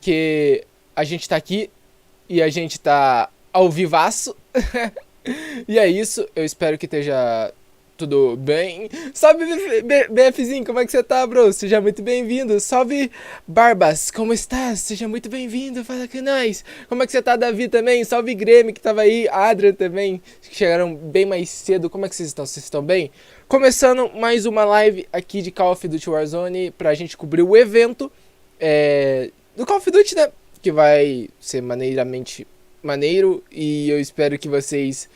porque a gente tá aqui e a gente tá ao vivaço. E é isso, eu espero que esteja tudo bem. Salve, BFzinho, como é que você tá, bro? Seja muito bem-vindo. Salve, Barbas, como estás? Seja muito bem-vindo, fala com nós. Como é que você tá, Davi, também? Salve, Grêmio, que tava aí. Adrian também, que chegaram bem mais cedo. Como é que vocês estão? Vocês estão bem? Começando mais uma live aqui de Call of Duty Warzone pra gente cobrir o evento do Call of Duty, né? Que vai ser maneiramente maneiro. E eu espero que vocês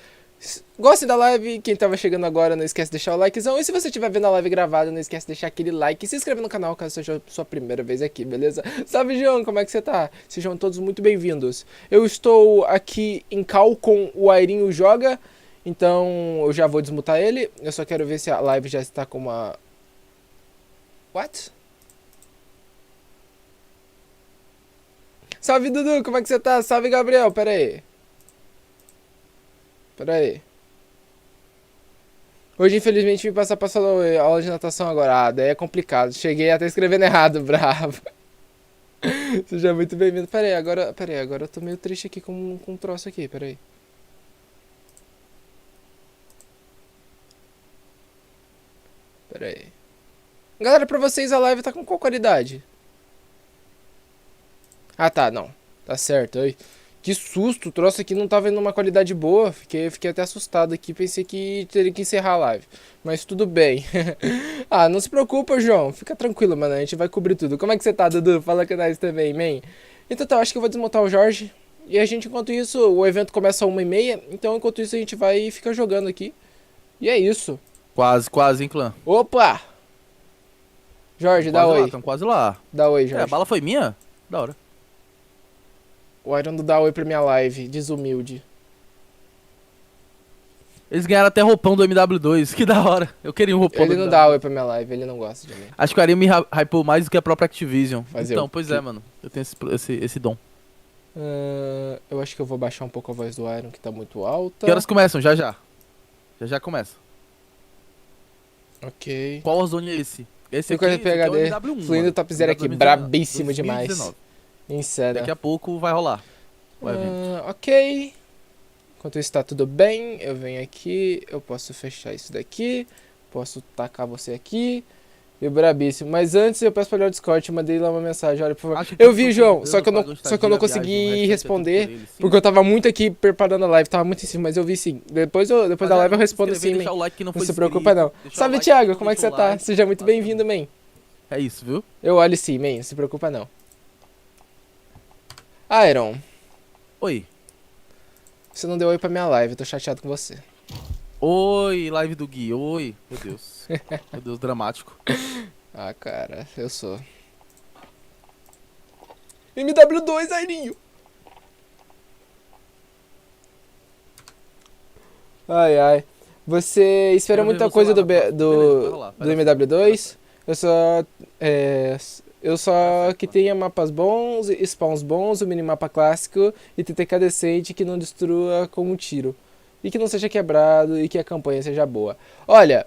gostem da live. Quem tava chegando agora, não esquece de deixar o likezão. E se você estiver vendo a live gravada, não esquece de deixar aquele like e se inscrever no canal caso seja a sua primeira vez aqui, beleza? Salve, João, como é que você tá? Sejam todos muito bem-vindos. Eu estou aqui em call com o Airinho Joga, então eu já vou desmutar ele. Eu só quero ver se a live já está com uma... What? Salve, Dudu, como é que você tá? Salve, Gabriel, pera aí. Hoje, infelizmente, vim passar pra sua aula de natação agora. Ah, daí é complicado. Cheguei até escrevendo errado, bravo. Seja muito bem-vindo. Pera aí, agora eu tô meio triste aqui com um troço aqui, pera aí. Galera, pra vocês a live tá com qual qualidade? Ah, tá, não. Tá certo. Ai, que susto, o troço aqui não tava indo numa qualidade boa. Fiquei até assustado aqui, pensei que teria que encerrar a live. Mas tudo bem. Ah, não se preocupa, João. Fica tranquilo, mano, a gente vai cobrir tudo. Como é que você tá, Dudu? Fala com nós também, man. Então tá, acho que eu vou desmontar o Jorge. E a gente, enquanto isso, o evento começa às 1h30. Então, enquanto isso, a gente vai e fica jogando aqui. E é isso. Quase, hein, clã? Opa! Jorge, dá oi. Estão quase lá. Dá oi, Jorge. A bala foi minha? Da hora. O Airon não dá oi pra minha live, desumilde. Eles ganharam até roupão do MW2, que da hora. Eu queria um roupão Ele não dá oi pra minha live, ele não gosta de mim. Acho que o Airinho me hypou mais do que a própria Activision. Fazer então, pois é, mano. Eu tenho esse dom. Eu acho que eu vou baixar um pouco a voz do Airon, que tá muito alta. Que horas começam? Já. Já começa. Ok. Qual Warzone é esse? Esse aqui, PHD, é o MW1, fluindo topzera aqui, brabíssimo 2019. demais. Insano. Daqui a pouco vai rolar o evento. Ok. Enquanto isso tá tudo bem, eu venho aqui, eu posso fechar isso daqui, posso tacar você aqui, e brabíssimo. Mas antes eu peço pra olhar o Discord, eu mandei lá uma mensagem, olha, por favor. Eu vi, João, só que eu não consegui responder, porque eu tava muito aqui preparando a live, tava muito em cima, mas eu vi sim. Depois da live eu respondo sim, man. Não se preocupa não. Salve, Thiago, como é que você tá? Seja muito bem-vindo, man. É isso, viu? Eu olho sim, man, não se preocupa não. Airon. Oi. Você não deu oi pra minha live, eu tô chateado com você. Oi, live do Gui, oi. Meu Deus. Meu Deus, dramático. Ah, cara, eu sou. MW2, Airinho. Ai. Você espera muita coisa do MW2. Eu só que tenha mapas bons, spawns bons, o minimapa clássico e TTK decente que não destrua com um tiro. E que não seja quebrado e que a campanha seja boa. Olha,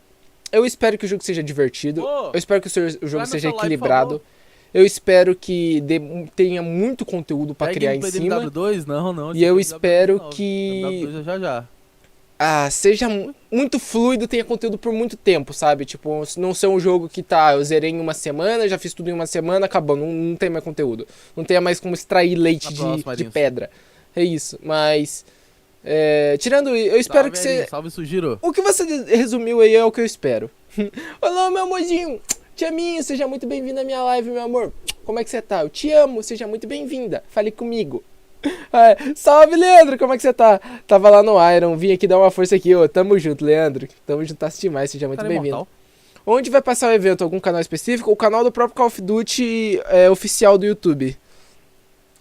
eu espero que o jogo seja divertido. Eu espero que o jogo seja equilibrado. Eu espero que tenha muito conteúdo pra criar em cima. MW2? Não. E eu espero que... MW2 já. seja muito fluido, tenha conteúdo por muito tempo, sabe? Tipo, não ser um jogo que eu zerei em uma semana, já fiz tudo em uma semana, acabou, não tem mais conteúdo. Não tenha mais como extrair leite de pedra. É isso, mas... tirando isso, eu espero que você... Salve, Sugiro. O que você resumiu aí é o que eu espero. Olá, meu amorzinho. Tiaminho, seja muito bem-vindo à minha live, meu amor. Como é que você tá? Eu te amo, seja muito bem-vinda. Fale comigo. Salve, Leandro, como é que você tá? Tava lá no Iron, vim aqui dar uma força aqui, ô. Tamo junto, Leandro. Tamo junto, demais, seja muito bem-vindo. Onde vai passar o evento? Algum canal específico? O canal do próprio Call of Duty oficial do YouTube.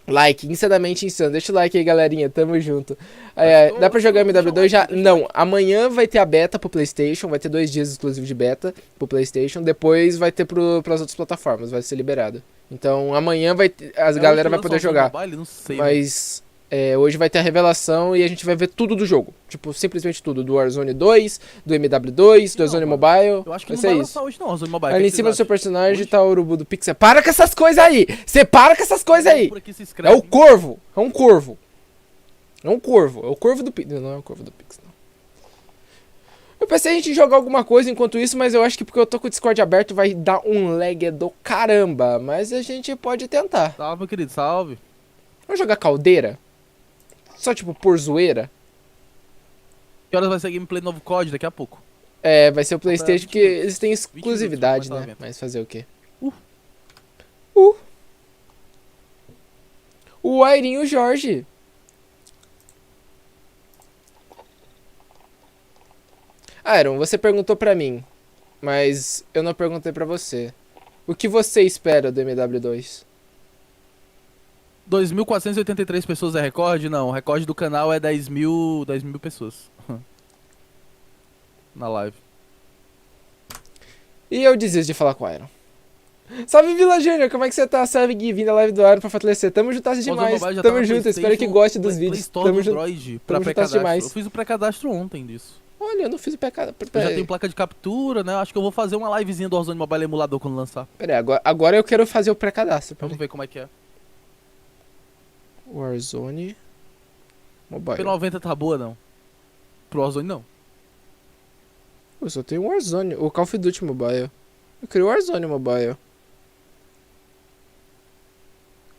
Like, insanamente insano. Deixa o like aí, galerinha. Tamo junto. Dá pra jogar MW2 já? Não. Amanhã vai ter a beta pro PlayStation. Vai ter 2 dias exclusivos de beta pro PlayStation. Depois vai ter pras outras plataformas. Vai ser liberado. Então amanhã a galera vai poder jogar. Mobile, não sei, mas Hoje vai ter a revelação e a gente vai ver tudo do jogo. Tipo, simplesmente tudo. Do Warzone 2, do MW2, do Warzone Mobile. Eu acho que vai não vai ser lançar isso. hoje não, Warzone Mobile. Ali O em que cima do vocês seu acham? personagem Hoje? tá o urubu do Pixel. Para com essas coisas aí! Você para com essas coisas aí! Por aqui se É inscreve. o corvo. É um corvo. É um corvo. É o corvo do Pixel. Não é o corvo do Pixel, não. Eu pensei em a gente jogar alguma coisa enquanto isso, mas eu acho que porque eu tô com o Discord aberto vai dar um lag do caramba. Mas a gente pode tentar. Salve, meu querido, salve. Vamos jogar caldeira? Só tipo por zoeira? Que horas vai ser gameplay do novo COD daqui a pouco? Vai ser o PlayStation, porque eles têm exclusividade, minutos, né? Mas fazer o quê? Uh. O Airinho Jorge. Iron, você perguntou pra mim, mas eu não perguntei pra você. O que você espera do MW2? 2.483 pessoas é recorde? Não, o recorde do canal é 10 mil pessoas. Na live. E eu desisto de falar com o Iron. Salve Vila Júnior, como é que você tá? Salve Gui, vindo da live do Iron pra fortalecer. Tamo juntas demais, tamo junto, espero que goste dos vídeos. Tamo junto demais. Eu fiz o pré-cadastro ontem disso. Olha, eu não fiz o pecado. Eu já tenho placa de captura, né? Acho que eu vou fazer uma livezinha do Warzone Mobile emulador quando lançar. Pera aí, agora eu quero fazer o pré-cadastro. Vamos ver como é que é. Warzone Mobile. P90 tá boa, não? Pro Warzone, não. Eu só tenho Warzone, o Call of Duty Mobile. Eu queria o Warzone Mobile.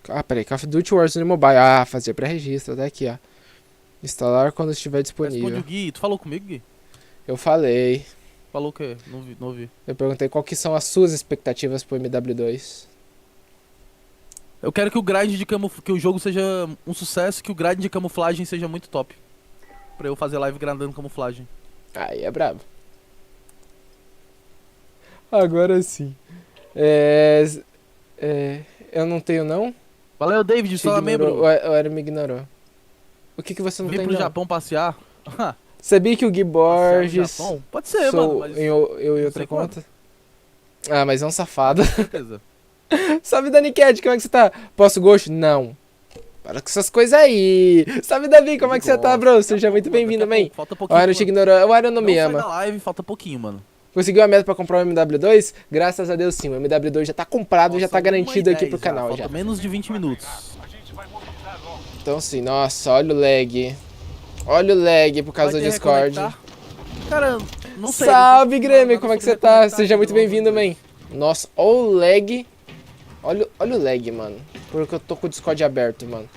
Ah, peraí, Call of Duty Warzone Mobile. Ah, fazer pré-registro, tá aqui, ó. Instalar quando estiver disponível. Responde o Gui. Tu falou comigo, Gui? Eu falei. Falou o quê? Não vi, não ouvi. Eu perguntei qual que são as suas expectativas pro MW2. Eu quero que o grind de que o jogo seja um sucesso, que o grind de camuflagem seja muito top. Pra eu fazer live grindando camuflagem. Aí é brabo. Agora sim. Eu não tenho não? Valeu, David, só membro. O Aaron me ignorou. O que você não Vim tem pro não? Japão passear. Sabia que o Gui Borges... Pode ser, mano. Mas eu em outra sei conta? Ah, mas é um safado. com certeza. Salve, Dani Cat, como é que você tá? Posso gosto? Não. Para com essas coisas aí. Salve, Davi, como é que você tá, bro? Seja muito bem-vindo, man. Falta O pouquinho. Aaron te ignorou. O Aaron não me Sai ama. da live, falta pouquinho, mano. Conseguiu a meta pra comprar o MW2? Graças a Deus sim, o MW2 já tá comprado, já tá Nossa, garantido 1h10 aqui pro canal falta já. menos de 20 minutos. Então sim, nossa, olha o lag. Olha o lag por causa Vai do ter Discord. reconectar? Cara, não sei. Salve, não Grêmio, nada como é que sobre você tá? reconectar Seja aqui muito no bem-vindo, Warzone man. Nossa, olha o lag. Olha o lag, mano. Porque eu tô com o Discord aberto, mano.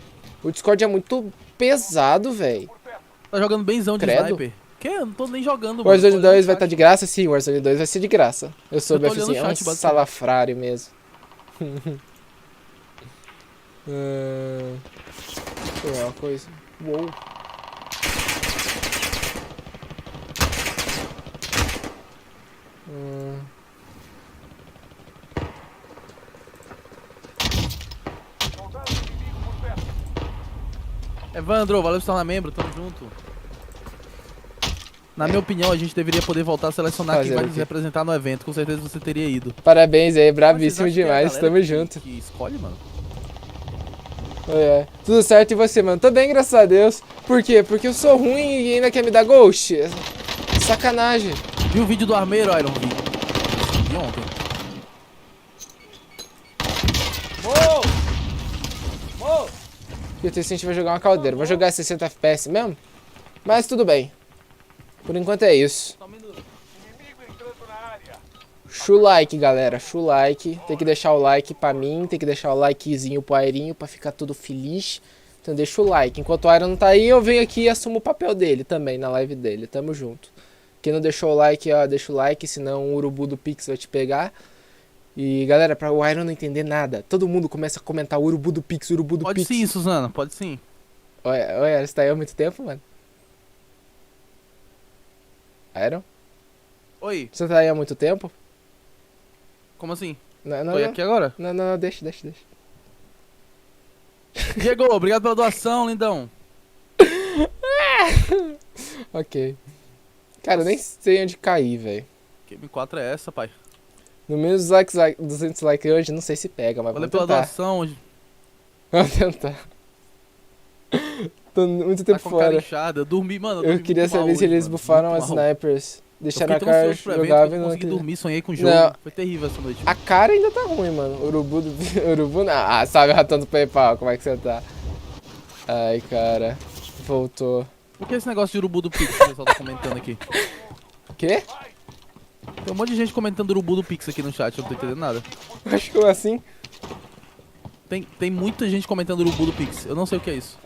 O Discord é muito pesado, velho. Tá jogando benzão de Credo. sniper. Que? Eu não tô nem jogando, O mano. Warzone Tô olhando 2 o vai chat. estar de graça? Sim, o Warzone 2 vai ser de graça. Eu soube tô olhando assim, o é um chat, basicamente. salafrário mesmo. Deixa eu ver uma coisa. Uou. Evandro, valeu por se tornar membro, tamo junto. Na minha opinião, a gente deveria poder voltar a selecionar quem Fazer vai o nos quê? representar no evento. Com certeza você teria ido. Parabéns aí, Mas vocês bravíssimo acham que é a demais, galera tamo que- junto. Que escolhe, mano. Tudo certo e você, mano? Tô bem, graças a Deus. Por quê? Porque eu sou ruim e ainda quer me dar ghost? Sacanagem. Viu o vídeo do armeiro, Iron? Vi ontem. E o Tecente vai jogar uma caldeira. Vou jogar 60 FPS mesmo? Mas tudo bem. Por enquanto é isso. Chu like, galera. Chu like. Tem que deixar o like pra mim. Tem que deixar o likezinho pro Airinho pra ficar tudo feliz. Então deixa o like. Enquanto o Iron não tá aí, eu venho aqui e assumo o papel dele também na live dele. Tamo junto. Quem não deixou o like, ó, deixa o like. Senão o urubu do Pix vai te pegar. E galera, pra o Iron não entender nada, todo mundo começa a comentar urubu do Pix, urubu do Pode Pix. sim, Suzana, pode sim. Olha, você tá aí há muito tempo, mano? Iron? Oi, Você tá aí há muito tempo? como assim? Não, Oi, aqui agora? não, deixa. Diego, obrigado pela doação, lindão. Ok. Cara, eu nem sei onde cair, velho. Game 4 é essa, pai. No menos 200 likes hoje, não sei se pega, mas Valeu vamos pela tentar. doação. Vamos tentar. Tô muito Tá tempo com a cara fora. inchada. Eu dormi, mano. Eu dormi queria muito mal saber se hoje, eles mano. bufaram Muito as mal. snipers. Eu Deixaram fiquei a tão cara ansioso pro evento jogável que e eu não não consegui acredito. dormir, sonhei com o jogo. Não. Foi terrível essa noite. A cara ainda tá ruim, mano. Urubu do... Urubu não. Ah, salve ratão do PayPal, como é que você tá? Ai, cara. Voltou. Por que esse negócio de urubu do Pix que o pessoal tá comentando aqui? Quê? Tem um monte de gente comentando urubu do Pix aqui no chat, eu não tô entendendo nada. Acho que assim. Tem muita gente comentando urubu do Pix, eu não sei o que é isso.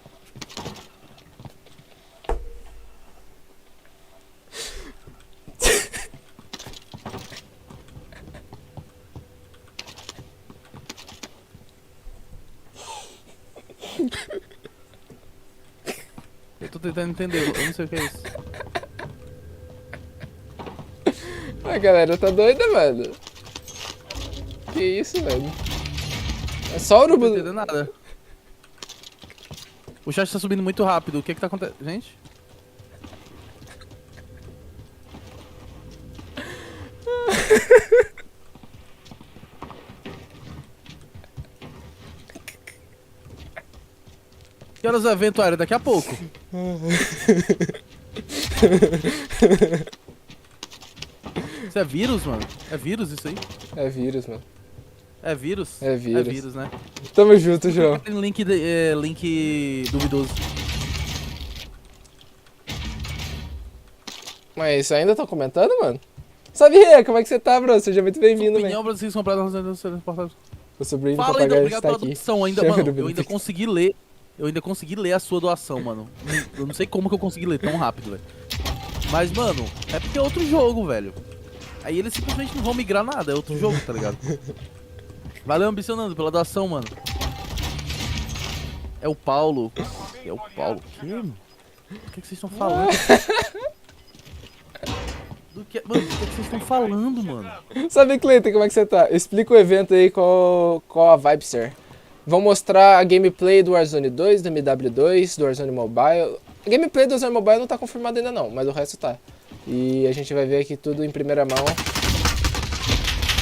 Eu tô tentando entender, eu não sei o que é isso. A galera tá doida, mano. Que isso, velho? É só o Não tô urubu. entendendo nada. O chat tá subindo muito rápido, o que que tá acontecendo? Gente? Que horas é o evento, Airinho? Daqui a pouco. Isso é vírus, mano? É vírus isso aí? É vírus, mano. É vírus? É vírus. É vírus, né? Tamo junto, João. Tem link, link duvidoso. Mas ainda estão comentando, mano? Salve, Rê, como é que você tá, bro? Seja muito bem-vindo, velho. Opinião pra vocês compraram nas portadas. O sobrinho do Fala ainda, papagaio obrigado está pela aqui. doação ainda, Chama mano. do Eu ainda Pix. consegui ler. Eu ainda consegui ler a sua doação, mano. Eu não sei como que eu consegui ler tão rápido, velho. Mas, mano, é porque é outro jogo, velho. Aí eles simplesmente não vão migrar nada, é outro jogo, tá ligado? Valeu, ambicionando, pela doação, mano. É o Paulo. É o Paulo. Que? Mano? O que vocês estão falando? Mano, o que vocês estão falando, mano? Salve, Cleiton, como é que você tá? Explica o evento aí, qual a vibe, sir. Vão mostrar a gameplay do Warzone 2, do MW2, do Warzone Mobile. A gameplay do Warzone Mobile não tá confirmada ainda não, mas o resto tá. E a gente vai ver aqui tudo em primeira mão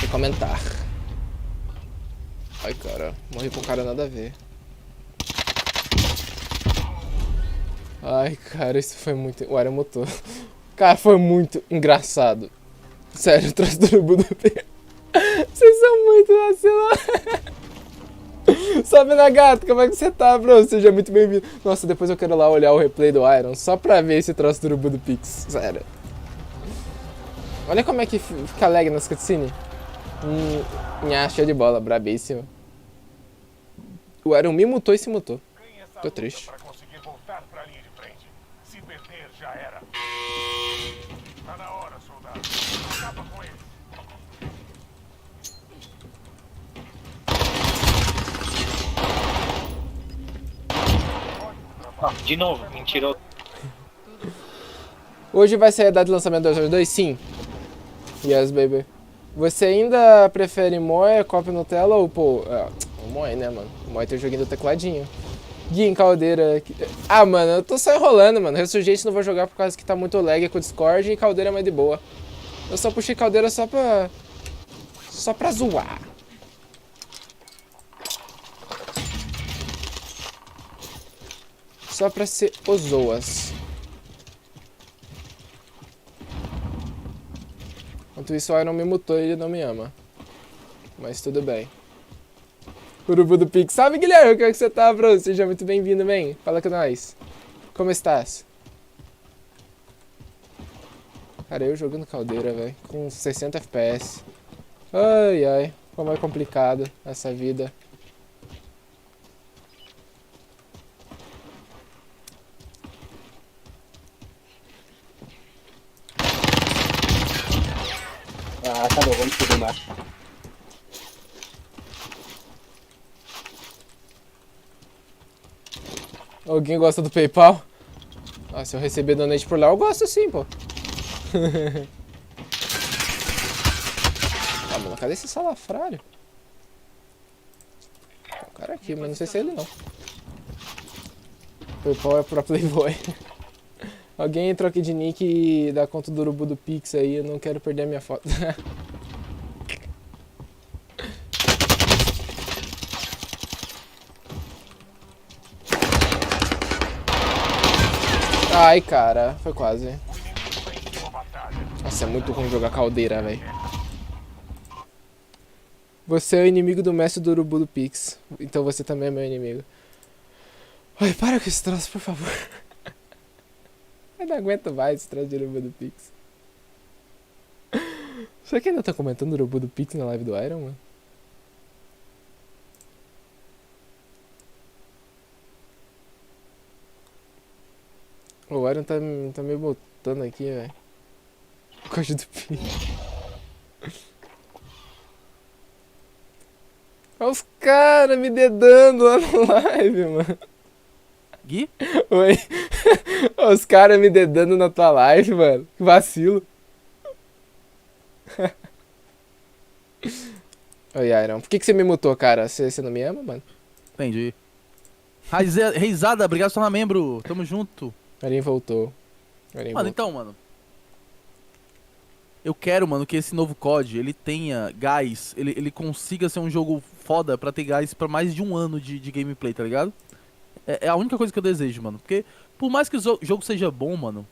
e comentar. Ai, cara, morri com um cara nada a ver. Ai, cara, isso foi muito... O Airinho mutou. Cara, foi muito engraçado. Sério, trouxe do urubu do P. Vocês são muito vacilados. Sobe na gata, como é que você tá, bro? Seja muito bem-vindo. Nossa, depois eu quero lá olhar o replay do Iron, só pra ver esse troço do urubu do Pix. Sério. Olha como é que fica lag nas cutscenes. Show de bola, brabíssimo. O Iron me mutou e se mutou. Tô triste. De novo, mentiroso. Hoje vai sair a data de lançamento do Warzone 2? Sim. Yes, baby. Você ainda prefere Moe, Copa Nutella ou pô... o Moe, né, mano? O Moe tem o joguinho do tecladinho. Gui em caldeira... Ah, mano, eu tô só enrolando, mano. Resurgente não vou jogar por causa que tá muito lag com o Discord e caldeira é mais de boa. Eu só puxei caldeira só pra zoar. Só pra ser ozoas. Enquanto isso, o Iron me mutou e ele não me ama. Mas tudo bem. Urubu do Pix. Salve, Guilherme! Como é que você tá, bro? Seja muito bem-vindo, man. Fala com nós. Como estás? Cara, eu jogando caldeira, velho. Com 60 FPS. Ai, ai. Como é complicado essa vida. Ah, tá bom, vamos subir embaixo. Alguém gosta do PayPal? Ah, se eu receber donate por lá, eu gosto sim, pô. Ah, mano, cadê esse salafrário? Tem um cara aqui, mas não sei se é ele não. PayPal é pra Playboy. Alguém troque de nick da conta do urubu do Pix aí, eu não quero perder a minha foto. Ai, cara, foi quase. Nossa, é muito ruim jogar caldeira, velho. Você é o inimigo do mestre do urubu do Pix. Então você também é meu inimigo. Ai, para com esse troço, por favor. Eu não aguento mais esse troço de urubu do Pix. Será que ainda tá comentando o urubu do Pix na live do Iron, mano? O Iron tá me botando aqui, velho. Código do Pix. Olha os caras me dedando lá no live, mano. Gui? Oi. Olha os caras me dedando na tua live, mano. Que vacilo. Oi, Iron. Por que você me mutou, cara? Você não me ama, mano? Entendi. Reisada, obrigado por tornar membro. Tamo junto. Airinho voltou. Airinho Mano, voltou. então, mano. Eu quero, mano, que esse novo COD, ele tenha gás, ele consiga ser um jogo foda pra ter gás pra mais de um ano de gameplay, tá ligado? É a única coisa que eu desejo, mano. Porque, por mais que o jogo seja bom, mano,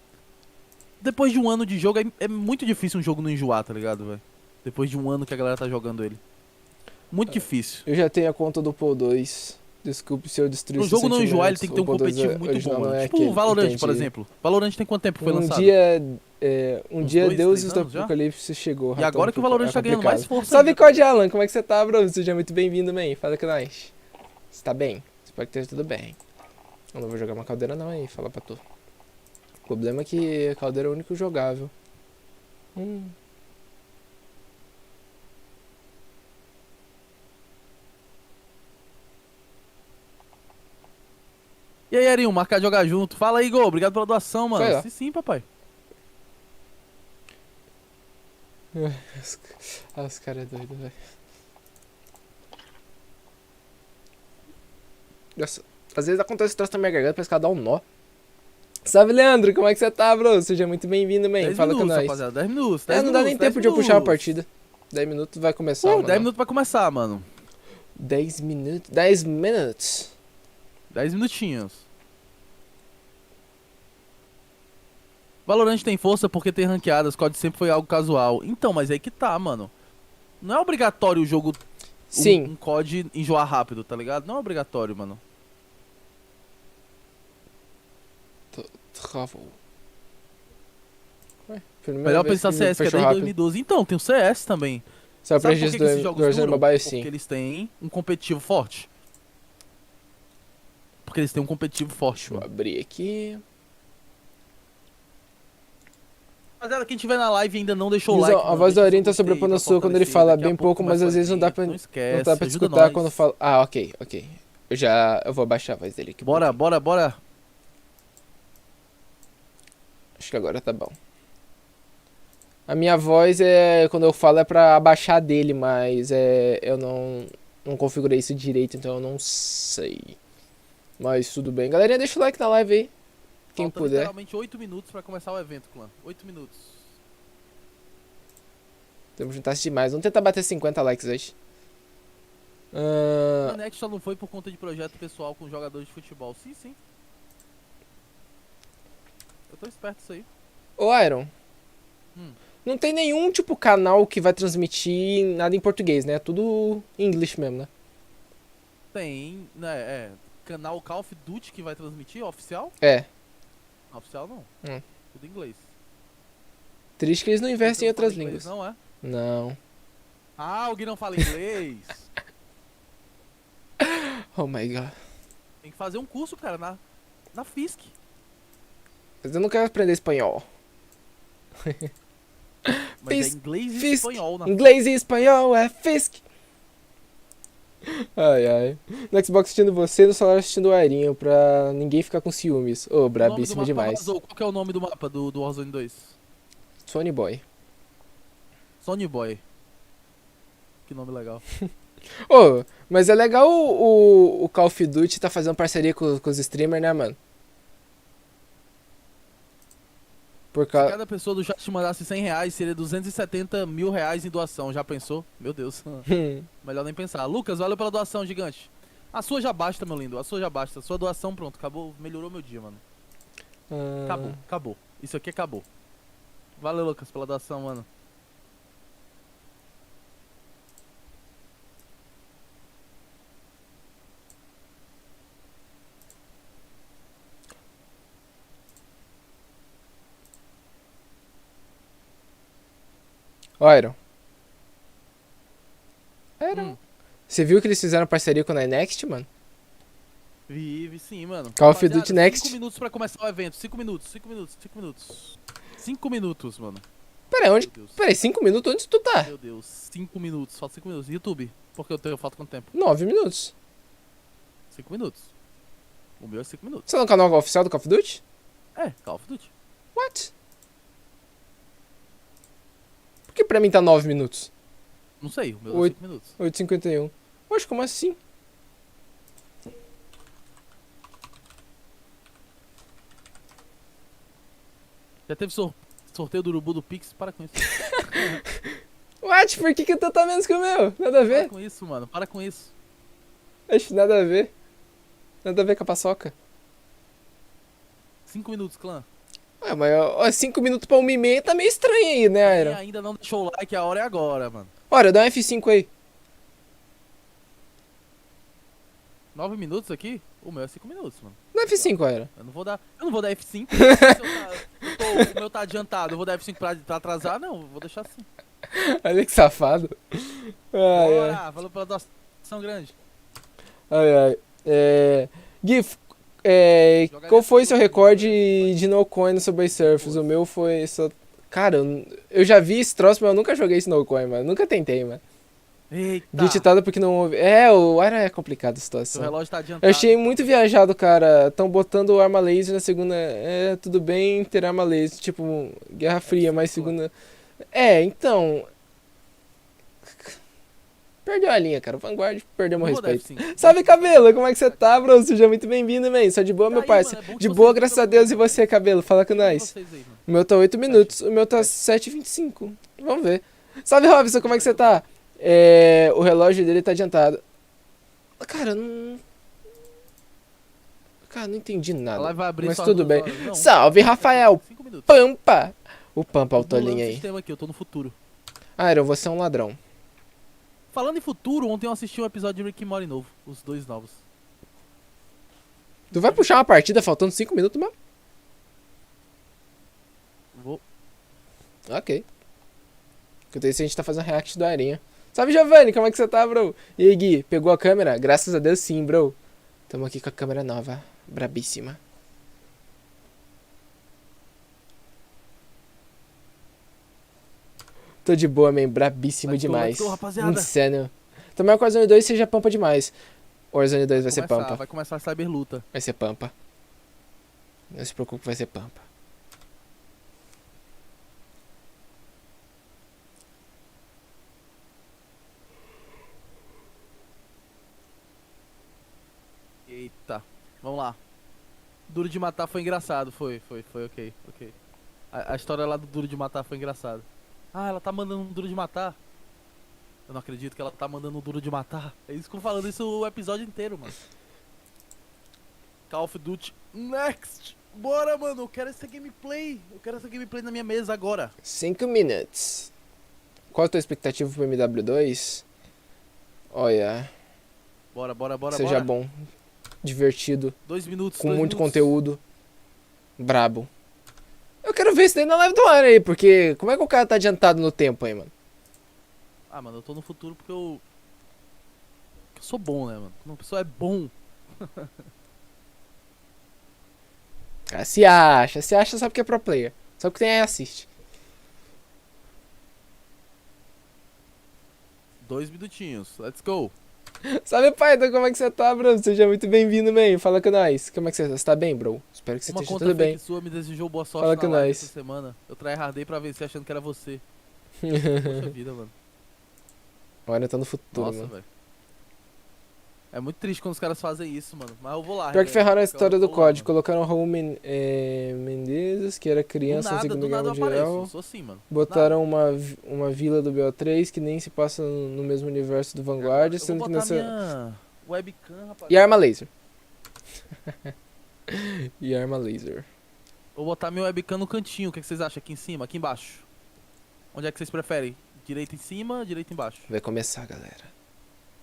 depois de um ano de jogo, é muito difícil um jogo não enjoar, tá ligado, velho? Depois de um ano que a galera tá jogando ele. Muito difícil. Eu já tenho a conta do Paul 2. Desculpe se eu destruí Pro seus jogo não enjoar, ele sentimentos. tem que ter um O Paul 2 competitivo muito original bom, não mano. é Tipo aquele, o Valorant, entendi. por exemplo. Valorant tem quanto tempo que foi lançado? Um Uns dia 2, Deuses 3 do anos já? Apocalipse chegou. E agora que o Valorant tá ganhando mais força Salve, ainda. Code Alan, como é que você tá, bro? Seja muito bem-vindo, man. Fala com nós. Você tá bem? Espero que esteja tudo bem. Eu não vou jogar uma caldeira não aí, fala pra tu. O problema é que a caldeira é o único jogável. E aí, Airinho, marcar jogar junto. Fala aí, Igor. Obrigado pela doação, mano. Vai lá. Sim, papai. Os caras é doido, velho. Nossa, às vezes acontece esse troço na minha garganta, parece que ela dá um nó. Salve, Leandro, como é que você tá, bro? Seja muito bem-vindo, man. 10 Fala minutos, com nós. rapaziada. 10 minutos. 10 Não dá nem minutos, 10 tempo de eu puxar a minutos. partida. 10 minutos vai começar, mano. 10 minutos vai começar, mano. 10 minutos. 10 minutos. 10 minutinhos. Valorant tem força porque tem ranqueadas, COD sempre foi algo casual. Então, mas aí que tá, mano. Não é obrigatório o jogo, Sim. um COD enjoar rápido, tá ligado? Não é obrigatório, mano. Travou. Ué, primeira Melhor vez pensar que CS, que é fechou desde rápido. 2012. Então, tem o CS também. Sabe Sabe o por que prejuízo esses do jogos Warzone duram? Mobile, Porque sim. eles têm um competitivo forte. Porque eles têm um competitivo forte, Deixa eu mano. abrir aqui. Rapaziada, quem tiver na live e ainda não deixou o Diz, like, ó, a mano, voz do deixa Airinho seu tá sobrepondo a gostei sua pra quando ele fortalecer. fala Daqui a bem pouco, mais mas às vezes não dá 40. pra, Não esquece, não dá pra te ajuda escutar nós. quando fala. Ah, ok. Eu vou abaixar a voz dele aqui. Bora, bora, bora. Acho que agora tá bom. A minha voz quando eu falo é pra abaixar dele, mas eu não configurei isso direito, então eu não sei. Mas tudo bem. Galerinha, deixa o like na live aí. Quem Falta puder. literalmente 8 minutos pra começar o evento, clã. 8 minutos. Temos que juntar demais. Vamos tentar bater 50 likes hoje. O Next só não foi por conta de projeto pessoal com jogadores de futebol. Sim, sim. Eu tô esperto isso aí. Ô, Iron. Hum. Não tem nenhum, tipo, canal que vai transmitir nada em português, né? É tudo em inglês mesmo, né? Tem, né, canal Call of Duty que vai transmitir, oficial? É. Oficial não. Tudo em inglês. Triste que eles não investem em Então, outras fala inglês, línguas. Não é? Não. Ah, alguém não fala inglês? Oh my god. Tem que fazer um curso, cara, na FISC. Mas eu não quero aprender espanhol. Mas Fisk, é inglês e Fisk. espanhol na Inglês e espanhol é Fisk. Ai, ai. No Xbox assistindo você, no celular assistindo o Airinho, pra ninguém ficar com ciúmes. Ô, brabíssimo demais. Vazou. Qual que é o nome do mapa do Warzone 2? Sony Boy. Sony Boy. Que nome legal. Ô, mas é legal o Call of Duty tá fazendo parceria com os streamers, né, mano? Por Se causa... cada pessoa do chat te mandasse 100 reais, seria 270 mil reais em doação. Já pensou? Meu Deus. Melhor nem pensar. Lucas, valeu pela doação, gigante. A sua já basta, meu lindo. A sua já basta. A sua doação, pronto. Acabou. Melhorou meu dia, mano. Acabou, acabou. Isso aqui acabou. Valeu, Lucas, pela doação, mano. Ó, Iron. Você viu que eles fizeram parceria com a Next, mano? Vive sim, mano. Call of Duty Next. 5 minutos pra começar o evento. 5 minutos, 5 minutos, 5 minutos. 5 minutos, mano. Pera aí, onde? Meu Deus. Pera aí, 5 minutos? Onde tu tá? Meu Deus, 5 minutos. Falta 5 minutos. YouTube. Porque eu tenho falta quanto tempo? 9 minutos. 5 minutos. O meu é 5 minutos. Você tá no canal oficial do Call of Duty? É, Call of Duty. What? Por que pra mim tá 9 minutos? Não sei, o meu é 5 minutos. 8h51. Oxe, como assim? Já teve sorteio do urubu do Pix? Para com isso. What? Por que tu tá menos que o meu? Nada a ver. Para com isso, mano. Para com isso. Acho nada a ver. Nada a ver com a paçoca. 5 minutos, clã. Ué, mas 5 minutos pra 1h30 tá meio estranho aí, né, Quem Iron? ainda não deixou o like, a hora é agora, mano. Olha, dá um F5 aí. 9 minutos aqui? O meu é 5 minutos, mano. Dá F5, Iron. Eu não vou dar F5. O meu tá adiantado. Eu vou dar F5 pra atrasar? Não, eu vou deixar assim. Olha que safado. Ai, ai. Bora, valeu pela doação grande. Ai, ai. Gui, qual foi seu recorde de no coin no Subway Surfers? O meu foi só... Cara, eu já vi esse troço, mas eu nunca joguei esse no coin, mano. Nunca tentei, mano. Eita. Glitchado porque não houve... o Iron é complicado a Seu situação. relógio tá adiantado. Eu achei muito viajado, cara. Tão botando o arma laser na segunda. Tudo bem ter arma laser. Tipo, Guerra Fria, mas segunda. Então. Perdeu a linha, cara. O Vanguard perdeu meu Não vou dar respeito. F5. Salve, Cabelo! Como é que você tá, bro? Seja muito bem-vindo, man. Só de boa, meu Aí, parceiro. mano, é bom que De vocês boa, não graças a preocupem. Deus. E você, Cabelo? Fala com nós. Vocês aí, mano. O meu tá 8 minutos. O meu tá 7h25. Vamos ver. Salve, Robson. Como é que você tá? O relógio dele tá adiantado. Cara, não... Cara, não entendi A nada. live vai abrir Mas só tudo às bem. 2 horas. Não. Salve, Rafael 5 minutos. Pampa! O Pampa Tô autolinha pulando o aí. sistema aqui, eu tô no futuro. Iron, você é um ladrão. Falando em futuro, ontem eu assisti um episódio de Rick e Morty novo. Os 2 novos. Tu vai puxar uma partida faltando 5 minutos, mano? Vou. Ok. Enquanto isso, a gente tá fazendo react do Airinho. Salve, Giovanni, como é que você tá, bro? E aí, Gui, pegou a câmera? Graças a Deus, sim, bro. Tamo aqui com a câmera nova. Brabíssima. Tô de boa, man. Brabíssimo Let's go, demais. let's go, rapaziada. Insano. Tomara que o Warzone 2 seja pampa demais. O Warzone 2 vai ser pampa. Vai começar a cyber luta. Vai ser pampa. Não se preocupe, vai ser pampa. Eita. Vamos lá. Duro de matar foi engraçado. Foi ok. A história lá do Duro de Matar foi engraçada. Ah, ela tá mandando um Duro de Matar. Eu não acredito que ela tá mandando um Duro de Matar. É isso que eu falando isso o episódio inteiro, mano. Call of Duty Next. Bora, mano. Eu quero essa gameplay. Eu quero essa gameplay na minha mesa agora. 5 minutos. Qual a tua expectativa pro MW2? Olha, Bora. seja bom, divertido, 2 minutos. com 2 muito minutos. conteúdo, brabo. Eu quero ver isso daí na live do ar aí, porque como é que o cara tá adiantado no tempo aí, mano? Ah, mano, eu tô no futuro porque eu sou bom, né, mano? Quando uma pessoa é bom. Cara, se acha só porque é pro player. Só porque tem aí assiste. 2 minutinhos. Let's go. Salve, pai, então como é que você tá, bro? Seja muito bem-vindo, man. Fala com nós. Como é que você tá? Você tá bem, bro? Espero que você Uma esteja conta tudo bem. fake sua me desejou boa sorte Fala na com live nós. essa semana. Eu tryhardei pra vencer achando que era você. Poxa vida, mano. Olha, eu tô no futuro, Nossa, mano. velho. É muito triste quando os caras fazem isso, mano. Mas eu vou lá. Pior que ferraram a história do Eu vou lá, código. mano. Colocaram o Raul Menezes, que era criança no Do segundo nada guerra eu apareço. mundial. Eu sou assim, mano. Botaram uma vila do BO3 que nem se passa no mesmo universo do Vanguard, Eu vou sendo que botar nessa... minha webcam, rapaz. E arma laser. E arma laser. Vou botar meu webcam no cantinho. O que vocês acham? Aqui em cima, aqui embaixo? Onde é que vocês preferem? Direita em cima, direita embaixo? Vai começar, galera.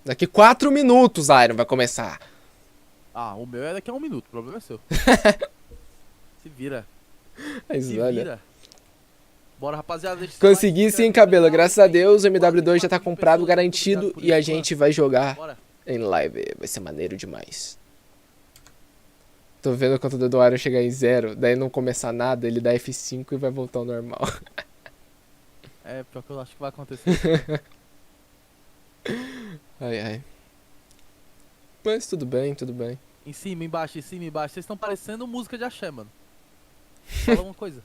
Daqui 4 minutos, Iron, vai começar. Ah, o meu é daqui a 1 minuto. O problema é seu. Se vira. Mas, Se olha. vira. Bora, rapaziada. Deixa Consegui sim, cabelo. Graças a Deus, o MW2 já tá comprado, garantido. E a gente vai jogar Bora. em live. Vai ser maneiro demais. Tô vendo quanto do Iron chegar em 0. Daí não começar nada, ele dá F5 e vai voltar ao normal. É, pior que eu acho que vai acontecer. Ai, ai. Mas tudo bem, tudo bem. Em cima, embaixo, em cima, embaixo. Vocês estão parecendo música de axé, mano. Fala uma coisa.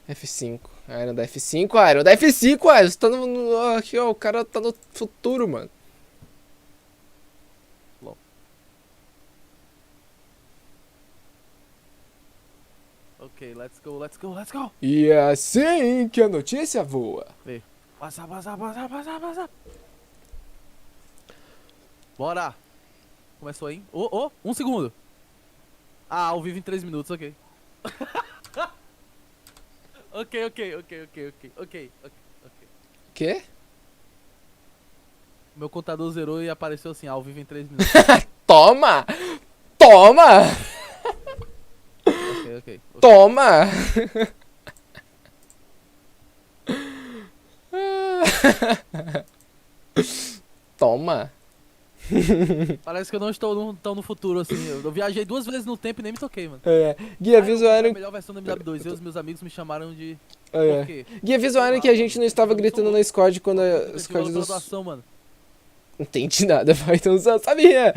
F5. Iron dá F5, Iron dá F5, Iron. Você tá aqui, ó, o cara tá no futuro, mano. Ok, let's go, let's go, let's go. E é assim que a notícia voa. Passa, passa, passa, passa, passa. Bora. Começou, hein? Ô, 1 segundo. Ah, ao vivo em 3 minutos, ok. Ok. Quê? Meu contador zerou e apareceu assim, ao vivo em 3 minutos. Toma! Toma! Ok. Toma! Toma! Parece que eu não estou tão no futuro assim. Eu viajei 2 vezes no tempo e nem me toquei, mano. Guia, avisa o A Iron. melhor versão do MW2. Eu e os meus amigos me chamaram de... É. Por quê? Guia, avisa o Iron que a gente não estava gritando na Squad quando a Eu Squad tive dos... graduação, mano. Não entendi nada, vai, então, sabe, Rian?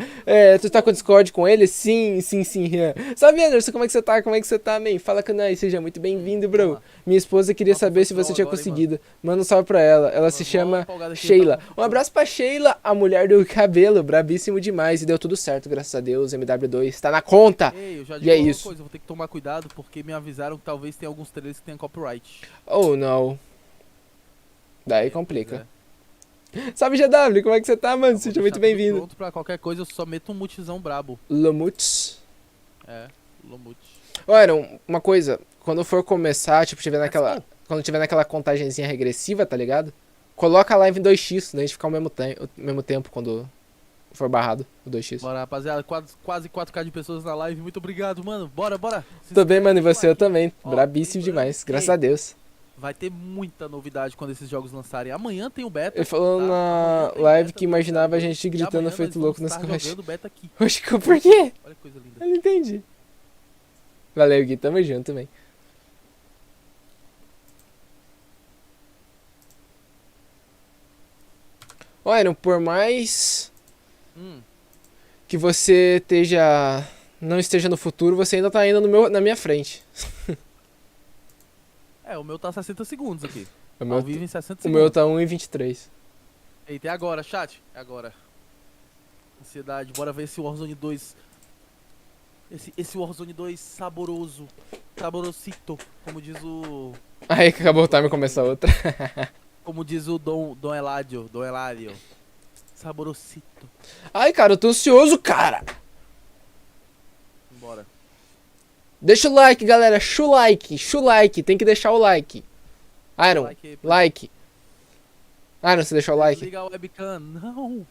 Tu tá com o Discord com ele? Sim, Rian. Sabe, Anderson, como é que você tá? Como é que você tá, man? Fala com nós, seja muito bem-vindo, bro. Minha esposa queria saber se você tinha conseguido. Manda um salve pra ela. Ela se chama Sheila. Um abraço pra Sheila, a mulher do cabelo, brabíssimo demais. E deu tudo certo, graças a Deus. MW2 tá na conta. Ei, eu já E digo é uma isso. coisa, vou ter que tomar cuidado porque me avisaram que talvez tenha alguns trailers que tenham copyright. Oh, não. Daí complica. É. Salve, GW, como é que você tá, mano? Vou Seja deixar muito tudo bem-vindo. Pronto pra qualquer coisa, eu só meto um multizão brabo. Lomutz. É, Lomut. Olha, uma coisa, quando for começar, tipo, quando tiver naquela contagenzinha regressiva, tá ligado? Coloca a live em 2x, daí a gente ficar ao mesmo tempo quando for barrado o 2x. Bora, rapaziada, quase 4K de pessoas na live, muito obrigado, mano. Bora. Tô bem, mano, e você? Eu também. Ó, Brabíssimo demais, graças a Deus. Vai ter muita novidade quando esses jogos lançarem. Amanhã tem o beta. Ele falou tá? na Amanhã tem live beta que do imaginava a MW2, gente e gritando amanhã feito nós louco vamos nas estar correntes. jogando beta aqui. Oxe, por quê? Olha que coisa linda. Eu não entendi. Valeu, Gui, tamo junto também. Olha, por mais que você não esteja no futuro, você ainda tá ainda na minha frente. É, o meu tá 60 segundos aqui. O Ao vivo em 60 o segundos. meu tá 1:23. Eita, é agora, chat? É agora. Ansiedade, bora ver esse Warzone 2. Esse Warzone 2 saboroso. Saborosito, como diz o... Aí que acabou o time e começa outra. Como diz o Dom Eladio. Saborosito. Ai, cara, eu tô ansioso, cara. Bora. Deixa o like, galera. Like. Tem que deixar o like. Iron, Like aí, like. Iron, você deixou o like? Liga o webcam. Não.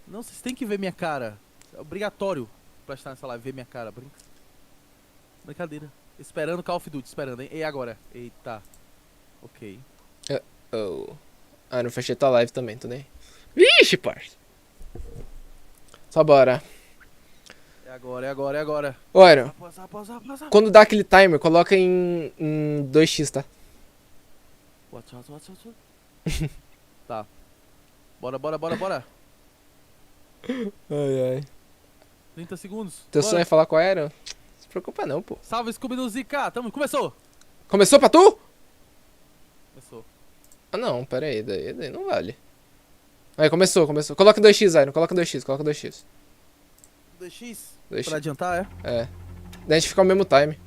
Não, vocês têm que ver minha cara. É obrigatório pra estar nessa live, ver minha cara. Brincadeira. Esperando Call of Duty, esperando, hein? E agora? Eita. Ok. Oh. Ah, não fechei tua live também, tô nem. Vixe, parça. Só bora. É agora. Olha, Pausa. quando dá aquele timer, coloca em 2x, tá? Watch out. Tá. Bora. Ai. 30 segundos. Teu Bora. sonho é falar com a Iron? Não se preocupa não, pô. Salve, Scooby do ZK. Começou. Começou pra tu? Começou. Ah não, pera aí, daí não vale. Aí, começou. Coloca 2x, Iron, coloca 2x. 2x? 2x. Pra adiantar, é? É. Daí a gente fica ao mesmo time.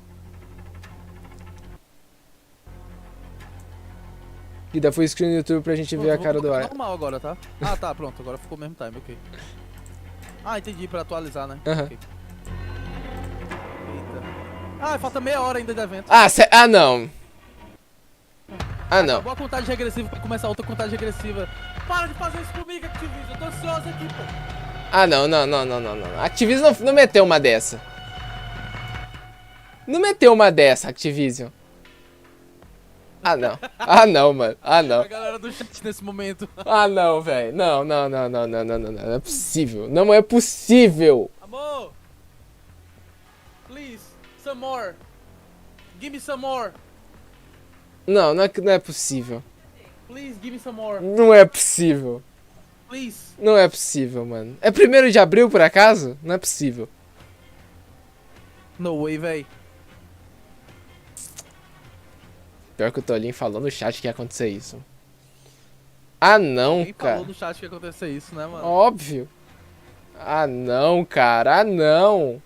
E dá full screen no YouTube pra gente ver a cara do Ar. Ar. Normal agora, tá? Ah, tá, pronto. Agora ficou o mesmo time, ok. Ah, entendi, pra atualizar, né? Aham. Ok. Eita. Ah, falta meia hora ainda de evento. Ah, não. Ah, não. Acabou a contagem regressiva pra começar outra contagem regressiva. Para de fazer isso comigo, Activision. Eu tô ansioso aqui, pô. Ah, não. Activision não meteu uma dessa. Não meteu uma dessa, Activision. Ah, não. Ah, não, mano. Ah, não. A galera do chat nesse momento. Ah, não, velho. Não. Não é possível. Não é possível. Amor. Please, some more. Give me some more. Não é possível. Please, give me some more. Não é possível. Please. Não é possível, mano. É 1º de abril, por acaso? Não é possível. No way, véi. Pior que o Tolinho falou no chat que ia acontecer isso. Ah, não, Quem cara. falou no chat que ia acontecer isso, né, mano? Óbvio. Ah, não, cara. Ah, não.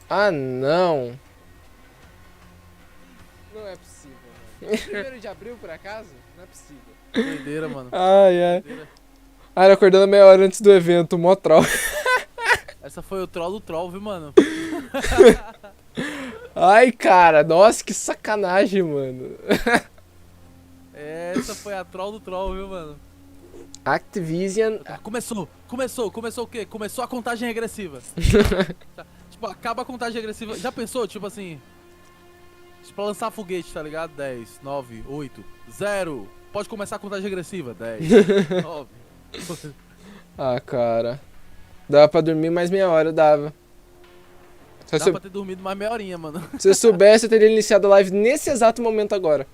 Ah, não. Não é possível, mano. 1º de abril, por acaso? Não é possível. Doideira, mano. Ai. Doideira. Ah, ele acordando meia hora antes do evento, mó troll. Essa foi o troll do troll, viu, mano? Ai, cara. Nossa, que sacanagem, mano. Essa foi a troll do troll, viu, mano? Activision... Começou o quê? Começou a contagem regressiva. Tipo, acaba a contagem regressiva. Já pensou, tipo assim... Pra lançar foguete, tá ligado? 10, 9, 8, 0. Pode começar a contagem regressiva. 10, 9. Ah, cara. Dava pra dormir mais meia hora, dava. Dá pra ter dormido mais meia horinha, mano. Se eu soubesse, eu teria iniciado a live nesse exato momento agora.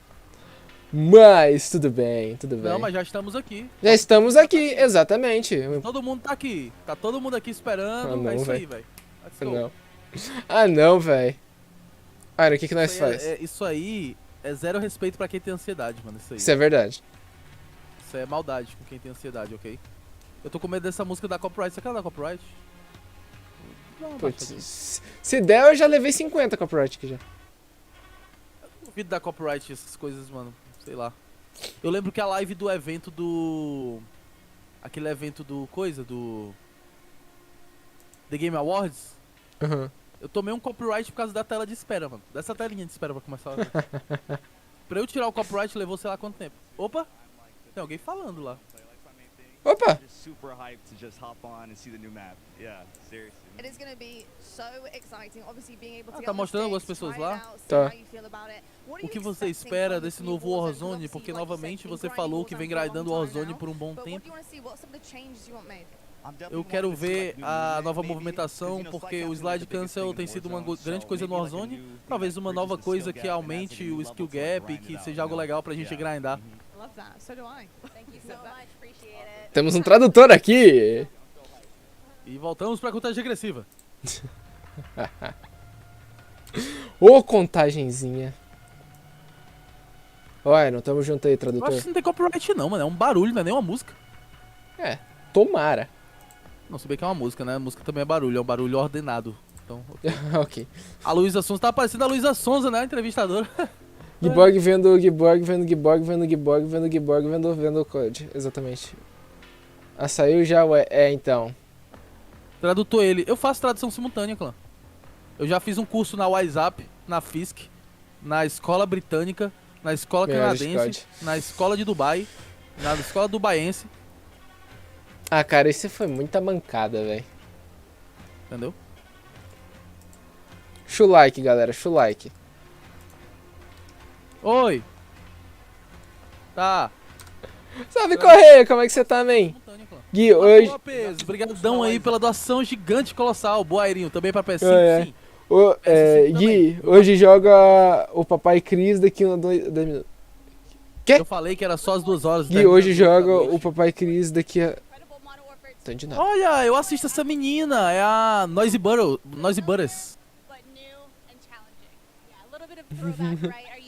Mas, tudo bem. Não, mas já estamos aqui. Já estamos aqui, exatamente. Todo mundo tá aqui. Tá todo mundo aqui esperando. Ah, não, é isso véi. aí, velho. Não. Ah, não, velho. Aira, o que nós faz? Isso aí é zero respeito pra quem tem ansiedade, mano. Isso aí. Isso é verdade. Isso é maldade com quem tem ansiedade, ok? Eu tô com medo dessa música da copyright. Você quer dar copyright? Não, Putz, se der, eu já levei 50 copyright aqui já. duvido da copyright essas coisas, mano. Sei lá. Eu lembro que a live do evento do... Aquele evento do coisa, do... The Game Awards. Uhum. Eu tomei um copyright por causa da tela de espera, mano. Dessa telinha de espera pra começar a... Pra eu tirar o copyright levou sei lá quanto tempo. Opa! Tem alguém falando lá. Opa! Super hyped to just hop on and see the new map. Yeah, seriously. It is going to be so exciting, obviously being able to Tá mostrando algumas pessoas lá? Tá. O que você espera desse novo Warzone? Porque novamente você falou que vem grindando o Warzone por um bom tempo. Eu quero ver a nova movimentação, porque o slide cancel tem sido uma grande coisa no Warzone. Talvez uma nova coisa que aumente o skill gap e que seja algo legal pra gente grindar. Temos um tradutor aqui. E voltamos pra contagem regressiva. Ô, contagenzinha. Olha, não tamo junto aí, Eu tradutor. acho que não tem copyright não, mano. É um barulho, não é nem uma música. É, tomara. Não, se bem que é uma música, né? A música também é barulho um ordenado. Então, ok. Ok. A Luísa Sonza tá parecendo a Luísa Sonza, né? Entrevistadora. Giborg vendo Giborg, vendo Giborg, vendo Giborg, vendo Giborg, vendo o code. Exatamente. Ah, saiu já, ué. É, então. Tradutor ele. Eu faço tradução simultânea, clã. Eu já fiz um curso na WhatsApp, na FISC, na escola britânica, na escola canadense, na escola de Dubai, na escola dubaiense. Ah, cara, isso foi muita mancada, velho. Entendeu? Chulike, galera, chulike. Oi! Tá. Salve, Correia, como é que você tá, man? Simultânea, clã. Gui, hoje... Obrigadão aí pela doação gigante e colossal. Boa, Airinho. Também pra PS5, É. sim. Gui, hoje joga o Papai Cris daqui a 2 minutos. Eu falei que era só as 2 horas. Gui, hoje joga o Papai Cris daqui a... Entendi nada. Olha, eu assisto essa menina. É a Noisy Butters.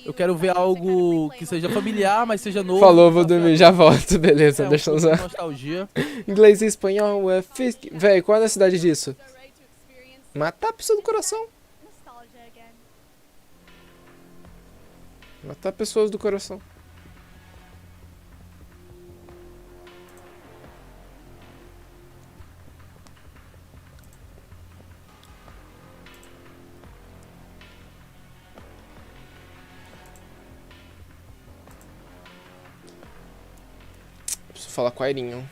Eu quero ver algo que seja familiar, mas seja novo. Falou, vou dormir, já volto, beleza, É, deixa eu um pouco usar. de nostalgia. Inglês e espanhol é Fisk. Véi, qual é a cidade disso? Matar a pessoa do coração. Matar pessoas do coração. Preciso falar com o Airinho.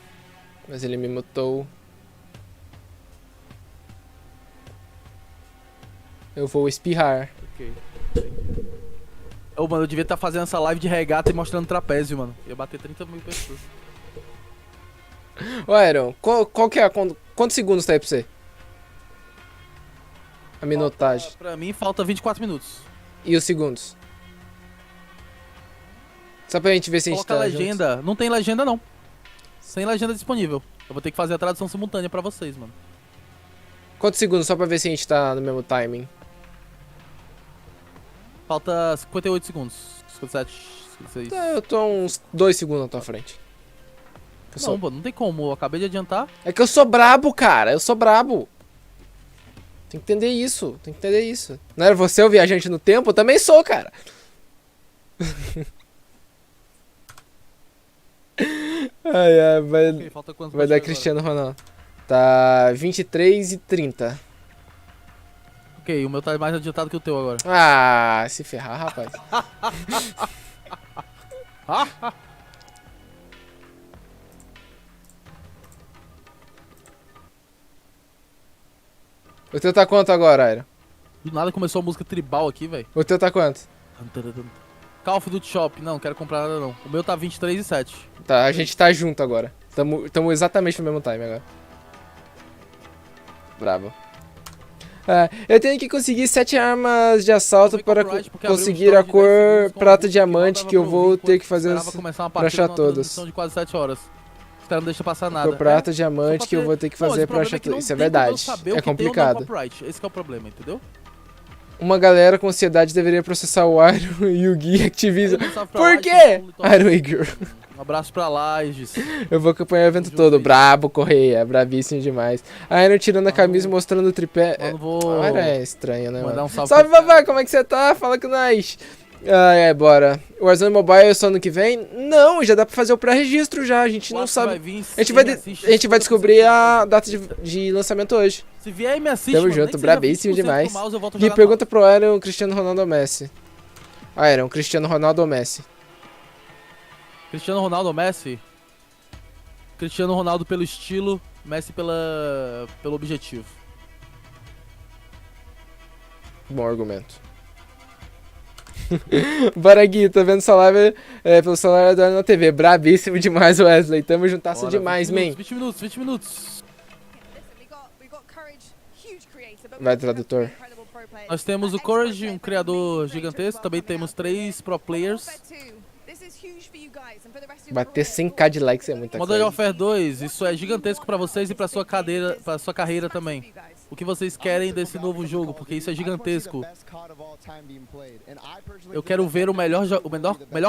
Mas ele me mutou. Eu vou espirrar. Ok. Ô, mano, eu devia estar fazendo essa live de regata e mostrando trapézio, mano. Ia bater 30 mil pessoas. Ô, Iron, qual que é quantos segundos tá aí pra você? A minutagem. Pra mim, falta 24 minutos. E os segundos? Só pra gente ver se a gente Coloca tá legenda. junto. Não tem legenda, não. Sem legenda disponível. Eu vou ter que fazer a tradução simultânea pra vocês, mano. Quantos segundos? Só pra ver se a gente tá no mesmo timing. Falta 58 segundos. 57, 56. Eu tô uns 2 segundos na tua frente. Não, pô, não tem como. Eu acabei de adiantar. É que eu sou brabo, cara. Eu sou brabo. Tem que entender isso. Tem que entender isso. Não era você o viajante no tempo? Eu também sou, cara. Ai, vai, Ok, falta quantos vai pra dar chegar Cristiano Ronaldo. Tá 23 e 30. agora? Ok, o meu tá mais adiantado que o teu agora. Ah, se ferrar, rapaz. O teu tá quanto agora, Aira? Do nada começou a música tribal aqui, velho. O teu tá quanto? Call of Duty Shop. Não, quero comprar nada não. O meu tá 23 e 7. Tá, a gente tá junto agora. Tamo exatamente no mesmo time agora. Brabo. Eu tenho que conseguir 7 armas de assalto para conseguir a cor prata diamante que eu vou ter que fazer pra achar todas. De quase 7 horas. Os caras não deixam passar nada. Cor prata diamante que eu vou ter que fazer pra achar todas. Isso é verdade. É complicado. Esse que é o problema, entendeu? Uma galera com ansiedade deveria processar o Iron e o Gui Activision. Por quê? Iron Igor. Um abraço pra Lages. Eu vou acompanhar o evento todo. Brabo, Correia. Brabíssimo demais. A Iron tirando a camisa e mostrando o tripé. Mano, vou... A Iron é estranha, né, mandar mano? um salve Salve, pra- papai. Como é que você tá? Fala com nós. Bora. O Warzone Mobile é só ano que vem? Não, já dá pra fazer o pré-registro já. A gente não sabe. A gente vai descobrir a data de lançamento hoje. Se vier e me assiste, Tamo mano, nem junto, que seja brabíssimo 20% demais. do mouse, eu volto a Gui jogar pergunta pro Iron, Cristiano Ronaldo ou Messi? Iron, Cristiano Ronaldo ou Messi? Cristiano Ronaldo ou Messi? Cristiano Ronaldo pelo estilo, Messi pelo objetivo. Bom argumento. Bora, Gui, tô vendo sua live pelo celular da na TV. Brabíssimo demais, Wesley. Tamo juntasso Bora, demais, 20 man. minutos, 20 minutos, 20 minutos. Listen, we got courage, huge creator, but Vai, we also have tradutor. incredible pro players. Nós temos o Courage, um criador gigantesco. Também temos 3 pro players. Bater 100k de likes é muita Modern coisa. Warfare 2, isso é gigantesco pra vocês e pra sua carreira também. O que vocês querem desse novo jogo, porque isso é gigantesco. Eu quero ver o melhor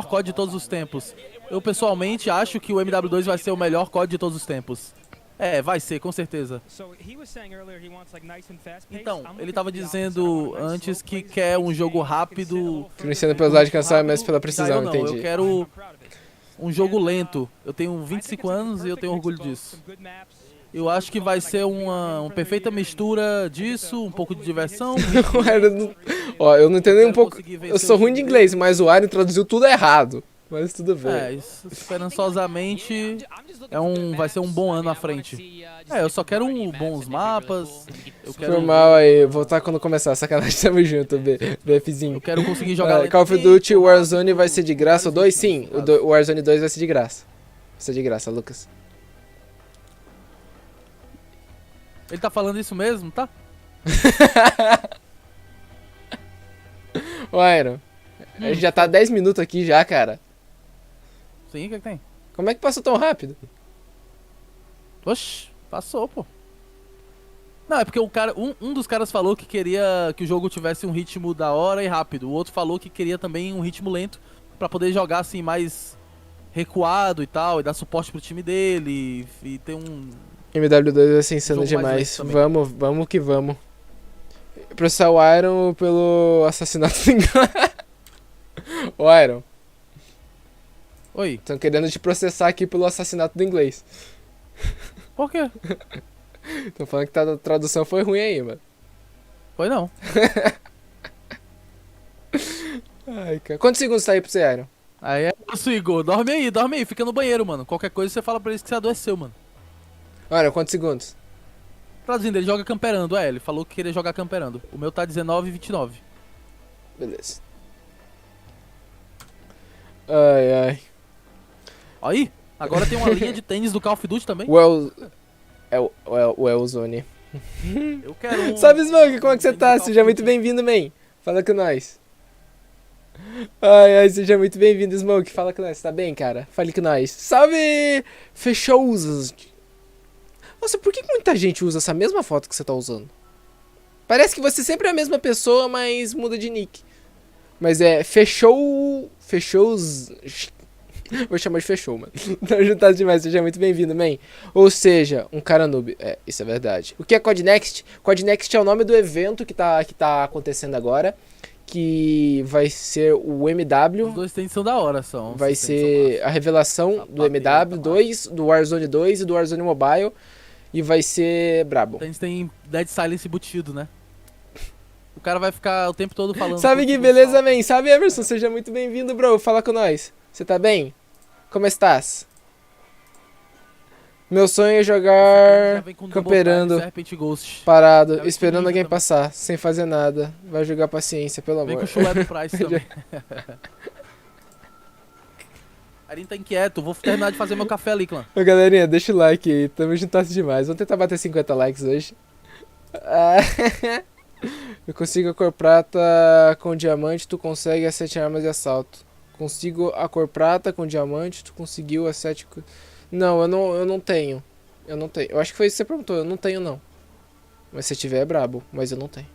COD de todos os tempos. Eu pessoalmente acho que o MW2 vai ser o melhor COD de todos os tempos. Vai ser, com certeza. Então, ele tava dizendo antes que quer um jogo rápido. Financiando pelo lado de canção, mas pela precisão, não, entendi. eu quero um jogo lento. Eu tenho 25 anos e eu tenho orgulho disso. Eu acho que vai ser uma perfeita mistura disso, um pouco de diversão. Ó, eu não entendo nem um pouco. conseguir vencer Eu sou o ruim de jogo. inglês, mas o Iron traduziu tudo errado. Mas tudo bem. Esperançosamente vai ser um bom ano à frente. Eu só quero bons mapas. Eu Foi quero, mal aí, voltar quando começar. Sacanagem, tamo junto, BFzinho. eu quero conseguir jogar. Call of Duty Warzone vai ser de graça. O 2 sim, o Warzone 2 vai ser de graça. Vai ser de graça, Lucas. Ele tá falando isso mesmo, tá? Ô, Iron, a gente já tá 10 minutos aqui já, cara. Sim, o que tem? Como é que passou tão rápido? Oxi, passou, pô. Não, é porque um dos caras falou que queria que o jogo tivesse um ritmo da hora e rápido. O outro falou que queria também um ritmo lento pra poder jogar assim mais recuado e tal, e dar suporte pro time dele e ter um... MW2 vai ser insano Jogo mais demais. lento também. Vamos que vamos. Processar o Iron pelo assassinato do inglês. Ô, Iron, Oi, estão querendo te processar aqui pelo assassinato do inglês. por quê? Estão falando que a tradução foi ruim aí, mano. Foi não. Ai, cara. Quantos segundos tá aí pra você, Iron? Aí é isso, Igor. Dorme aí. Fica no banheiro, mano. Qualquer coisa você fala pra eles que você adoeceu, mano. Olha, quantos segundos? Traduzindo, ele joga camperando. Ele falou que queria jogar camperando. O meu tá 19:29. Beleza. Ai, ai. Aí, agora tem uma linha de tênis do Call of Duty também. O Warzone. Eu quero um... Salve, Smoke, como é que você tá? Seja muito bem-vindo, man. Fala com nós. Ai, ai, seja muito bem-vindo, Smoke. Fala com nós, tá bem, cara? Fale com nós. Salve! Fechou. Nossa, por que muita gente usa essa mesma foto que você tá usando? Parece que você sempre é a mesma pessoa, mas muda de nick. Mas é fechou... Vou chamar de fechou, mano. Então juntado demais, seja muito bem-vindo, man. Ou seja, um cara noob. É, isso é verdade. O que é Codenext? Codenext é o nome do evento que tá acontecendo agora. Que vai ser o MW. Os dois tênis são da hora, são. Vai ser a revelação do MW2, do Warzone 2 e do Warzone Mobile. E vai ser brabo. O tênis tem Dead Silence embutido, né? O cara vai ficar o tempo todo falando. Salve, Gui, beleza, man? Salve, Emerson, seja muito bem-vindo, bro. Fala com nós. Você tá bem? Como estás? Meu sonho é jogar camperando, parado, esperando alguém passar, sem fazer nada. Vai jogar paciência, pelo amor. Vem com o chulé do Price também. Airinho tá inquieto, vou terminar de fazer meu café ali, clã. Ô, galerinha, deixa o like aí, tamo juntasso demais. Vamos tentar bater 50 likes hoje. Eu consigo a cor prata com diamante, tu consegue as 7 armas de assalto. Consigo a cor prata com diamante, tu conseguiu as 7... Não, eu não tenho. Eu não tenho. Eu acho que foi isso que você perguntou, eu não tenho não. Mas se tiver é brabo, mas eu não tenho.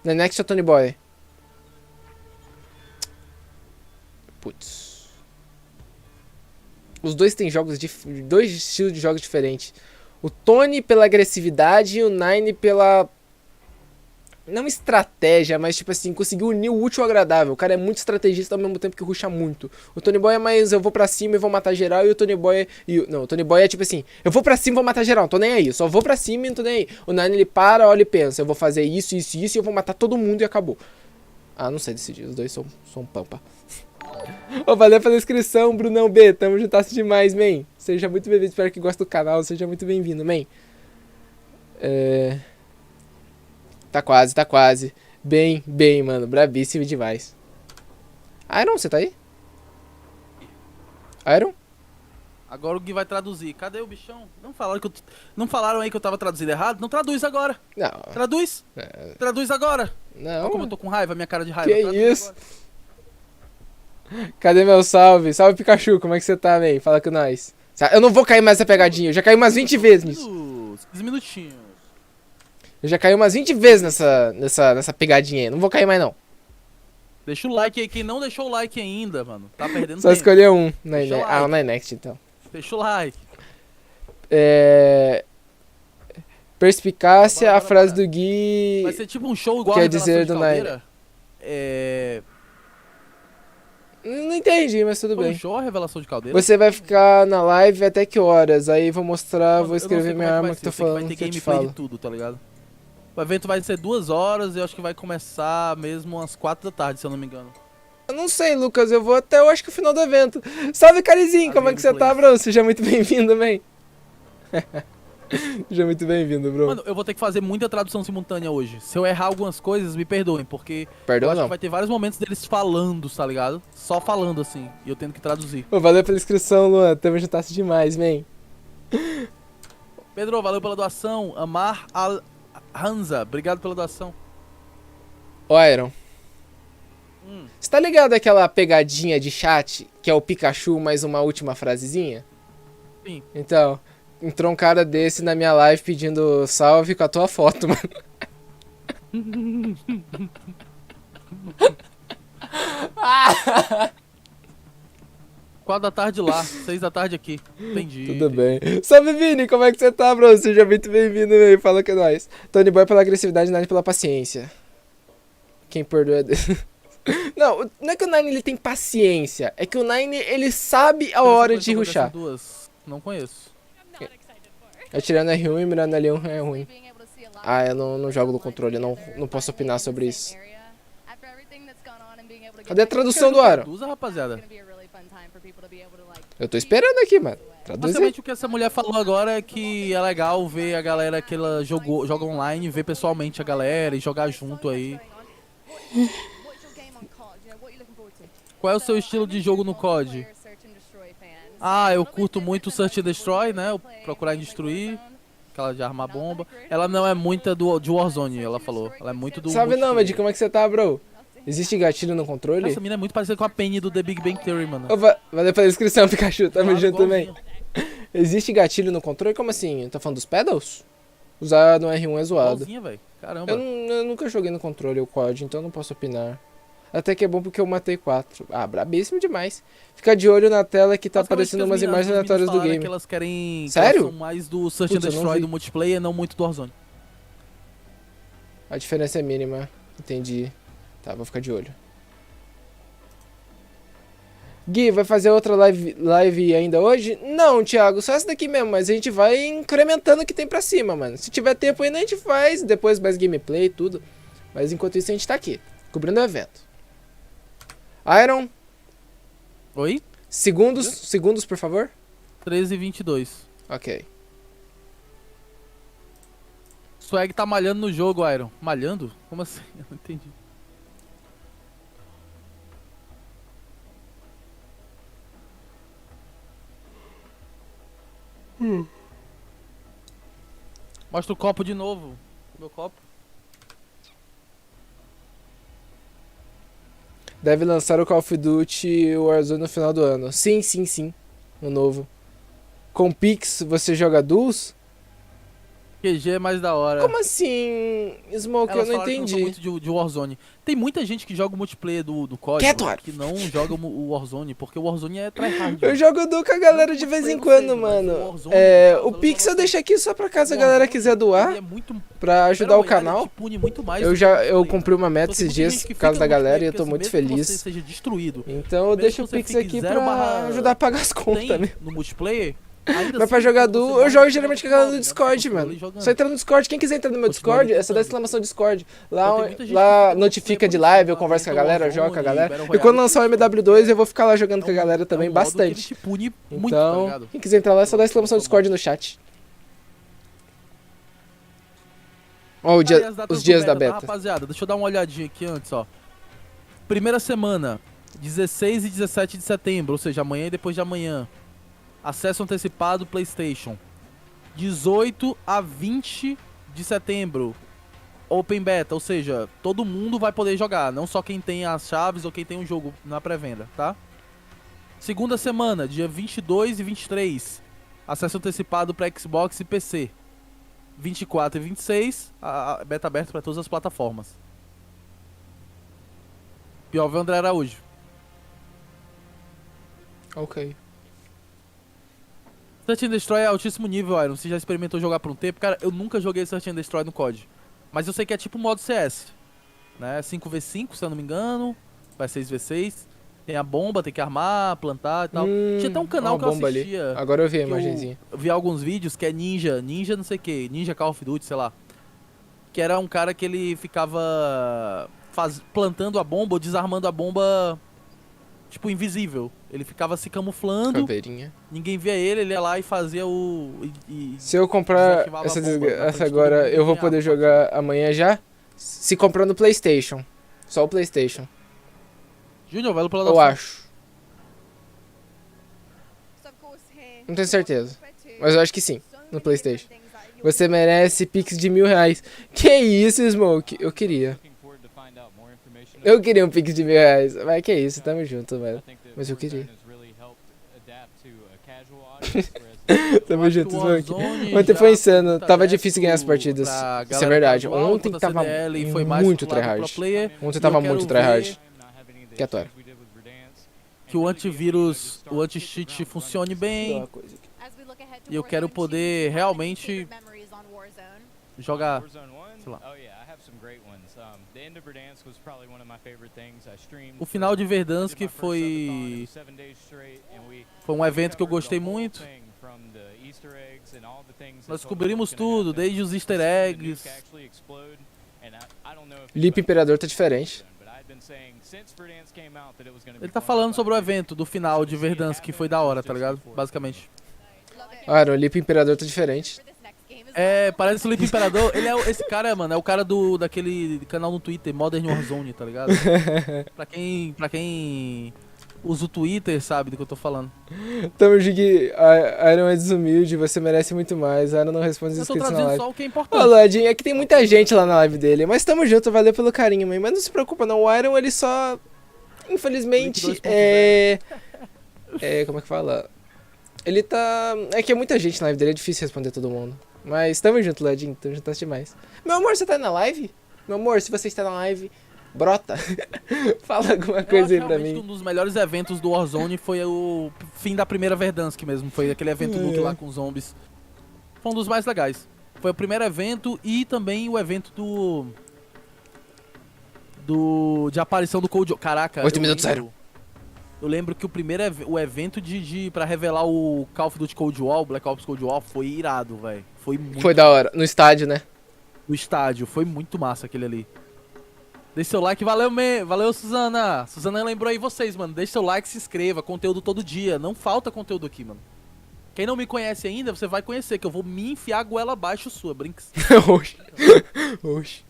Na Next é Tony Boy. Putz. Os dois têm dois estilos de jogos diferentes. O Tony pela agressividade e o Nine pela... Não estratégia, mas tipo assim, conseguiu unir o útil ao agradável. O cara é muito estrategista ao mesmo tempo que rusha muito. O Tony Boy é mais, eu vou pra cima e vou matar geral. E o Tony Boy... Não, o Tony Boy é tipo assim, eu vou pra cima e vou matar geral, não tô nem aí. Só vou pra cima e não tô nem aí. O Nine ele para, olha e pensa, eu vou fazer isso, isso e isso e eu vou matar todo mundo e acabou. Ah, não sei decidir, os dois são pampa. Ô, valeu pela inscrição, Brunão B. Tamo juntasso demais, man. Seja muito bem-vindo, espero que goste do canal. Seja muito bem-vindo, man. Tá quase. Bem, mano. Brabíssimo demais. Iron, você tá aí? Iron? Agora o Gui vai traduzir. Cadê o bichão? Não falaram aí que eu tava traduzindo errado? Não traduz agora. Não. Traduz. Traduz agora. Não. Olha como eu tô com raiva, minha cara de raiva. Que Traduz isso? agora. Cadê meu salve? Salve, Pikachu. Como é que você tá, man? Fala com nós. Eu não vou cair mais nessa pegadinha. Eu já caí umas 20 vezes nisso. 15 minutinhos. Eu já caí umas 20 vezes nessa pegadinha aí. Não vou cair mais, não. Deixa o like aí. Quem não deixou o like ainda, mano, tá perdendo Só tempo. escolher um. Deixa o like. Ah, o Next, então. Deixa o like. Perspicácia, Bora, a frase bora. do Gui... Vai ser tipo um show igual Quer a Revelação dizer de do Caldeira. Não entendi, mas tudo Foi um bem. show a Revelação de Caldeira? Você vai ficar na live até que horas? Aí vou mostrar, Mano, vou eu não sei escrever como minha é arma vai que ser. tô Eu sei que falando, vai ter que eu te gameplay falo. de tudo, tá ligado? O evento vai ser 2 horas e eu acho que vai começar mesmo às 4 da tarde, se eu não me engano. Eu não sei, Lucas, eu vou até, eu acho que o final do evento. Salve, Carizinho, como é que você tá, bro? Seja muito bem-vindo, man. Seja muito bem-vindo, bro. Mano, eu vou ter que fazer muita tradução simultânea hoje. Se eu errar algumas coisas, me perdoem, porque Perdoa eu acho não. que vai ter vários momentos deles falando, tá ligado? Só falando assim, e eu tendo que traduzir. Ô, valeu pela inscrição, Luan, tamo juntasso demais, man. Pedro, valeu pela doação. Amar Al Hanza, obrigado pela doação. Ô, Iron. Você tá ligado aquela pegadinha de chat, que é o Pikachu mais uma última frasezinha? Sim. Então, entrou um cara desse na minha live pedindo salve com a tua foto, mano. 4 da tarde lá, 6 da tarde aqui. Entendi. Tudo bem. Salve, Vini, como é que você tá, bro? Seja muito bem-vindo, aí. Fala com nós. Tony Boy pela agressividade, Nine pela paciência. Quem perdoa é... Não é que o Nine ele tem paciência, é que o Nine ele sabe a hora de rushar. Não conheço. Atirando é ruim, mirando ali é ruim. Ah, eu não jogo no controle, eu não posso opinar sobre isso. Cadê a tradução do Aro? Traduza, rapaziada. Eu tô esperando aqui, mano. Traduzir. Basicamente o que essa mulher falou agora é que é legal ver a galera que ela joga online, ver pessoalmente a galera e jogar junto aí. Qual é o seu estilo de jogo no COD? Ah, eu curto muito o Search and Destroy, né? O procurar e destruir. Aquela de armar bomba. Ela não é muita de Warzone, ela falou. Ela é muito do... Salve não, multiplayer. Medi, como é que você tá, bro? Existe gatilho no controle? Essa mina é muito parecida com a Penny do The Big Bang Theory, mano. Opa, valeu pela inscrição, Pikachu. Tamo Claro, junto também. igualzinho. Existe gatilho no controle? Como assim? Tá falando dos pedals? Usar no R1 é zoado. Igualzinha, velho. Caramba. Eu nunca joguei no controle o COD, então não posso opinar. Até que é bom porque eu matei 4. Ah, brabíssimo demais. Fica de olho na tela que tá aparecendo umas imagens aleatórias do game. Que elas querem... Sério? Que elas são mais do Search and Putz, eu não Destroy vi. do multiplayer, não muito do Warzone. A diferença é mínima. Entendi. Tá, vou ficar de olho. Gui, vai fazer outra live ainda hoje? Não, Thiago, só essa daqui mesmo, mas a gente vai incrementando o que tem pra cima, mano. Se tiver tempo ainda a gente faz, depois mais gameplay e tudo. Mas enquanto isso a gente tá aqui, cobrindo o evento. Iron, Oi? segundos, por favor. 13h22. Ok. Swag tá malhando no jogo, Iron. Malhando? Como assim? Eu não entendi. Mostra o copo de novo. Meu copo. Deve lançar o Call of Duty Warzone no final do ano. Sim. O novo. Com Pix, você joga duos? QG é mais da hora. Como assim, Smoke? Elas Eu não falaram que não são entendi. muito de Warzone. Tem muita gente que joga o multiplayer do código Quieto, Aro. que não joga o Warzone, porque o Warzone é tryhard. Eu jogo duo com a galera de vez em quando, mano. O Pix eu deixo aqui só pra caso a galera quiser doar. Pra ajudar o canal. Eu comprei uma meta esses dias por causa da galera e eu tô muito feliz. Então eu deixo o Pix aqui pra ajudar a pagar as contas também. No multiplayer, Mas pra jogar duo, eu jogo geralmente com a galera do Discord, mano. Só entra no Discord. Quem quiser entrar no meu Discord, é só dar exclamação Discord. Lá notifica de live, eu converso com a galera, eu jogo com a galera. E quando lançar o MW2, eu vou ficar lá jogando com a galera também bastante. Então, quem quiser entrar lá, é só dar exclamação Discord no chat. Ó, os dias da beta. Rapaziada, deixa eu dar uma olhadinha aqui antes, ó. Primeira semana, 16 e 17 de setembro, ou seja, amanhã e depois de amanhã. Acesso antecipado PlayStation. 18 a 20 de setembro. Open Beta, ou seja, todo mundo vai poder jogar, não só quem tem as chaves ou quem tem o jogo na pré-venda, tá? Segunda semana, dia 22 e 23. Acesso antecipado para Xbox e PC. 24 e 26, a beta aberta para todas as plataformas. Pior André Araújo. Ok. Search and Destroy é altíssimo nível, Iron. Você já experimentou jogar por um tempo? Cara, eu nunca joguei Search and Destroy no COD. Mas eu sei que é tipo modo CS, né? 5v5, se eu não me engano. Vai 6v6. Tem a bomba, tem que armar, plantar e tal. Tinha até um canal que eu assistia. Ali. Agora eu vi a imagenzinha. Eu vi alguns vídeos que é Ninja não sei o que, Ninja Call of Duty, sei lá. Que era um cara que ele ficava plantando a bomba ou desarmando a bomba, tipo, invisível. Ele ficava se camuflando. Caveirinha. Ninguém via ele ia lá e fazia se eu comprar essa agora, eu vou poder jogar amanhã já? Se comprar no PlayStation. Só o PlayStation. Júnior, vai pela eu acho. Não tenho certeza. Mas eu acho que sim, no PlayStation. Você merece Pix de R$1.000. Que isso, Smoke? Eu queria. Eu queria um Pix de R$1.000. Mas que isso, tamo junto, velho. Mas eu queria. Tamo junto, Smoke. Ontem foi insano. Tava difícil ganhar as partidas. Isso é verdade. Ontem tava muito tryhard. Ontem tava muito tryhard. Que atual. Que o antivírus, o anti-cheat funcione bem. E eu quero poder realmente jogar, sei lá. O final de Verdansk foi um evento que eu gostei muito. Nós descobrimos tudo, desde os easter eggs. Lip Imperador tá diferente. Ele tá falando sobre o evento do final de Verdansk, que foi da hora, tá ligado? Basicamente. Aaron, o Lipo Imperador tá diferente. É, parece o Lipe Imperador. Ele é esse cara, mano, é o cara daquele canal no Twitter, Modern Warzone, tá ligado? pra quem usa o Twitter, sabe do que eu tô falando. Tamo Gig, Aaron é desumilde, você merece muito mais. Aaron não responde os Eu tô inscritos na trazendo live. só o que é Ô, importante. Lodinho, é que tem muita gente lá na live dele, mas tamo junto, valeu pelo carinho, mãe. Mas não se preocupa não, o Iron, ele só, infelizmente, Lipe 2.0. como é que fala? Ele tá... É que é muita gente na live dele, é difícil responder todo mundo. Mas tamo junto, Lodinho, tamo junto demais. Meu amor, você tá na live? Meu amor, se você está na live, brota. Fala alguma coisa aí pra mim. Um dos melhores eventos do Warzone foi o fim da primeira Verdansk mesmo. Foi aquele evento nuke lá com zombies. Foi um dos mais legais. Foi o primeiro evento e também o evento de aparição do Cold War. Caraca. 8 minutos, zero. Eu lembro que o evento pra revelar o Call of Duty Cold War, o Black Ops Cold War, foi irado, velho. Foi da hora, no estádio, né? No estádio, foi muito massa aquele ali. Deixe seu like, valeu Suzana. Suzana lembrou aí vocês, mano. Deixe seu like, se inscreva, conteúdo todo dia. Não falta conteúdo aqui, mano. Quem não me conhece ainda, você vai conhecer, que eu vou me enfiar a goela abaixo sua, brinks. Oxi. Oxi.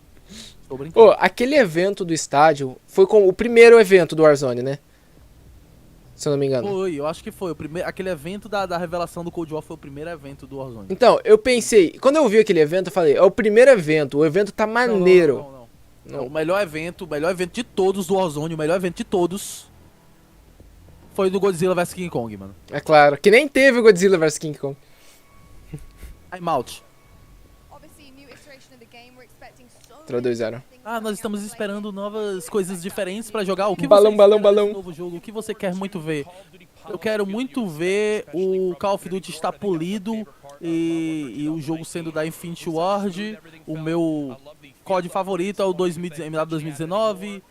Tô brincando. Ô, aquele evento do estádio foi com o primeiro evento do Warzone, né? Se eu não me engano. Foi, eu acho que foi. Aquele evento da revelação do Cold War foi o primeiro evento do Warzone. Então, eu pensei, quando eu vi aquele evento, eu falei, é o primeiro evento, o evento tá maneiro. Não. O melhor evento de todos do Warzone, o melhor evento de todos foi do Godzilla vs King Kong, mano. É claro, que nem teve o Godzilla vs King Kong. I'm out. Troll 2-0. Nós estamos esperando novas coisas diferentes pra jogar. O que Balão, você balão, espera balão. desse novo jogo? O que você quer muito ver? Eu quero muito ver o Call of Duty estar polido e o jogo sendo da Infinity Ward. O meu COD favorito é o MW2 2019.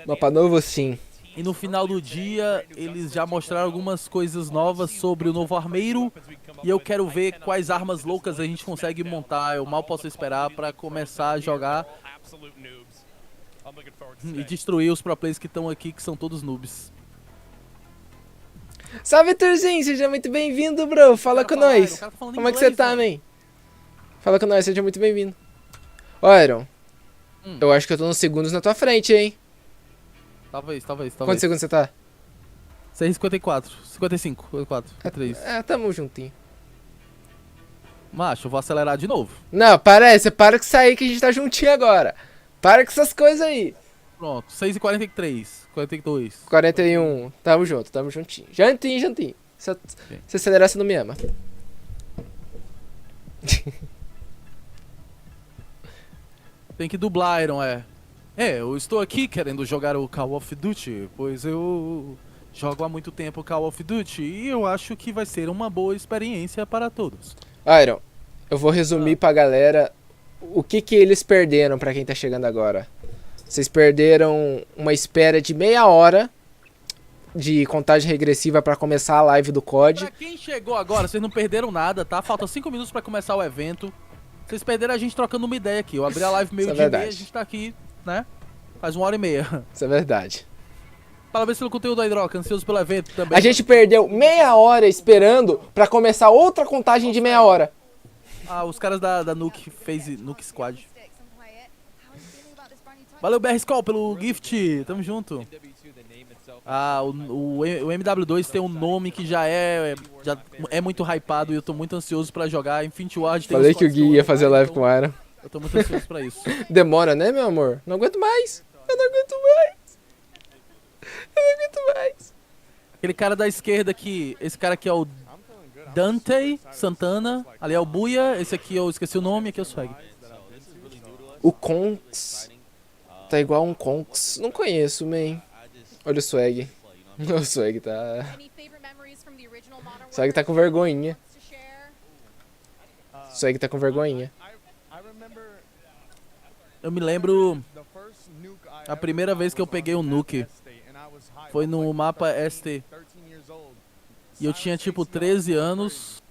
Mapa novo, sim. E no final do dia, eles já mostraram algumas coisas novas sobre o novo armeiro. E eu quero ver quais armas loucas a gente consegue montar. Eu mal posso esperar pra começar a jogar e destruir os pro players que estão aqui, que são todos noobs. Salve, Turzinho, seja muito bem-vindo, bro. Fala com nós. Como é que você tá, man? Fala com nós, seja muito bem-vindo. Ó, Iron, eu acho que eu tô uns segundos na tua frente, hein? Talvez. Quantos segundos você tá? 6,54, 55, 54, 3. Tamo juntinho. Macho, eu vou acelerar de novo. Não, para com isso aí que a gente tá juntinho agora. Para com essas coisas aí. Pronto, 6,43, 42. 41, tamo juntinho. Jantinho. Se acelerar, você não me ama. Tem que dublar, Iron, eu estou aqui querendo jogar o Call of Duty, pois eu jogo há muito tempo Call of Duty e eu acho que vai ser uma boa experiência para todos. Iron, eu vou resumir pra galera o que eles perderam pra quem tá chegando agora. Vocês perderam uma espera de meia hora de contagem regressiva pra começar a live do COD. Pra quem chegou agora, vocês não perderam nada, tá? Falta 5 minutos pra começar o evento. Vocês perderam a gente trocando uma ideia aqui. Eu abri a live meio-dia e meia, a gente tá aqui, né? Faz 1h30. Isso é verdade. Parabéns pelo conteúdo aí, Droca. Ansioso pelo evento também. A gente perdeu meia hora esperando pra começar outra contagem de meia hora. Os caras da Nuke fez Nuke Squad. Valeu, BR Skull, pelo gift. Tamo junto. O MW2 tem um nome que já é muito hypado e eu tô muito ansioso pra jogar. Infinity Ward tem Falei que o Gui ia fazer live com o Iron. Eu tô muito ansioso pra isso. Demora, né, meu amor? Não aguento mais. Eu não aguento mais. Aquele cara da esquerda aqui, esse cara aqui é o Dante Santana. Ali é o Buia. Esse aqui eu esqueci o nome, aqui é o Swag. O Conks tá igual um Conks. Não conheço, man. Olha o Swag. O Swag tá... O Swag tá com vergonhinha. O Swag tá com vergonhinha. Eu me lembro a primeira vez que eu peguei um nuke foi no mapa ST. E eu tinha tipo 13 anos.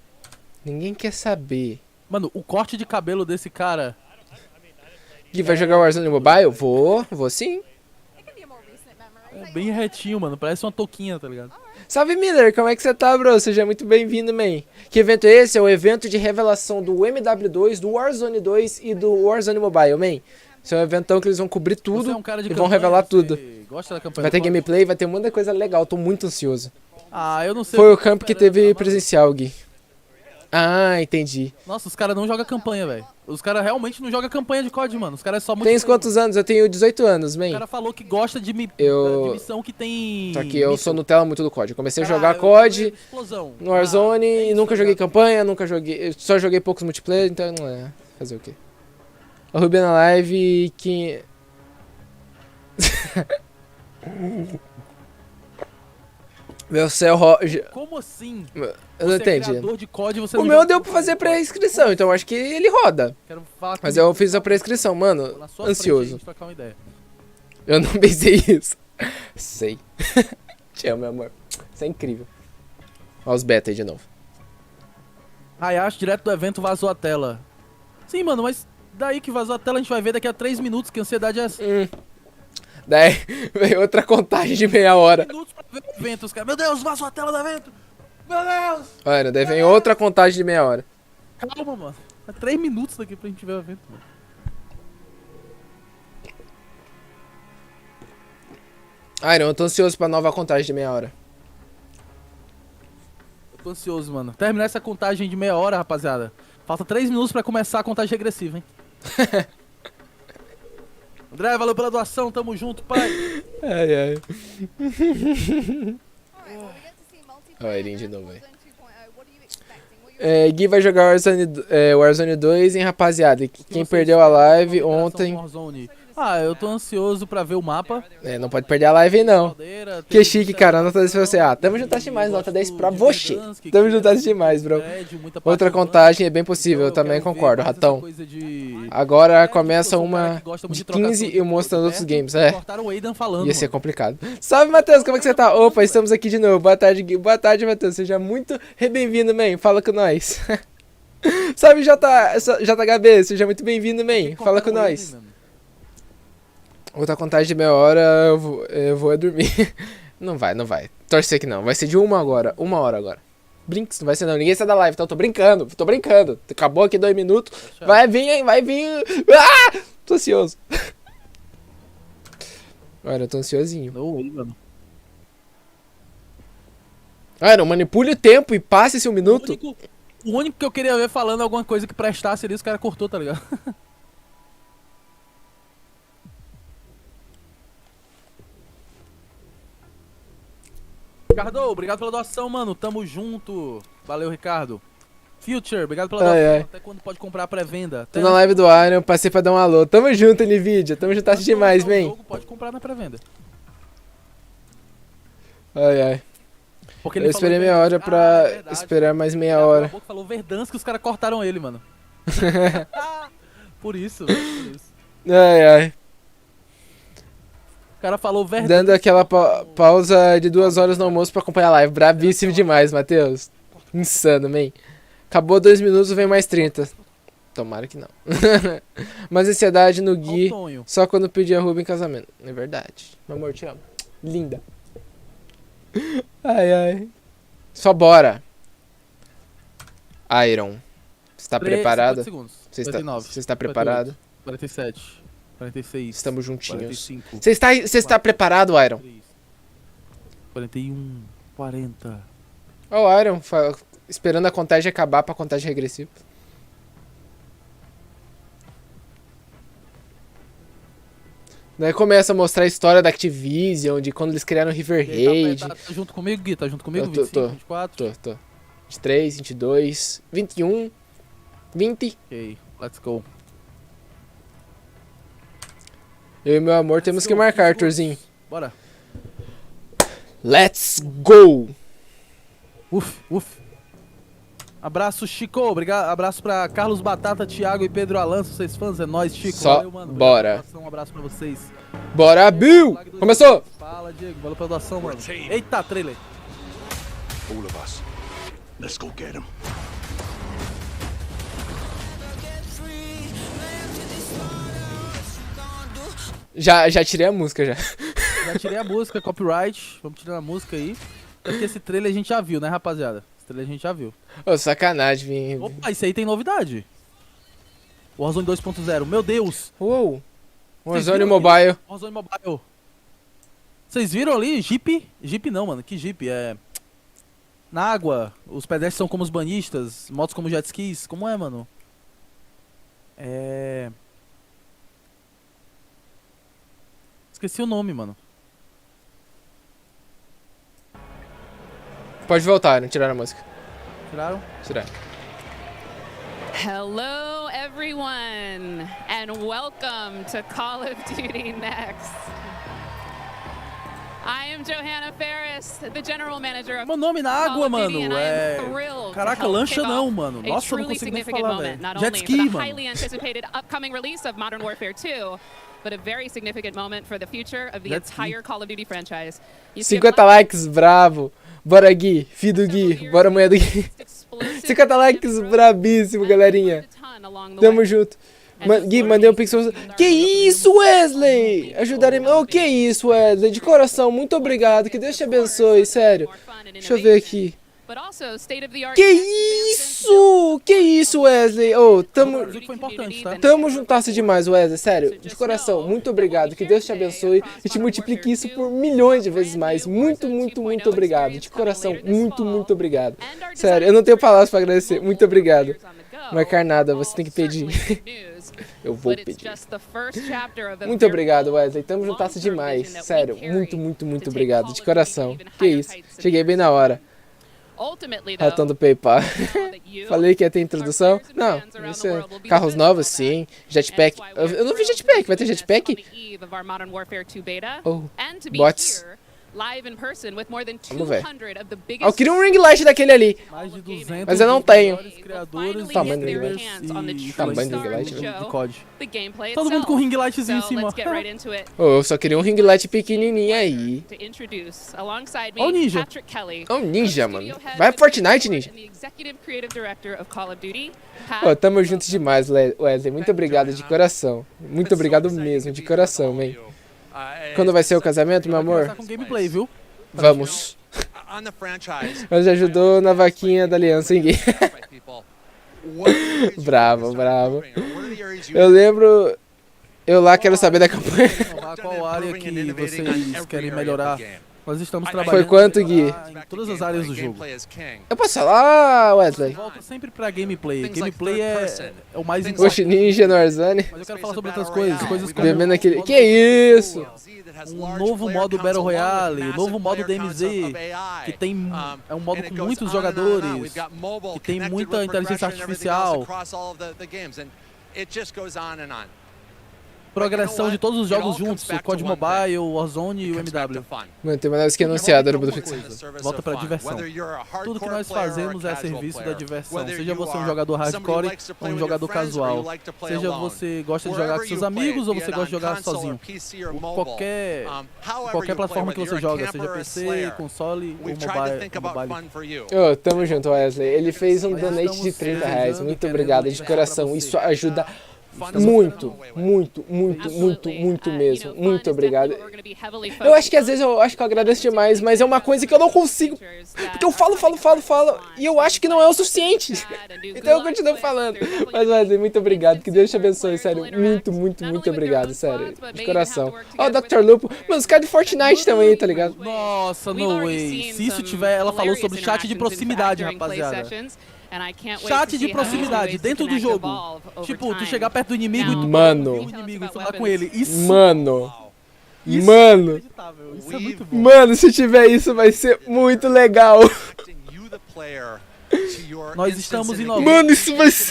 Ninguém quer saber. Mano, o corte de cabelo desse cara... Gui, vai jogar Warzone Mobile? Vou sim. É bem retinho, mano. Parece uma touquinha, tá ligado? Salve, Miller, como é que você tá, bro? Seja muito bem-vindo, man. Que evento é esse? É o evento de revelação do MW2, do Warzone 2 e do Warzone Mobile, man. Esse é um eventão que eles vão cobrir tudo Você é um cara de e vão campanha, revelar você tudo. Gosta da campanha Vai ter do COD? gameplay, vai ter muita coisa legal, tô muito ansioso. Ah, eu não sei. Foi eu o tô camp que esperando, teve mano. presencial, Gui. Ah, entendi. Nossa, os caras não jogam campanha, velho. Os caras realmente não jogam campanha de COD, mano. Os caras é só muito. Tens quantos anos? Eu tenho 18 anos, O man. cara falou que gosta de, Eu- de missão que tem. Só que eu sou Nutella muito do COD. Eu comecei a Caralho, jogar eu COD tô explosão. no Warzone é e isso, nunca tá joguei ligado? campanha, nunca joguei. Eu só joguei poucos multiplayer, então não é. Fazer o quê? A Ruby na live que. Meu céu, Como assim? eu não Você é entendi. criador de COD, você O não meu joga deu pra campanha fazer de COD? pré-inscrição, então eu acho que ele roda. Quero falar Mas comigo. eu fiz a pré-inscrição, Vou mano. na sua frente aí, a Ansioso. gente trocar uma ideia. Eu não pensei isso. Sei. Te amo, meu amor. Isso é incrível. Olha os beta aí de novo. Hayashi, direto do evento, vazou a tela. Sim, mano, mas daí que vazou a tela, a gente vai ver daqui a 3 minutos. Que ansiedade é essa? Daí veio outra contagem de meia hora. Minutos pra ver o evento, os caras. Meu Deus, vazou a tela do evento! Meu Deus! Olha, daí vem outra contagem de meia hora. Calma, mano. É 3 minutos daqui pra gente ver o evento, mano. Airon, eu tô ansioso pra nova contagem de meia hora. Eu tô ansioso, mano. Terminar essa contagem de meia hora, rapaziada. Falta 3 minutos pra começar a contagem regressiva, hein? André, valeu pela doação, tamo junto, pai. Ai, ai. Alright, well, we get to see multiplayer Ó, Airinho de and novo aí. Warzone 2.0. What are you expecting? What you're Gui vai jogar Warzone 2, hein, rapaziada. E quem perdeu a live ontem... Warzone. Ah, eu tô ansioso pra ver o mapa. não pode perder a live aí, não. Caldeira, Que chique, cara. Nota 10 pra você. Ah, tamo juntas demais. Nota 10 pra você. Tamo juntas demais, bro. Outra contagem é bem possível. Eu também concordo, ratão. Agora começa uma de 15 e mostrando outros games. É, Cortaram o Aidan falando, ia ser mano. complicado. Salve, Matheus. Como é que você tá? Opa, estamos aqui de novo. Boa tarde, Gui. Boa tarde, Matheus. Seja muito bem-vindo, man. Fala com nós. Salve, JHB. Seja muito bem-vindo, man. Fala com nós. Outra contagem de meia hora, eu vou dormir. Não vai. Torcer que não. Vai ser de 1 agora. 1 hora agora. Brinks, não vai ser não. Ninguém sai da live, então tô brincando. Acabou aqui 2 minutos. Vai vir, hein? Vai vir. Ah! Tô ansioso. Olha, eu tô ansiosinho. No way, mano. Olha, manipule o tempo e passe esse 1 minuto. O único que eu queria ver falando alguma coisa que prestasse ali, os caras cortou, tá ligado? Ricardo, obrigado pela doação, mano. Tamo junto. Valeu, Ricardo. Future, obrigado pela doação. Ai. Até quando pode comprar a pré-venda? Tô na live do Airon, passei pra dar um alô. Tamo junto, Nvidia. Tamo juntas demais, man. Pode comprar na pré-venda. Ai. Porque Eu esperei meia hora pra esperar mais meia hora. O falou Verdance que os caras cortaram ele, mano. Por isso, velho, por isso. Ai. O cara falou Verdance. Dando aquela pausa de 2 horas no almoço pra acompanhar a live. Bravíssimo demais, Matheus. Insano, man. Acabou 2 minutos, vem mais 30. Tomara que não. Mas ansiedade no Gui, só quando pedir a Ruby em casamento. É verdade. Meu amor, te amo. Linda. Ai. Só bora. Airon. Você tá preparado? Você está preparado? 47. 46. Estamos juntinhos. 45. Você está preparado, Airon? 41. 40. Ó, o Airon esperando a contagem acabar pra contagem regressiva. Daí começa a mostrar a história da Activision, de quando eles criaram o River Raid. Tá junto comigo, Gui? Tá junto comigo? Tô. 25, 24? Tô. 23, 22, 21, 20. Ok, let's go. Eu e meu amor temos que marcar, Arthurzinho. Bora. Let's go! Uf. Abraço, Chico. Obrigado. Abraço pra Carlos Batata, Thiago e Pedro Alanço. Vocês fãs? É nóis, Chico. Só valeu, mano. bora. Um abraço pra vocês. Bora, Bill! Começou! Fala, Diego. Valeu pela doação, mano. Eita, trailer. All of us. Let's go get him. Já tirei a música, já. Já tirei a música, copyright. Vamos tirar a música aí. Porque esse trailer a gente já viu, né, rapaziada? Esse trailer a gente já viu. Ô, sacanagem, vim. Opa, isso aí tem novidade. Warzone 2.0, meu Deus. Uou. Vocês Warzone viram Mobile. ali? Warzone Mobile. Vocês viram ali? Jeep? Jeep não, mano. Que Jeep? É... Na água, os pedestres são como os banhistas, motos como jet skis. Como é, mano? Esqueci o nome, mano. Pode voltar, não tiraram a música. Tiraram? Tiraram. Hello, everyone, and welcome to Call of Duty Next. I am Johanna Ferris, the general manager of Meu nome na Call água, of Duty, mano. and I am thrilled to Caraca, help lancha kick não, off mano. a Nossa, eu não truly consigo nem significant falar, moment, velho. not Jet only ski, for the mano. highly anticipated upcoming release of Modern Warfare 2, but a very significant moment for the future of the Jet ski. entire Call of Duty franchise. You see, 50 likes, bravo. Bora Gui, filho do Gui, bora mulher do Gui. 50 likes, brabíssimo, galerinha. Tamo junto. Gui, mandei um pixel. Que isso, Wesley? Ajudarem. Oh, que isso, Wesley? De coração, muito obrigado. Que Deus te abençoe, sério. Deixa eu ver aqui. Que isso? Que isso, Wesley? Oh, tamo Foi importante, tá? juntasso demais, Wesley. Sério, de coração, muito obrigado. Que Deus te abençoe e te multiplique isso por milhões de vezes mais. Muito, muito, muito obrigado. De coração, muito, muito obrigado. Sério, eu não tenho palavras pra agradecer. Muito obrigado. Marcar nada, você tem que pedir. Eu vou pedir. Muito obrigado, Wesley. Tamo juntasso demais. Sério, muito, muito, muito obrigado. De coração. Que isso. Cheguei bem na hora. Ratão do PayPal. Falei que ia ter introdução? Não, isso é carros novos, sim. Jetpack. Eu não vi jetpack. Vai ter jetpack? Oh, bots. Vamos ver. Eu queria um ring light daquele ali. Mais de 200 Mas eu não tenho. criadores, Tamanho do ring gamers light. e Tamanho do ring light, influencers de COD. Todo mundo com ring lightzinho em cima. Oh, eu só queria um ring light pequenininho aí. Ó o ninja. Ó o ninja, mano. Vai Fortnite, ninja. Oh, tamo juntos demais, Wesley. Muito obrigado de coração. Muito obrigado mesmo, de coração, man. Quando vai ser o casamento, meu amor? Começar com gameplay, viu? Vamos. Mas ajudou na vaquinha da aliança, ninguém. Bravo, bravo. Eu lembro... Eu lá quero saber da campanha. Qual área que vocês querem melhorar? Nós estamos trabalhando Foi quanto, Gui? em todas as áreas do jogo. Eu posso falar, Wesley? Volta sempre pra gameplay. Gameplay é o mais importante. Oxe, ninja no Warzone. Mas eu quero falar sobre outras coisas. Coisas como Bebendo aquele... Que isso? um novo modo Battle Royale, um novo modo DMZ, que tem é um modo com muitos jogadores, que tem muita inteligência artificial. Progressão de todos os jogos juntos, o COD Mobile, o Warzone e o MW. Mano, tem uma nova skin anunciada no Battlefield. Volta pra diversão. Tudo que nós fazemos é a serviço da diversão. Seja você um jogador hardcore ou um jogador casual. Seja você gosta de jogar com seus amigos ou você gosta de jogar sozinho. Qualquer plataforma que você joga, seja PC, console ou mobile. Oh, tamo junto, Wesley. Ele fez um donate de R$30. Muito obrigado, de coração. Isso ajuda muito, muito, muito, muito, muito mesmo. Muito obrigado. Eu acho que às vezes eu agradeço demais, mas é uma coisa que eu não consigo. Porque eu falo e eu acho que não é o suficiente. Então eu continuo falando. Mas Wesley, muito obrigado. Que Deus te abençoe, sério. Muito, muito, muito obrigado, sério. De coração. Ó, o Dr. Lupo. Mano, os caras de Fortnite também, tá ligado? Nossa, no way. Se isso tiver, ela falou sobre chat de proximidade, rapaziada. Chat de proximidade dentro do jogo. Tipo, tu chegar perto do inimigo e tu falar com ele. Isso. Mano. Isso é muito bom. Mano, se tiver isso vai ser muito legal. Nós estamos inovando.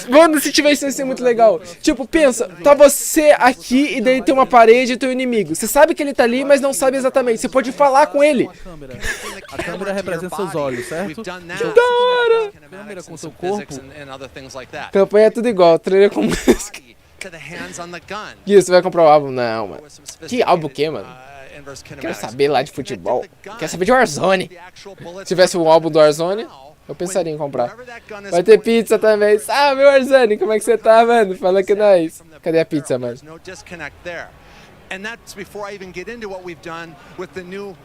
Mano, se tiver isso vai ser muito legal. Tipo, pensa, tá você aqui e daí tem uma parede e teu inimigo. Você sabe que ele tá ali, mas não sabe exatamente. Você pode falar com ele. A câmera representa seus olhos, certo? Da hora! Câmera com seu corpo. Campanha é tudo igual, trailer com música. Gui, você vai comprar o álbum? Não, mano. Que álbum o quê, mano? Quero saber lá de futebol. Quero saber de Warzone. Se tivesse um álbum do Warzone, eu pensaria em comprar. Vai ter pizza também. Salve, Warzone, como é que você tá, mano? Fala que nós. Cadê a pizza, mano? And that's before I even get into what we've done with the new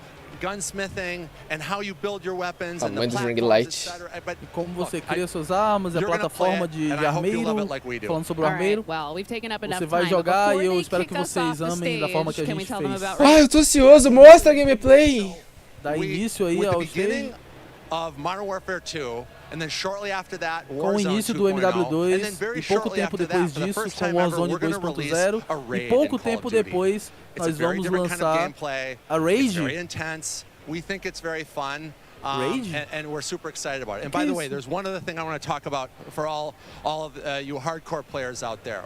gunsmithing and how you build your weapons and the Tamanho do ring platforms, light. etc. But E como você look, cria suas armas, a you're gonna play plataforma it, de and I hope you armeiro, love it like we do. falando sobre o All armeiro. right, well, we've taken up enough Você vai time, jogar but e eu before espero que they kick us vocês off the amem da forma que a stage, can we gente tell them fez. about Ah, eu tô ansioso, mostra a gameplay. Dá we- início aí with the ao beginning stage. of Modern Warfare 2, and then shortly after that, Com o Warzone início do 2.0, MW2 and then very e pouco shortly tempo after depois that, for the disso, first com o time ever, Warzone we're gonna release 2.0 a e raid pouco in Call tempo of Duty. depois It's a nós very vamos different kind of lançar gameplay. a It's raid. very intense. We think it's very fun. Raid? And we're super excited about it. And by the way, there's one other thing I want to talk about for all of you hardcore players out there.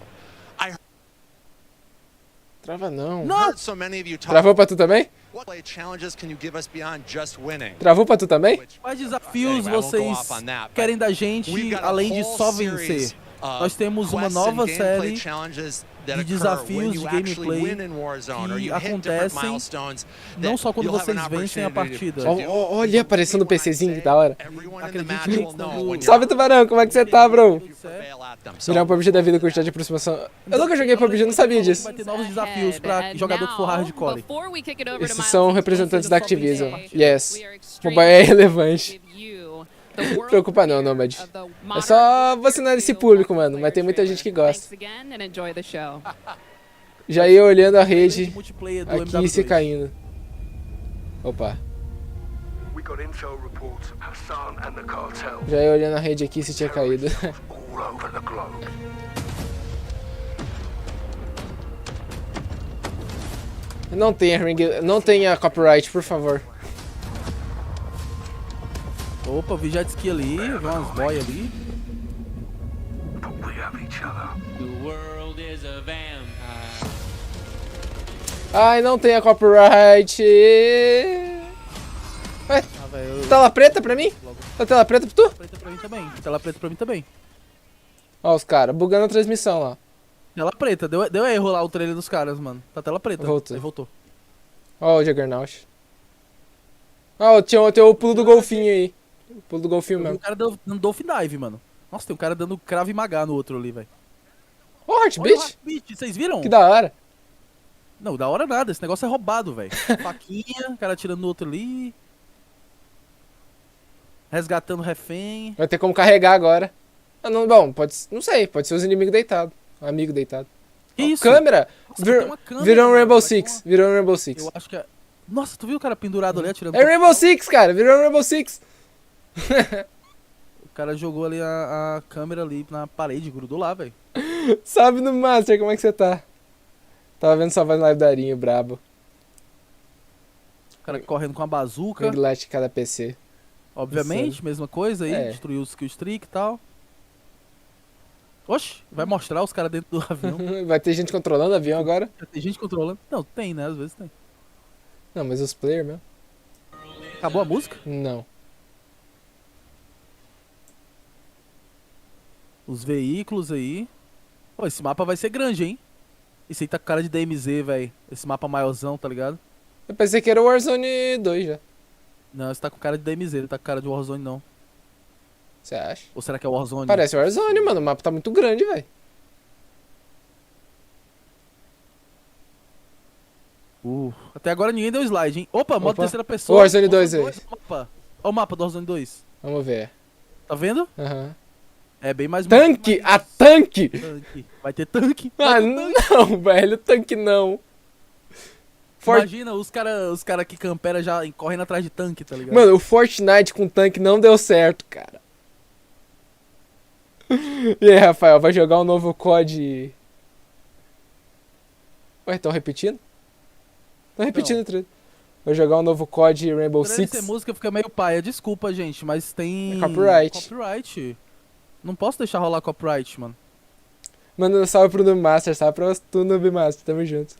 I Trava não. heard so many of you talk Travou pra tu também? what play challenges can you give us beyond just winning? Travou pra tu também? Which- Quais desafios Anyway, I won't go vocês off on that, but querem da gente, we've got a além de whole só series vencer? of Nós temos uma quests nova and gameplay série challenges that de occur when desafios you de actually gameplay win in Warzone, or que you hit different acontecem milestones não that só quando you'll have an vocês vencem a opportunity to partida. do. Olha, aparecendo no PCzinho, que da hora. Everyone in the Acredite match que will know when Salve, you're Tubarão, como é que você tá, bro? prevail at them. So, Virar um PUBG da vida com quantidade de aproximação. Eu nunca joguei PUBG, não sabia disso. Vai ter novos desafios pra ahead. jogador que for And now, hardcore. before we kick it over to Esses Miles são and representantes da Activision. Jason, Yes. we are extremely Mobile é relevante. give you the world Preocupa não, premiere Nomad. of the É modern só vacinar esse Battlefield público, mano. Mas multiplayer tem muita gente que trailer. gosta. Thanks again and enjoy the show. Já ia olhando a Rede rede multiplayer do aqui e se MW2. caindo. Opa. We got intel reports of Hassan and the cartel Já ia olhando a rede aqui se tinha caído. all over the globe. Não tenha ring, não tenha copyright, por favor. Opa, vi jet ski ali, vi umas boias ali. But we have each other. Ai, não tenha copyright. Ué, Ah, velho, tela preta pra mim? Tá tela preta pra tu? preta pra mim também. Tela preta pra mim também. Ó os caras, bugando a transmissão lá. Tela preta, deu erro lá o trailer dos caras, mano. Tá tela preta. Voltou. Aí voltou. Ó o Juggernaut. Ó, tem o pulo do golfinho aí. O pulo do golfinho Eu vi o mesmo. cara dando Dolphin Dive, mano. Nossa, tem um cara dando Crave Maga no outro ali, velho. Ó o Olha o Heartbeat. Heartbeat, vocês viram? Que da hora. Não, da hora nada, esse negócio é roubado, velho. Faquinha, o cara atirando no outro ali. Resgatando refém. Vai ter como carregar agora. Ah, não, bom, não sei, pode ser os inimigos deitados. Amigo deitado. Que Ó, isso? câmera. Nossa, tem uma câmera, Virou um mano, Rainbow vai Six. ter Virou um Rainbow Six. Eu acho que é... Nossa, tu viu o cara pendurado ali atirando? É Rainbow Six, cara. Virou um Rainbow Six. O cara jogou ali a câmera ali na parede, grudou lá, velho. Salve no Master, como é que você tá? Tava vendo sua voz no live do Airinho, brabo. O cara correndo com a bazuca. Ring light de cada PC. Obviamente, mesma coisa aí. É. Destruiu os killstreak e tal. Oxe, vai mostrar os caras dentro do avião. Vai ter gente controlando o avião agora? Já tem gente controlando. Não, tem, né? Às vezes tem. Não, mas os players mesmo? Acabou a música? Não. Os veículos aí. Pô, esse mapa vai ser grande, hein? Esse aí tá com cara de DMZ, velho. Esse mapa maiorzão, tá ligado? Eu pensei que era o Warzone 2 já. Não, esse tá com cara de DMZ, ele tá com cara de Warzone não. Você acha? Ou será que é Warzone? Parece Warzone, mano. O mapa tá muito grande, velho. Até agora ninguém deu slide, hein? Opa, modo Opa. terceira pessoa. Warzone 2 aí. Olha o mapa do Warzone 2. Vamos ver. Tá vendo? Aham. É bem mais... Tanque! A tanque! Tanque. Vai ter tanque. Ah, não, velho. Tanque não. For- Imagina os cara que campera já correndo atrás de tanque, tá ligado? Mano, o Fortnite com tanque não deu certo, cara. E aí, Rafael, vai jogar um novo COD? Ué, tão repetindo? Tão repetindo, trailer. Vai jogar um novo COD Rainbow Pra Six? ser música fica meio paia, desculpa, gente, mas tem... É copyright. Copyright. Não posso deixar rolar copyright, mano. Manda um salve pro Noob Master, salve pra tu, Noob Master, tamo junto.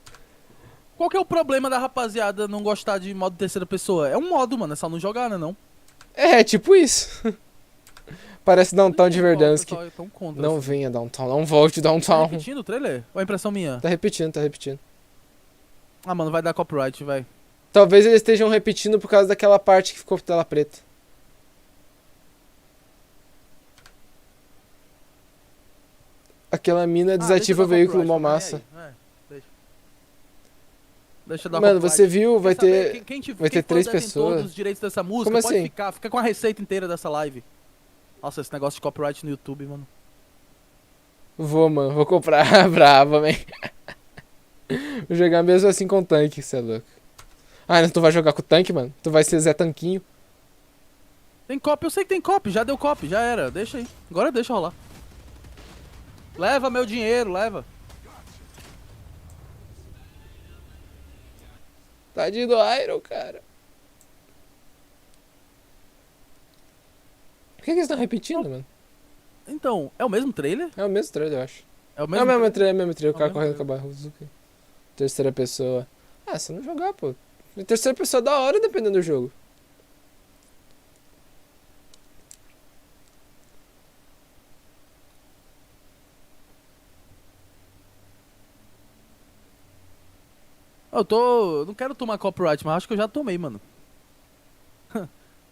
Qual que é o problema da rapaziada não gostar de modo terceira pessoa? É um modo, mano, é só não jogar, né, não? É, tipo isso. Parece Downtown de Verdansk. Pessoal é tão contra, Não assim. venha Downtown, não volte Tá Downtown. repetindo o trailer? Ou é impressão minha? Tá repetindo, tá repetindo. Ah, mano, vai dar copyright, vai. Talvez eles estejam repetindo por causa daquela parte que ficou tela preta. Aquela mina desativa o deixa eu dar veículo copyright mó também, massa. aí. É, deixa. Deixa eu dar Mano, copyright. você viu, vai Quer saber? ter... Quem vai ter for 3 detentor pessoas. dos direitos dessa música, Como pode assim? fica com a receita inteira dessa live. Nossa, esse negócio de copyright no YouTube, mano. Vou, mano, vou comprar. Brava, man. Vou jogar mesmo assim com tanque, cê é louco. Ah, não, tu vai jogar com tanque, mano? Tu vai ser Zé Tanquinho? Tem copy, eu sei que tem copy, já deu copy, já era, deixa aí. Agora deixa rolar. Leva meu dinheiro, leva. Tadinho do Iron, cara. Por que eles estão repetindo, mano? Então, é o mesmo trailer? É o mesmo trailer, eu acho. É o É o mesmo trailer, é o mesmo trailer. O É o cara mesmo correndo com a Barrozuki. Terceira pessoa. Ah, se não jogar, pô. Terceira pessoa é da hora, dependendo do jogo. Eu não quero tomar copyright, mas acho que eu já tomei, mano.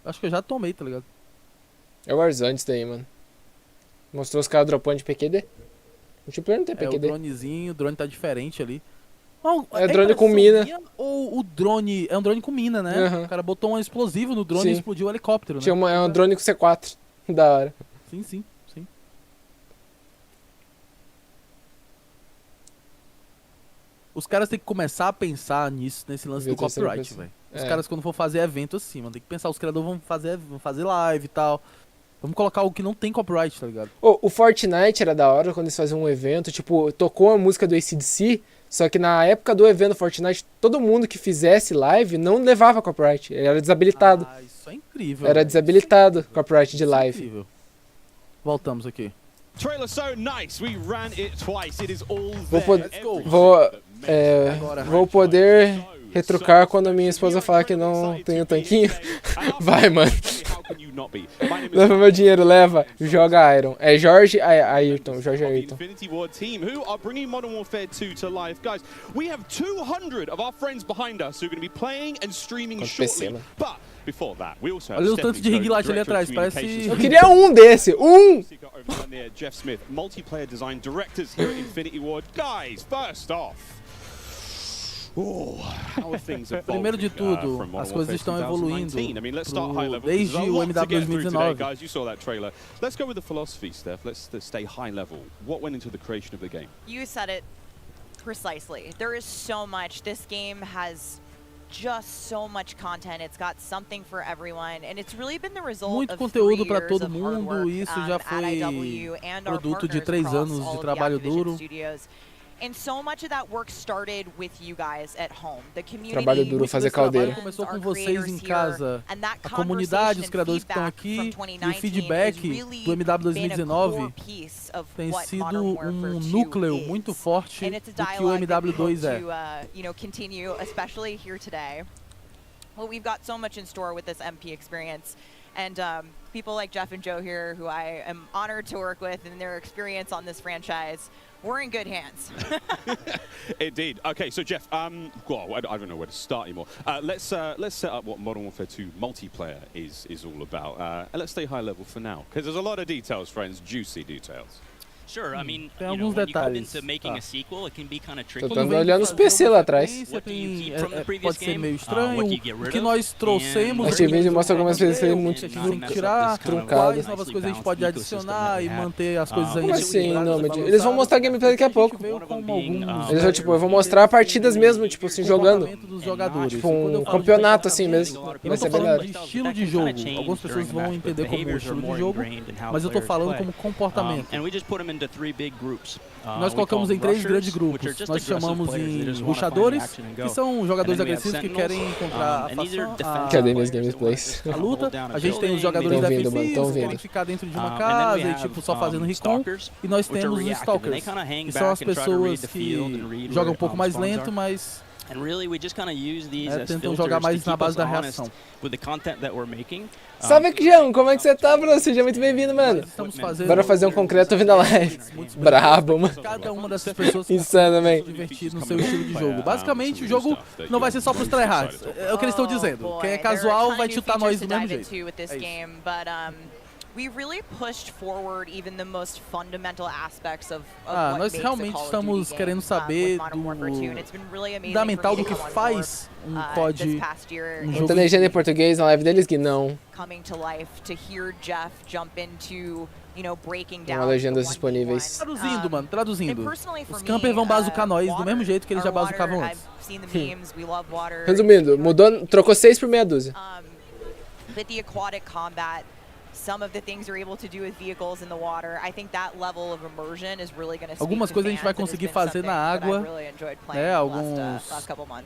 Acho que eu já tomei, tá ligado? É o Warzone isso daí, mano. Mostrou os caras dropando de PQD. O multiplayer não tem É o PQD. dronezinho, o drone tá diferente ali. Não, É drone com impressão mina. minha Ou o drone... É um drone com mina, né? Aham. O cara botou um explosivo no drone Sim. e explodiu o helicóptero, né? É um drone com C4. Da hora. Sim, sim, sim. Os caras têm que começar a pensar nisso, nesse lance Ver do terceira copyright, pessoa. velho. Os É. caras quando for fazer evento assim, mano, tem que pensar, os criadores vão fazer live e tal. Vamos colocar algo que não tem copyright, tá ligado? Ô, o Fortnite era da hora quando eles faziam um evento, tipo, tocou a música do AC/DC, só que na época do evento Fortnite, todo mundo que fizesse live não levava copyright, era desabilitado. Ah, isso é incrível. Era velho. desabilitado copyright de Isso é live. incrível. Voltamos aqui. Trailer so nice, we ran it twice. It is all Vou, there. pod- Every vou, second that é, Agora. vou poder retrucar quando minha esposa falar que não tem o tanquinho. Vai, mano. How can you not be? My name is Leva meu dinheiro, leva. Joga Iron. É Jorge Ayrton. Jorge of the Ayrton. Infinity Ward team who are bringing Modern Warfare 2 to life. Guys, we have 200 of our friends behind us who are going to be playing and streaming Quanto PC, shortly. mano. But before that, we also have Olha o Stephanie tanto de ring Stone, light ali Director of atrás, parece- Communications. Eu queria um desse. Um! Seeker over there, Jeff Smith, multiplayer design directors here at Infinity Ward. Guys, first off, how are things evolving, Primeiro de tudo, from Modern as coisas Warfare estão evoluindo 2019? I mean, let's start high level. desde There's a o lot to get through today, MW2 guys. You saw that trailer. Let's go with the philosophy, Steph. Let's stay high level. What went into the creation of the game? You said it precisely. There is so much. This game has just so much content. It's got something for everyone, and it's really been the result Muito of conteúdo 3 para years todo of hard mundo. work, Isso já at foi IW and our produto de partners 3 across anos all de of the trabalho Activision duro. Studios. And so much of that work started with you guys at home. The community, Trabalho duro with fazer the caldeira. fans, Começou com our vocês creators em here, casa, and that a comunidade, os conversation criadores que estão and feedback aqui, from e o 2019 feedback has really do MW been a 2019 core piece of tem what sido Modern Warfare 2 núcleo is. muito forte And it's a do que o dialogue that we hope MW2 é. to, continue, especially here today. Well, we've got so much in store with this MP experience, and people like Jeff and Joe here, who I am honored to work with, and their experience on this franchise, we're in good hands. Indeed. Okay, so Jeff, well, I don't know where to start anymore. Let's set up what Modern Warfare 2 multiplayer is all about, and let's stay high level for now, because there's a lot of details, friends, juicy details. Sure, I mean, Tem you know, alguns when you come detalhes. into making Tá. a sequel, it can be kind of tricky. Tô dando olhando os PC lá atrás. Pode ser meio estranho. what you get O rid que of, nós trouxemos. A Activision mostra algumas coisas que muito Nothing tirar, that's kind of truncado. Quais novas coisas a gente pode adicionar e manter as coisas Como ainda assim, equilibradas, Nômade? balançadas. Eles vão mostrar gameplay daqui a pouco. Veio com alguns, Eles vão, tipo, eu vou mostrar partidas mesmo, tipo assim, jogando. comportamento dos jogadores. Tipo, E quando eu um falo de campeonato assim comportamento, mesmo. eu Vai não ser tô bem da falando hora. de estilo de jogo. Algumas pessoas vão entender como estilo de jogo, mas eu tô falando como comportamento. And we just put them into 3 big groups. Nós colocamos em 3 grandes grupos. Nós chamamos em rushadores, que são jogadores agressivos que querem encontrar Cadê minhas gameplays? a luta. A gente tem os jogadores Tão vindo, mano, defensivos, tão que querem vindo. ficar dentro de uma casa e tipo só fazendo recon. E nós temos os stalkers, que são as pessoas que jogam um pouco mais lento, mas And really, we just kind of use these as tentam filters jogar mais to na keep base us da honest reação. with the content that we're making. Salve aqui, João. Como é que você tá, bro? Seja muito bem-vindo, mano. Estamos fazendo Bora fazer um concreto vindo a live. Brabo, mano. cada uma dessas pessoas Insano, man. se divertir no seu estilo de jogo. Basicamente, o jogo não vai ser só pros tryhards. É o que eles estão dizendo. Quem é casual vai chutar nós do mesmo jeito. É isso. we really pushed forward even the most fundamental aspects of what nós makes realmente a Call of estamos Duty querendo game, saber with Modern Warfare 2, and it's been really amazing fundamental for me do que to learn faz more, COD, this past year jogo. Não tem legenda em português na live deles, Gui? Não. coming to life, to hear Jeff jump into, you know, breaking Não há down legendas the 1v1. disponíveis. Traduzindo, mano, traduzindo. And personally for Os me, campers vão bazucar nós do water, mesmo jeito que eles já our water, bazucavam antes. I've seen the memes, we love water. Resumindo, mudou, trocou 6 por meia dúzia. But the aquatic combat, some of the things you're able to do with vehicles in the water, I think that level of immersion is really going to Algumas coisas a gente vai conseguir fazer na água, né?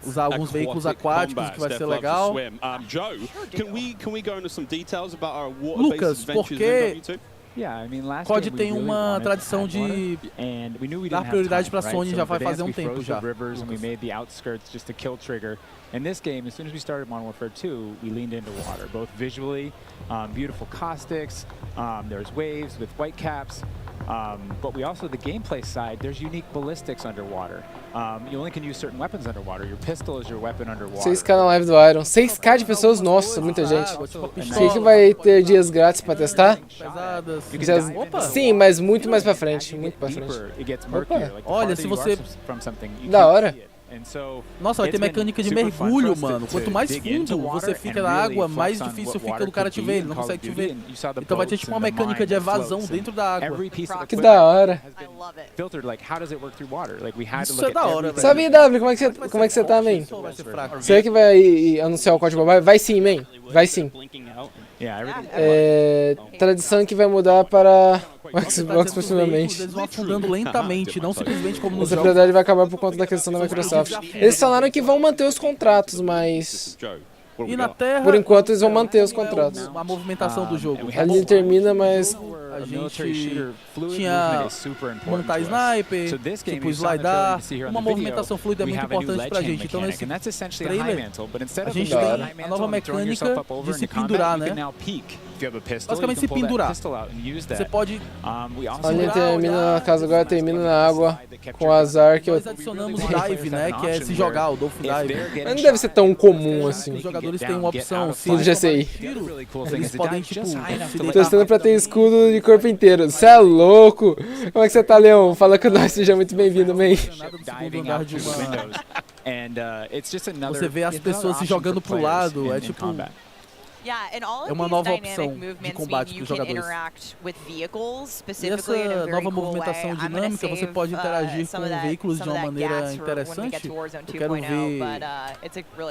Usar alguns veículos aquáticos que vai ser legal. Joe, can we go into some details about our Lucas, porque COD tem really uma tradição de dar prioridade pra Sony já vai fazer um tempo já. In this game, as soon as we started Modern Warfare 2, we leaned into water, both visually, beautiful caustics, there's waves with white caps, but we also, the gameplay side, there's unique ballistics underwater. You only can use certain weapons underwater. Your pistol is your weapon underwater. 6K na live do Iron. 6K de pessoas, nossa, muita gente. Sei que vai ter dias grátis pra testar. Sim, mas muito mais pra frente. Muito pra frente. Opa. Olha, se você... Da hora. Nossa, vai ter mecânica de mergulho, mano. Quanto mais fundo você fica na água, mais difícil fica do cara te ver, ele não consegue te ver. Então vai ter tipo uma mecânica de evasão dentro da água. Que da hora. Isso é da hora, velho. Sabe, W, como é que você tá, man? Será que vai anunciar o código mobile? Vai sim, man. Vai sim. Tradição que vai mudar para o Xbox possivelmente. Eles vão afundando lentamente, não simplesmente como no Essa jogo. prioridade vai acabar por conta da questão da Microsoft. Eles falaram que vão manter os contratos, mas... E na Terra, por enquanto eles vão manter os contratos. A movimentação do jogo. Ali termina, mas... A gente tinha montar sniper, tipo slidar, uma movimentação fluida é muito importante pra gente. Então nesse trailer, a gente tem a nova mecânica de se pendurar, né? Basicamente se pendurar. Você pode... Ali termina na casa, agora termina na água, com azar que eu... Nós adicionamos o dive, né? Que é se jogar, o Dolphin Dive. Mas não deve ser tão comum assim. Os jogadores têm uma opção, se do GCI. Eles podem, tipo, testando pra ter escudo de corpo inteiro. Você é louco? Como é que você tá, Leão? Fala com nós, seja muito bem-vindo, man. Você vê as pessoas se jogando pro lado, é tipo... É uma nova opção de combate para os jogadores. E essa nova movimentação dinâmica, você pode interagir com veículos de uma maneira interessante. Eu quero ver...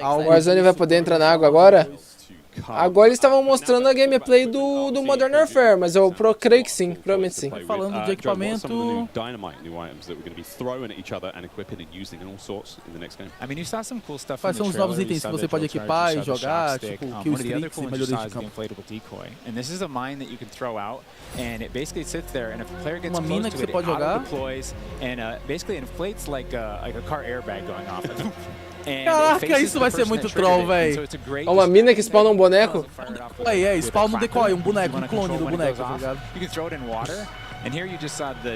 O Warzone vai poder entrar na água agora? Agora eles estavam mostrando a gameplay do Modern Warfare, mas eu creio que sim, provavelmente sim. Falando de equipamento... Quais são os novos itens que você pode equipar e jogar, tipo kill streaks e melhorias de campo? Uma mina que você pode jogar? Caraca, isso vai ser muito troll, velho. Uma mina que spawna um boneco? Spawna um decoy, um boneco, um clone do boneco, tá ligado?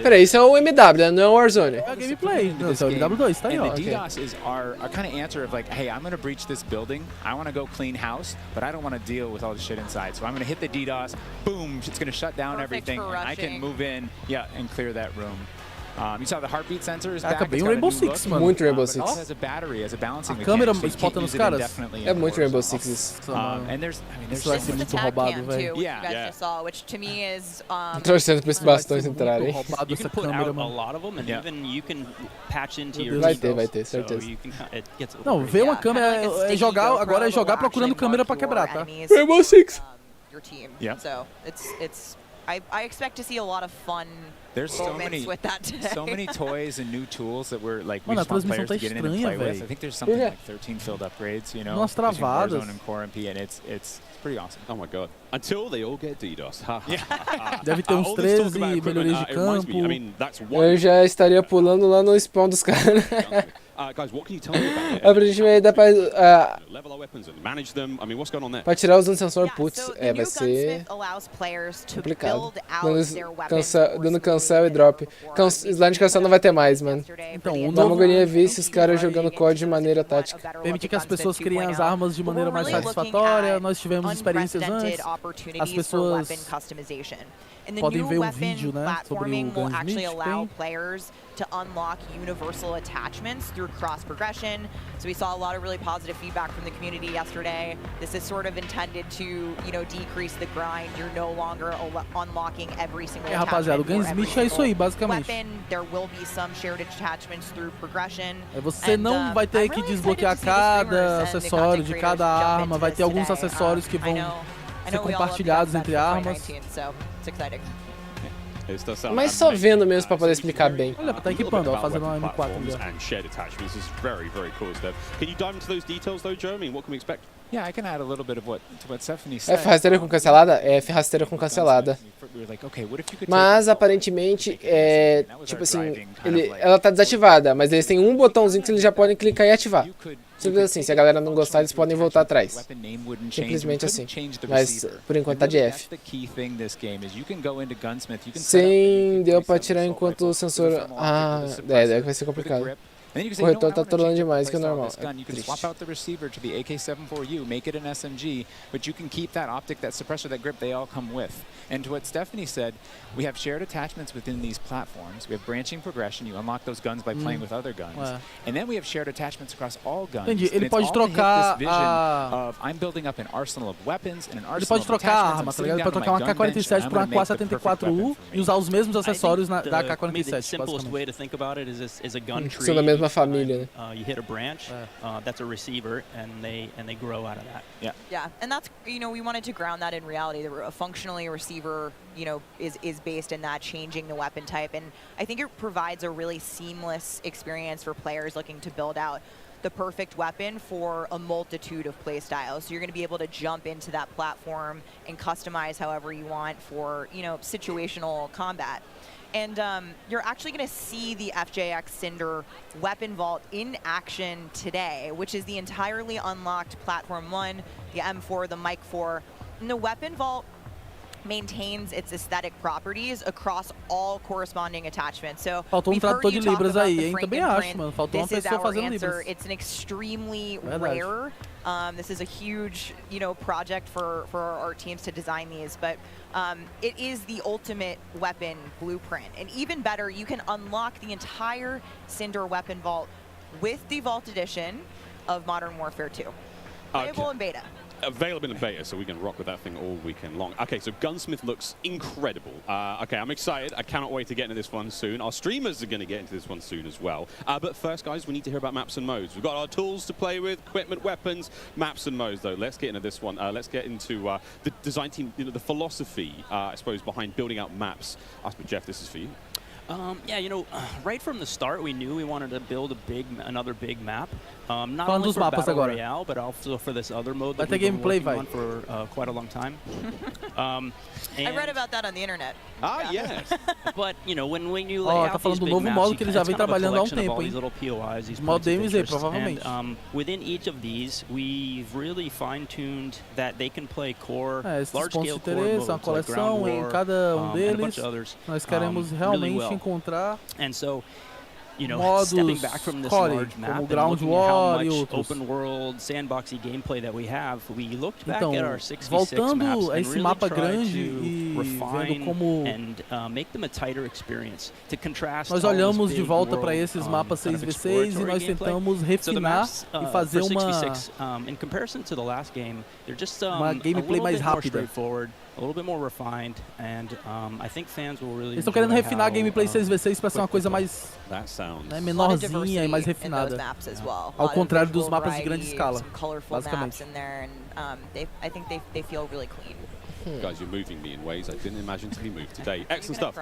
Peraí, isso é o MW, não é o Warzone. É a gameplay, não, isso é o MW2, tá aí, ó. And the DDoS is our kind of answer of like, hey, I'm gonna breach this building, I wanna go clean house, but I don't wanna deal with all the shit inside. So I'm gonna hit the DDoS, boom, it's gonna shut down everything, and I can move in, and clear that room. You saw the heartbeat sensor is back. Bem Rainbow Six, mano. Muito Rainbow Six. A câmera spota nos caras? É muito Rainbow Six isso. Isso vai ser muito roubado, velho. Torcendo pra esses bastões entrarem. Roubado essa câmera, mano. Vai ter, certeza. Não, ver uma câmera é jogar, agora é jogar procurando câmera pra quebrar, tá? Rainbow Six. I expect to see a lot of fun moments with that today. So many toys and new tools that we're like we just want players to get in and play with. I think there's something like 13 filled upgrades, you know, Umas travadas. Warzone and Core MP, and it's pretty awesome. Oh my god. Until they all get DDoS. Deve ter uns 13 melhorias de campo. Eu já estaria pulando lá no spawn dos caras. Guys, what can you tell me about it? A gente vai dar pra Level our weapons and manage them. I mean, what's going on there? pra tirar usando sensor, putz, So the vai new ser Gunsmith allows players to complicado. build out their weapons Dando cancel e drop. Slide de cancel não vai ter mais, mano. Então, o Dá uma novo agonia ver esses caras jogando COD de maneira tática. permitir que as pessoas criem as armas de maneira mais satisfatória. Nós tivemos experiências antes. As pessoas podem ver um vídeo, né, sobre o Gunsmith. To unlock universal attachments through cross progression. So we saw a lot of really positive feedback from the community yesterday. This is sort of intended to, you know, decrease the grind. You're no longer unlocking every single Rapaziada, o Gunsmith é isso aí, basicamente. There will be some shared attachments through progression. Você não vai ter que desbloquear cada acessório de cada arma. Vai ter alguns acessórios que vão ser compartilhados entre armas. Mas só vendo mesmo pra poder explicar bem. Olha, tá equipando, ó, fazendo uma M4 ali. And shared attachments is very, very cool stuff. Can you dive into those details though, Joe? I mean, what can we expect? Yeah, I can add a little bit of what Stephanie said. F rasteira com cancelada? F rasteira com cancelada. Mas aparentemente é tipo assim, ela tá desativada, mas eles têm um botãozinho que eles já podem clicar e ativar. Simples assim, se a galera não gostar, eles podem voltar atrás. Simplesmente assim. Mas por enquanto tá de F. Sim, deu pra tirar enquanto o sensor. Ah, vai ser complicado. O corretor tá trolando demais, que é normal. You can swap out the receiver to the AK-74U, make it an SMG, but you can keep that optic, that suppressor, that grip, they all come with. And to what Stephanie said, we have shared attachments within these platforms. We have branching progression. You unlock those guns by playing with other guns. And then we have shared attachments across all guns. Entendi. Ele pode trocar I'm building up an arsenal of weapons and an Ele pode trocar a arma, tá ligado? Ele pode trocar uma AK-47 por uma AK-74U e usar os mesmos acessórios da AK-47, São da mesma família, né? You hit a branch, that's a receiver, and they grow out of that. Yeah, and that's, you know, we wanted to ground that in reality. Functionally, a receiver, you know, is based in that, changing the weapon type, and I think it provides a really seamless experience for players looking to build out the perfect weapon for a multitude of play styles. So you're going to be able to jump into that platform and customize however you want for, you know, situational combat. And you're actually going to see the FJX Cinder weapon vault in action today, which is the entirely unlocked Platform 1, the M4, the Mic 4. And the weapon vault maintains its aesthetic properties across all corresponding attachments. So faltou tradutor de libras aí, hein? Também acho, mano. Faltou uma pessoa fazendo libras. It's an extremely rare. This is a huge, you know, project for our teams to design these, but it is the ultimate weapon blueprint. And even better, you can unlock the entire Cinder weapon vault with the Vault Edition of Modern Warfare 2. Available in beta. Available in beta, so we can rock with that thing all weekend long. Okay, so Gunsmith looks incredible. Okay, I'm excited. I cannot wait to get into this one soon. Our streamers are going to get into this one soon as well. But first, guys, we need to hear about maps and modes. We've got our tools to play with, equipment, weapons, maps and modes, though. Let's get into this one. Let's get into the design team, you know, the philosophy, I suppose, behind building out maps. Jeff, this is for you. Yeah, you know, right from the start, we knew we wanted to build another big map. Not only for Battle Royale, but also for this other mode that we've been working on for quite a long time. I read about that on the internet. Ah, yes. But, you know, when you lay out these big maps, you can, it's kind of a collection of all these little POIs, these points of interest. And within each of these, we've really fine-tuned that they can play core, large-scale core modes, like ground war, and a bunch of others. Nós queremos realmente encontrar and so, you know, stepping back from this large map and looking at how much open world sandboxy gameplay that we have, we looked back at our 6v6 maps and really tried to refine and make them a tighter experience to contrast. Nós olhamos de volta para esses mapas 6v6 e nós tentamos refinar e fazer in comparison to the last game, they're just uma gameplay mais rápida. A little bit more refined, and I think fans will really. Eles estão querendo refinar a gameplay 6v6 para ser uma coisa mais menorzinha e mais refinada. Ao contrário dos mapas de grande escala, basicamente. Guys, you're moving me in ways I didn't imagine to be moved today. Excellent stuff.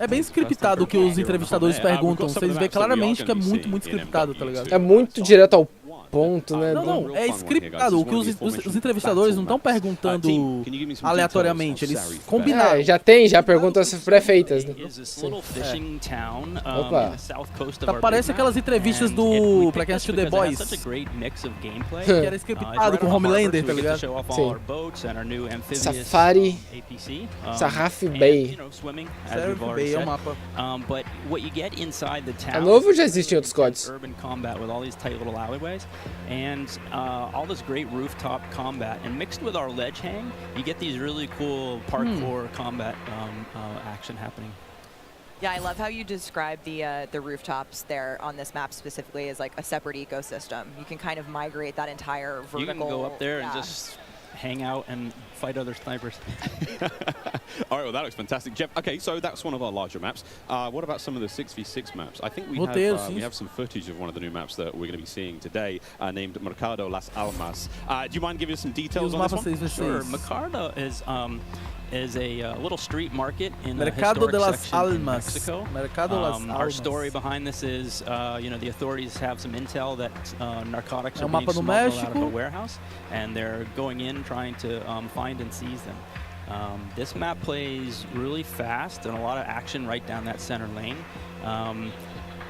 É bem scriptado o que os entrevistadores perguntam. Vocês veem claramente que é muito scriptado, tá ligado? É muito direto ao ponto, né? Não, é scriptado. O que os entrevistadores não estão perguntando aleatoriamente, eles combinaram. Já tem perguntas pré-feitas, né? Opa. Parece aquelas entrevistas do... pra quem assistiu The Boys. Que era scriptado com Homelander, tá ligado? Sim. Safari... Sarraf Bay. Sarraf Bay é o mapa. É novo ou já existe em outros códigos? And all this great rooftop combat, and mixed with our ledge hang, you get these really cool parkour combat action happening. Yeah, I love how you describe the rooftops there on this map specifically as like a separate ecosystem. You can kind of migrate that entire vertical. You can go up there and just hang out and fight other snipers. All right, well, that looks fantastic. Jeff, okay, so that's one of our larger maps. What about some of the 6v6 maps? I think we have some footage of one of the new maps that we're going to be seeing today, named Mercado las Almas. Do you mind giving us some details on this one? Sure. Mercado is a little street market in Mercado de las section Almas. in Mexico. Mercado las Almas. Our story behind this is, the authorities have some intel that narcotics are being mapa smuggled México. out of a warehouse, and they're going in trying to find and seize them. This map plays really fast and a lot of action right down that center lane.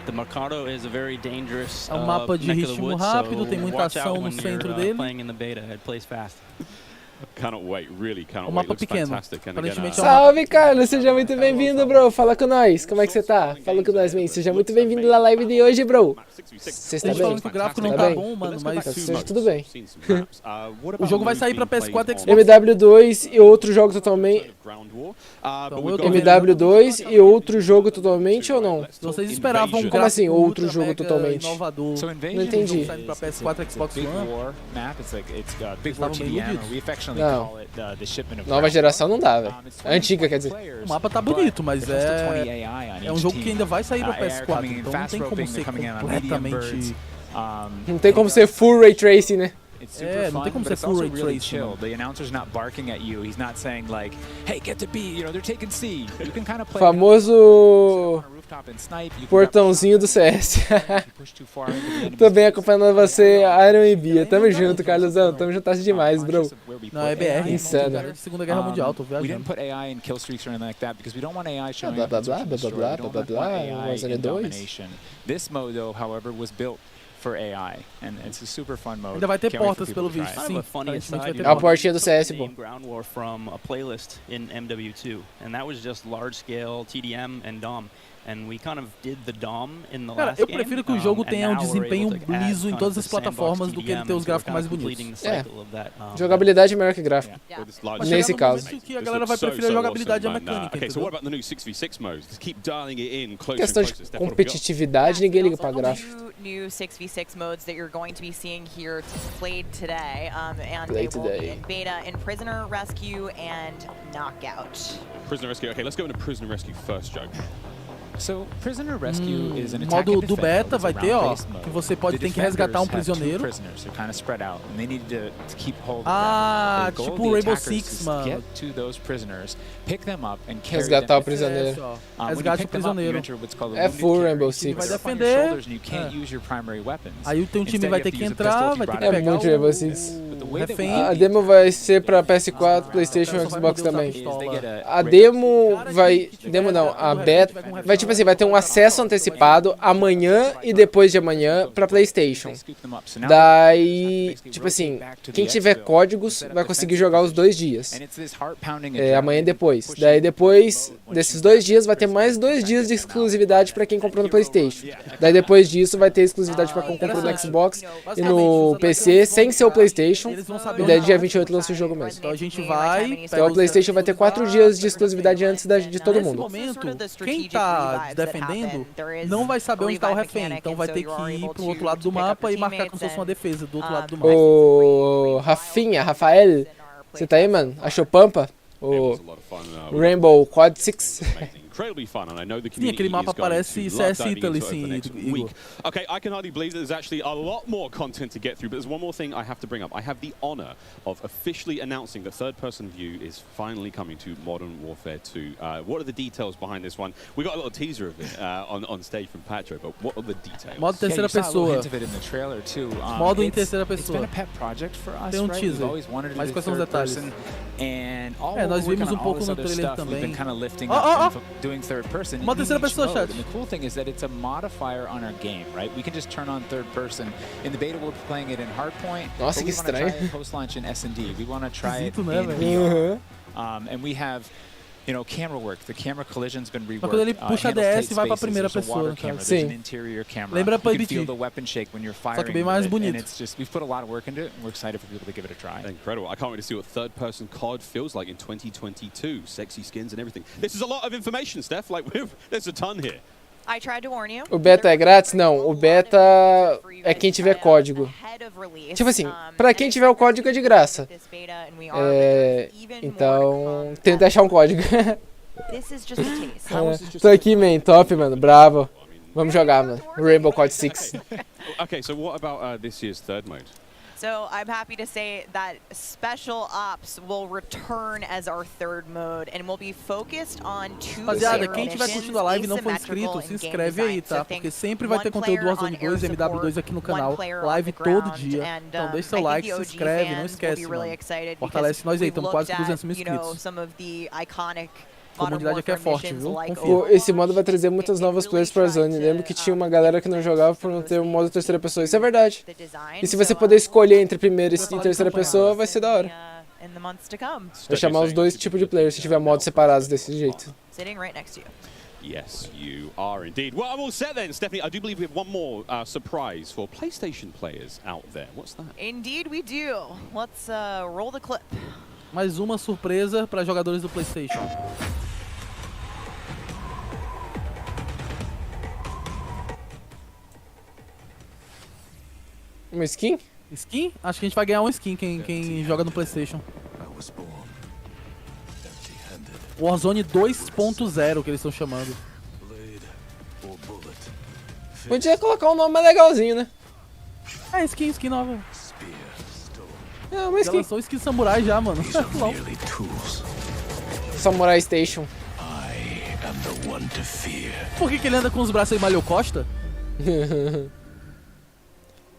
The Mercado is a very dangerous É um mapa de neck of the ritmo woods, rápido, tem so muita watch out ação no when centro you're dele. playing in the beta. It plays fast. Cannot wait, really cannot O wait. mapa Looks pequeno. fantastic. And Aparentemente again, Salve, Carlos! Seja muito bem-vindo, bro! Fala com nós! Como é que você tá? Fala com nós, man! Seja muito bem-vindo na live de hoje, bro! Você está bem? Falando que o gráfico não tá bom, mano, mas seja tudo bem. O jogo vai sair pra PS4 e Xbox. MW2 e outro jogo totalmente... MW2 e outro jogo totalmente ou não? Vocês esperavam Como assim, outro jogo totalmente? Inovador. Não entendi. Saindo pra PS4 e Xbox One. Não. Nova geração não dá, velho. Antiga, quer dizer. O mapa tá bonito, mas é um jogo que ainda vai sair pra PS4, então não tem como ser completamente... Não tem como ser full ray tracing, né? Não tem como ser full ray tracing. Famoso portãozinho do CS. Tô bem acompanhando você, Airinho e Bia. Tamo junto, Carlosão. Tamo juntasse demais, bro. Não, é BR. Insano. Segunda Guerra Mundial, tô viajando. Blá, blá, blá, blá, blá, blá, blá, blá, Warzone 2. This mode, though, however, was built for AI, and it's a super fun mode. Ainda vai ter portas pelo visto. Kind of a funny aside, É a portinha do CS, pô. ground war from a playlist in MW2, and that was just large scale TDM and DOM. And we kind of did the DOM in the last eu prefiro que o jogo tenha um desempenho liso em todas as kind of plataformas do que ele ter os gráficos mais bonitos. Jogabilidade melhor que gráfico. Nesse caso. Que a galera vai preferir a jogabilidade e a mecânica. Okay, so what about the new 6v6 modes? Just keep dialing it in closer Questão and de closer. competitividade, ninguém liga pra gráfico. New 6v6 modes that you're going to be seeing here played today, and they will be in beta in Prisoner Rescue and Knockout. Prisoner Rescue. Okay, let's go into Prisoner Rescue first, Joe. So, Prisoner Rescue is an modo do beta vai ter, ó, que você pode ter que resgatar um prisioneiro. Tipo o Rainbow Six, mano. Resgatar o prisioneiro. Resgate o prisioneiro. É full Rainbow Six. Vai defender. Aí o teu time vai ter que entrar, vai ter que pegar. É muito Rainbow Six. Refém. A demo vai ser pra PS4, PlayStation e Xbox também. A demo vai... Demo não, a beta... Vai tipo assim, vai ter um acesso antecipado amanhã e depois de amanhã pra PlayStation. Daí, tipo assim, quem tiver códigos vai conseguir jogar os 2 dias. Amanhã e depois. Daí depois desses 2 dias vai ter mais 2 dias de exclusividade pra quem comprou no PlayStation. Daí depois disso vai ter exclusividade pra quem comprou no Xbox e no PC sem ser o PlayStation. E daí dia 28 lança o jogo mesmo. Então a gente vai... Então o PlayStation vai ter 4 dias de exclusividade antes de todo mundo. Nesse momento, quem tá defendendo não vai saber onde tá o refém. Então vai ter que ir pro outro lado do mapa e marcar como se fosse uma defesa do outro lado do mapa. O Rafael, você tá aí, mano? Achou pampa? O Rainbow Quad 6? incredibly fun, and I know the Sim, community aquele mapa is going parece to love CS diving Italy, into it over the sim, next Igor. week. Okay, I can hardly believe that there's actually a lot more content to get through, but there's one more thing I have to bring up. I have the honor of officially announcing the third-person view is finally coming to Modern Warfare 2. What are the details behind this one? We got a little teaser of it on stage from Patro, but what are the details? Modo terceira pessoa. Modo em terceira pessoa. It's been a pet project for us, Tem right? teaser. We've always wanted to Mas do quais são os third detalhes? person, and all nós we're vimos working on all pouco this no other trailer stuff, também. we've been kind of lifting Ó, up ó, and doing third person. Modo in terceira each pessoa, mode. chat. And the cool thing is that it's a modifier on our game, right? We can just turn on third person. In the beta, we're playing it in Hardpoint. Nossa, que estranho. Post-launch in S&D. We want to try it Esquisito, in né, VR. And we have, you know, camera work. The camera collision's been reworked. Mas quando ele puxa DS, vai pra primeira pessoa. Sim. Lembra You can PUBG. feel the weapon shake when you're firing. Só que bem mais and bonito. it's just, we've put a lot of work into it, and we're excited for people to give it a try. Incredible. I can't wait to see what third-person COD feels like in 2022. Sexy skins and everything. This is a lot of information, Steph. Like, there's a ton here. I tried to warn you. O beta é grátis? Não, o beta é quem tiver código. Tipo assim, pra quem tiver o código é de graça. Então, tenta achar um código. Tô aqui, man, top, mano, bravo. Vamos jogar, mano. Rainbow Code 6. Okay, so what about this year's third mode? So I'm happy to say that Special Ops will return as our third mode and will be focused on two Rapaziada, quem tiver curtindo a live e não for inscrito, se inscreve aí, tá? Porque sempre vai ter conteúdo do Warzone 2 e MW2 aqui no canal, live todo dia. Então deixa seu like, se inscreve, não esquece, mano. Fortalece nós aí, estamos quase com 200 mil inscritos. A comunidade aqui é forte, viu? Confia. Esse modo vai trazer muitas novas players pra Warzone. Lembro que tinha uma galera que não jogava por não ter um modo terceira pessoa. Isso é verdade. E se você poder escolher entre primeira e terceira pessoa, vai ser da hora. Vai chamar os dois tipos de players se tiver modos separados desse jeito. Yes, you are indeed. Well, I'm all set then, Stephanie. I do believe we have one more surprise for PlayStation players out there. What's that? Indeed we do. Let's roll the clip. Mais uma surpresa para jogadores do PlayStation. Uma skin? Skin? Acho que a gente vai ganhar uma skin quem joga no PlayStation. Warzone 2.0 que eles estão chamando. Podia colocar um nome mais legalzinho, né? É, skin nova. É, uma skin. Já lançou skin samurai já, mano. Samurai Station. Por que ele anda com os braços aí malhou Costa?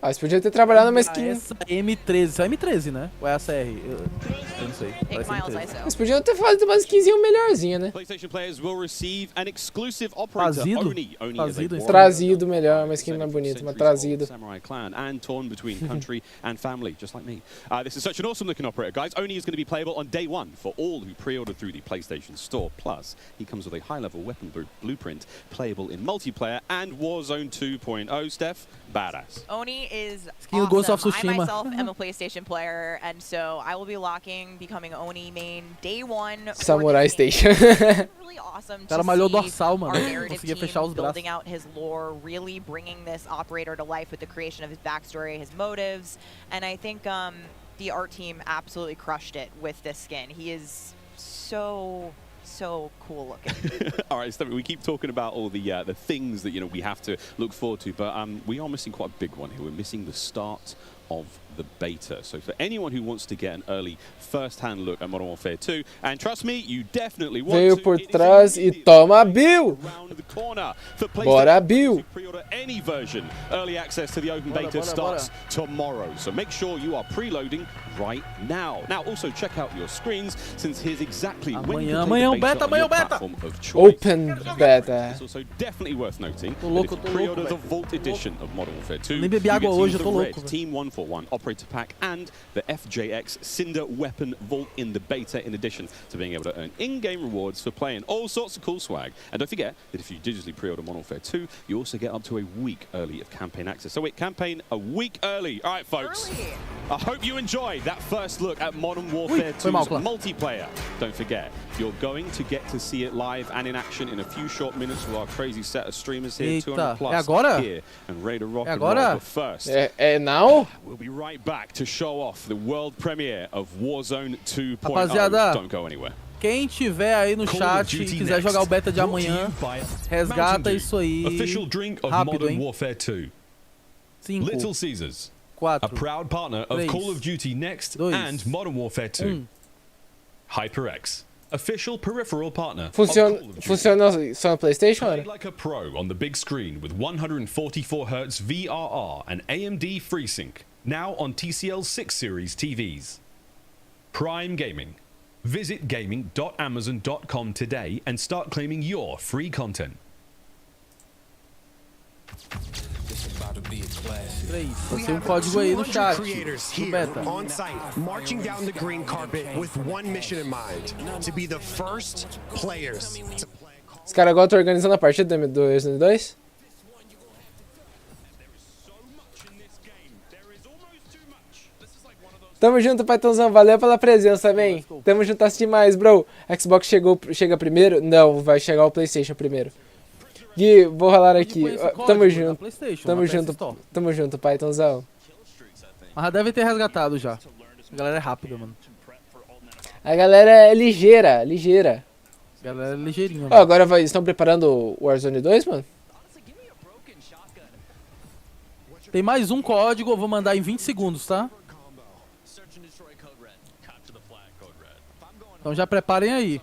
Ah, você podia ter trabalhado numa skin. Essa M13, isso é M13, né? Ou é a CR? Eu não sei. Vocês podiam ter feito uma skinzinha melhorzinha, né? Trazido melhor, uma skin mais bonita, mas trazido. Samurai clan and torn between country and family, just like me. This is such an awesome looking operator, guys. Oni is going to be playable on day one for all who pre-ordered through the PlayStation Store. Plus, he comes with a high-level weapon blueprint, playable in multiplayer and Warzone 2.0. Steph, badass. Oni is awesome. I myself am a PlayStation player, and so I will be becoming Oni main day one. Samurai Station. Really awesome Cara malhou dorsal, mano. Conseguia fechar os braços. Building out his lore, really bringing this operator to life with the creation of his backstory, his motives, and I think the art team absolutely crushed it with this skin. He is so cool looking. All right, Stephanie, we keep talking about all the things that we have to look forward to, but we are missing quite a big one here. We're missing the start of the beta. So for anyone who wants to get an early first-hand look at Modern Warfare 2, and trust me, you definitely want Veio por trás e toma Bill. Bora Bill. Pre-order any version. Early access to the open beta starts tomorrow. So make sure you are preloading right now. Now also check out your screens, since here's exactly when you can play the beta on your platform of choice. Open beta. It's also definitely worth noting that if you pre-order the Vault edition of Modern Warfare 2, you get the red Team 141 Operator Pack and the FJX Cinder Weapon Vault in the beta, in addition to being able to earn in-game rewards for playing all sorts of cool swag. And don't forget that if you digitally pre-order Modern Warfare 2, you also get up to a week early of campaign access. So wait, campaign a week early. All right, folks. I hope you enjoyed that first look at Modern Warfare 2's multiplayer. Don't forget, you're going to get to see it live and in action in a few short minutes with our crazy set of streamers here, 200 plus here, and ready to rock and roll. But first, now we'll be right back to show off the world premiere of Warzone 2.0. Don't go anywhere. Quem tiver aí no chat e quiser jogar o beta de amanhã, resgata isso aí. Rápido, hein? 5, Little Caesars, 4, a proud partner of 3, Call of Duty Next 2, and Modern Warfare 2. 1. HyperX, official peripheral partner Funciona só no PlayStation, Play olha? like a pro on the big screen with 144 Hz VRR and AMD FreeSync, now on TCL 6 Series TVs. Prime Gaming. Visit gaming.amazon.com today and start claiming your free content. 3. Tem um código aí no chat. No beta. On site, marching down the green carpet with one mission in mind: to be the first players to play. Os caras agora estão organizando a partida do MW2? Tamo junto, Paitãozão. Valeu pela presença também. Tamo juntas demais, bro. Xbox chega primeiro? Não, vai chegar o PlayStation primeiro. Gui, vou rolar aqui. Tamo junto. Tamo junto, Paitãozão. Mas deve ter resgatado já. A galera é rápida, mano. A galera é ligeira. A galera é ligeirinha, Ó, agora estão preparando o Warzone 2, mano? Tem mais um código, eu vou mandar em 20 segundos, tá? Então já preparem aí.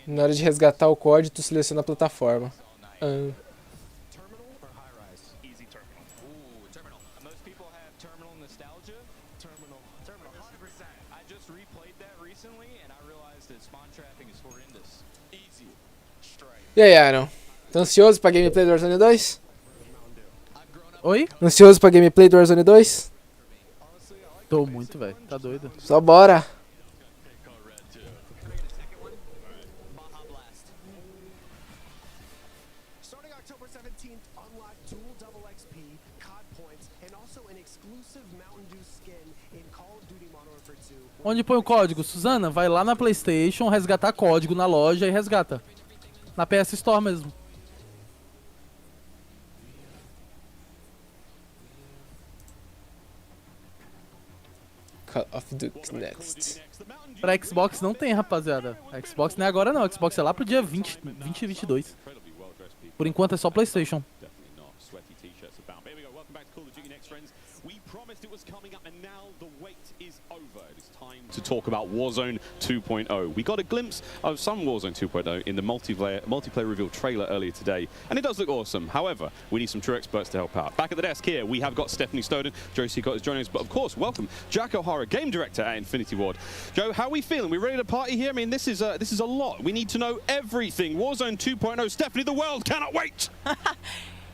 Na hora de resgatar o código, tu seleciona a plataforma. E aí, Aaron? Tá ansioso pra gameplay do Warzone 2? Oi? Ansioso pra gameplay do Warzone 2? Tô muito, velho. Tá doido. Só bora. Onde põe o código? Suzana, vai lá na PlayStation, resgatar código na loja e resgata. Na PS Store mesmo. Call of Duty Next. Pra Xbox não tem, rapaziada. A Xbox não é agora não. A Xbox é lá pro dia 20 e 22. Por enquanto é só PlayStation. To talk about Warzone 2.0. We got a glimpse of some Warzone 2.0 in the multiplayer reveal trailer earlier today, and it does look awesome. However, we need some true experts to help out. Back at the desk here, we have got Stephanie Snowden, Joe Seacott is joining us, but of course, welcome Jack O'Hara, game director at Infinity Ward. Joe, how are we feeling? We ready to party here? I mean, this is a lot. We need to know everything. Warzone 2.0. Stephanie, the world cannot wait.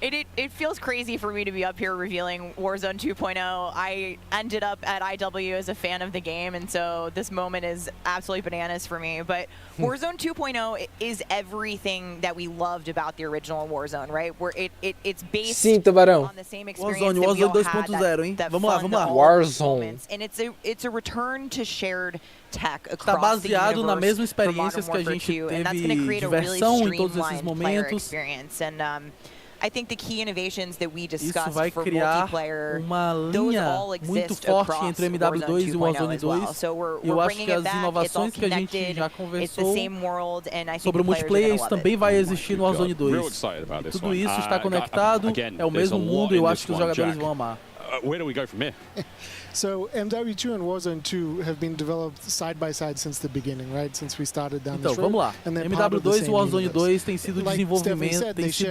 It feels crazy for me to be up here revealing Warzone 2.0. I ended up at IW as a fan of the game, and so this moment is absolutely bananas for me. But Warzone 2.0 is everything that we loved about the original Warzone, right? Where it's based on the same experience Warzone, that we all Warzone had, 2.0, hein? that Vamos lá, fun, vamos lá. Warzone. and it's a return to shared tech Tá across the baseado na universe mesma for Modern experiências que a Warfare gente 2, and that's going to teve create a really diversão em todos esses streamlined player momentos. experience. And I think the key innovations that we Isso discussed vai for criar multiplayer, uma those linha all muito exist forte across entre o MW2 e o Warzone Warzone 2. 2. So we're Eu acho bringing que it as back. It's all inovações que a gente connected. já It's the conversou same world, and I think sobre o the players are multiplayer, gonna isso love também it. vai existir no Warzone 2. E tudo isso está conectado, é o mesmo mundo e eu acho que os jogadores vão amar. Where do we go from here? So MW2 and Warzone 2 have been developed side by side since the beginning, right? Since we started down Então, this road. vamos lá. MW2 e Warzone 2 têm sido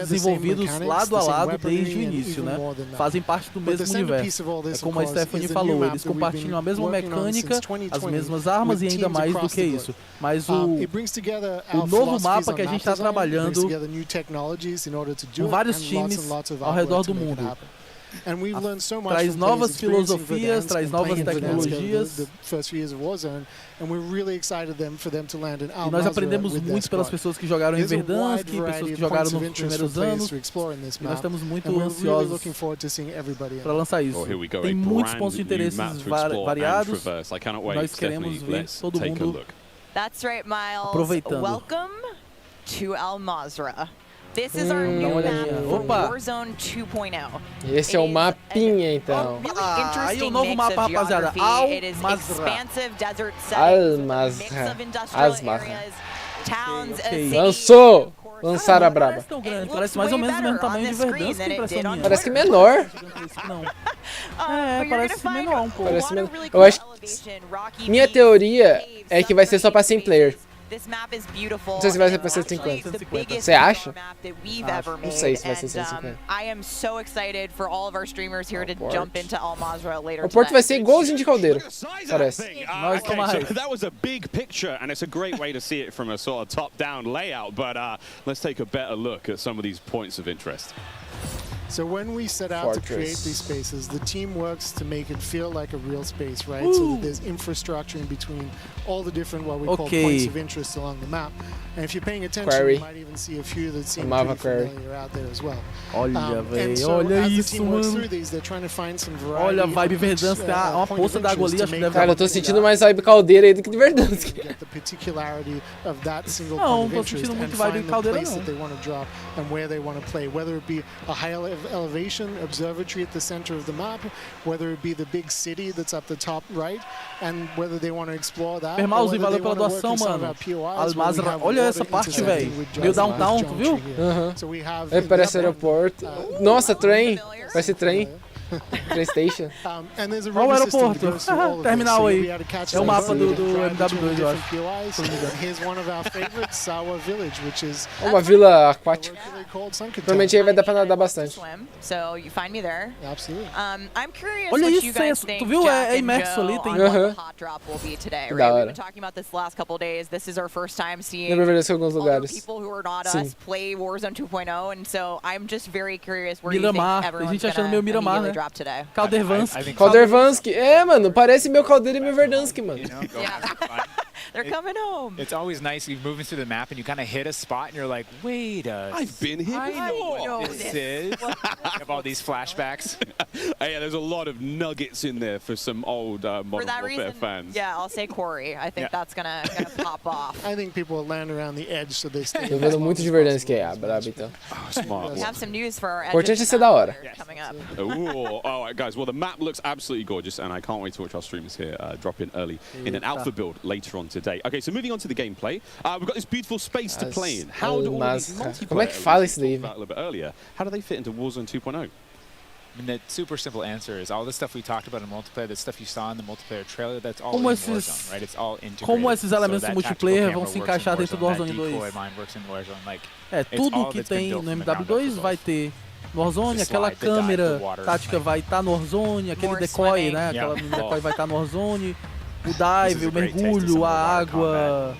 desenvolvidos lado a lado desde o início, né? Fazem parte do mesmo universo. É como a Stephanie falou, eles compartilham a mesma mecânica, as mesmas armas e ainda mais do que isso. Mas o novo mapa que a gente está trabalhando com vários times ao redor do mundo. Traz novas filosofias, traz novas tecnologias. E nós aprendemos muito pelas pessoas que jogaram em Verdansk, pessoas que jogaram nos primeiros anos. E nós estamos muito ansiosos para lançar isso. Tem muitos pontos de interesse variados. Nós queremos ver todo mundo That's right, Miles. aproveitando. Welcome to Al Mazrah. This is our new map for Opa. Warzone 2.0. Esse é o mapinha, então. Really aí o interesting novo mix mapa, of rapaziada. geography. It is expansive desert settings, with a mix of industrial areas, towns, cities. Lançou! Lançaram a braba. Parece tão grande, parece mais ou menos o mesmo tamanho de Verdansk, que impressão minha. Parece que menor. Parece menor um pouco. Parece menor. Eu acho que... Minha teoria é que vai ser só pra 100 player. Não sei se vai ser pra 150. Você acha? Não sei se vai ser 150. O porto vai ser igualzinho de caldeira. Parece. That was a big picture, and it's a great way to see it from a sort of top-down layout. But let's take a better look at some of these points of interest. So when we set out to create these spaces, the team works to make it feel like a real space, right? So that there's infrastructure in between all the different what we call points of interest along the map. And if you're paying attention, you might even see a few that seem pretty familiar out there as well. Olha, velho, olha isso, mano. Olha a vibe Verdansk, uma poça d'água ali, acho que deve... Cara, eu tô sentindo mais vibe caldeira aí do que de Verdansk. Não, tô sentindo muito vibe caldeira não. And where they want to play, whether it be a high elevation observatory at the center of the map, whether it be the big city that's at the top right, and whether they want to explore that. Permauzi, valeu pela doação, mano. Almazra, olha essa parte, velho. Meio downtown, tu viu? É, parece aeroporto. Nossa, trem. Parece trem. PlayStation. Olha o aeroporto. Terminal aí. É o mapa do MW2, eu acho. Uma vila aquática. Provavelmente aí vai dar pra nadar bastante. Olha isso, tu viu? É imerso ali, tem... Da hora. Lembra ver isso em alguns lugares. Sim. Miramar, a gente achando meio Miramar, né? Caldervansk. É, mano, parece meu caldeira e meu Verdansk, mano. They're coming home. It's always nice you moving through the map and you kind of hit a spot and you're like, wait I've been here before. I know what this is. Have all these flashbacks. Yeah, there's a lot of nuggets in there for some old Modern Warfare fans. Yeah, I'll say Corey. I think that's gonna pop off. I think people will land around the edge so they stay. Eu vendo muito de Verdansk aí, brabo então. We have some news for our importante é ser da hora. Coming up. Ooh, all right, guys. Well, the map looks absolutely gorgeous, and I can't wait to watch our streamers here drop in early in an alpha build later on today. Okay, so moving on to the gameplay, we've got this beautiful space to play in. How do all these multiplayer Como é que fala isso daí? A little bit earlier. How do they fit into Warzone 2.0? I mean, the super simple answer is all the stuff we talked about in multiplayer, the stuff you saw in the multiplayer trailer, that's all in Warzone, right? It's all integrated. Como esses elementos do multiplayer vão se encaixar dentro do Warzone 2? É, tudo que tem no MW2 vai ter no Warzone, aquela câmera tática vai estar no Warzone, aquele decoy, né? Aquela decoy vai estar no Warzone, o dive, o mergulho, a água.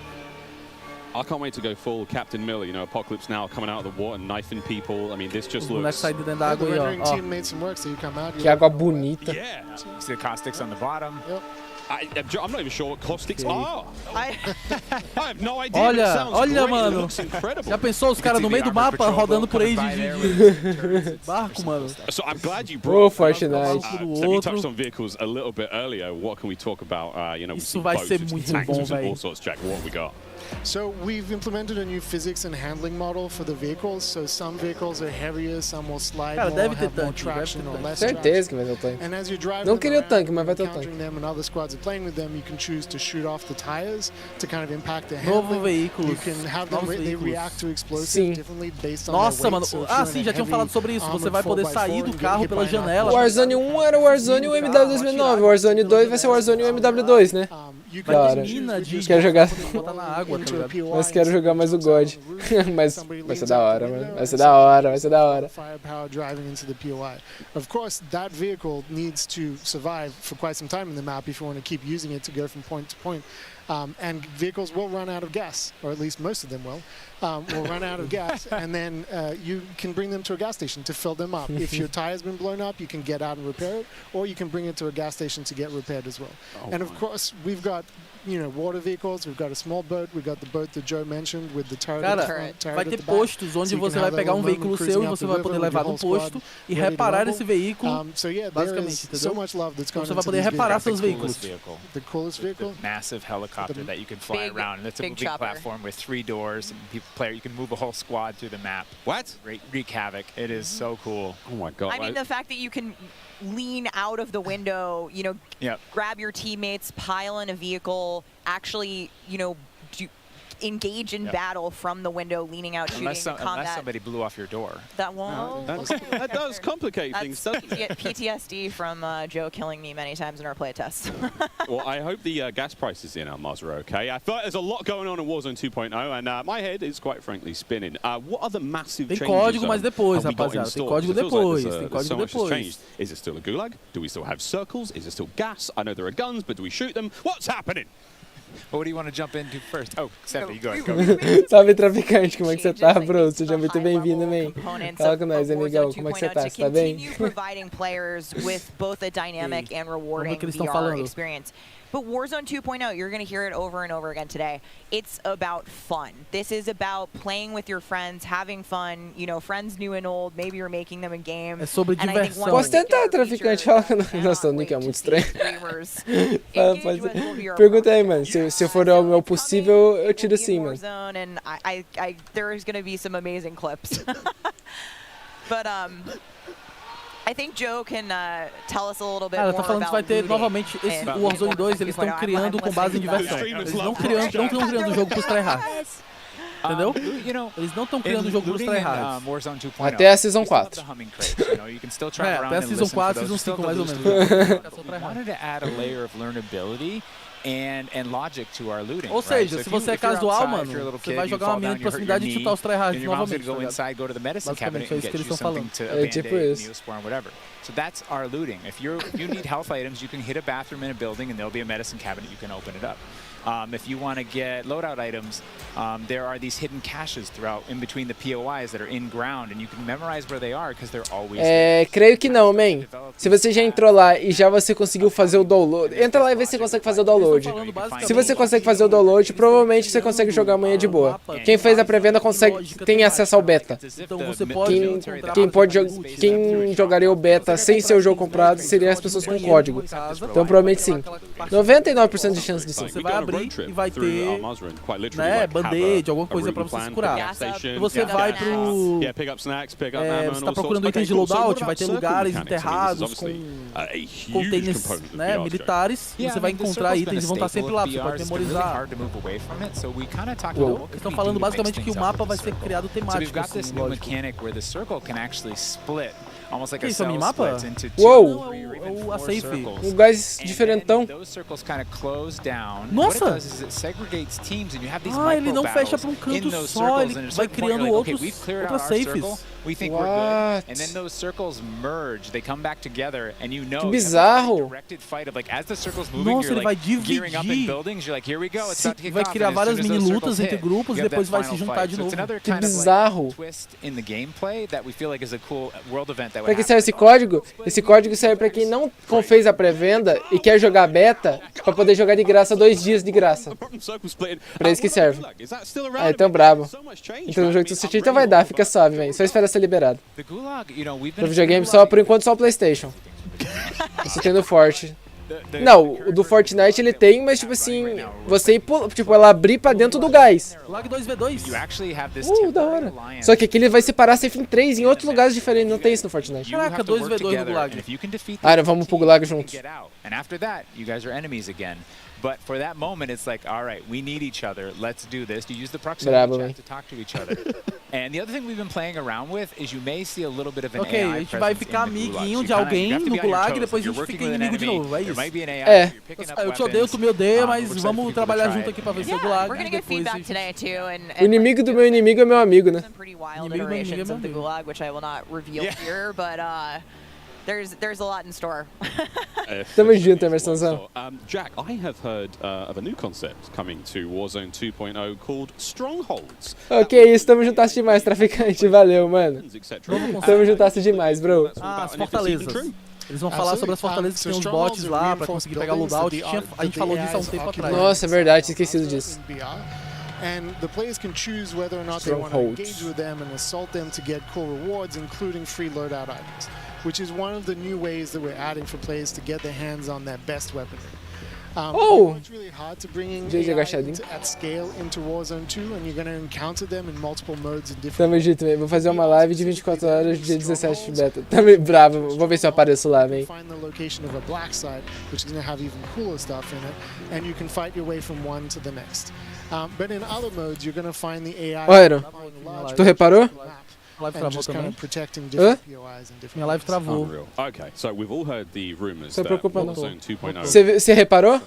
I can't wait to go full Captain Miller, you know, Apocalypse Now coming out of the water and knifing people. I mean, this just looks... Sai dentro da água aí, ó. Que água bonita. Yeah. See the caustics on the bottom. Yep. I'm not even sure what caustics are. I have no idea. Olha, mano. Já pensou os caras no meio do mapa rodando por aí de barco, mano? So I'm glad you brought Fortnite. So you touched on vehicles a little bit earlier. What can we talk about? You know, isso vai ser muito bom, velho. All sorts, Jack. What we got? So we've implemented a new physics and handling model for the vehicles. So some vehicles are heavier, some will slide more, have more traction or less traction. Certeza que vai ter o tanque. And as you drive Não queria o tanque, mas vai ter o tanque. them and other squads are playing with them, you can choose to shoot off the tires to kind of impact the Novo handling. veículos. You can have them they react to explosives differently based on Nossa, their mano. weight. Ah, sim, já tinham falado sobre isso. Você vai poder sair do carro pela janela. O Warzone 1 era o Warzone e o MW2 o Warzone 2 vai ser o Warzone e o MW2, né? Cara, quero jogar. Mas quero jogar mais o God. Mas vai ser da hora, mano. Vai ser da hora, vai ser da hora. Firepower driving into the POI. Of course, that vehicle needs to survive for quite some time in the map if you want to keep using it to go from point to point. And vehicles will run out of gas, or at least most of them will run out of gas, and then you can bring them to a gas station to fill them up. If your tire's been blown up, you can get out and repair it, or you can bring it to a gas station to get repaired as well. And of course, we've got water vehicles. We've got a small boat. We've got the boat that Joe mentioned with the turret. Cara, vai ter postos onde você vai pegar um veículo seu e você vai poder levar no posto e reparar esse veículo, basicamente, entendeu? Você vai poder reparar seus veículos. The coolest vehicle? Massive helicopter that you can fly around, and it's a moving platform with 3 doors, and you can move a whole squad through the map. What? Wreak havoc. It is so cool. Oh my god. I mean, the fact that you can lean out of the window, grab your teammates, pile in a vehicle, actually, engage in battle from the window, leaning out, shooting, combat. Unless somebody blew off your door. That won't. That does complicate things, doesn't it? PTSD from Joe killing me many times in our playtests. Well, I hope the gas prices in Armas are okay. I thought there's a lot going on in Warzone 2.0, and my head is quite frankly spinning. What other massive changes código, mas depois, have we got in rapaziada. Tem store? código It feels like depois. Tem código so much has depois. changed. Is it still a gulag? Do we still have circles? Is it still gas? I know there are guns, but do we shoot them? What's happening? Well, what do you want to jump into first? Oh, Stephanie, go ahead. Salve, traficante, como é que você tá, bro? Seja muito bem-vindo, man. Fala com nós, amigão, como é que você tá? Você tá bem? Providing players with both a dynamic and rewarding VR experience. But Warzone 2.0, you're going to hear it over and over again today. It's about fun. This is about playing with your friends, having fun, friends new and old. Maybe you're making them a game. É sobre diversão. Posso tentar, traficante? Fala com nós. Nossa, o nick é muito estranho. Pergunta aí, mano. Se for o meu possível, eu tiro sim, mano. And there's going to be some amazing clips. But, I think Joe can tell us a little bit more tá falando que vai ter novamente esse Warzone 2, eles estão criando com base em diversão. Eles não estão criando o jogo pros tryhards. Entendeu? Eles não estão criando o jogo pros tryhards. Até a Season 4. Até a Season 4, Season 5 mais ou menos. Ou seja, se você é casual, mano, você vai jogar uma mina de proximidade e chutar os tryhards novamente. Basicamente é isso que eles estão falando. É tipo isso. So that's our looting. If you need health items, you can hit a bathroom in a building and there'll be a medicine cabinet. You can open it up. If you want to get loadout items, there are these hidden caches throughout in between the POIs that are in ground, and you can memorize where they are because they're always creio que não, man. Se você já entrou lá e já você conseguiu fazer o download, entra lá e vê se você consegue fazer o download. Se você consegue fazer o download, provavelmente você consegue jogar amanhã de boa. Quem fez a pré-venda tem acesso ao beta. Quem jogaria o beta sem ser o jogo comprado seriam as pessoas com código. Então provavelmente sim. 99% de chance de sim. Você vai abrir e vai ter, band-aid, alguma coisa pra você se curar. E você vai pro... você tá procurando itens de loadout, vai ter lugares enterrados com containers militares, e você vai encontrar itens e vão estar sempre lá, você pode memorizar. Eles estão falando basicamente que o mapa vai ser criado temático, assim, lógico. Que isso, é o minimapa? Uou! A safe. Um gás diferentão. Nossa! Ele não fecha pra um canto só, ele vai criando outras safes. What? Que bizarro! Nossa, ele vai dividir. Vai criar várias mini lutas entre grupos e depois vai se juntar de novo. Que bizarro! Pra que serve esse código? Esse código serve pra quem não fez a pré-venda e quer jogar beta, pra poder jogar de graça 2 dias de graça. Pra isso que serve. Então brabo. Então no jogo de sushi então vai dar, fica suave, velho. Só espera ser liberado. No videogame só, por enquanto, só o PlayStation. Você tem no Forte. Não, o do Fortnite ele tem, mas tipo assim, você ela abrir pra dentro do gás. Lag 2v2. Da hora. Só que aqui ele vai separar safe em 3 em outros lugares diferentes, não tem isso no Fortnite. Caraca, 2v2 no Gulag. Vamos pro Gulag juntos. But for that moment, it's like, all right, we need each other. Let's do this. You use the proximity chat to talk to each other. And the other thing we've been playing around with is you may see a little bit of an AI a gente vai ficar amiguinho de alguém no Gulag e depois a gente fica inimigo de novo, é isso. Eu te odeio, tu me odeia, mas vamos trabalhar junto aqui pra ver se o Gulag e depois o inimigo do meu inimigo é meu amigo, né? Inimigo do meu inimigo é meu amigo. Which I will not reveal here, but there's a lot in store. Tamo junto, Emersonzão. Jack, I have heard of a new concept coming to Warzone 2.0 called Strongholds. Ok, isso, tamo juntasse demais, traficante. Valeu, mano. Tamo juntasse demais, bro. As fortalezas. Eles vão falar sobre as fortalezas que tem os bots lá pra conseguir pegar loadout. A gente falou disso há um tempo atrás. Nossa, é verdade, esquecido disso. And the players can choose whether or not they want to engage with them and assault them to get cool rewards, including free loadout items, which is one of the new ways that we're adding for players to get their hands on that best weaponry. It's really hard to bring in AI at scale into Warzone 2, and you're going to encounter them in multiple modes and different. Tamo junto, vou fazer uma live de 24 horas dia 17 de beta. Tamo bravo, vou ver se eu apareço lá, véi. Find the location of a black site, which is going to have even cooler stuff in it, and you can fight your way from one to the next. But in other modes, you're going to find the AI. Ó, Airon, tu reparou? Minha live travou também. Minha live travou. Okay, so we've all heard the rumors Não se preocupa não. Warzone 2.0. Você reparou?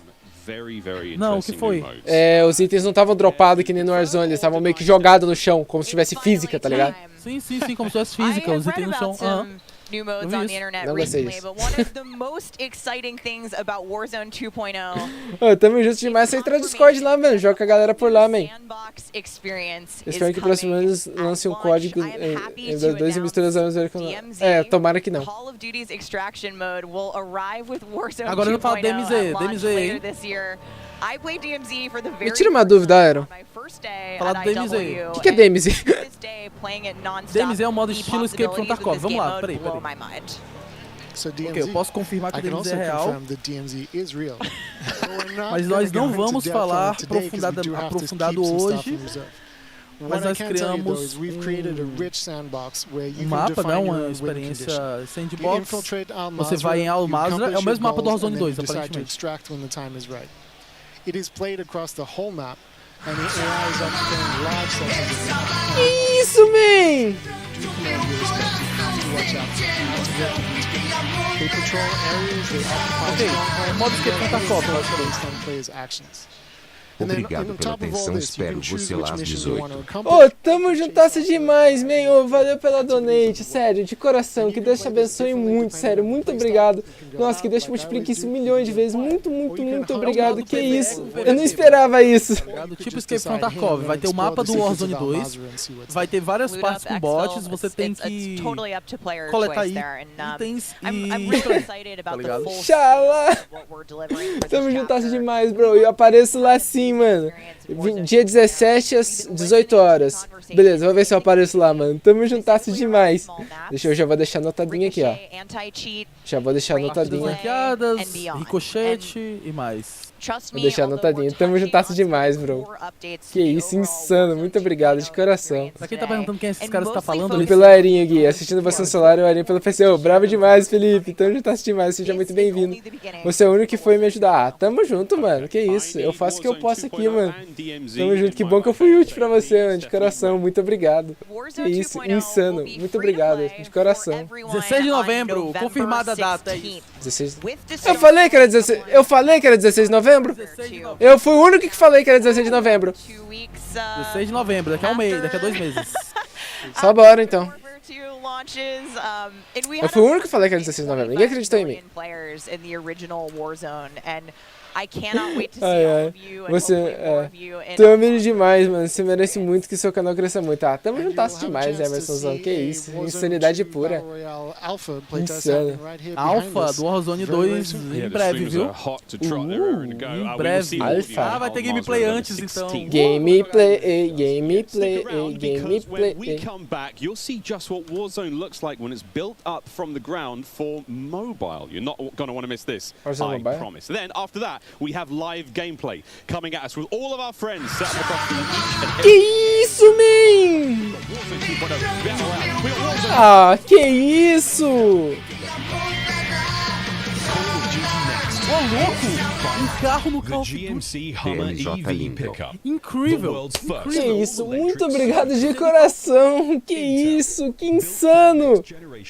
Não, o que foi? É, os itens não estavam dropados que nem no Warzone, eles estavam meio que jogados no chão, como se tivesse física, tá ligado? Sim, como se tivesse física, os itens no chão. New modes on the internet recently, but one of the most exciting things about Warzone 2.0. Tamo junto demais, você entra no Discord lá, mano, joga com a galera por lá, man. Espero que próximo ano eles lancem um código MW2 e mistura as armas com... tomara que não. Call of Duty's extraction mode will arrive with Warzone 2.0 Agora eu falo DMZ, later this year. I played DMZ for the very Me tira uma dúvida, Airon. Falar do DMZ. O que é DMZ? DMZ é um modo estilo Escape from Tarkov. Vamos lá, peraí. Ok, eu posso confirmar que o DMZ é real. Mas nós não vamos falar aprofundado hoje. Mas nós criamos um mapa, né, uma experiência sandbox. Você vai em Almazra, é o mesmo mapa do Warzone 2, aparentemente. It is played across the whole map, and the AI is occupying large sections of the map. Que isso, man? They patrol areas, they occupy modo Escape from Tarkov, based on players' actions. Obrigado pela atenção, espero você lá às 18. Tamo juntasso demais, man. Valeu pela donate, sério, de coração. Que Deus te abençoe muito, sério. Muito obrigado. Nossa, que Deus te multiplique isso milhões de vezes. Muito obrigado. Que isso? Eu não esperava isso. Tipo Escape from Tarkov. Vai ter o mapa do Warzone 2. Vai ter várias partes com bots. Você tem que coletar itens e... Tá ligado? Xalá! Tamo juntasso demais, bro. Eu apareço lá sim, mano. Dia 17 às 18 horas. Beleza, vou ver se eu apareço lá, mano. Tamo juntasso demais. Eu já vou deixar anotadinho aqui, ó. Já vou deixar anotadinho. Ricochete e mais. Vou deixar anotadinho. Tamo juntasso demais, bro. Que isso, insano. Muito obrigado, de coração. Pra quem tá perguntando quem esses caras tá falando? Pelo Airinho, Gui. Assistindo você no celular e o Airinho pelo PC. Bravo demais, Felipe. Tamo juntasso demais. Seja muito bem-vindo. Você é o único que foi me ajudar. Tamo junto, mano. Que isso. Eu faço o que eu posso aqui, mano. Tamo junto. Que bom que eu fui útil pra você, mano. De coração. Muito obrigado. Que isso. Insano. Muito obrigado. De coração. 16 de novembro. Confirmada a data aí. 16. Eu falei que era 16. Eu falei que era 16 de novembro. Eu fui o único que falei que era 16 de novembro. 16 de novembro, daqui a um mês, daqui a 2 meses. Só bora então. Eu fui o único que falei que era 16 de novembro. Ninguém acreditou em mim. Você tu é humilde demais, mano. Você merece muito que seu canal cresça muito. Tamo juntasso demais, Emersonzão. Que isso, insanidade pura. Insano. Alpha do Warzone 2 em breve, viu? Em breve. Alpha. Vai ter gameplay antes, então. Gameplay. When we come back, you'll see just what Warzone looks like when it's built up from the ground for mobile. You're not going to want to miss this, I promise. Then after that, we have live gameplay coming at us with all of our friends set up across the Que isso, man? Que isso? Ô, louco! Um carro no Call of GMC Hummer EV pickup. Incrível! Que isso, muito obrigado de coração. Que isso, que insano.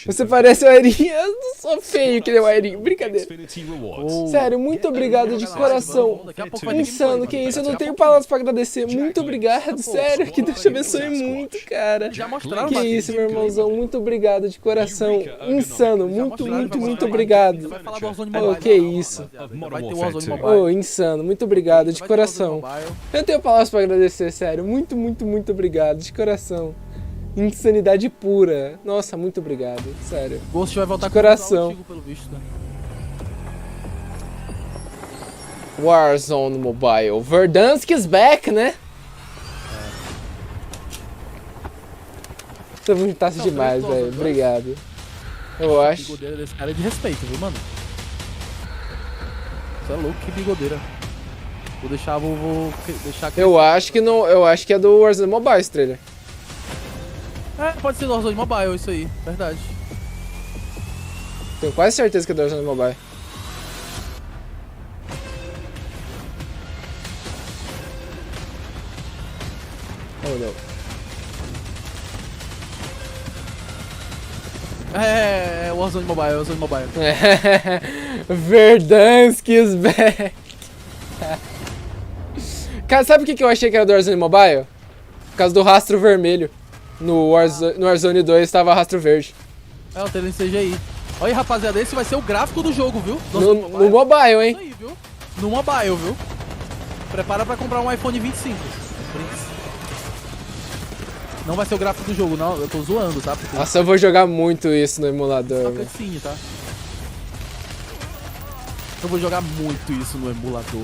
Você parece o Airinho. Eu não sou feio que nem o Airinho, brincadeira. Sério, muito obrigado de coração. Insano, que isso, eu não tenho palavras pra agradecer. Muito obrigado, sério, que Deus te abençoe muito, cara. Que isso, meu irmãozão, muito obrigado de coração. Insano, muito obrigado. Que isso. Insano, muito obrigado de coração. Eu não tenho palavras pra agradecer, sério. Muito obrigado de coração. Insanidade pura. Nossa, muito obrigado. Sério. Ghost vai voltar de coração. Contigo, pelo visto, né? Warzone Mobile. Verdansk is back, né? Você juntasse demais, velho. Obrigado. Eu acho. Bigodeira desse cara é de respeito, viu, mano? Você é louco, que bigodeira. Vou deixar, vou deixar aqui. Eu acho que não. Eu acho que é do Warzone Mobile esse trailer. É, pode ser do Warzone Mobile, isso aí. Verdade. Tenho quase certeza que é do Warzone Mobile. Oh, não. É, Warzone Mobile, Warzone Mobile. Verdansk is back. Cara, sabe o que eu achei que era do Warzone Mobile? Por causa do rastro vermelho. No Warzone 2 tava rastro verde. É, o trailer CGI. Olha aí, rapaziada, esse vai ser o gráfico do jogo, viu? No mobile, hein? Isso aí, viu? No mobile, viu? Prepara pra comprar um iPhone 25. Não vai ser o gráfico do jogo, não. Eu tô zoando, tá? Porque... Nossa, eu vou jogar muito isso no emulador. Só sim, tá? Eu vou jogar muito isso no emulador.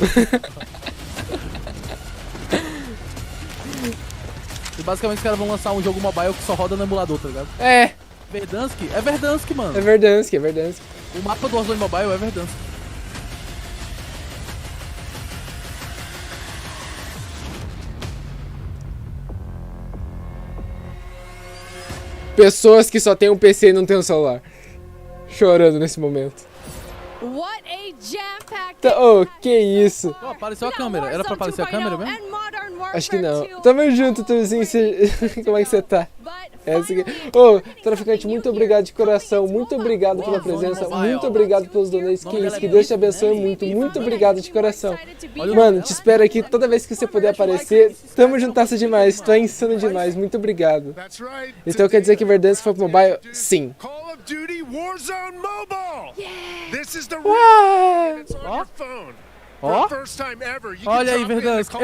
E basicamente os caras vão lançar um jogo mobile que só roda no emulador, tá ligado? É. Verdansk? É Verdansk, mano. É Verdansk, é Verdansk. O mapa do Warzone Mobile é Verdansk. Pessoas que só tem um PC e não tem um celular. Chorando nesse momento. What a jam-packed. Oh, que isso? Oh, apareceu a câmera. Era pra aparecer a câmera mesmo? Acho que não. Tamo junto, Tuzinho. Como é que você tá? Ô, traficante, muito obrigado de coração. Muito obrigado pela presença. Muito obrigado pelos donates. Que isso, que Deus te abençoe muito. Muito obrigado de coração. Mano, te espero aqui toda vez que você puder aparecer. Tamo juntasso demais. Tu é insano demais. Muito obrigado. Então quer dizer que Verdansk foi pro mobile? Sim. Duty Warzone Mobile. This is the it's on your phone. Ó, olha aí, Verdansk.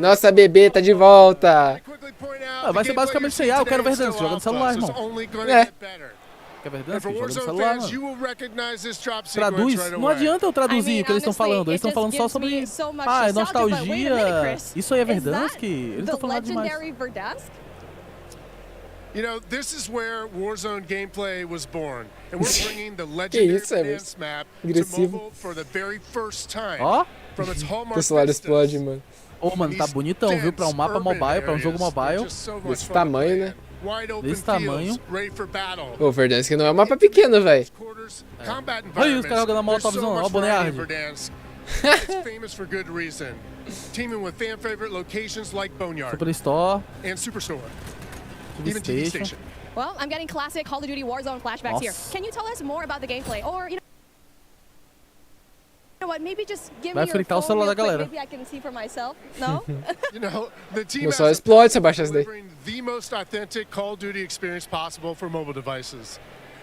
Nossa bebê tá de volta. Ah, vai ser basicamente isso aí. Ah, eu quero Verdansk, joga no celular, irmão. É. Quer Verdansk? Joga no celular, mano. Traduz. Não adianta eu traduzir o que eles estão falando. Eles estão falando só sobre... Ah, é nostalgia. Isso aí é Verdansk? Eles estão falando demais. You know, this is where Warzone gameplay was born, and we're bringing the legendary dance map to mobile for the very first time. From its hallmark. O celular explode, mano. Ô, mano, tá bonitão, viu? Pra um mapa mobile, pra um jogo mobile. Desse tamanho, né? Desse tamanho. Ô, Verdansk não é um mapa pequeno, velho. Olha os caras jogando a molotovzão, ó, o Boneyard. Famous for good reason. Teaming with fan favorite locations like Boneyard Superstore and Superstore. Even TV station. Well, I'm getting classic Call of Duty Warzone flashbacks here. Can you tell us more about the gameplay, or you know what? Maybe just give me your phone real quick. Maybe I can see for myself. No? You know, the team só explode se abaixar isso daí. The most authentic Call of Duty experience possible for mobile devices.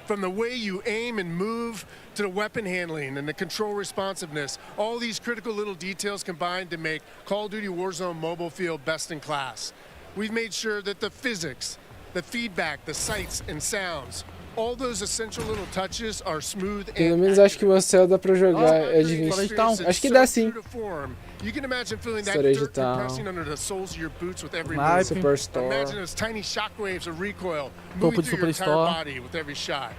From the way you aim and move to the weapon handling and the control responsiveness, all these critical little details combined to make Call of Duty Warzone mobile feel best in class. We've made sure that the physics, the feedback, the sights and sounds, all those essential little touches are smooth and pelo menos acho que o meu céu dá pra jogar. É de 20. Acho que dá sim. You can imagine feeling that Storage dirt down. compressing under the soles of your boots with every move. Superstore. Imagine those tiny shockwaves of recoil moving through your entire body with every shot.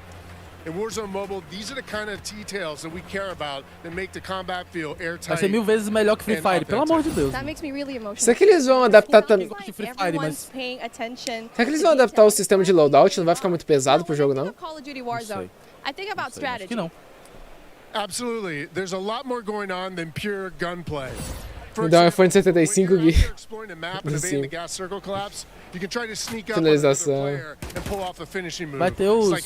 In Warzone Mobile, these are the kind of details that we care about that make the combat feel airtight. Vai ser 1000 vezes melhor que Free Fire, pelo amor de Deus. That makes me really emotional. Será que eles vão adaptar também? Free Fire, mas... Será que eles vão adaptar o sistema de loadout? Não vai ficar muito pesado pro jogo, não? Call of Duty Warzone. I think about strategy. Acho que não. Absolutely. There's a lot more going on than pure gunplay. Me dá um iPhone 75 GB. Finalização. Vai ter os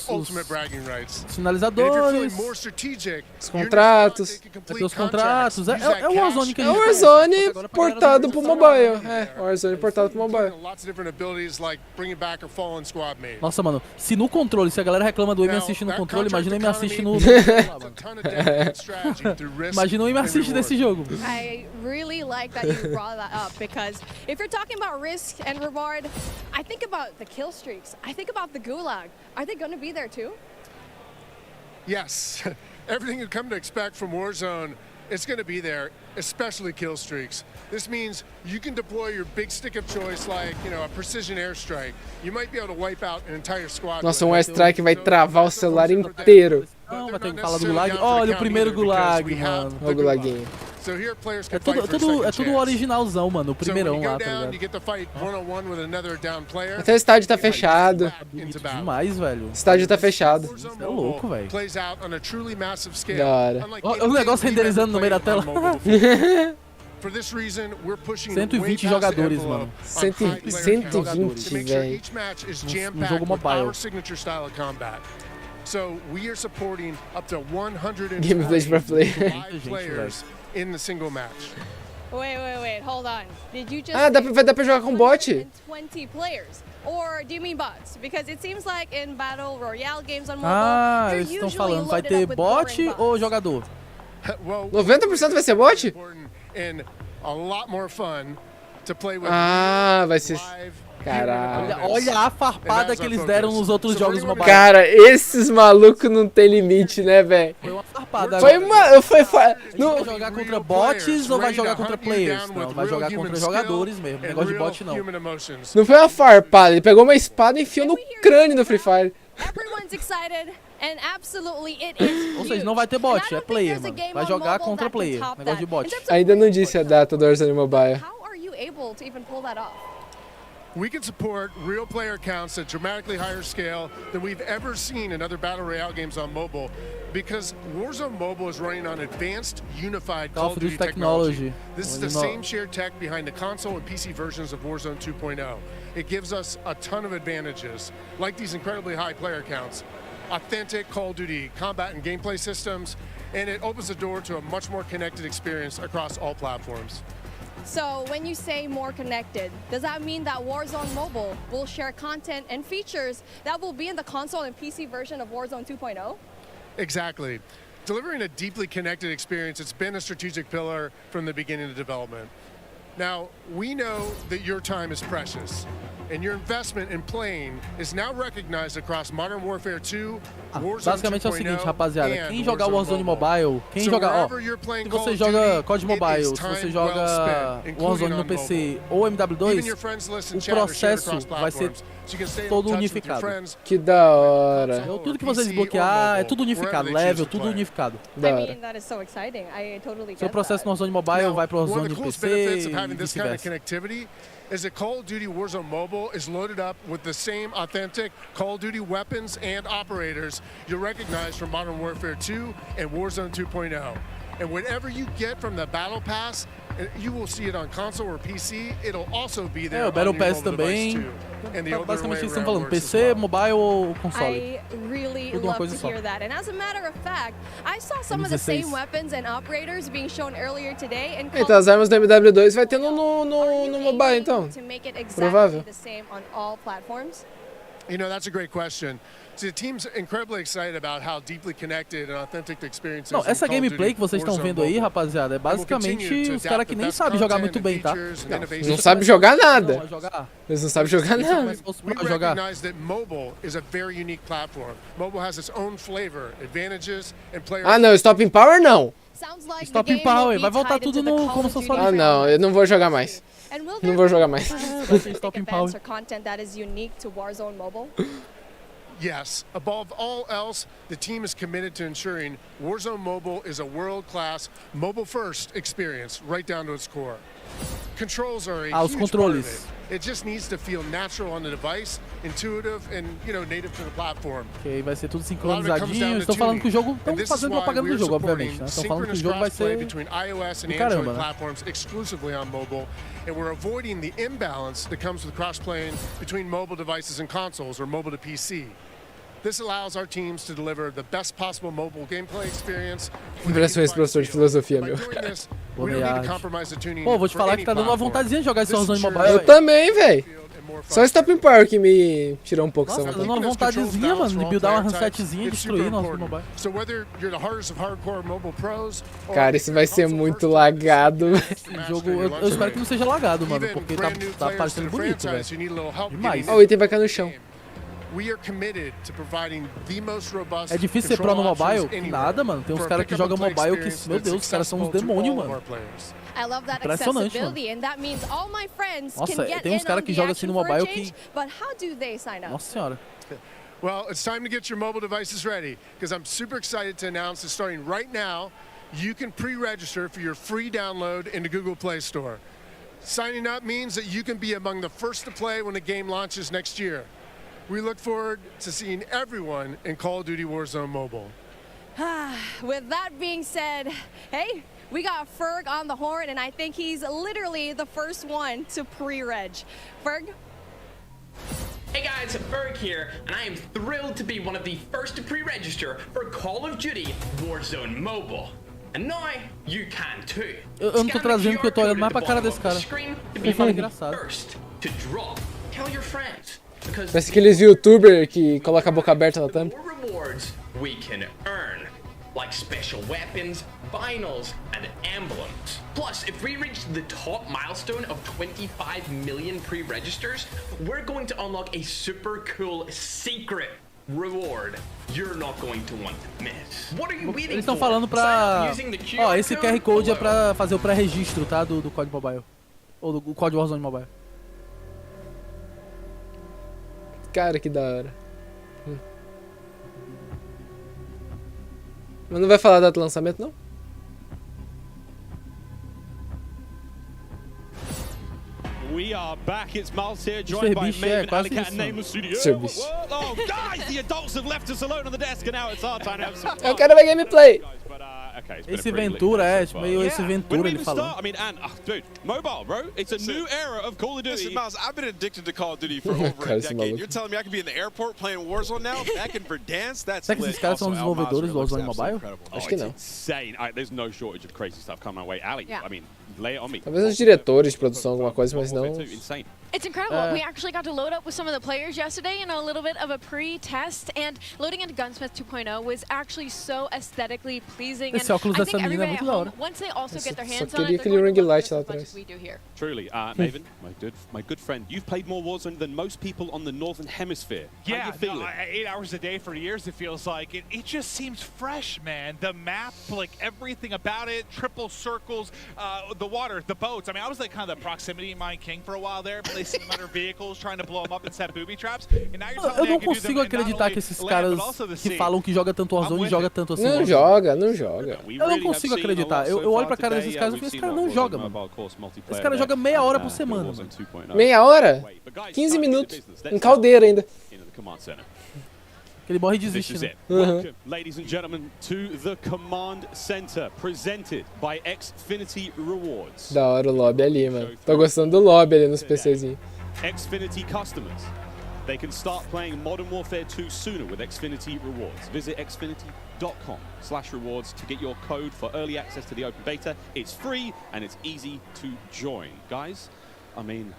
sinalizadores, os contratos. Vai ter os contratos. É o Warzone que a gente conhece. É o Warzone portado pro mobile. É, o Warzone portado pro mobile. Nossa, mano, se no controle, se a galera reclama do aim assist no controle, imagina o aim assist no... Imagina o aim assist desse jogo. I really really like that you brought that up because if you're talking about risk and reward, I think about the kill streaks. I think about the gulag. Are they going to be there too? Yes. Everything you've come to expect from Warzone, it's going to be there, especially kill streaks. This means you can deploy your big stick of choice like, you know, a precision airstrike. You might be able to wipe out an entire squad. Nossa, airstrike vai travar o celular inteiro. Não, vai ter que falar do gulag. Olha o primeiro gulag, mano. Olha o gulaguinho. É tudo originalzão, mano. O primeirão lá, tá ligado? Até o estádio tá fechado. Demais, velho. O estádio tá fechado. Isso é louco, velho. Da hora. Olha o negócio renderizando no meio da tela. 120 jogadores, mano. 120, velho. Um jogo mobile. So we are supporting up to 120 gameplays per player. players in the single match. Wait, hold on. Did you just vai dar pra jogar com bot? 120 players. Or do you mean bots? Because it seems like in battle royale games on mobile, eles estão falando, vai ter bot ou jogador? 90% vai ser bot? And a lot more fun to play with. Vai ser. Caralho. Olha a farpada que eles deram nos outros jogos mobile. Cara, esses malucos não tem limite, né, velho? Foi uma farpada. Vai jogar contra bots ou vai jogar contra players? Não, vai jogar contra jogadores mesmo. Negócio de bot não. Não foi uma farpada, ele pegou uma espada e enfiou no crânio do Free Fire. Ou seja, não vai ter bot, é player, mano. Vai jogar contra player. Negócio de bot. Ainda não disse a data do Warzone Mobile. We can support real player counts at dramatically higher scale than we've ever seen in other battle royale games on mobile because Warzone Mobile is running on advanced, unified Call of Duty technology. This is the same shared tech behind the console and PC versions of Warzone 2.0. It gives us a ton of advantages, like these incredibly high player counts, authentic Call of Duty combat and gameplay systems, and it opens the door to a much more connected experience across all platforms. So when you say more connected, does that mean that Warzone Mobile will share content and features that will be in the console and PC version of Warzone 2.0? Exactly. Delivering a deeply connected experience, it's been a strategic pillar from the beginning of development. Now, we know that your time is precious, and your investment in playing is now recognized across Modern Warfare 2, Warzone 2.0, basicamente é o seguinte, rapaziada, quem jogar Warzone Mobile, se você joga COD Mobile, se você joga Warzone no PC ou MW2, o processo vai ser todo unificado. Que da hora. Tudo que você desbloquear é tudo unificado, level, tudo unificado. Da hora. Seu processo no Warzone Mobile vai pro Warzone PC e vice-versa. Is that Call of Duty Warzone Mobile is loaded up with the same authentic Call of Duty weapons and operators you'll recognize from Modern Warfare 2 and Warzone 2.0. And whatever you get from the Battle Pass, you will see it on console or PC. It'll also be there o Battle Pass também. Basicamente eles estão falando PC, mobile ou console. I really love to hear that. And as a matter of fact, I saw some of the same weapons and operators being shown earlier today. Então as armas do MW2 vai ter no mobile, então. Provável. You know, that's a great question. See, the team's incredibly excited about how deeply connected and authentic the experience is. Não, essa gameplay que vocês estão vendo aí, rapaziada, é basicamente os caras que nem sabem jogar muito bem, tá? Não sabem jogar nada. Eles não sabem jogar nada. We recognize that mobile is a very unique platform. Mobile has its own flavor, advantages, and players. Ah, não, Stop in Power não. Stop in Power, vai voltar tudo no como se fosse. Ah, não, eu não vou jogar mais. Não vou jogar mais. Stop in Power. Yes, above all else, the team is committed to ensuring Warzone Mobile is a world-class, mobile-first experience, right down to its core. Controls are a os huge part of controles. it. It just needs to feel natural on the device, intuitive, and native to the platform. Ok, vai ser tudo sincronizadinho. Estão falando que o jogo, estão fazendo propaganda do jogo, obviamente, né? Estão falando que o jogo vai ser do caramba, né? Exclusively on mobile, and we're avoiding the imbalance that comes with cross-playing between mobile devices and consoles or mobile to PC. This allows our teams to deliver the best possible mobile gameplay experience. Parece esse professor de filosofia, meu. Pô, vou te falar que tá dando uma vontadezinha de jogar esse Warzone Mobile. Eu também, velho. Só Stopping Power que me tirou um pouco essa Nossa, vontade. dando uma vontadezinha, mano, de buildar uma handsetzinha e destruir nosso mobile. Cara, isso vai ser muito lagado. Esse jogo, eu espero que não seja lagado, mano, porque tá parecendo bonito, velho. Demais. Ó, o item vai cair no chão. É difícil ser pro no mobile? Nada, mano. Tem uns caras que jogam mobile que, meu Deus, os caras são uns demônios, mano. I love that Impressionante, accessibility, and that means all my friends Nossa, can get tem uns in caras on que the jogam assim action no for a mobile change, que... but how do they sign up? Nossa senhora. Well, it's time to get your mobile devices ready, because I'm super excited to announce that starting right now, you can pre-register for your free download in the Google Play Store. Signing up means that you can be among the first to play when the game launches next year. We look forward to seeing everyone in Call of Duty Warzone Mobile. With that being said, hey, we got Ferg on the horn, and I think he's literally the first one to pre-reg. Ferg? Hey guys, Ferg here, and I am thrilled to be one of the first to pre-register for Call of Duty Warzone Mobile. And now you can too. Eu não tô trazendo porque eu tô olhando mais pra cara desse cara. Ele fala engraçado. Tell your friends. Parece aqueles youtubers que colocam a boca aberta na tampa. Rewards we can earn, like special weapons, vinyls, and emblems. Plus, if we reach the top milestone of 25 million pre-registers, we're going to unlock a super cool secret reward you're not going to want to miss. What are you waiting for? Eles estão falando pra... Ó, esse QR Code é pra fazer o pré-registro, tá? Do código mobile. Ou do código Warzone mobile. Cara, que da hora. Mas não vai falar da data de lançamento, não? We are back. It's Miles here, joined by Maven and the cat name of studio. Oh, guys, the adults have left us alone on the desk, and now it's our time to have some fun. Eu quero ver gameplay. Esse Ventura, tipo, meio esse Ventura ele falou. I mean, and dude, mobile, bro. It's a new era of Call of Duty. Listen, Miles, I've been addicted to Call of Duty for over a decade. You're telling me I can be in the airport playing Warzone now, back in Verdansk? That's Será que esses caras são desenvolvedores do Warzone Mobile? Acho que não. Insane. There's no shortage of crazy stuff coming my way. Ali, I mean, lay it on me. Talvez os diretores de produção, alguma coisa, mas não. It's incredible. We actually got to load up with some of the players yesterday in a little bit of a pre-test, and loading into Gunsmith 2.0 was actually so aesthetically pleasing. Esse óculos dessa menina é muito da hora. Once they also get their hands Só on queria it, aquele ring light lá atrás. Truly, Maven, my good friend, you've played more Warzone than most people on the Northern Hemisphere. How Yeah, you feeling? 8 hours a day for years it feels like. It just seems fresh, man. The map, like everything about it, triple circles, the water, the boats. I mean, I was like kind of the proximity mine king for a while there, placing them under vehicles, trying to blow them up and set booby traps. And now you're telling Eu me I não can do them consigo in not acreditar only que esses land, caras but also the que sea. falam que joga tanto Warzone e joga tanto assim. Não joga, não joga. Eu não consigo acreditar. Eu olho pra cara desses caras e falo, esse cara não joga, mano. Esse cara joga meia hora por semana, mano. Meia hora? 15 minutos. Em caldeira ainda. Ele morre e desiste, né? Welcome, ladies and gentlemen, to the Command Center, presented by Xfinity Rewards. Da hora o lobby ali, mano. Tô gostando do lobby ali nos PCzinhos. Xfinity customers, they can start playing Modern Warfare 2 sooner with Xfinity Rewards. Visit xfinity.com/rewards to get your code for early access to the open beta. It's free and it's easy to join. Guys, I mean,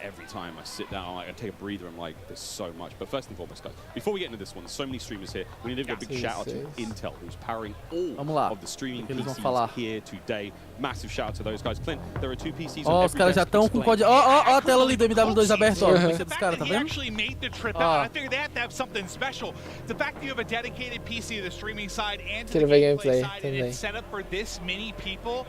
every time I sit down, I take a breather, I'm like, there's so much. But first and foremost, guys, before we get into this one, there's so many streamers here. We need to give a big shout out to Intel, who's powering all of the streaming PCs here today. Massive shout out to those guys. Clint, there are 2 PCs on every Os caras já estão com código. Ó a tela ali do MW2 aberta, ó. Esse dos caras, tá vendo? Actually made the trip out. I figured they have to have something special. The fact that you have a dedicated PC to the streaming side and to the gameplay side, and it's set up for this many people.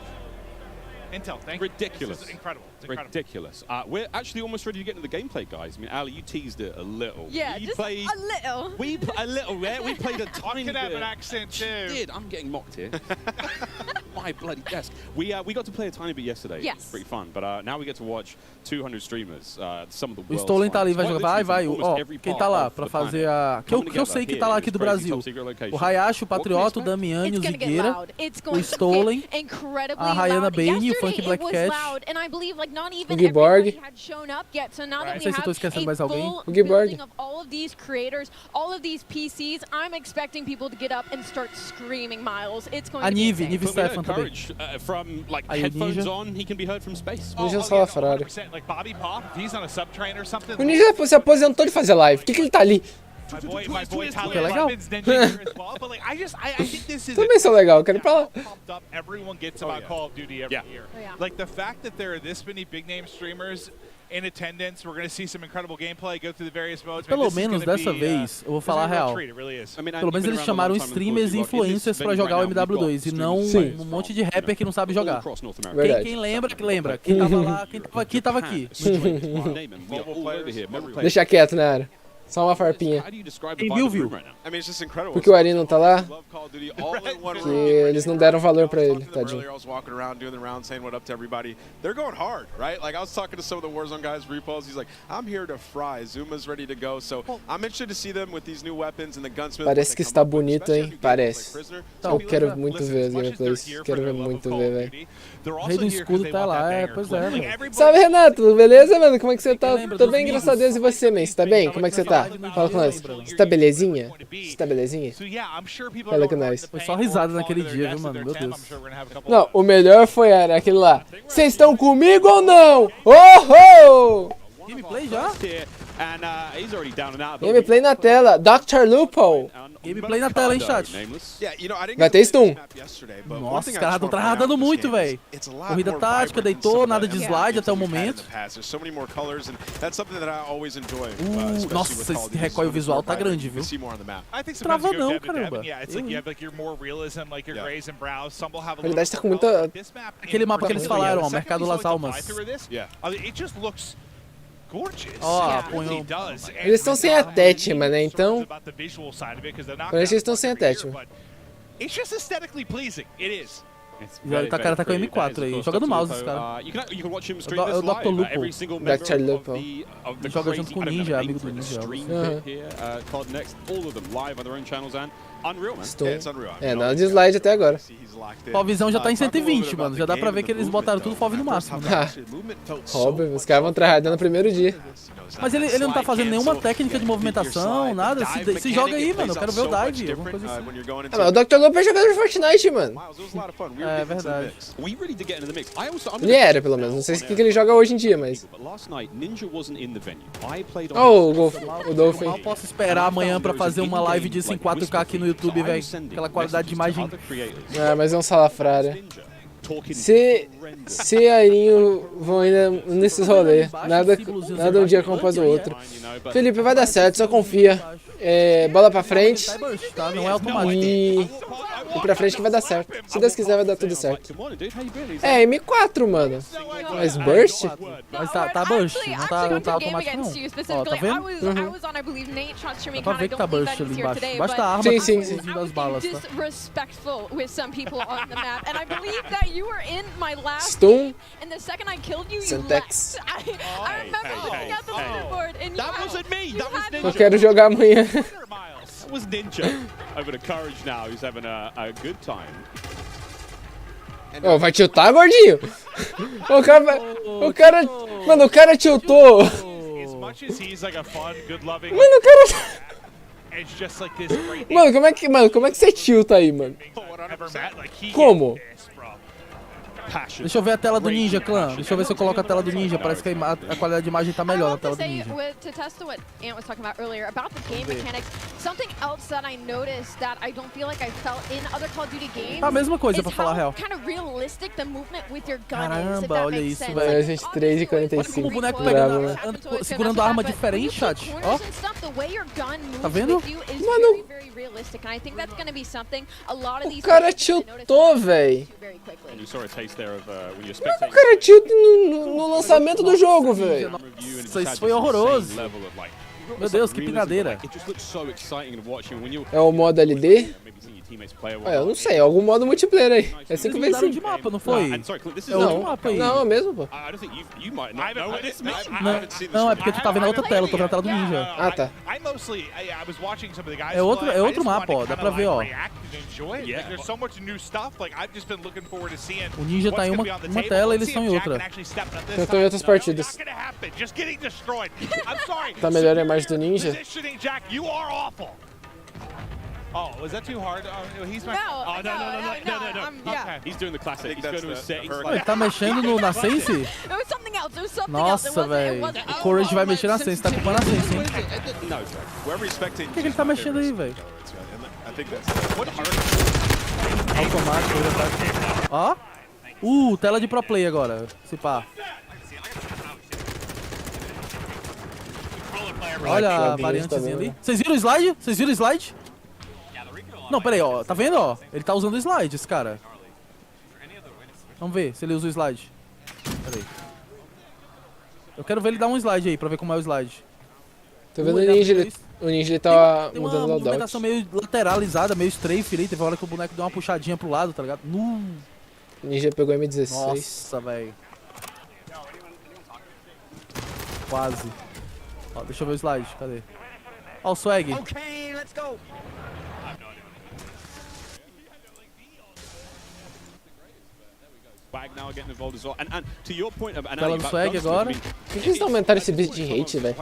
Intel, thank you. Ridiculous. This is incredible. It's incredible. Ridiculous. We're actually almost ready to get into the gameplay, guys. I mean, Ali, you teased it a little. Yeah, you just played, a little. A little, yeah? We played a tiny could have bit. an accent too. You did. I'm getting mocked here. My bloody desk. We got to play a tiny bit yesterday. Yes. It's pretty fun. But now we get to watch 200 streamers. Some of the O world's Stolen tá ali, vai finest. jogar. Vai. Almost Ó, every quem part tá lá of pra the fazer planet. a... Que eu sei que tá lá aqui do Brasil. O Hayashi, o Patriota, o Damiani, o Zigueira, o Stolen, a Rayana Bane, o Funk Black Cat, and I believe like not even o Giborg. had shown up yet. So now that Não we sei se eu tô have esquecendo mais alguém. full O Giborg. building of all of these creators, all of these PCs, I'm expecting people to get up and start screaming Miles. It's going to be insane. Nive Stefan também. From like headphones on, he can be heard from space. O Ninja só fora. Like Bobby Pop, if he's on a subtrain or something. O Ninja se aposentou de fazer live. Por que ele tá ali? My boy Tyler é legal. But like, I think this is Também sou legal, quero ir pra lá. Everyone gets about Call of Duty every year. Like the fact that there are this many big name streamers in attendance, we're going to see some incredible gameplay, go through the various modes. Pelo menos dessa vez, eu vou falar a real. Pelo menos eles chamaram streamers e influencers pra jogar o MW2 e não um monte de rapper que não sabe jogar. Quem lembra, que lembra. Quem tava lá, quem tava aqui, tava aqui. Deixa quieto, né, Ara? Só uma farpinha. Quem viu. Porque o Airinho não tá lá? Que eles não deram valor pra ele, tadinho. They're going hard, right? Like I was talking to some of the Warzone guys, repos. He's like, I'm here to fry. Zuma's ready to go. So I'm interested to see them with these new weapons and the gunsmith. Parece que está bonito, hein? Parece. Eu quero muito ver as gameplays. Quero ver muito ver, velho. O Rei do Escudo tá lá, pois é, mano. Salve, Renato, beleza, mano? Como é que você tá? Tô bem, graças a Deus. E você, man? Você tá bem? Como é que você tá? Fala com nós. Você tá belezinha? Você tá belezinha? Fala com nós. Foi só risada naquele dia, viu, mano? Meu Deus. Não, o melhor foi aquele lá. Vocês estão comigo ou não? Oh, oh! Gameplay já? Gameplay na tela. Dr. Lupo. Gameplay na tela, hein, chat? Vai ter stun. Nossa, os caras estão travando muito, velho. Corrida tática, deitou, nada de slide até o momento. Nossa, esse recoil visual tá grande, viu? Trava não, caramba. A realidade tá com muita... Aquele mapa que eles falaram, ó, Mercado das Almas. Eles estão sem a Tétima, né? Então... Parece que eles estão sem a Tétima. O cara tá com o M4 aí, joga no mouse esse cara. É o Dr. Lupo. Dr. Lupo. Ele joga junto com o Ninja, amigo do Ninja. Stun. Nada de slide até agora. A visão já tá em 120, mano. Já dá pra ver que eles botaram tudo FOV no máximo. Óbvio, os caras vão tryhardando no primeiro dia. Mas ele não tá fazendo nenhuma técnica de movimentação, nada. Se joga aí, mano. Eu quero ver o dive, alguma coisa assim. Mas o Dr. Lupo é jogador de Fortnite, mano. É verdade. Ele era, pelo menos. Não sei o que ele joga hoje em dia, mas... Oh, o Dolphin. Mal posso esperar amanhã pra fazer uma live disso em 4K aqui no YouTube, velho. Aquela qualidade de imagem. Mas é um salafrário. Se Airinho vão ainda nesses rolês. Nada um dia como após o outro. Felipe, vai dar certo, só confia. Bola pra frente. Não é automático. E pra frente que vai dar certo. Se Deus quiser, vai dar tudo certo. É, M4, mano. Mas burst? Mas tá burst, não tá automático não. Ó, tá vendo? Dá pra ver que tá burst ali embaixo. Embaixo da arma, sim. Das balas, tá? Stun. Syntax. Eu quero jogar amanhã. That was Ninja over to Courage now, who's having a good time. Oh, vai tiltar, gordinho? Mano, o cara tiltou. Mano, o cara... Mano, como é que você tilta aí, mano? Como? Deixa eu ver a tela do Ninja, clã. Deixa eu ver se eu coloco a tela do Ninja. Parece que a qualidade de imagem tá melhor na tela do Ninja. Tá a mesma coisa, pra falar a real. Caramba, olha isso, velho. A gente 3:45. Olha como o boneco anda segurando a arma diferente, chat. Ó. Tá vendo? Mano, o cara tiltou, velho. Mano, o cara tilta no lançamento do jogo, velho. Isso foi horroroso. Meu Deus, que pinadeira. É o modo LD? Eu não sei, é algum modo multiplayer aí. É 5x5. de mapa, não foi? É outro mapa aí. Não, é mesmo, pô. Não, é porque tu tá vendo a outra tela, eu tô vendo a tela do Ninja. Ah, tá. mostly, I was watching some of the guys. É outro mapa, ó, dá pra ver, ó. O Ninja tá em uma tela e eles estão em outra. Eu tô em outras partidas. Tá melhor a imagem do Ninja? Oh, was that too hard? He's my... No, no. Yeah. He's doing the classic. He's going to his settings. Ele tá mexendo na Sense? It was something else. It was something Nossa, velho. O Courage vai mexer na Sense, tá culpando a Sense, hein? Por que ele tá mexendo aí, velho? Automático, já tá... Ó. Tela de pro play agora. Se pá. Olha a variantezinha ali. Vocês viram o slide? Vocês viram o slide? Não, pera aí, ó. Tá vendo, ó? Ele tá usando o slide, esse cara. Vamos ver se ele usa o slide. Pera aí. Eu quero ver ele dar um slide aí, pra ver como é o slide. Tô vendo o Ninja, o Ninja ele tá tem mudando o uma loadout. movimentação meio lateralizada, meio strafe ali. Teve uma hora que o boneco deu uma puxadinha pro lado, tá ligado? O Ninja pegou M16. Nossa, velho. Quase. Ó, deixa eu ver o slide, cadê? Ó o swag. Okay, let's go. Tela do swag agora. Por que eles aumentaram esse bit de hate, velho?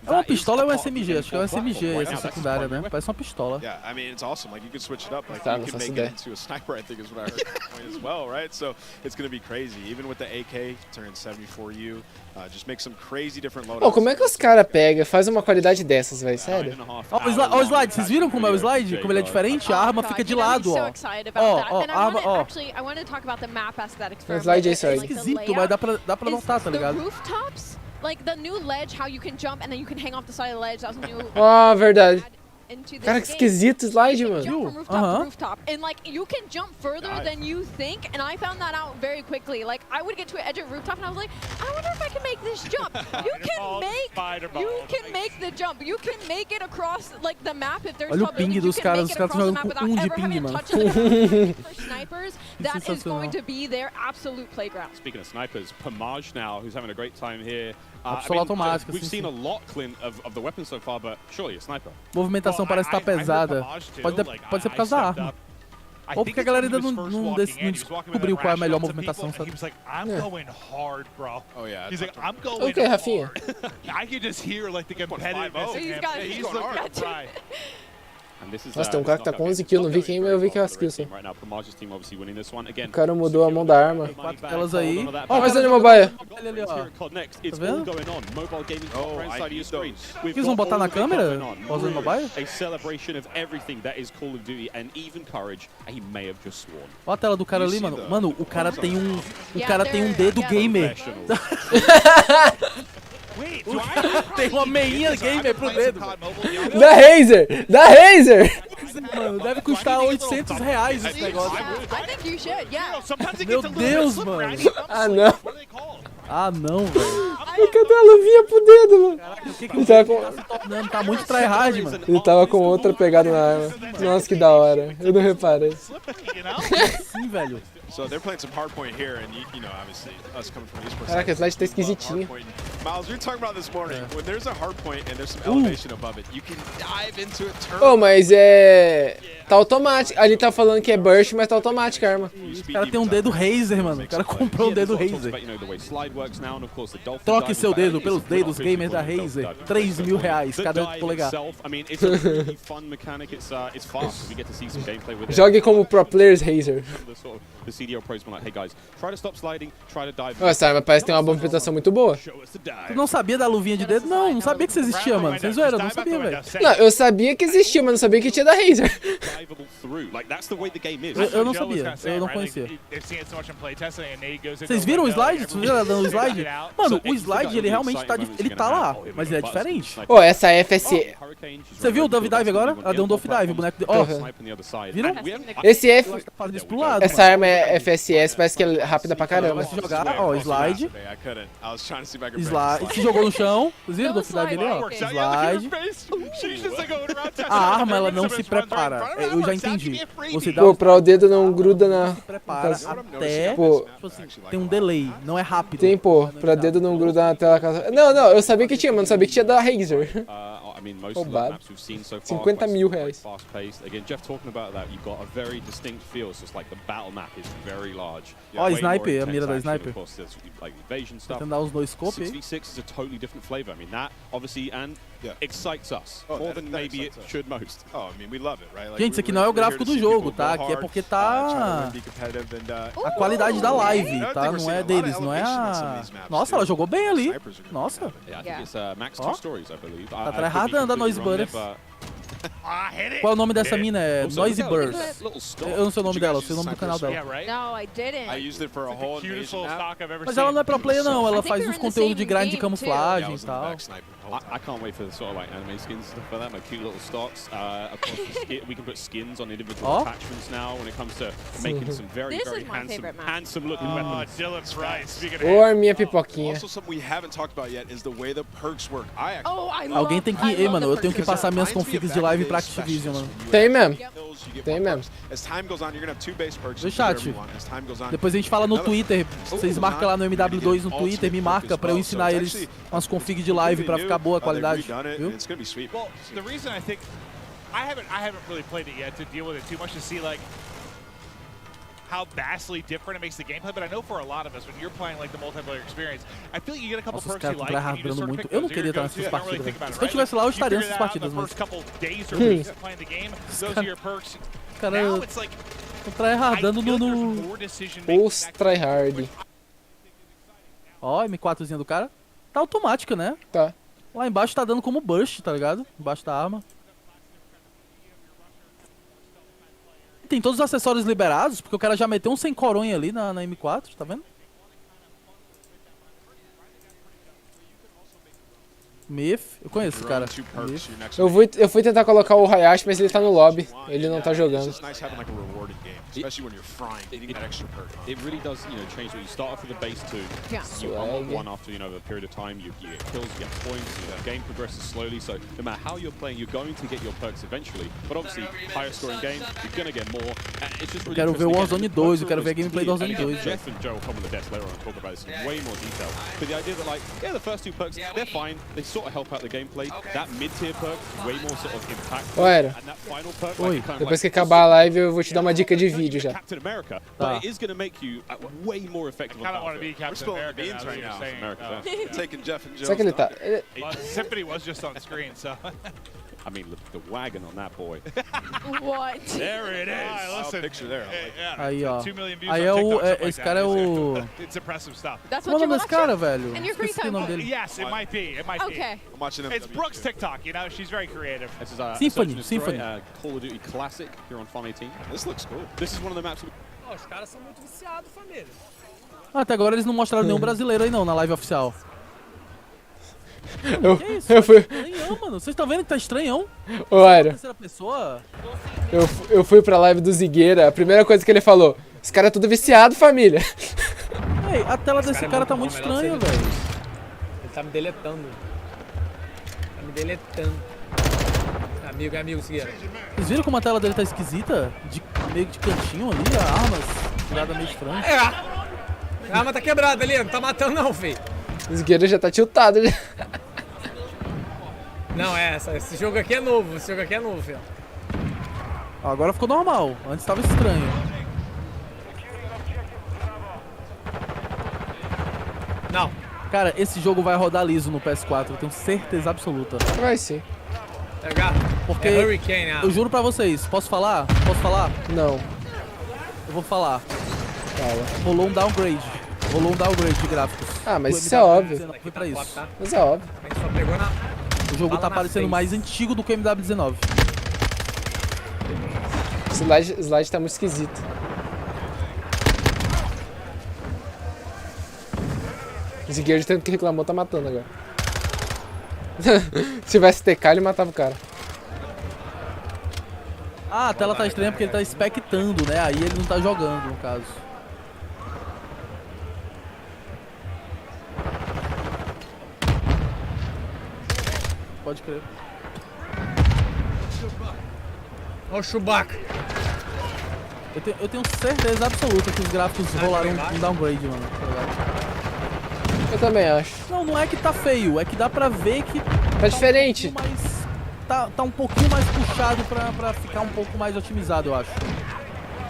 É uma pistola ou é um SMG? Acho que é um SMG essa secundária, né? Parece uma pistola. Yeah, I mean it's awesome. Like you can switch it up. Like Tá, you não can faço make it ideia. into a sniper. I think is what I heard at point as well, right? So it's gonna be crazy. Even with the AK turning 74U, just make some crazy different loadouts. Pô, como é que os caras pegam, faz uma qualidade dessas, velho? Sério? Ó o slide, vocês viram como é o slide? Como ele é diferente? A arma fica de lado, ó. Ó, arma, ó. O slide é isso É aí. esquisito, mas dá pra notar, tá ligado? Rooftops, like the new ledge, how you can jump and then you can hang off the side of the ledge. That was new. Ó, verdade. Into this Cara, que game. esquisito o slide, You can mano. jump from rooftop to rooftop, and like you can jump further than you think. And I found that out very quickly. Like I would get to an edge of rooftop, and I was like, I wonder if I can make this jump. You can make the jump. You can make it across like the map if there's. Olha o ping dos caras, os caras jogam com de ping, mano. For snipers, that is going to be their absolute playground. Speaking of snipers, Pamaj now, who's having a great time here. We've seen a lot, Clint, of the weapons so far, but surely a sniper. Movimentação parece estar pesada. Pode ser por causa da arma. Ou porque a galera ainda não descobriu qual é a melhor movimentação, sabe? Ok, Rafinha. I can just hear like the competitiveness in him. He's looking right. Nossa, tem um cara que tá com 11 kills, não vi quem, mas eu vi que é as kills. O cara mudou a mão da arma. Elas aí. Ó, mais um mobile. Olha ali, ó. Tá vendo? O que eles vão botar na câmera? Usando mobile? Olha a tela do cara ali, mano. Mano, o cara tem um dedo gamer. Tem uma meinha gamer pro dedo. Da Razer! Da Razer! Mano, deve custar R$800 esse negócio. I think you should, yeah. Meu Deus, mano. Ah, não. Ah, não, velho. Cadê a luvinha pro dedo, mano? Caraca, o que Ele tava com... Não, tá muito tryhard, mano. Ele tava com outra pegada na arma. Nossa, que da hora. Eu não reparei. Sim, velho. So they're playing some hardpoint here, and you know, obviously, us coming from esports. Caraca, esse slide tá esquisitinho. Miles, we were talking about this morning. When there's a hardpoint and there's some elevation above it, you can dive into it. Oh, mas é... Tá automático. Ali tá falando que é burst, mas tá automática a arma. O cara tem um dedo Razer, mano. O cara comprou um dedo Razer. Troque seu dedo pelos dedos gamer da Razer. R$3.000 cada polegar. Jogue como pro players Razer. Essa arma parece ter uma movimentação muito boa. Tu não sabia da luvinha de dedo? Não sabia que isso existia, mano. Vocês viram? Eu não sabia, velho. Não, eu sabia que existia, mas não sabia que tinha da Razer. Eu não sabia, eu não conhecia. Vocês viram o slide? Vocês viram ela dando o slide? Mano, o slide, ele realmente tá, ele tá lá, mas ele é diferente. Ô, essa FSE... Você viu o Dove Dive agora? Ela deu um Dove Dive, o boneco... Ó, viram? Esse F... Fazendo isso pro lado. Essa arma é FSS, parece que é rápida pra caramba. Se jogar, ó, slide. Slide. Se jogou no chão. Vocês viram o Dove Dive ali, ó? Slide. A arma, ela não se prepara. Eu já entendi. Você dá Pô, pra o dedo não gruda na... Prepara até... Pô, tipo assim, tem um delay, não é rápido. Tem, pô, pra dedo não grudar na tela... Não, eu sabia que tinha, mas não sabia que tinha da Razer. I mean, most of the maps we've seen so far, 50 mil reais. Fast-paced. Again, Jeff talking about that, you've got a very distinct feel. So it's like the battle map is very large. Ó, sniper, a mira da sniper. Of course, there's like evasion stuff. Tentar os dois scope. 6v6 is a totally different flavor. I mean, that obviously excites us more than maybe it should most. Oh, I mean, we love it, right? Like, gente, isso aqui não é o gráfico do jogo, tá? Aqui é porque tá a qualidade da live, tá? Não é deles, não é a... Nossa, ela jogou bem ali. Nossa. Yeah, I think it's Max 2 Stories, I believe. Tá tryhardando a Noise Butters. Qual é o nome dessa mina? É Noise Burst. Eu não sei o nome dela, eu sei o nome do canal dela. No, I didn't. I used it for a whole Mas ela não é pro player não, ela faz uns conteúdos de grind de camuflagem e tal. I can't wait for the sort of like anime skins and stuff like that, my cute little stocks. Of course, we can put skins on individual attachments now when it comes to making some very handsome looking weapons. Dylan Price. Ô, arminha pipoquinha. Also, something we haven't talked about yet is the way the perks work. Alguém tem que... Ei, mano, eu tenho que passar minhas configs de live pra Activision, mano. Tem mesmo. Tem mesmo. Vê, chat. Depois a gente fala no Twitter. Vocês marcam lá no MW2 no Twitter, me marca pra eu ensinar eles umas configs de live pra ficar boa a qualidade. Viu? Well, the reason I think I haven't really played it yet to deal with it too much to see like how vastly different it makes the gameplay, but I know for a lot of us when you're playing like the multiplayer experience, I feel like you get a couple perks you like and you just sort of pick those. Eu não queria estar nessas partidas, velho. Se eu estivesse lá, eu estaria nessas partidas, mas... Cara, tô tryhardando no... Post tryhard. Ó, M4zinha do cara. Tá automática, né? Tá. Lá embaixo tá dando como burst, tá ligado? Embaixo da arma. Tem todos os acessórios liberados, porque o cara já meteu um sem coronha ali na M4, tá vendo? Myth, eu conheço esse cara. Eu fui tentar colocar o Hayashi, mas ele tá no lobby. Ele não tá jogando. It really does, change. You start off with a base 2, you unlock 1 after, a period of time, you get kills, you get points, the game progresses slowly, so no matter how you're playing, you're going to get your perks eventually, but obviously, higher scoring games, you're gonna get more, and it's just really quero ver o Warzone 2, eu quero ver a gameplay do Warzone 2. Jeff and Joe will come on the desk later on and talk about this in way more detail, but the idea that the first 2 perks, they're fine, they sort of help out the gameplay, that mid-tier perk, way more sort of impactful, and that final perk, depois que acabar a live, eu vou te dar uma dica de vídeo já. Captain America, but it is going to make you way more effective. I kind of want to be Captain America now that you're saying. Taking Jeff and Joe. Será que ele tá? Symphony was just on screen, so. I mean, look at the wagon on that boy. What? There it is. Listen, picture there. Aí, ó. 2 million views Aí é o... esse cara é o... It's impressive stuff. That's what you're watching? Cara, velho. And your free time. Yes, it might be. It might be. I'm watching him. It's Brooke's TikTok, she's very creative. This is Symphony. Call of Duty Classic here on Farm 18. This looks cool. This is one of the maps. Os caras são muito viciados, família. Até agora eles não mostraram nenhum brasileiro aí não, na live oficial. Que isso? Eu fui... Estranhão, mano. Vocês estão vendo que tá estranhão? Ô, Airo. Terceira pessoa? Eu fui pra live do Zigueira, a primeira coisa que ele falou, esse cara é tudo viciado, família. Ei, a tela desse cara tá muito estranha, velho. Ele tá me deletando. Tá me deletando. Amigo, Zigueira. Vocês viram como a tela dele tá esquisita? Meio de cantinho ali, armas, tirada meio estranha. A arma tá quebrada ali, não tá matando não, filho. O Zigueira já tá tiltado já. Não, esse jogo aqui é novo, filho. Agora ficou normal, antes tava estranho. Não. Cara, esse jogo vai rodar liso no PS4, eu tenho certeza absoluta. Vai sim. Porque Hurricane, eu juro pra vocês, posso falar? Não. Eu vou falar. Fala. Rolou um downgrade de gráficos. Ah, mas isso é óbvio. Foi pra isso. Mas é óbvio. O jogo tá parecendo mais antigo do que o MW2. O slide tá muito esquisito. O Zigueira, de tanto que reclamou, tá matando agora. Se tivesse TK, ele matava o cara. Ah, a tela tá estranha porque ele tá expectando, né? Aí ele não tá jogando, no caso. Pode crer. Olha o Chewbacca. Eu tenho certeza absoluta que os gráficos rolaram um downgrade, mano. Eu também acho. Não é que tá feio, é que dá pra ver que... Tá diferente. Mais tá um pouquinho mais puxado pra ficar um pouco mais otimizado, eu acho.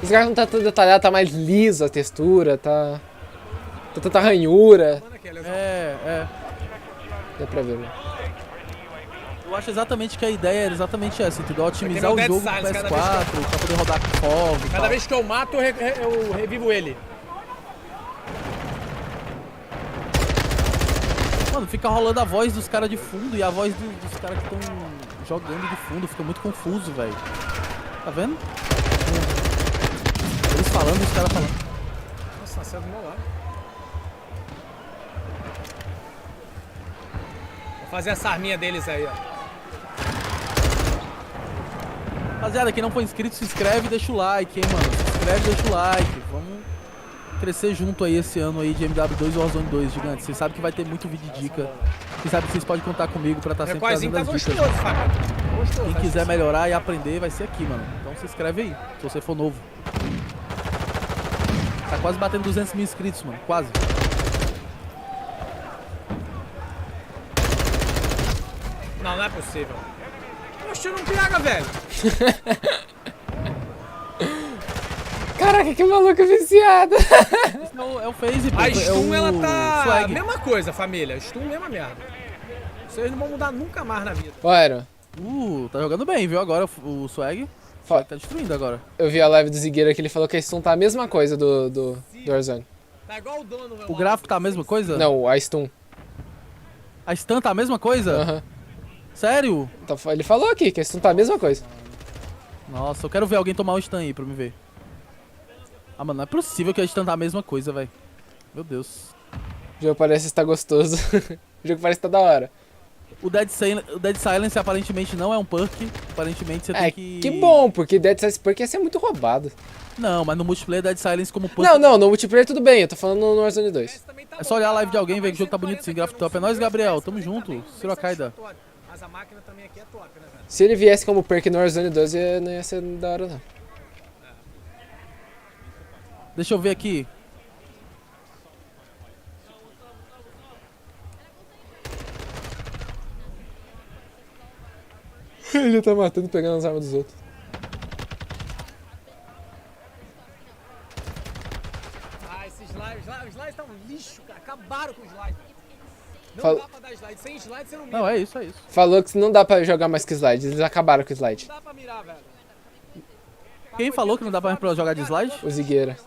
Os caras não tá tão detalhado, tá mais liso a textura, tá tanta ranhura. É. Dá pra ver, né? Eu acho exatamente que a ideia era exatamente essa, entendeu? Otimizar o jogo pro PS4, pra poder rodar com folga. Cada vez que eu mato, eu revivo ele. Mano, fica rolando a voz dos caras de fundo e a voz dos caras que estão jogando de fundo. Fica muito confuso, velho. Tá vendo? Eles falando e os caras falando. Nossa, nasceu do meu lado. Vou fazer essa arminha deles aí, ó. Rapaziada, quem não for inscrito, se inscreve e deixa o like, hein, mano. Se inscreve e deixa o like. Vamos crescer junto aí esse ano aí de MW2 e Warzone 2, gigante. Vocês sabem que vai ter muito vídeo de dica. Vocês sabem que vocês podem contar comigo pra estar sempre trazendo as dicas. Quem quiser melhorar e aprender, vai ser aqui, mano. Então se inscreve aí, se você for novo. Tá quase batendo 200 mil inscritos, mano. Quase. Não é possível. Oxe, não pega, velho. Caraca, que maluco viciado. Esse é o phase, pô. A stun, ela tá... swag. Mesma coisa, família. Stun, mesma merda. Vocês não vão mudar nunca mais na vida. Ó, Aero. Tá jogando bem, viu? Agora o swag. O swag tá destruindo agora. Eu vi a live do Zigueira que ele falou que a stun tá a mesma coisa do Warzone. Tá igual o dono, meu. O gráfico tá a mesma coisa? Não, a stun. A stun tá a mesma coisa? Aham. Sério? Então, ele falou aqui que a stun tá a mesma coisa. Nossa, eu quero ver alguém tomar um stun aí pra me ver. Ah, mano, não é possível que a stun tá a mesma coisa, velho. Meu Deus. O jogo parece estar gostoso. O jogo parece estar da hora. O Dead Silence aparentemente não é um perk. Aparentemente você tem que... Que bom, porque Dead Silence perk ia ser muito roubado. Não, mas no multiplayer Dead Silence como perk... Não, no multiplayer tudo bem, eu tô falando no Warzone 2. É só olhar a live de alguém e ver que o jogo tá bonito sim, gráfico top. É nóis, Gabriel, tamo junto. Sirokaida. Mas a máquina também aqui é top, né, velho? Se ele viesse como perk no Warzone 2, não ia ser da hora, não. Deixa eu ver aqui. Ele tá matando e pegando as armas dos outros. Ah, esses slides tá um lixo, cara. Acabaram com os slides. Não Fala... dá pra dar slide. Sem slide você não mira. Não, é isso. Falou que não dá pra jogar mais com slide, eles acabaram com o slide. Não dá pra mirar, velho. Quem falou que não dá pra jogar de slide? O Zigueira.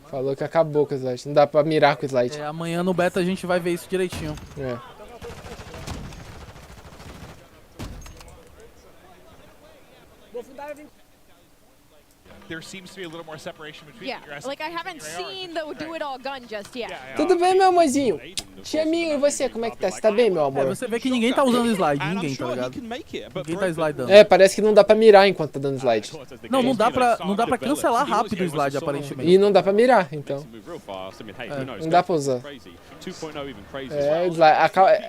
Falou que acabou com o slide, não dá pra mirar com o slide. É, amanhã no beta a gente vai ver isso direitinho. É. There seems to be a little more separation between Yeah, like I haven't seen the do-it-all gun just yet. Tudo bem, meu amorzinho? Tiaminho, e você, como é que tá? Você tá bem, meu amor? Você vê que ninguém tá usando slide, ninguém, tá ligado? Ninguém tá slidando. É, parece que não dá pra mirar enquanto tá dando slide. Não dá pra cancelar rápido o slide, aparentemente. E não dá pra mirar, então. Não dá pra usar.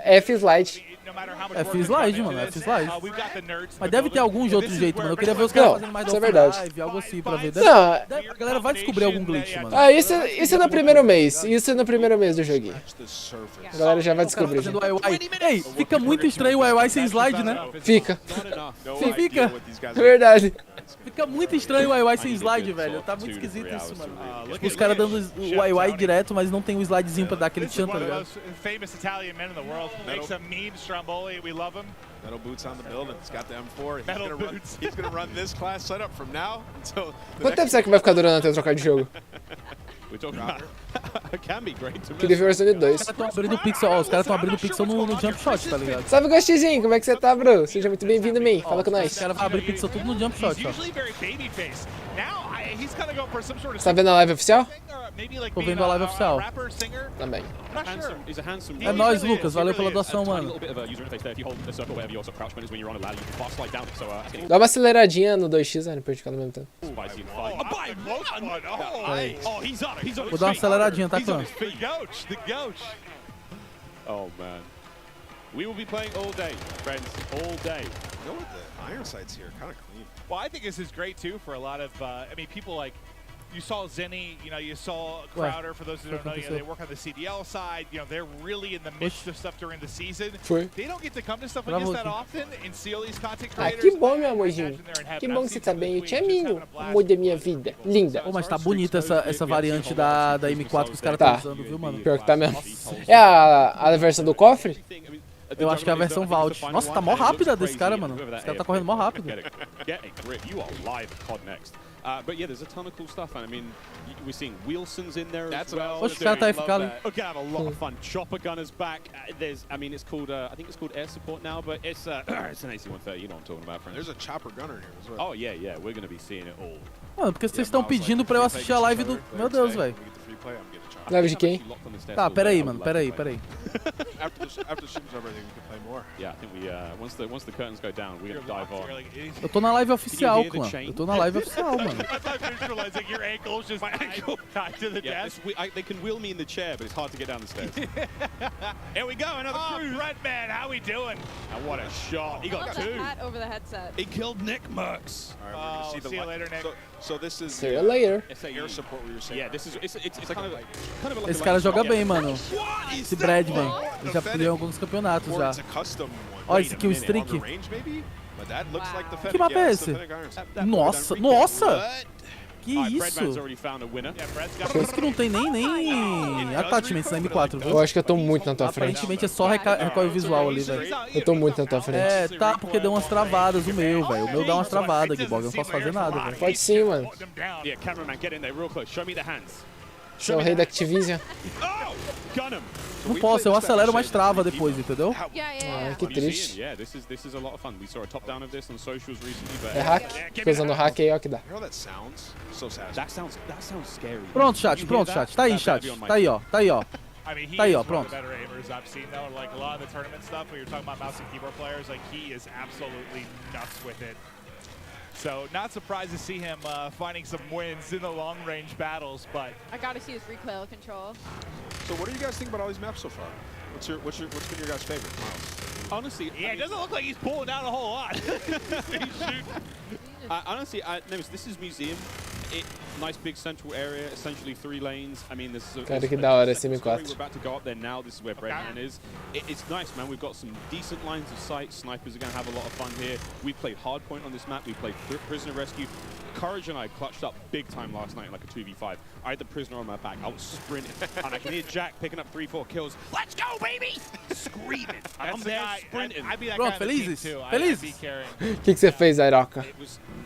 É F-slide. F-slide, mano, F-slide. Mas deve ter algum de outro jeito, mano. Eu queria ver os caras fazendo mais live, algo assim pra ver. Não. A galera vai descobrir algum glitch, mano. Ah, isso é no primeiro mês. Isso é no primeiro mês do joguinho. A galera já vai descobrir. Ei, fica muito estranho o YY sem slide, né? Fica. Fica. É verdade. Fica muito estranho o YY sem slide, velho. Tá muito esquisito isso, mano. Tipo, os caras dando o YY direto, mas não tem o slidezinho pra dar aquele chant, tá ligado? Metal boots on the building. He's got the M4. He's gonna run this class setup from now until. Quanto tempo será que vai ficar durando até eu trocar de jogo? Queria ver o Warzone 2. Os caras tão abrindo pixel, ó. Os caras tão abrindo pixel no jump shot, tá ligado? Salve, Gostizinho, como é que você tá, bro? Seja muito bem-vindo a mim. Fala com nós. Os caras vão abrir pixel tudo no jump shot, ó. Tá vendo a live oficial? Tô vendo a live oficial. Também. É nóis, Lucas. Valeu pela doação, mano. Dá uma aceleradinha no 2x, né? Pra gente ficar no mesmo tempo. Vou dar uma aceleradinha, tá, clã? Oh, man. We will be playing all day, friends, all day. You know what, the iron sights here kind of clean. Well, I think this is great too for a lot of, I mean, people like you saw Zenny, you know, you saw Crowder, for those who don't know, you know, they work on the CDL side, you know, they're really in the midst of stuff during the season. They don't get to come to stuff like this that often and see all these content creators. Que bom, meu amorzinho. Que bom que você tá bem. Eu te aminho, amor da minha vida. Linda. Pô, mas tá bonita essa variante da M4 que os caras estão usando, viu, mano? Pior que tá mesmo. É a versão do cofre? Eu acho que é a versão Vault. Nossa, tá mó rápida desse cara, mano. Esse cara tá correndo mó rápido. But yeah, there's a ton of cool stuff, and I mean, we're seeing Wilson's in there as well. Oxe, o cara tá FK ali. We're gonna have a lot of fun. Chopper Gunner's back. I mean, it's called, I think it's called Air Support now, but it's an AC-130. You know what I'm talking about, friends. There's a Chopper Gunner here as well. Oh yeah, we're gonna be seeing it all. Mano, porque vocês estão pedindo pra eu assistir a live do... Meu Deus, velho. Live de quem? Tá, peraí, mano, peraí. After the stream's over, I think we can play more. Yeah, I think we, once the curtains go down, we're gonna dive on. Eu tô na live oficial, clã. Eu tô na live oficial, mano. Visualizing your ankles just tied to the desk. They can wheel me in the chair, but it's hard to get down the stairs. Here we go, another cruise. Redman, how we doing? And what a shot. He got two. Hat over the headset. He killed Nick Merckx. All right, we're gonna see you later, Nick. So this is See you later. It's the air support we were saying. Yeah, this is it's kind of like Esse cara joga bem, mano. Esse Brad, mano. Ele já ganhou alguns campeonatos já. Olha esse aqui, o streak. Que mapa é esse? Nossa! Que isso? Parece que não tem nem attachments na M4, viu? Eu acho que eu tô muito na tua frente. Aparentemente é só recoil visual ali, velho. Eu tô muito na tua frente. É, tá, porque deu umas travadas o meu, velho. O meu dá umas travadas, Gibog. Eu não posso fazer nada, velho. Pode sim, mano. Yeah, cameraman, get in there real close. Show me the hands. Você é o rei da Activision. Não posso, eu acelero, mas trava depois, entendeu? Ah, que triste. É hack? Fica usando hack aí, ó, que dá. Pronto, chat. Tá aí, chat. Tá aí, ó. Tá aí, ó, pronto. So, not surprised to see him finding some wins in the long-range battles, but I gotta see his recoil control. So, what do you guys think about all these maps so far? What's been your guys' favorite, Miles? Honestly, yeah, it doesn't look like he's pulling down a whole lot. Honestly, this is Museum. Nice big central area, essentially 3 lanes. I mean, this is Cara, que da hora esse M4. We're about to go up there now. This is where Breadman is. It's nice, man. We've got some decent lines of sight. Snipers are going to have a lot of fun here. We played hardpoint on this map. We played prisoner rescue. Courage and I clutched up big time last night in like a 2v5. I had the prisoner on my back. I was sprinting, and I can hear Jack picking up 3-4 kills. Let's go, baby! Screaming. I'm there sprinting. I'd be that Pronto, guy felizes. too. Felizes. O que você fez, Airoca?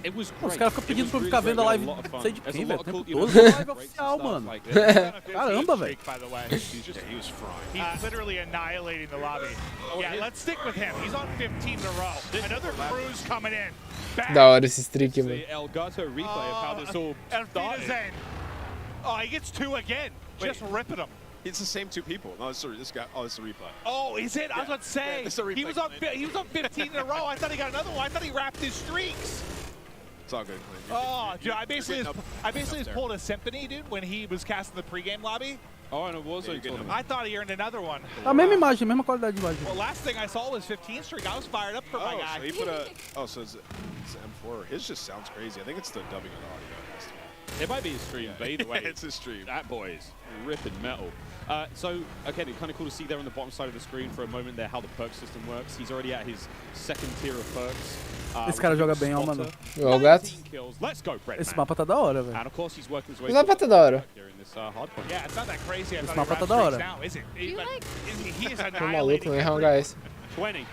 It was Os caras ficam pedindo pra eu ficar vendo a live, não sei de quem, velho. O tempo todo. Live oficial, mano. Caramba, velho. He's literally annihilating the lobby. Yeah, let's stick with him. He's on 15 in a row. Another cruise coming in. Da hora esse streak, mano. Elgato replay of how this all started. Oh, he gets 2 again. Just ripping them. It's the same 2 people. No, sorry, this guy. Oh, it's a replay. Oh, is it? Yeah. I was about to say. Yeah, he was on 15 in a row. I thought he got another one. I thought he wrapped his streaks. It's all good. Oh, dude, I basically just pulled a symphony, dude, when he was casting the pregame lobby. Oh, and it was I thought he earned another one. A mesma imagem, mesma qualidade de imagem. Well, last thing I saw was 15 streak. I was fired up for my guy. So he put so it's M4. His just sounds crazy. I think it's the dubbing of the audio. It might be his stream, but either way, it's his stream. That boy is ripping metal. So, again, it's kind of cool to see there on the bottom side of the screen for a moment there how the perk system works. He's already at his 2nd tier of perks. Esse cara joga bem, ó, mano. O gato. Esse mapa tá da hora, velho. Esse mapa tá da hora. Esse mapa tá da hora. Tô maluco, não errar um gás. 20.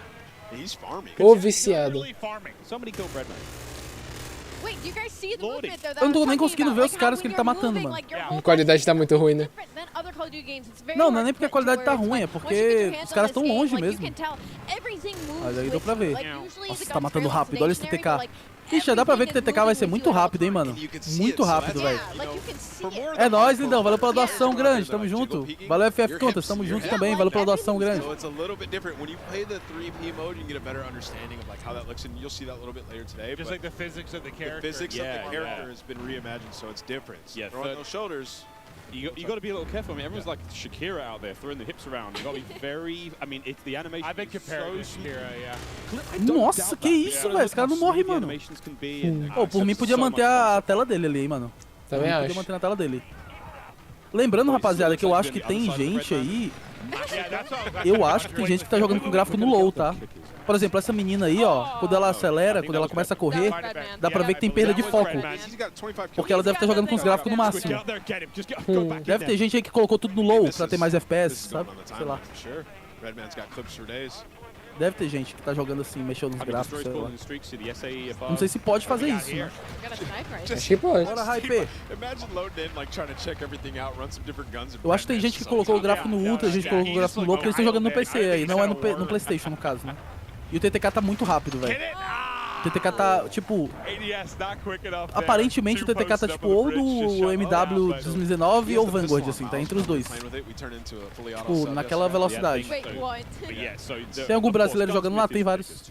Ô, viciado. Somebody kill Breadman. Wait, do you guys see the movement though? Eu não tô nem conseguindo ver os caras que ele tá matando, mano. A qualidade tá muito ruim, né? Não, não é nem porque a qualidade tá ruim, é porque os caras estão longe mesmo. Mas aí deu pra ver. Nossa, tá matando rápido, olha esse TTK. Ixi, dá pra ver que o TTK vai ser muito rápido, hein, mano. Muito rápido, velho. É nóis, lindão. Valeu pela doação grande. Tamo junto. Valeu, FF Contas. Tamo junto também. Valeu pela doação grande. Just like the physics of the character. The physics of the character has been reimagined, so it's different. Yeah, throwing those shoulders. You got to be a little careful. I mean, everyone's like Shakira out there throwing the hips around. You got to be very. I mean, it's the animation. I've been comparing to Shakira, yeah. Nossa, que isso, velho. Esse cara não morre, mano. Pô, por mim podia manter a tela dele ali, hein, mano. Também eu acho. podia manter na tela dele. Lembrando, rapaziada, que eu acho que tem gente aí... Eu acho que tem gente que tá jogando com gráfico no low, tá? Por exemplo, essa menina aí, ó, quando ela acelera, quando ela começa a correr, dá pra ver que tem perda de foco. Porque ela deve estar jogando com os gráficos no máximo. Deve ter gente aí que colocou tudo no low pra ter mais FPS, sabe? Sei lá. Deve ter gente que tá jogando assim, mexendo nos gráficos, sei lá. Não sei se pode fazer isso, né? Acho que pode. Bora, hype! Eu acho que tem gente que colocou o gráfico no Ultra, gente que colocou o gráfico no low, porque eles estão jogando no PC aí, não é no PlayStation, no caso, né? E o TTK tá muito rápido, velho. O TTK tá, tipo... Aparentemente o TTK tá, tipo, ou do MW 2019 ou Vanguard, assim, tá entre os dois. Tipo, naquela velocidade. Tem algum brasileiro jogando lá? Tem vários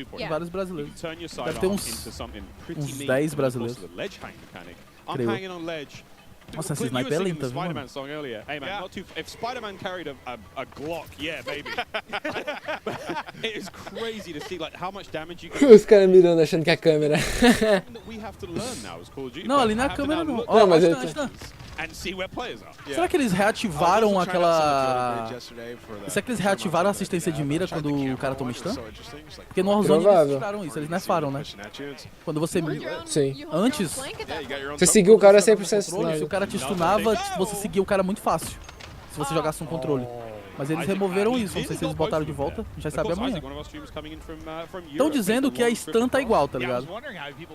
brasileiros. Deve ter uns 10 brasileiros. Creio. Nossa, esse sniper é lenta, viu, mano? Hey man, not too. If Spider-Man carried a Glock, yeah, baby. It is crazy to see like how much damage you can. Os caras mirando achando que é a câmera. Não, ali não é a câmera não. Não, mas ele Será que eles reativaram aquela... Será que eles reativaram a assistência de mira quando o cara toma stun? Porque no Warzone eles tiraram isso, eles nerfaram, né? Quando você... Sim. Antes... Você seguiu o cara 100% Se o cara te stunava, você seguia o cara muito fácil. Se você jogasse um controle. Mas eles removeram isso, não sei se eles botaram de volta, a gente vai saber amanhã. Estão dizendo que a stun tá igual, tá ligado?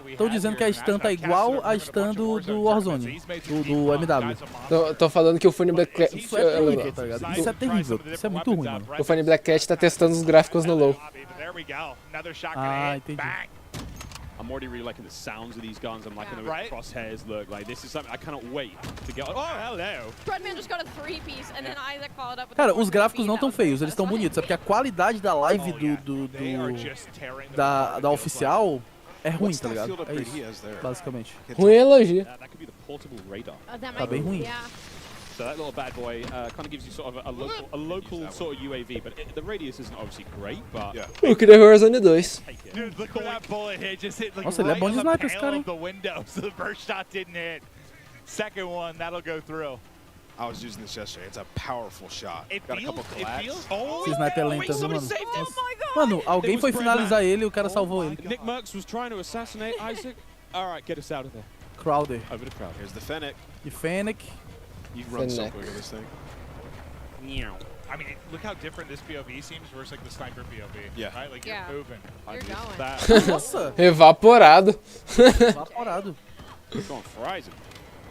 Estão dizendo que a stun tá igual a stun do Warzone, do MW. Tô falando que o Funny Black Cat... Isso é terrível, tá ligado? Isso é terrível, isso é muito ruim, mano. O Funny Black Cat tá testando os gráficos no low. Ah, entendi. I'm already really liking the sounds of these guns. I'm liking the way the crosshairs look. Like this is something I cannot wait to get. Oh, hello. Treadman just got a 3-piece and then Isaac followed up with Cara, os gráficos não tão feios, eles estão bonitos. É porque a qualidade da live da oficial é ruim, tá ligado? É isso, basicamente. Ruim é elogio. Tá bem ruim. So that little bad boy kind of gives you sort of a local sort of UAV, but the radius isn't obviously great, but... Eu queria ver Warzone 2. Nossa, ele é bom de sniper, esse cara, hein? I was using this yesterday. It's a powerful shot. Got a couple collabs. Esse sniper é lento, viu, mano? Mano, alguém foi finalizar ele e o cara salvou ele. Nick Merckx was trying to assassinate Isaac. Alright, get us out of there. Crowder. Over to Crowder. Here's the Fennec. E Fennec. You run so quick at this thing. I mean, look how different this POV seems versus like the sniper POV. Yeah. Right? Like you're moving. You're going. Nossa. Evaporado. Evaporado.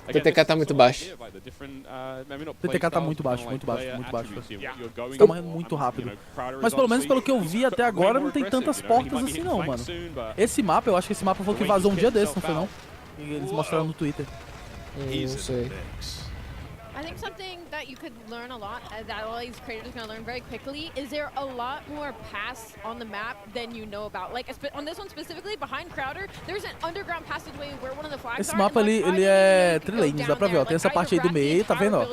O TTK tá muito baixo. O TTK tá muito baixo, muito baixo, muito baixo. Você tá morrendo muito rápido. Mas pelo menos pelo que eu vi até agora, não tem tantas portas assim não, mano. Esse mapa, eu acho que esse mapa foi o que vazou um dia desse, não foi não? E eles mostraram no Twitter. Não sei. I think something that you could learn a lot, that all these creators are going to learn very quickly, is there a lot more paths on the map than you know about. Like, on this one specifically, behind Crowder, there's an underground passageway where one of the flags Esse mapa ele é trilanes, dá pra ver, ó. Tem essa parte aí do meio, tá vendo, ó?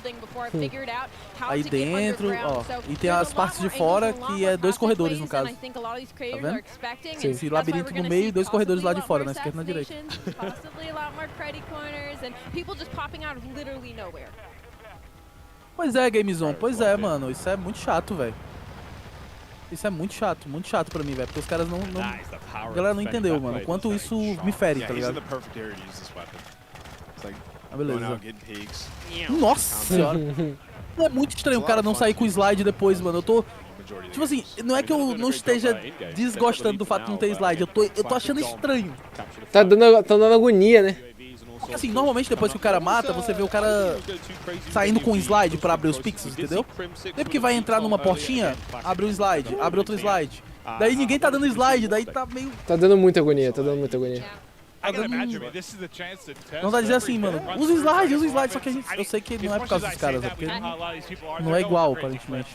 Aí dentro, ó. E tem as partes de fora, que é 2 corredores, no caso. Tá vendo? Sim. Esse labirinto no meio e 2 corredores lá de fora, na esquerda e na direita. Pois é, GameZone, pois é, mano. Isso é muito chato, velho. Isso é muito chato pra mim, velho. Porque os caras não... A galera não entendeu, mano. Quanto isso me fere, tá ligado? Ah, beleza. Nossa senhora. É muito estranho o cara não sair com o slide depois, mano. Eu tô... Tipo assim, não é que eu não esteja desgostando do fato de não ter slide. Eu tô achando estranho. Tá dando agonia, né? Porque assim, normalmente depois que o cara mata, você vê o cara saindo com um slide pra abrir os pixels, entendeu? Sempre que vai entrar numa portinha, abre um slide, abre outro slide. Daí ninguém tá dando slide, daí tá meio... Tá dando muita agonia, tá dando muita agonia. Não vai dizer assim, mano, usa slide, só que a gente, eu sei que não é por causa dos caras, é porque não é igual, aparentemente.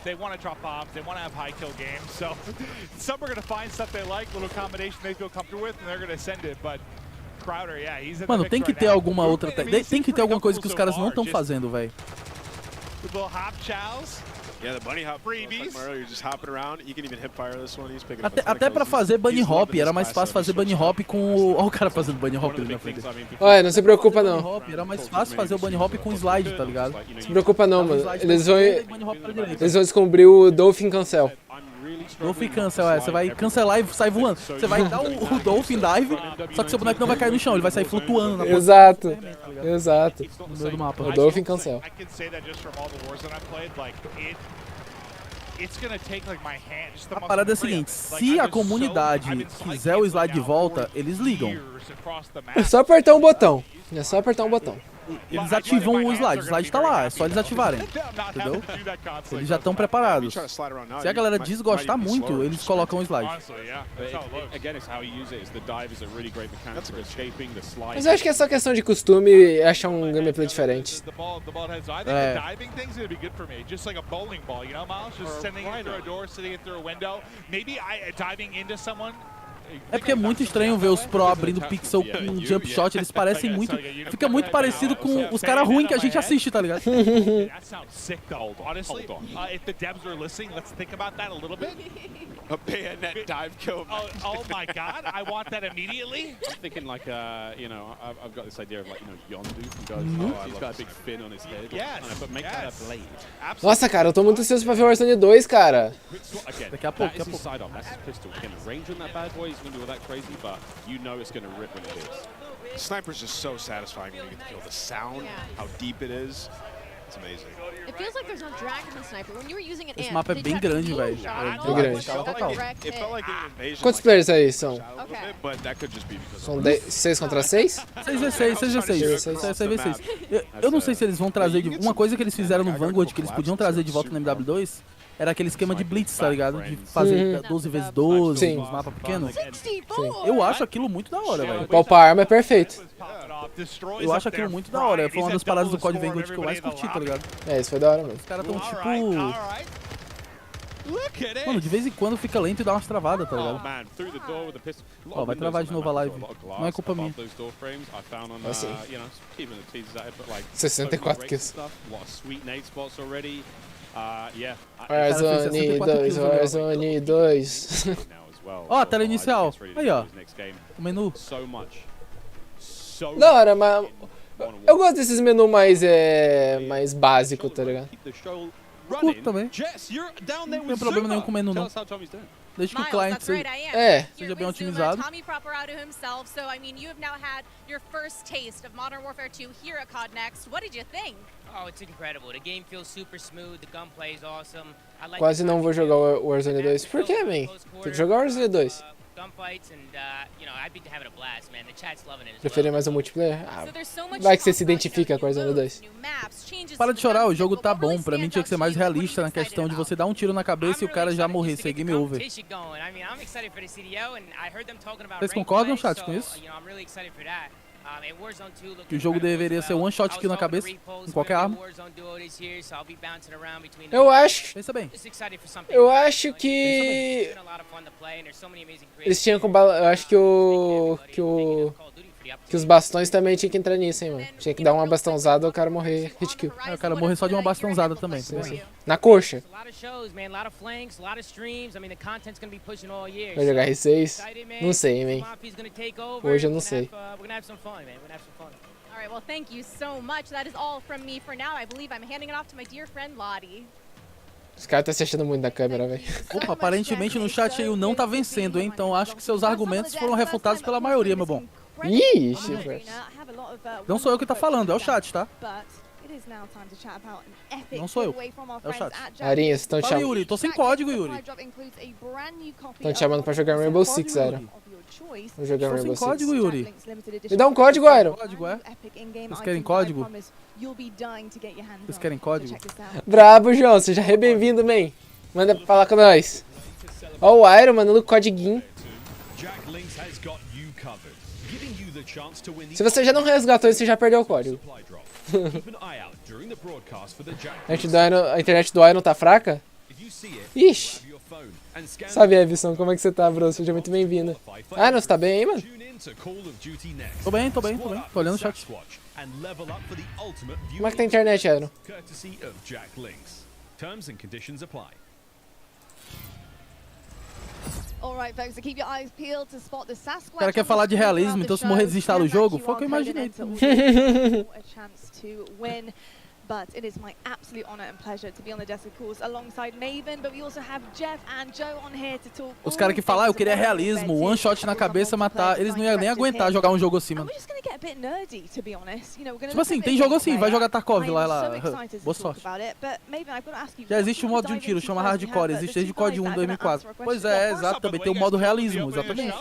Mano, tem que ter alguma outra... Tem que ter alguma coisa que os caras não estão fazendo, velho. Yeah, the bunny hop. Freebies. Like you're just hopping around. You can even hip fire this one. He's picking Até pra fazer bunny hop, era mais fácil fazer bunny hop com o... Olha o cara fazendo bunny hop ali na frente. Olha, não se preocupa não. Era mais fácil fazer o bunny hop com slide, tá ligado? Não se preocupa não, mano. Eles vão descobrir o Dolphin Cancel. Dolphin Cancel, você vai cancelar e sai voando. Você vai dar o Dolphin Dive, só que seu boneco não vai cair no chão, ele vai sair flutuando na Exato, exato. No meio do mapa. O Dolphin Cancel. A parada é a seguinte, se a comunidade quiser o slide de volta, eles ligam. É só apertar um botão. É só apertar um botão. Eles ativam o slide tá lá, é só eles ativarem, entendeu? Eles já estão preparados. Se a galera desgostar muito, eles colocam o slide. Mas eu acho que é só questão de costume e achar um gameplay diferente. É porque é muito estranho ver os pro abrindo pixel com jump shot, eles parecem muito... Fica muito parecido com os caras ruins que a gente assiste, tá ligado? A bayonet dive kill. Oh my god, I want that immediately. I'm thinking like, you know, I've got this idea of like, you know, Yondu from Goes. He's got a big fin on his head. Yes, but make that a blade. Nossa, cara, eu tô muito ansioso pra ver o Warzone 2, cara. Daqui a pouco, That's his sidearm, that's his pistol. Again, the range on that bad boy isn't going to be all that crazy, but you know it's going to rip when it is. Sniper's just so satisfying when you get to feel the sound, how deep it is. It's amazing. It feels like there's no drag in the sniper. When you were using an Esse mapa é bem grande, velho. Bem grande. It felt like an invasion. Quantos players aí são? But that could just be because São 6 contra 6? 6v6. Eu não sei se eles vão trazer... Uma coisa que eles fizeram no Vanguard, que eles podiam trazer de volta no MW2, era aquele esquema de blitz, tá ligado? De fazer 12x12 nos mapas pequenos. Eu acho aquilo muito da hora, velho. Palpar arma é perfeito. Eu acho aquilo muito da hora. Foi uma das paradas do Code Vanguard que eu mais curti, tá ligado? É, isso foi da hora mesmo. Os caras tão tipo... Mano, de vez em quando fica lento e dá umas travadas, tá ligado? Ó, vai travar de novo a live. Não é culpa minha. Assim. 64 kills. Warzone 2, Warzone 2. Ó, a tela inicial. Aí, ó. O menu. Da hora, mas... Eu gosto desses menus mais básicos, tá ligado? Curto também. Não tem problema nenhum com o menu, não. Desde que o cliente seja bem otimizado. Tommy proper out of himself, so I mean, you have now had your first taste of Modern Warfare 2 here at COD Next. What did you think? Oh, it's incredible. The game feels super smooth. The gunplay is awesome. Quase não vou jogar o Warzone 2. Por que, man? Tem que jogar o Warzone 2. Preferir mais o multiplayer? Ah, vai que você se identifica com o Warzone 2. Para de chorar, o jogo tá bom. Pra mim tinha que ser mais realista na questão de você dar um tiro na cabeça e o cara já morrer, ser game over. Vocês concordam, chat, com isso? Que o jogo deveria ser one shot kill na cabeça, com qualquer arma. Eu acho... Pensa bem. Eu acho que... Eles tinham com... Eu acho que os bastões também tinham que entrar nisso, hein, mano. Tinha que dar uma bastãozada e o cara morrer hit kill. O cara morrer só de uma bastãozada também. Sim. Na coxa. Vai jogar R6? Não sei, man. Hoje eu não sei. All right, well, thank you so much. That is all from me for now. I believe I'm handing it off to my dear friend Lottie. Os caras estão se achando muito da câmera, velho. Opa, aparentemente no chat aí o não tá vencendo, hein? Então acho que seus argumentos foram refutados pela maioria, meu bom. Ixi, velho. Não sou eu que tá falando, é o chat, tá? Não sou eu, é o chat. Airinho, vocês estão te chamando... Yuri, tô sem código, Yuri. Estão te chamando pra jogar Rainbow Six, Airo. Vou jogar Tô Rainbow sem código, Six. Yuri. Me dá um código, Airo. Código, é? Vocês querem código? Vocês querem código? Brabo, João. Seja bem-vindo, man. Manda falar com nós. Ó o Airo mandando códiguinho. Se você já não resgatou isso, você já perdeu o código. A internet do Iron tá fraca? Ixi. Salve, Evison, como é que você tá, bro? Seja muito bem-vindo. Ah, não, você tá bem aí, mano? Tô bem. Tô olhando o chat. Como é que tá a internet, Iron? Terms and conditions apply. Alright, folks, so keep your eyes peeled to spot the Sasquatch. O cara quer falar de realismo, então se morrer desinstala o jogo, foi o que eu imaginei. A chance to win. But it is my absolute honor and pleasure to be on the desk, of course, alongside Maven, but we also have Jeff and Joe on here to talk. Os caras que falam, eu queria realismo, one shot na cabeça, matar, eles não iam nem aguentar jogar um jogo assim, mano. Tipo assim, tem jogo assim, vai jogar Tarkov lá. Boa sorte. Já existe um modo de um tiro, chama hardcore, existe desde COD 1 2004. Pois é, exato, também tem o modo realismo, exatamente.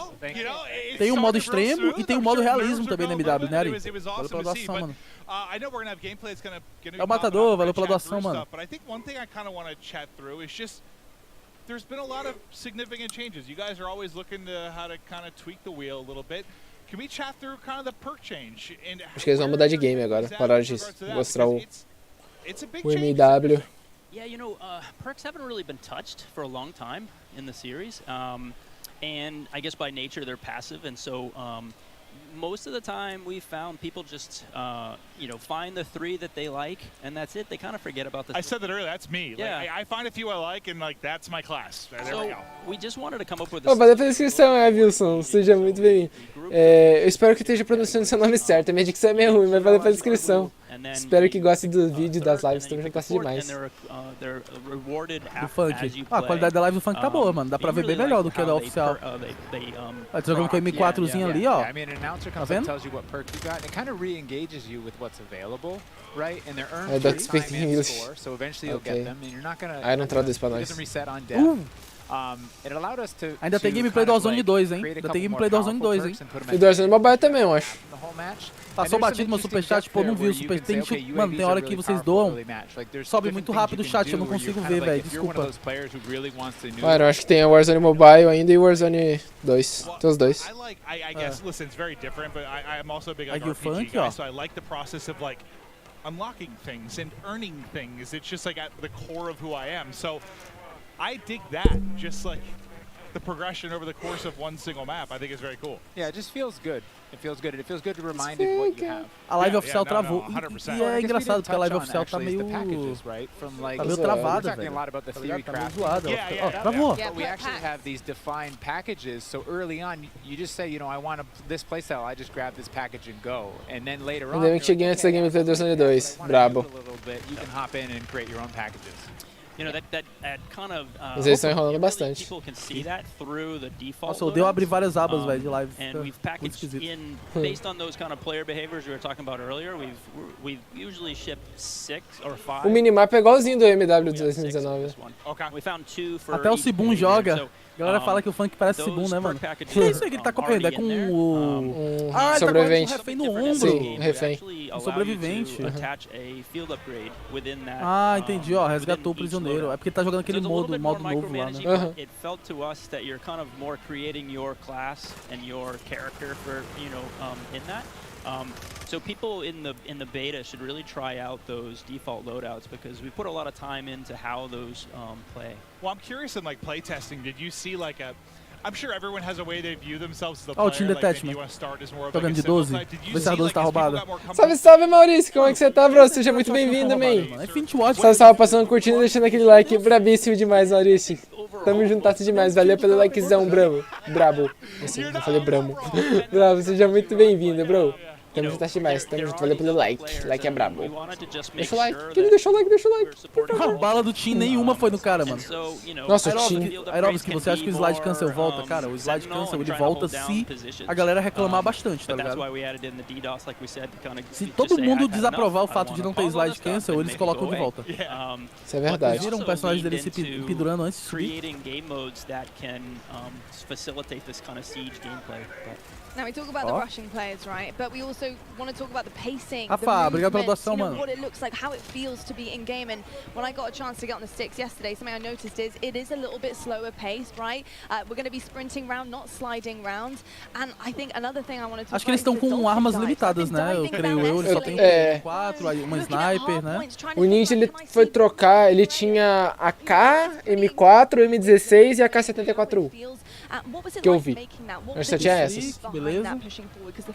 Tem um modo extremo e tem um modo realismo também na MW, né, Airinho? Valeu pela doação, mano. É o matador, valeu pela doação, mano. But I think one thing I kind of want to chat through is just there's been a lot of significant changes. You guys are always looking to how to kind of tweak the wheel a little bit. Can we chat through kind of the perk change? Acho que eles vão mudar de game agora, parar de mostrar o MW. Yeah, you know, perks haven't really been touched for a long time in the series, and I guess by nature they're passive, and so most of the time we found people just, you know, find the 3 that they like, and that's it. They kind of forget about the. I said that earlier. That's me. Yeah. Like, I find a few I like, and like that's my class. There we go. We just wanted to come up with. Valeu pela inscrição, Wilson. Seja muito bem-vindo. Eu espero que esteja pronunciando seu nome certo. A minha dicção é meio ruim, mas valeu pela inscrição. Espero que goste do vídeo, das lives, também já gosto demais. Do funk. Ah, a qualidade da live do funk tá boa, mano. Dá pra ver bem melhor do que a da oficial. Tá jogando com o M4zinho ali, ó. Tá vendo? I don't speak English. Okay. Aí não traduz pra nós. Ainda tem gameplay do Warzone 2, hein? Ainda tem gameplay do Warzone 2, hein? E do Warzone Mobile também, eu acho. Passou batido meu superchat, pô, não vi o superchat. Mano, tem hora que vocês doam, sobe muito rápido o chat, eu não consigo ver, velho, desculpa. Mano, eu acho que tem o Warzone Mobile ainda e o Warzone 2. Tem os dois. I guess, listen, it's very different, but I'm also a big RPG guy, so I like the process of like unlocking things and earning things. It's just like at the core of who I am. So I dig that, just like the progression over the course of one single map. I think is very cool. Yeah, it just feels good. It feels good. It feels good to remind it what you have. A live oficial travou. E é engraçado porque a live oficial tá meio travada, velho. Tá meio zoada. Ó, travou. We actually have these defined packages. So early on, you just say, you know, I want this playstyle. I just grab this package and go. And then later on, ainda bem que cheguei antes da gameplay do Warzone 2. Brabo. You can hop in and create your own packages. You know, that kind of, mas eles estão enrolando bastante. Nossa, eu dei abrir várias abas, velho, de live. And we've packaged in based on those kind of player behaviors we were talking about earlier. We've usually shipped 6 or 5. O minimap é igualzinho do MW 2019. We found 2 for até o Cibum joga. A galera fala que o funk parece Cibum, né, mano? Que é isso aí que ele tá correndo? É com o... Ah, ele sobrevivente. Tá com um refém no ombro. Sim, refém. Um sobrevivente. Ah, entendi, ó. Resgatou o prisioneiro. É porque ele tá jogando aquele modo novo lá, né? It felt to us that you're kind of more creating your class and your character for, you know, in that. So people in the beta should really try out those default loadouts because we put a lot of time into how those play. Well, I'm curious in like playtesting, did you see like a... I'm sure everyone has a way they view themselves as a player, o Team Detachment. Jogando de 12. Vê se a 12 tá roubada. Salve, salve, Maurício. Como é que você tá, bro? Seja muito bem-vindo, man. Salve, salve, passando, curtindo e deixando aquele like. Brabíssimo demais, Maurício. Tamo juntasso demais. Valeu pelo likezão, brabo. Brabo. Assim, eu falei bramo. Bravo, seja muito bem-vindo, bro. Tamo junto demais, tamo junto, valeu pelo like. Like é brabo. Deixa o like, quem não deixou o like, deixa o like. A bala do Team nenhuma foi no cara, mano. Nossa, o Team. Airovski, você acha que o slide cancel volta? Cara, o slide cancel ele volta se a galera reclamar bastante, tá ligado? Se todo mundo desaprovar o fato de não ter slide cancel, eles colocam de volta. Isso é verdade. Vocês viram um personagem dele se pendurando antes de subir? Now we talk about the rushing players, right? But we also want to talk about the pacing, Rafa, obrigado pela doação, mano. what it looks like, how it feels to be in game. And when I got a chance to get on the sticks yesterday, something I noticed is it is a little bit slower paced, right? We're going to be sprinting round, not sliding round. And I think another thing I want to talk Acho que eles estão com armas limitadas, né? Eu creio eles só tem 4, uma sniper, né? O Ninja ele foi trocar, ele tinha AK, M4, M16 e AK-74U. que eu vi. Eu só tinha essas. Beleza.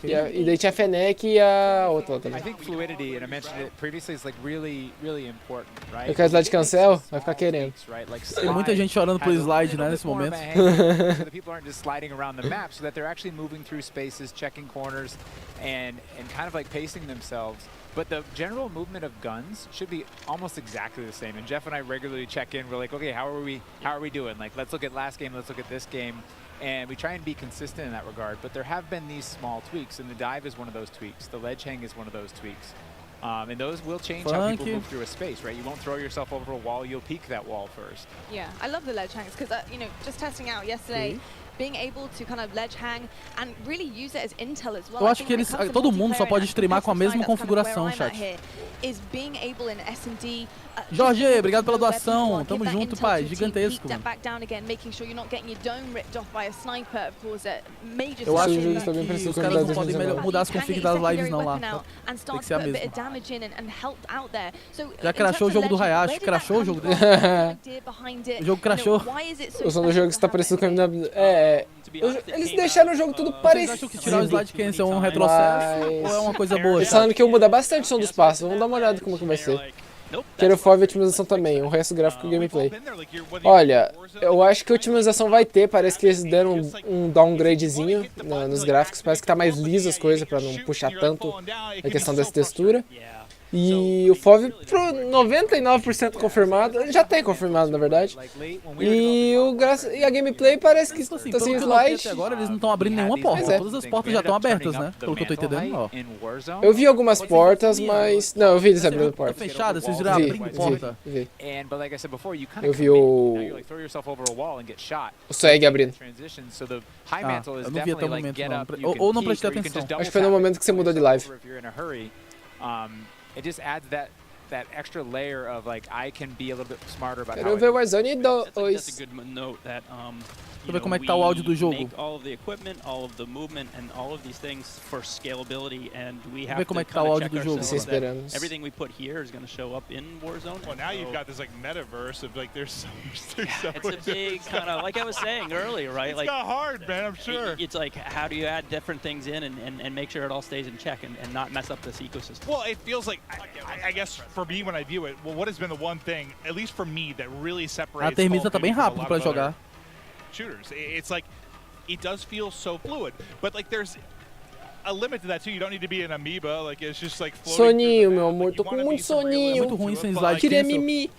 E daí tinha a Fennec e a outra também. I think fluidity, and I mentioned it previously, is like really important, right? Eu quero slide cancel, vai ficar querendo. Tem muita gente chorando pro slide, né, nesse momento. So the people aren't just sliding around the map, so that they're actually moving through spaces, checking corners, and kind of like pacing themselves. But the general movement of guns should be almost exactly the same. And Jeff and I regularly check in. We're like, okay, how are we doing? Like, let's look at last game, let's look at this game. And we try and be consistent in that regard. But there have been these small tweaks, and the dive is one of those tweaks. The ledge hang is one of those tweaks. And those will change how people move through a space, right? You won't throw yourself over a wall, you'll peek that wall first. Yeah, I love the ledge hangs because, you know, just testing out yesterday, being able to kind of ledge hang and really use it as intel as well. Eu acho que eles, todo mundo só pode streamar com a mesma configuração, chat. Jorge, obrigado pela doação. Tamo junto, pai. Gigantesco. Eu acho que os caras não podem mudar as config das lives não lá. Tem que ser a mesma. Já crashou o jogo do Hayashi. Crashou o jogo dele. O jogo crashou. O som do jogo está parecido com a MW2. Eles deixaram o jogo tudo parecido. Vocês acham que tirar o slide cancel é um retrocesso ou é uma coisa boa? Eles falando que eu mudar bastante o som dos passos. Vamos dar uma olhada como que vai ser. Quero FOV e otimização também, o resto gráfico e gameplay. Olha, eu acho que a otimização vai ter, parece que eles deram um downgradezinho nos gráficos, parece que tá mais liso as coisas pra não puxar tanto a questão dessa textura. E o FOV pro 99% confirmado, já tem confirmado na verdade. E a gameplay parece que tá sem slide. Agora eles não estão abrindo nenhuma porta, todas as portas já estão abertas, né? Pelo que eu tô entendendo, ó. Eu vi algumas portas, mas... Não, eu vi eles abrindo portas. Tá fechada, vocês viram abrindo porta? Vi. Eu vi o swag abrindo. Eu não vi até o momento não. Ou não prestei atenção. Acho que foi no momento que você mudou de live. It just adds that extra layer of like I can be a little bit smarter about how. Quero ver Warzone 2. Deixa eu ver como é que tá o áudio do jogo. Deixa eu ver como é que tá o áudio do jogo. Everything we put here is going to show up in Warzone. Well, now you've got this like metaverse of like there's so much. It's a big kind of like I was saying earlier, right? It's like not hard, man. I'm sure. It's like how do you add different things in and make sure it all stays in check and not mess up this ecosystem? Well, it feels like I guess for me when I view it, well, what has been the one thing, at least for me, that really separates. A termita tá bem rápido para jogar. Shooters. It's like it does feel so fluid, but like there's a limit to that too. You don't need to be an amoeba, like it's just like soninho, meu amor, tô com muito soninho. Muito ruim sem slide queria cancel. mimir.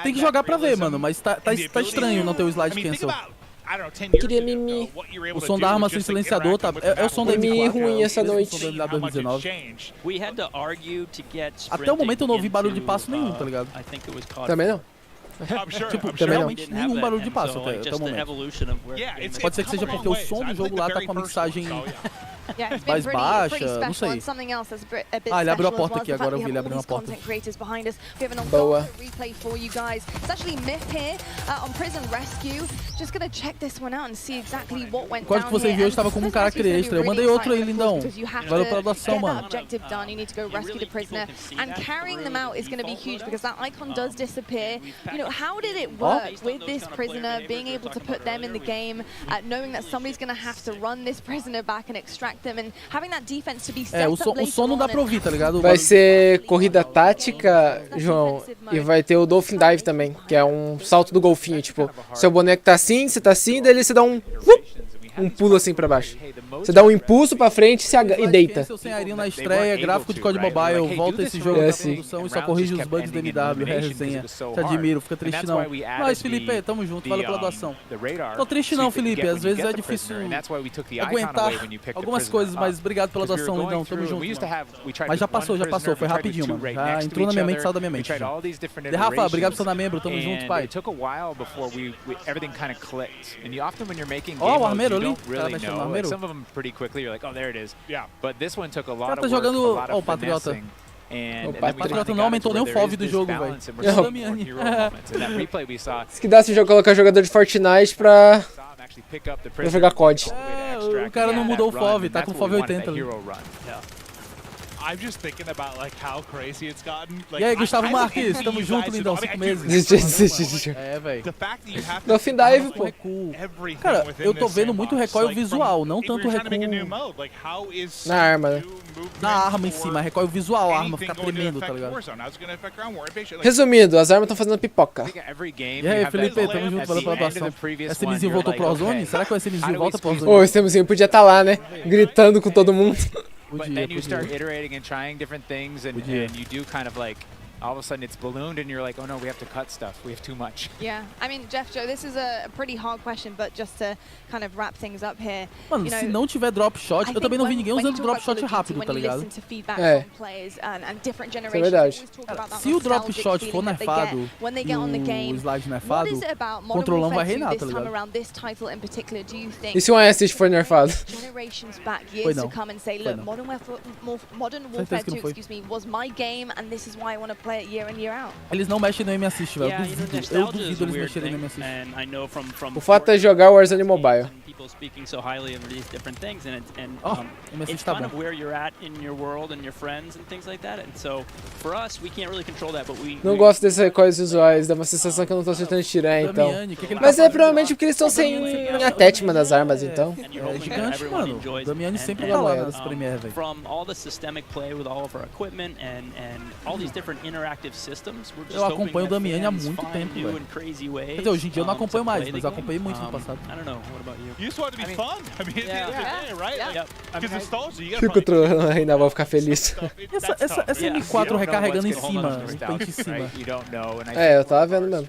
Tem que jogar pra ver, mano, mas tá estranho não ter o slide cancel. Queria mimir. O som da arma sem silenciador tá, é o som da M4 ruim essa noite. O som da 2019. Até Até o momento eu não ouvi barulho de passo nenhum, tá ligado? Também não. Tipo, realmente nenhum barulho de passo até o momento. Pode ser que seja porque o som do jogo lá tá com a mixagem mais baixa, não sei. Ah, ele abriu a porta aqui, agora eu vi ele abrir uma porta. Boa. O código que você viu hoje estava como um caractere extra. Eu mandei outro aí, lindão. Valeu pela doação, mano. How did it work with this prisoner, being able to put them in the game, knowing that somebody's going to have to run this prisoner back and extract them, and having that defense to be set up o som não dá pra ouvir, tá ligado? Vai ser corrida tática, João, e vai ter o Dolphin Dive também, que é um salto do golfinho, tipo, seu boneco tá assim, você tá assim, daí você dá um pulo assim pra baixo. Você dá um impulso pra frente e deita. Sem Airinho na estreia, gráfico de código mobile, volta esse jogo da produção e só corrige os bugs do MW, resenha. Te admiro, fica triste não. Mas Felipe, tamo junto, valeu pela doação. Tô triste não, Felipe, às vezes é difícil aguentar algumas coisas, mas obrigado pela doação, lindão, tamo junto. Mas já passou, foi rapidinho, mano. Já entrou na minha mente, saiu da minha mente. De Rafa, obrigado por ser na membro, tamo junto, pai. Ó, o armeiro ali. Some of them pretty quickly, you're like, oh, there it is. Yeah. But this one took a lot of work, jogando, a lot of Patriota. O Patriota não aumentou nem o FOV do jogo, velho. Se que dá se colocar jogador de Fortnite pra jogar COD. O cara não mudou o FOV, tá com o FOV 80 ali. I'm just thinking about like how crazy it's gotten. E aí, Gustavo Marques, tamo junto, lindão, 5 meses. Desistiu. É, velho. No fim da Eve, pô. Cara, eu tô vendo muito recoil visual, não tanto recuo na arma, né? Na arma em si, mas recoil visual, a arma fica tremendo, tá ligado? Resumindo, as armas estão fazendo pipoca. E aí, Felipe, tamo junto, valeu pela doação. SMzinho voltou pro Warzone? Será que o SMzinho volta pro Warzone? Ô, o SMzinho podia estar lá, né? Gritando com todo mundo. But then you start iterating and trying different things, and you do kind of like, all of a sudden it's ballooned and you're like, oh no, we have to cut stuff. We have too much. Yeah, I mean, Jeff, Joe, this is a pretty hard question, but just to kind of wrap things up here. Mano, se não tiver drop shot, eu também não vi ninguém usando drop shot rápido, tá ligado? É. Isso é verdade. Cara, se o drop shot for nerfado, o slide nerfado, o controlão vai reinar, tá ligado? E se o assist for nerfado? Foi não. Modern Warfare 2, excuse me, was my game, and this is why I want to play it year in, year out. Eles não mexem no aim assist, velho. Eu duvido eles mexerem no aim assist. O fato é jogar Warzone Mobile. Speaking so highly of these different things, and it's kind of where you're at in your world and your friends and things like that. And so for us, we can't really control that, but we. Não gosto desses recoils visuais, dá uma sensação que eu não tô acertando tirar, então. Mas é provavelmente porque eles estão sem attachment das armas, então. É gigante, mano. O Damiani sempre tá lá nas Premiere, velho. From all the systemic play with all of our equipment and all these different interactive systems, we're just eu acompanho o Damiani há muito tempo, velho. Quer dizer, hoje em dia eu não acompanho mais, mas eu acompanhei muito no passado. I don't know. What about you? You just want it to be fun. I mean, at the end of the day, right? Because nostalgia, you Fico trolando ainda, vou ficar feliz. Essa M4 recarregando em cima, pente em cima. É, eu tava vendo mesmo.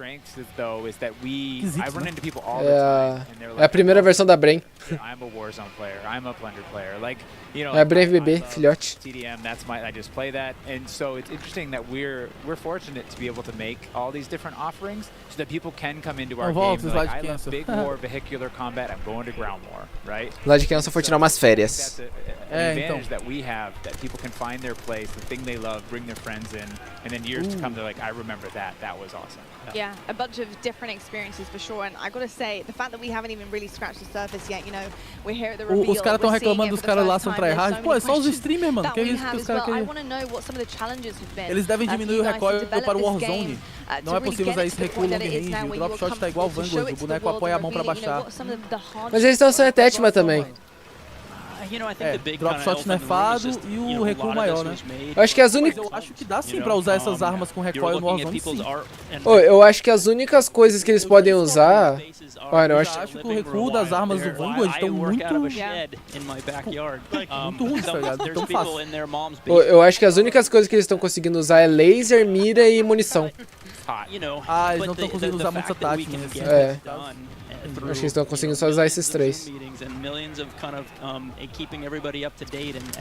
É a primeira versão da Brain. É a Brain BB, filhote. TDM, that's I just play that, and so it's interesting that we're fortunate to be able to make all these different offerings so that people can come into our game. Like, I love big war, vehicular combat. I'm going to ground war, right? Lá de criança só foi tirar umas férias. Advantage that we have, that people can find their place, the thing they love, bring their friends in, and then years to come, they're like, I remember that. That was awesome. Yeah, a bunch of different experiences for sure, and I gotta say, the fact that we haven't even really scratched the surface yet, you know, we're here at the reveal. Os caras tão reclamando dos caras lá são tryhard. Pô, é só os streamers, mano. Que é isso que os caras querem? Eles devem diminuir o recoil para o Warzone. Não é possível usar esse recuo long range. O drop shot tá igual ao Vanguard. O boneco apoia a mão pra baixar. Mas eles estão sem attachment também. Drop shot nerfado e o recuo maior, né? Eu acho que as únicas... Eu acho que dá sim pra usar essas armas com recoil no Warzone, sim. Eu acho que as únicas coisas que eles podem usar... Olha, eu acho que o recuo das armas do Vanguard estão muito ruins, tá ligado? Tão fácil. Eu acho que as únicas coisas que eles estão conseguindo usar é laser, mira e munição. Ah, eles não estão conseguindo usar muitos attachments. É. Acho que eles estão conseguindo só usar esses 3.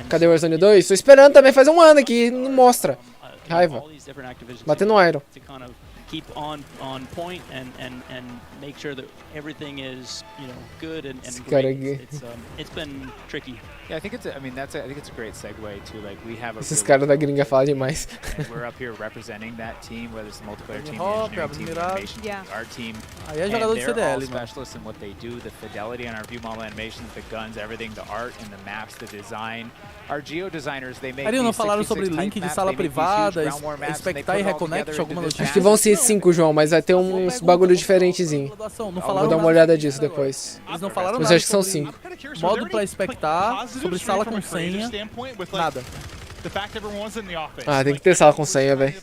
Cadê o Warzone 2? Tô esperando também, faz um ano aqui, não mostra. Raiva. Batendo no Iron. Keep on point and make sure that everything is, you know, good and great. It's been tricky. Yeah, I think it's a great segue to like we have a Esses caras da gringa falam demais. We're up here representing that team, whether it's the multiplayer team, the engineering team, the animation team, our team. Aí é jogador de CDL, specialists in what they do, the fidelity on our view model animations, the guns, everything, the art and the maps, the design. Our geo designers, they make. Airinho, não falaram sobre link de sala privada, expectar e reconnect, alguma notícia? Acho que vão ser 5, João, mas vai ter uns bagulho diferentezinho. Vou dar uma olhada disso depois. Eles não falaram mas nada. Acho que são 5. Modo pra expectar, sobre sala com senha, nada. Ah, tem que ter sala com senha, velho.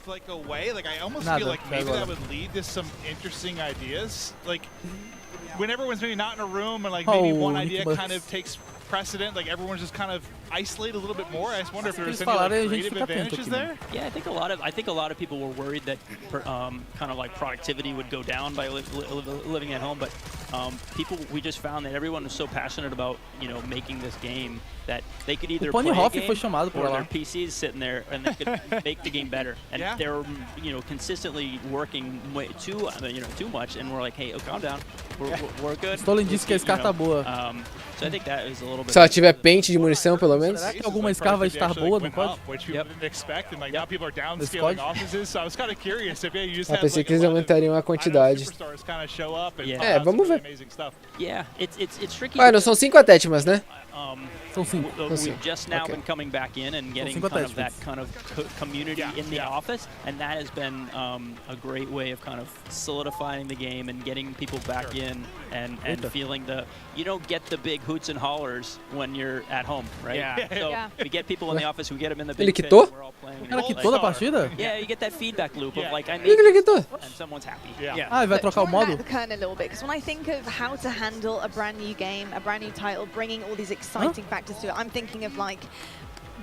Nada, when everyone's maybe not in a room and like maybe one idea kind of takes precedent, like everyone's just kind of isolated a little bit more. I just wonder if there's any like creative advantages there. Yeah, I think a lot of people were worried that kind of like productivity would go down by living at home, but we just found that everyone was so passionate about, you know, making this game that they could either play a game or their PCs sitting there and they could make the game better. And they're, you know, consistently working way too much, and we're like, hey, calm down, we're good. Stolen disse que a SCAR tá boa. So I think that is a little bit. Se ela tiver pente de munição, pelo menos. Será que alguma SCAR vai estar boa no código? Eu pensei que eles aumentariam a quantidade. É, vamos ver. Ah, não são 5 attachments, né? São 5. We've just now been coming back in and getting kind of that kind of community in the office, and that has been a great way of kind of solidifying the game and getting people back in and feeling the, you don't get the big hoots and hollers when you're at home, right? So we get people in the office, we get them in the big pit, we're all playing. Ela quitou da partida? Yeah, you get that feedback loop of like, I made it, and someone's happy. Ah, vai trocar o modo? The curtain a little bit, because when I think of how to handle a brand new game, a brand new title, bringing all these exciting factors to it, I'm thinking of like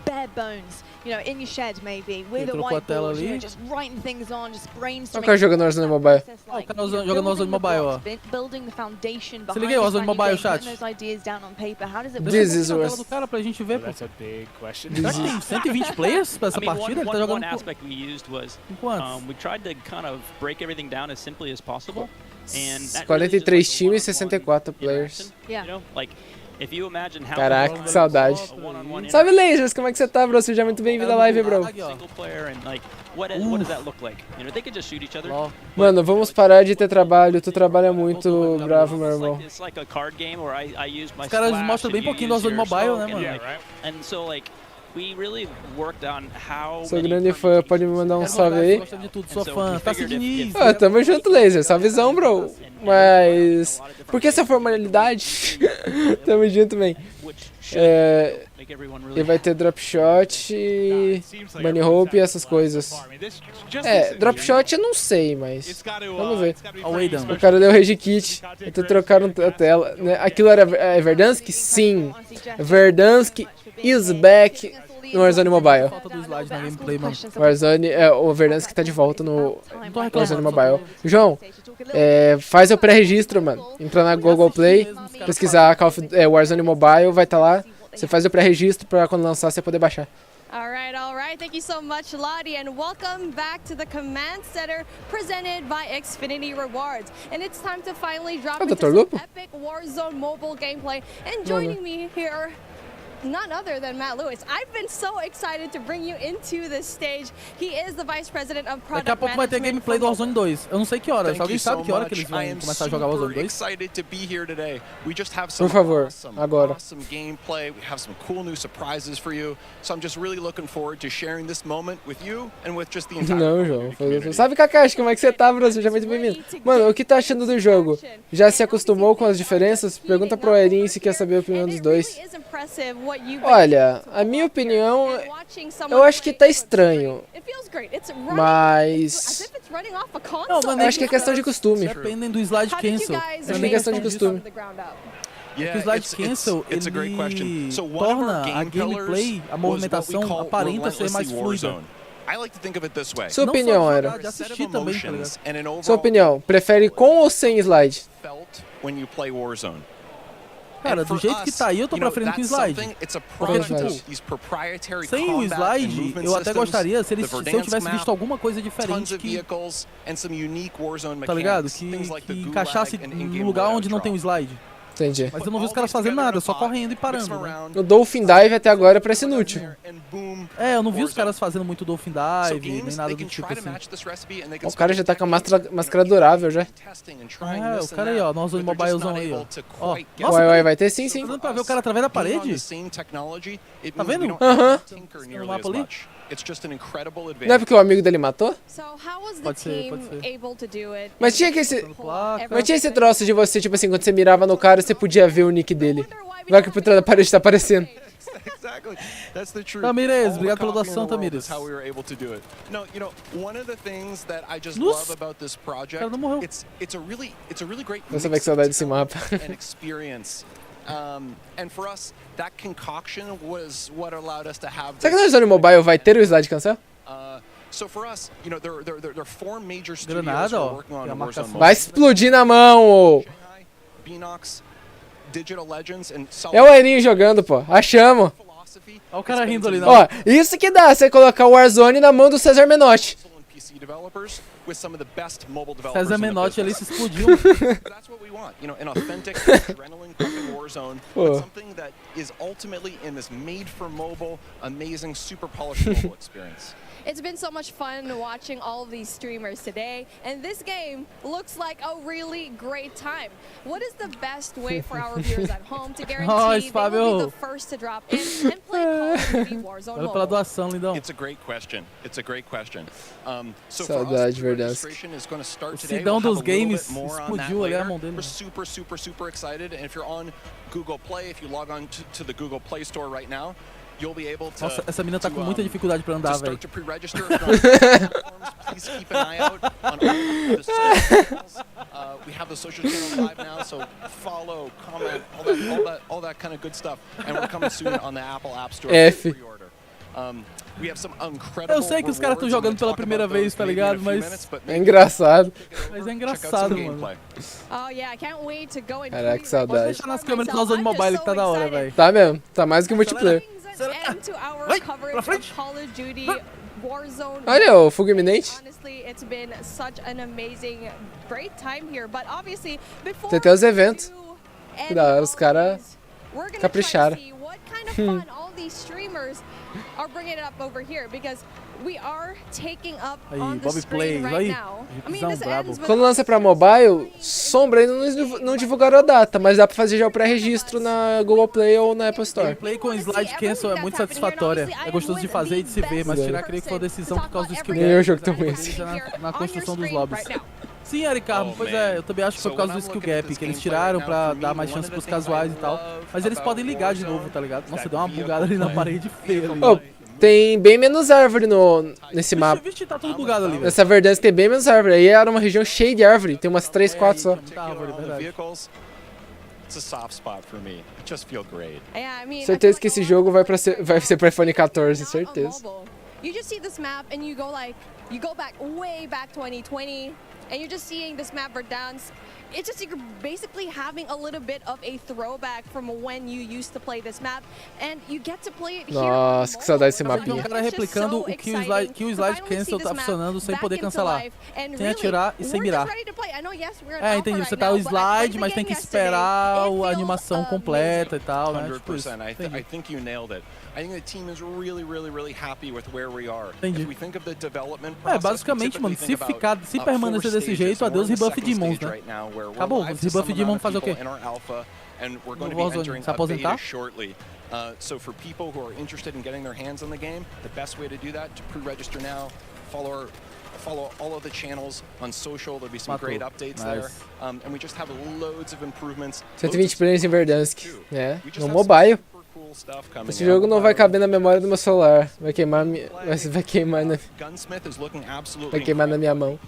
bare bones, you know, in your shed maybe, with a whiteboard, you know, just writing things on, just brainstorming. O cara jogando Warzone Mobile. O cara jogando Warzone Mobile, ó. Building the foundation behind. Se liguei o Warzone Mobile, chat. Those ideas down on paper. How does it work? This is do cara pra gente ver, pô. That's a big question. Será que tem 120 players pra essa partida? Ele tá jogando one aspect we used was we tried to kind of break everything down as simply as possible. And 43 times e 64 players. You know, like if you imagine how Caraca, que saudade. Salve, Lasers, como é que você tá, bro? Seja muito bem-vindo à live, bro. Mano, vamos parar de ter trabalho. Tu trabalha muito, bravo, meu irmão. Os caras mostram bem pouquinho do Warzone Mobile, né, mano? Sou grande fã, pode me mandar um salve aí? Gostando de tudo, sou fã. Taça de Nis. Ah, tamo junto, Laser. Salvezão, bro. Mas... por que essa formalidade? Tamo junto, man. E vai ter drop shot, bunny hope e essas coisas. Drop shot eu não sei, mas vamos ver. O cara deu rage kit, então trocaram a tela. Aquilo era Verdansk? Sim. Verdansk is back no Warzone Mobile. Falta do slide na gameplay, mano. Warzone, o Verdansk tá de volta no Warzone Mobile. João, faz o pré-registro, mano. Entra na Google Play, pesquisar Warzone Mobile, vai estar lá. Você faz o pré-registro pra quando lançar você poder baixar. All right. Thank you so much, Lottie, and welcome back to the Command Center presented by Xfinity Rewards. And it's time to finally drop into some epic Warzone mobile gameplay. And joining me here, none other than Matt Lewis. I've been so excited to bring you into this stage. He is the Vice President of Product Daqui a pouco vai ter gameplay do Warzone 2. Eu não sei que hora. Alguém sabe que hora que eles vão começar a jogar o Warzone 2? Por favor, agora. Awesome gameplay. We have some cool new surprises for you. So I'm just really looking forward to sharing this moment with you and with just the entire Não, João. Salve, Kakashi, como é que você tá, bro? Seja muito bem-vindo. Mano, o que tá achando do jogo? Já se acostumou com as diferenças? Pergunta pro Airinho se quer saber a opinião dos dois. Olha, a minha opinião, eu acho que tá estranho, mas não, mano, eu acho que é questão de costume. Dependem do slide cancel. Acho que é questão de costume. O slide cancel, ele torna a gameplay, a movimentação, aparenta ser mais fluida. Sua opinião, era? Sua opinião, prefere com ou sem slide? Cara, do jeito que tá aí, eu tô preferindo com slide. Porque, tipo, sem o slide, eu até gostaria, se eu tivesse visto alguma coisa diferente que... Tá ligado? Que encaixasse no lugar onde não tem o slide. Entendi. Mas eu não vi os caras fazendo nada, só correndo e parando. Né? O Dolphin Dive até agora parece inútil. Eu não vi os caras fazendo muito Dolphin Dive, nem nada do tipo assim. O cara já tá com a máscara durável já. O cara aí, ó, nós o mobilezão aí, ó. Nossa, vai ter sim. Tá dando pra ver o cara através da parede? Tá vendo? No mapa ali? Não é porque o amigo dele matou? Pode ser. Mas tinha esse troço de você, tipo assim, quando você mirava no cara, você podia ver o nick dele. Vai que por trás da parede tá aparecendo. Tamires, obrigado pela doação, Tamires. Nossa, o cara não morreu. Você vai que saudade desse mapa. Será que no Warzone Mobile vai ter o slide cancel? Granada, ó. Vai explodir na mão, ô. É o Airinho jogando, pô. Achamos. Olha o cara rindo ali, não. Ó, isso que dá, você colocar o Warzone na mão do César Menotti. with some of the best mobile developers César in the Menotti ali business. se explodiu. That's what we want, you know, an authentic adrenaline-pumping Warzone, but something that is ultimately in this made-for-mobile, amazing, super polished mobile experience. It's been so much fun watching all of these streamers today, and this game looks like a really great time. What is the best way for our viewers at home to guarantee they will be the first to drop in and play Call of Duty Warzone Olha pela doação, lindão. It's a great question. It's a great question. So Saudade, for us, registration is going to start today. Sidão We'll dos have a little games bit more on that explodiu ali a later. mão dele. We're super excited, and if you're on Google Play, if you log on to the Google Play Store right now, you'll be able to. Nossa, essa mina tá com muita dificuldade pra andar, velho. To pre-register platforms, please keep an eye out on all the social channels. We have the social channels live now, so follow, comment, all that kind of good stuff. And we're coming soon on the Apple App Store for pre-order. We have some incredible. Eu sei que os caras estão jogando pela primeira vez, tá ligado? Mas é engraçado. Mas é engraçado, mano. Oh yeah, I can't wait to go and Caraca, que Pode saudade. deixar nas câmeras do Warzone Mobile que tá da hora, velho. Tá mesmo, tá mais que multiplayer. end to our coverage of Call of Duty Warzone. Olha o fogo iminente. Honestly, it's been such an amazing, great time here. But obviously, before tem até os eventos. Que da hora, os caras capricharam. What kind of fun all these streamers are bringing it up over here, because we are taking up on the screen right now. I mean, this ends with Quando lança pra mobile, Sombra ainda não divulgaram a data, mas dá pra fazer já o pré-registro na Google Play ou na Apple Store. Gameplay com slide cancel é muito satisfatória. É gostoso de fazer e de se ver, mas tirar creio que foi a decisão por causa do skill gap. Nenhum jogo tão esse. Na construção dos lobbies. Sim, Aricarmo, pois é, eu também acho que foi por causa do skill gap, que eles tiraram pra dar mais chance pros casuais e tal. Mas eles podem ligar de novo, tá ligado? Nossa, deu uma bugada ali na parede feia. Oh, tem bem menos árvore nesse mapa. Vixe, tá tudo bugado ali, velho. Nessa Verdansk tem bem menos árvore. Aí era uma região cheia de árvore, tem umas 3, 4 só. Muita árvore, verdade. It's a soft spot for me. I just feel great. Certeza que esse jogo vai ser pra iPhone 14, certeza. You just see this map and you go back way back 2020 and you're just seeing this map Verdansk. It's just you're basically having a little bit of a throwback from when you used to play this map, and you get to play it here. Nossa, que saudade desse mapinha. O cara replicando o kill slide cancel tá funcionando sem poder cancelar. Sem atirar e sem mirar. É, entendi. Você tá o slide, mas tem que esperar a animação completa e tal, né? Tipo isso. I think you nailed it. I think the team is really happy with where we are. Entendi. If we think of the development É, basicamente, mano, se permanecer desse jeito, adeus rebuff demons, né? Acabou, os rebuff demon fazer o quê? No Warzone, se aposentar? So for people who are interested in getting their hands on the game, the best way to do that, to pre-register now, follow all of the channels on social. There'll be some great updates there. And we just have loads of improvements. 120 players em Verdansk. É, no mobile. Esse jogo não vai caber na memória do meu celular. Vai queimar na minha mão.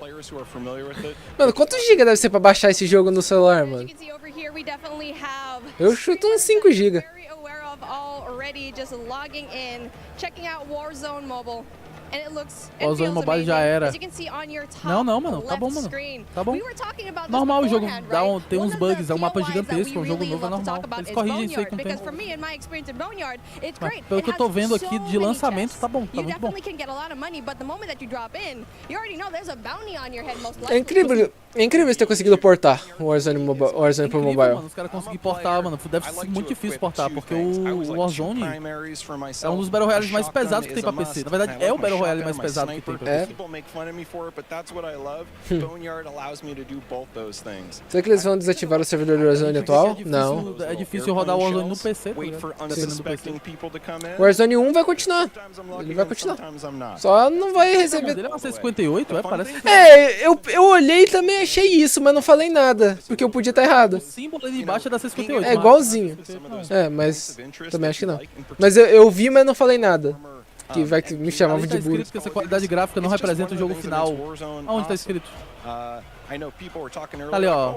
Mano, quantos GB deve ser pra baixar esse jogo no celular, mano? Eu chuto uns 5 GB. Warzone Mobile já era. Não, mano. Tá bom, mano. Tá bom. Normal o jogo. Tem uns bugs, é um mapa gigantesco, um jogo novo é normal. Eles corrigem isso aí com o tempo. Mas pelo que eu tô vendo aqui de lançamento, tá bom, tá muito bom. É incrível você ter conseguido portar o Warzone pro mobile. Mano, os caras conseguiram portar, mano. Deve ser muito difícil portar, porque o Warzone é um dos Battle Royales mais pesados que tem pra PC. Na verdade, é o Battle Royale mais pesado que tem pra PC. Será que eles vão desativar o servidor do Warzone atual? Não. É difícil rodar o Warzone no PC, dependendo do PC. O Warzone 1 vai continuar. Ele vai continuar. Só não vai receber... Ele é uma C58, parece que... É, eu olhei e também achei isso, mas não falei nada, porque eu podia estar errado. O símbolo ali embaixo é da C58. É igualzinho. É, mas também acho que não. Mas eu vi, mas não falei nada. Que vai que me chamavam de burro. Que essa qualidade gráfica não representa o jogo final. Aonde tá escrito? Tá ali, ó.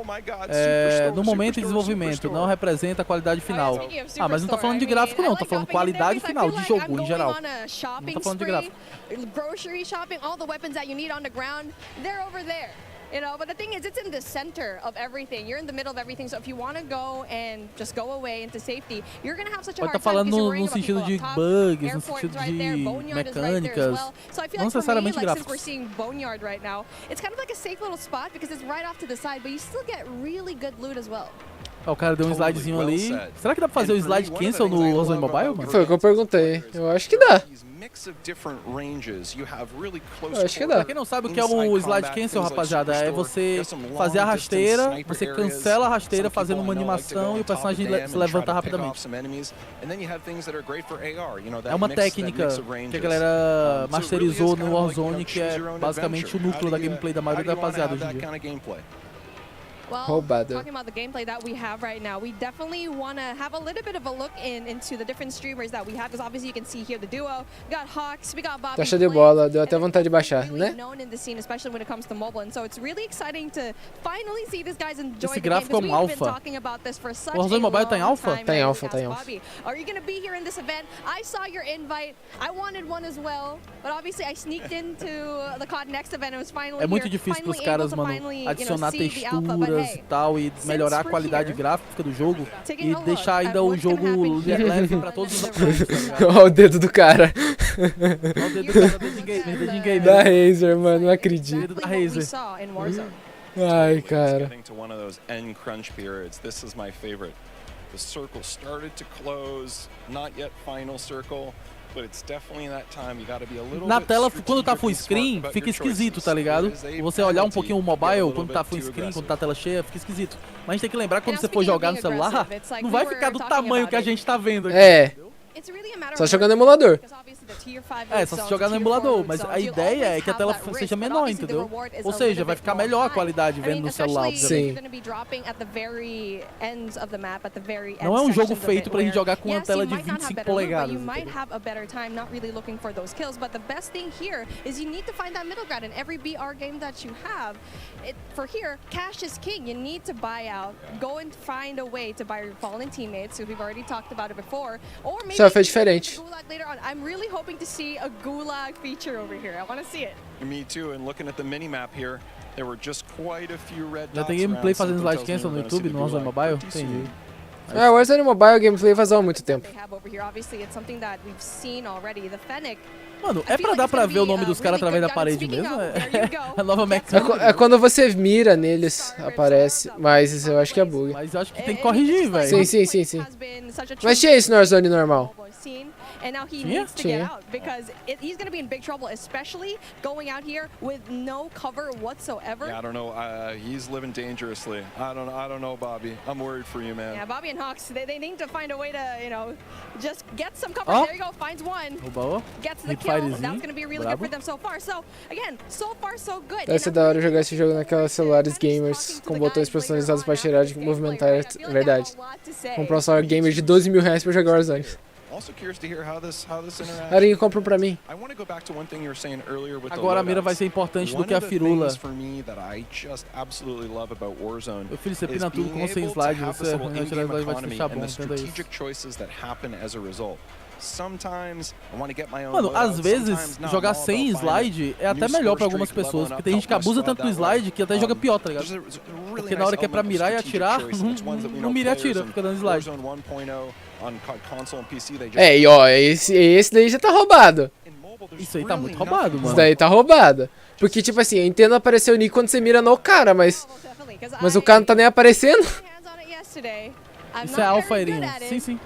No momento de desenvolvimento, não representa a qualidade final. Ah, mas não tá falando de gráfico não, tá falando qualidade final, de jogo em geral. Não tá falando de gráfico. You know, but the thing is, it's in the center of everything. You're in the middle of everything. So if you want to go and just go away into safety, you're gonna have such a hard time because you're worrying about people up top. Bugs, Airport is right there, Boneyard is right there as well. So I feel like for me, like since we're seeing Boneyard right now, it's kind of like a safe little spot because it's right off to the side, but you still get really good loot as well. Ó, o cara deu um slidezinho ali. Será que dá pra fazer o slide cancel no Warzone Mobile, mano? Foi o que eu perguntei. Eu acho que dá. Eu acho que dá. Pra quem não sabe o que é um slide cancel, rapaziada, é você fazer a rasteira, você cancela a rasteira fazendo uma animação e o personagem se levanta rapidamente. É uma técnica que a galera masterizou no Warzone, que é basicamente o núcleo da gameplay da maioria da rapaziada hoje em dia. Well, talking about the gameplay that we have right now, we definitely want to have a little bit of a look into the different streamers that we have, because obviously you can see here the duo. We got Hawks, we got Bobby. Taxa de bola, deu até vontade de baixar, né? Known in the scene, especially when it comes to mobile, and so it's really exciting to finally see these guys enjoy Esse the game, gráfico é um alpha. O Warzone Mobile tá em alpha? Tá em alpha, tá em alpha. Are you going to be here in this event? I saw your invite. I wanted one as well, but obviously I sneaked into the COD Next event and was finally É muito difícil pros caras, mano, adicionar texturas e tal e melhorar a qualidade gráfica do jogo e deixar ainda o jogo leve pra todos os apoios. Olha o dedo do cara. Olha o dedo do cara, dedo de game. Da Razer, mano, não acredito. Dedo da Razer. Ai, cara. The circle started to close, not yet final circle. Na tela, quando tá full screen, fica esquisito, tá ligado? Você olhar um pouquinho o mobile, quando tá full screen, quando tá a tela cheia, fica esquisito. Mas a gente tem que lembrar que quando você for jogar no celular, não vai ficar do tamanho que a gente tá vendo aqui. É. Só jogando no emulador. É, só se jogar no emulador, mas a ideia é que a tela seja menor, entendeu? Ou seja, vai ficar melhor a qualidade vendo no celular. Sim. Não é um jogo feito pra gente jogar com uma tela de 25 polegadas. For here, cash is king. You need to buy out. Go and find a way to buy your fallen teammates, because we've already talked about it before. Or maybe só foi diferente. Later on. I'm really hoping to see a gulag feature over here. I want to see it. Me too. And looking at the mini map here, there were just quite a few red dots. Já tem gameplay fazendo slide cancel no YouTube, no Warzone Mobile? Entendi. É, o Warzone Mobile gameplay vazou há muito tempo. Mano, é pra dar pra ver o nome dos caras através da parede mesmo? É a nova mecânica. É quando você mira neles, aparece. Mas eu acho que é bug. Mas eu acho que tem que corrigir, velho. Sim. Mas tinha isso no Warzone normal. And now he needs to get out because he's going to be in big trouble, especially going out here with no cover whatsoever. Yeah, I don't know. He's living dangerously. I don't know, Bobby. I'm worried for you, man. Yeah, Bobby and Hawks, they need to find a way to, you know, just get some cover. There you go, finds one. Gets the kill. That's going to be really good for them so far. So, again, so far so good. Deve ser da hora jogar esse jogo naquelas celulares gamers com botões personalizados pra cheirar de movimentar, verdade. Comprar um celular gamer de R$12 mil pra jogar Warzone. Airinho, compra um pra mim. Agora a mira vai ser importante do que a firula. Meu filho, você pina tudo com sem slide, você vai te deixar bom, entenda isso. Mano, às vezes, jogar sem slide é até melhor pra algumas pessoas, porque tem gente que abusa tanto do slide que até joga pior, tá ligado? Porque na hora que é pra mirar e atirar, não mira e atira, fica dando slide. É, e ó, esse daí já tá roubado. Isso aí tá muito roubado, mano. Isso daí tá roubado. Porque, tipo assim, eu entendo aparecer o nick quando você mira no cara, mas o cara não tá nem aparecendo. Isso é alfa, Airinho. Sim.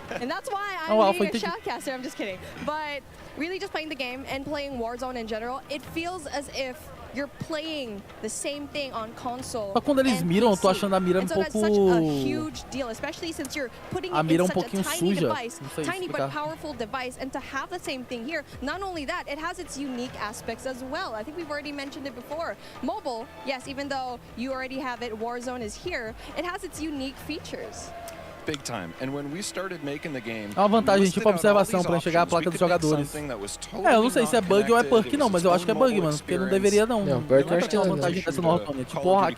É o alfa, entendi. I'm just kidding. But really just playing the game and playing Warzone in general, it feels as if you're playing the same thing on console. Só quando eles miram, eu tô achando a mira um pouco... A mira um pouquinho suja. Não sei tiny but explicar. powerful device, and to have the same thing here. Not only that, it has its unique aspects as well. I think we've already mentioned it before. Mobile, yes, even though you already have it, Warzone is here, it has its unique features. Big time. And when we started making the game, é uma vantagem tipo observação pra enxergar a placa dos jogadores. É, eu não sei se é bug ou é perk não, mas eu acho que é bug, mano, porque não deveria não. Não, perk eu acho que é uma vantagem dessa no Warzone, tipo o hack.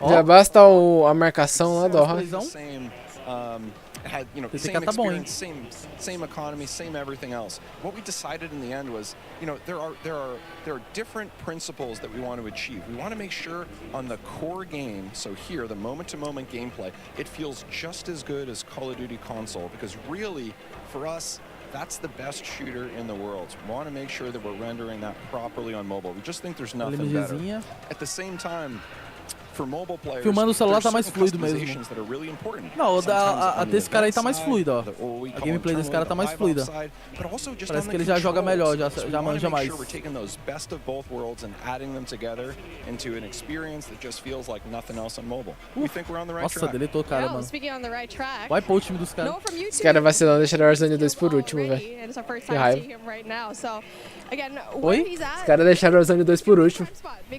Já basta a marcação lá do hack. It had, you know, same experience, same economy, same everything else. What we decided in the end was, you know, there are different principles that we want to achieve. We want to make sure on the core game, so here, the moment-to-moment gameplay, it feels just as good as Call of Duty console, because really, for us, that's the best shooter in the world. We want to make sure that we're rendering that properly on mobile. We just think there's nothing better. At the same time, filmando o celular tá mais fluido mesmo. Não, a desse cara aí tá mais fluida, ó. A gameplay desse cara tá mais fluida. Parece que ele já joga melhor, já manja mais. Nossa, deletou o cara, mano. Vai pôr o time dos caras. Os caras vacilando, deixaram o Warzone 2 por último, velho. Que raiva. Oi? Os caras deixaram o Warzone 2 por último.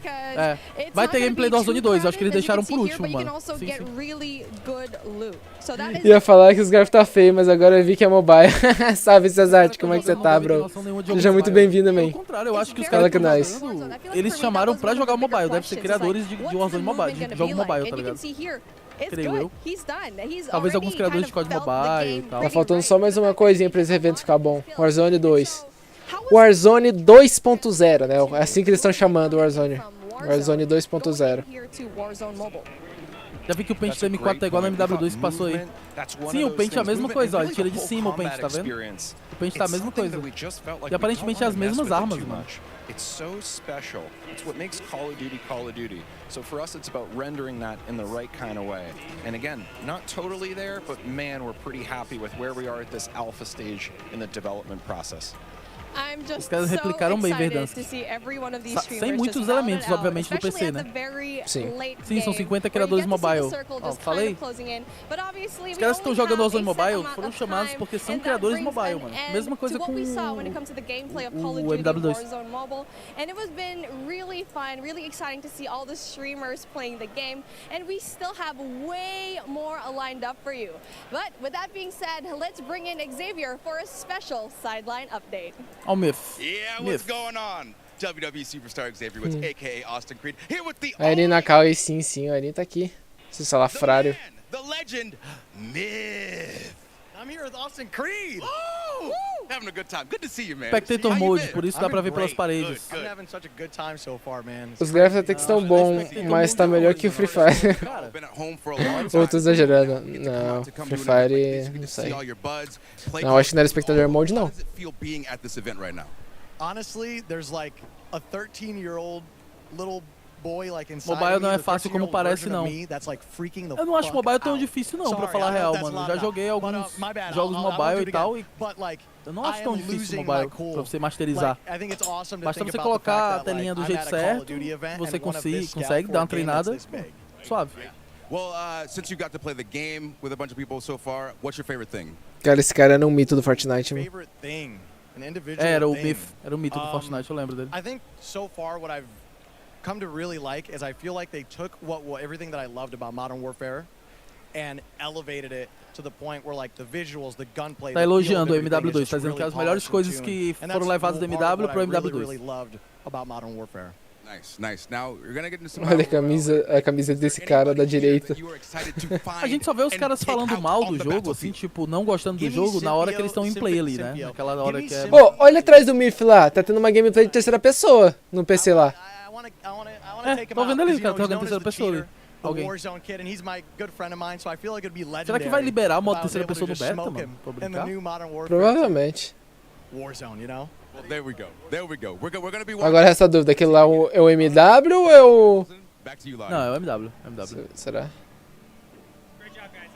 É, vai ter gameplay do Warzone 2, acho que eles deixaram por último, mano. Sim. Ia falar que os gráficos tá feio, mas agora eu vi que é mobile. Salve, Cesarte, como é que você tá, bro? Seja muito bem-vindo, man. Pelo contrário, eu acho que os caras eles chamaram pra jogar mobile, deve ser criadores de Warzone mobile, de jogo mobile, tá ligado? Creio eu. Talvez alguns criadores de código mobile e tal. Tá faltando só mais uma coisinha pra esse evento ficar bom. Warzone 2. Warzone 2.0, né? É assim que eles estão chamando o Warzone. Warzone 2.0. Já vi que o pente do M4 tá igual no MW2 que passou aí. Sim, o pente é a mesma coisa, ó. Ele tira de cima o pente, tá vendo? O pente tá a mesma coisa. E aparentemente é as mesmas armas, mano. It's so special. It's what makes Call of Duty Call of Duty. So for us, it's about rendering that in the right kind of way. And again, not totally there, but man, we're pretty happy with where we are at this alpha stage in the development process. Os caras replicaram bem Verdansk. Sem muitos elementos, obviamente, do PC, né? Sim, são 50 criadores mobile. Ó, falei? Os caras que estão jogando Warzone Mobile foram chamados porque são criadores mobile, mano. Mesma coisa com o MW2. And it was been really fun, really exciting to see all the streamers playing the game, and we still have way more lined up for you. But with that being said, let's bring in Xavier for a special sideline update. Ó o Myth. Yeah, what's going on? WWE Superstar Xavier with aka Austin Creed here with the Airinho na cal, e sim, o Airinho tá aqui. Esse salafrário. The legend Myth. I'm here with Austin Creed. Woo! Having a good time. Good to see you, man. Spectator Mode, por isso dá pra ver pelas paredes. I'm having such a good time so far, man. Os gráficos até que estão bons, mas tá melhor que o Free Fire. Ou tô exagerando? Não, Free Fire, não sei. Não, acho que não era Spectator Mode, não. Honestly, there's like a 13-year-old little boy like inside. Mobile não é fácil como parece, não. Eu não acho mobile tão difícil, não, pra falar a real, mano. Já joguei alguns jogos mobile e tal, e eu não acho tão difícil mobile pra você masterizar. Basta você colocar a telinha do jeito certo, você consegue dar uma treinada, suave. Well, since you got to play the game with a bunch of people so far, what's your favorite thing? Cara, esse cara era um mito do Fortnite, mano. Era o mito do Fortnite, eu lembro dele. I think so far what I've come to really like is I feel like they took everything that I loved about Modern Warfare and elevated it to the point where like the visuals, the gunplay. Tá elogiando o MW2, tá dizendo que as melhores coisas que foram levadas do MW pro MW2. Nice. Now you're gonna get into some. Olha a camisa desse cara da direita. A gente só vê os caras falando mal do jogo, assim, tipo, não gostando do jogo na hora que eles estão em play ali, né? Naquela hora que é... Ô, olha atrás do Myth lá, tá tendo uma gameplay de terceira pessoa no PC lá. Tô vendo ali, o cara tá jogando terceira pessoa ali. Alguém. Será que vai liberar o modo terceira pessoa no beta, mano? Pra brincar? Provavelmente. Warzone, you know? Well, there we go. We're gonna be. Agora essa dúvida, aquele lá é o MW ou é o... Não, é o MW. Será?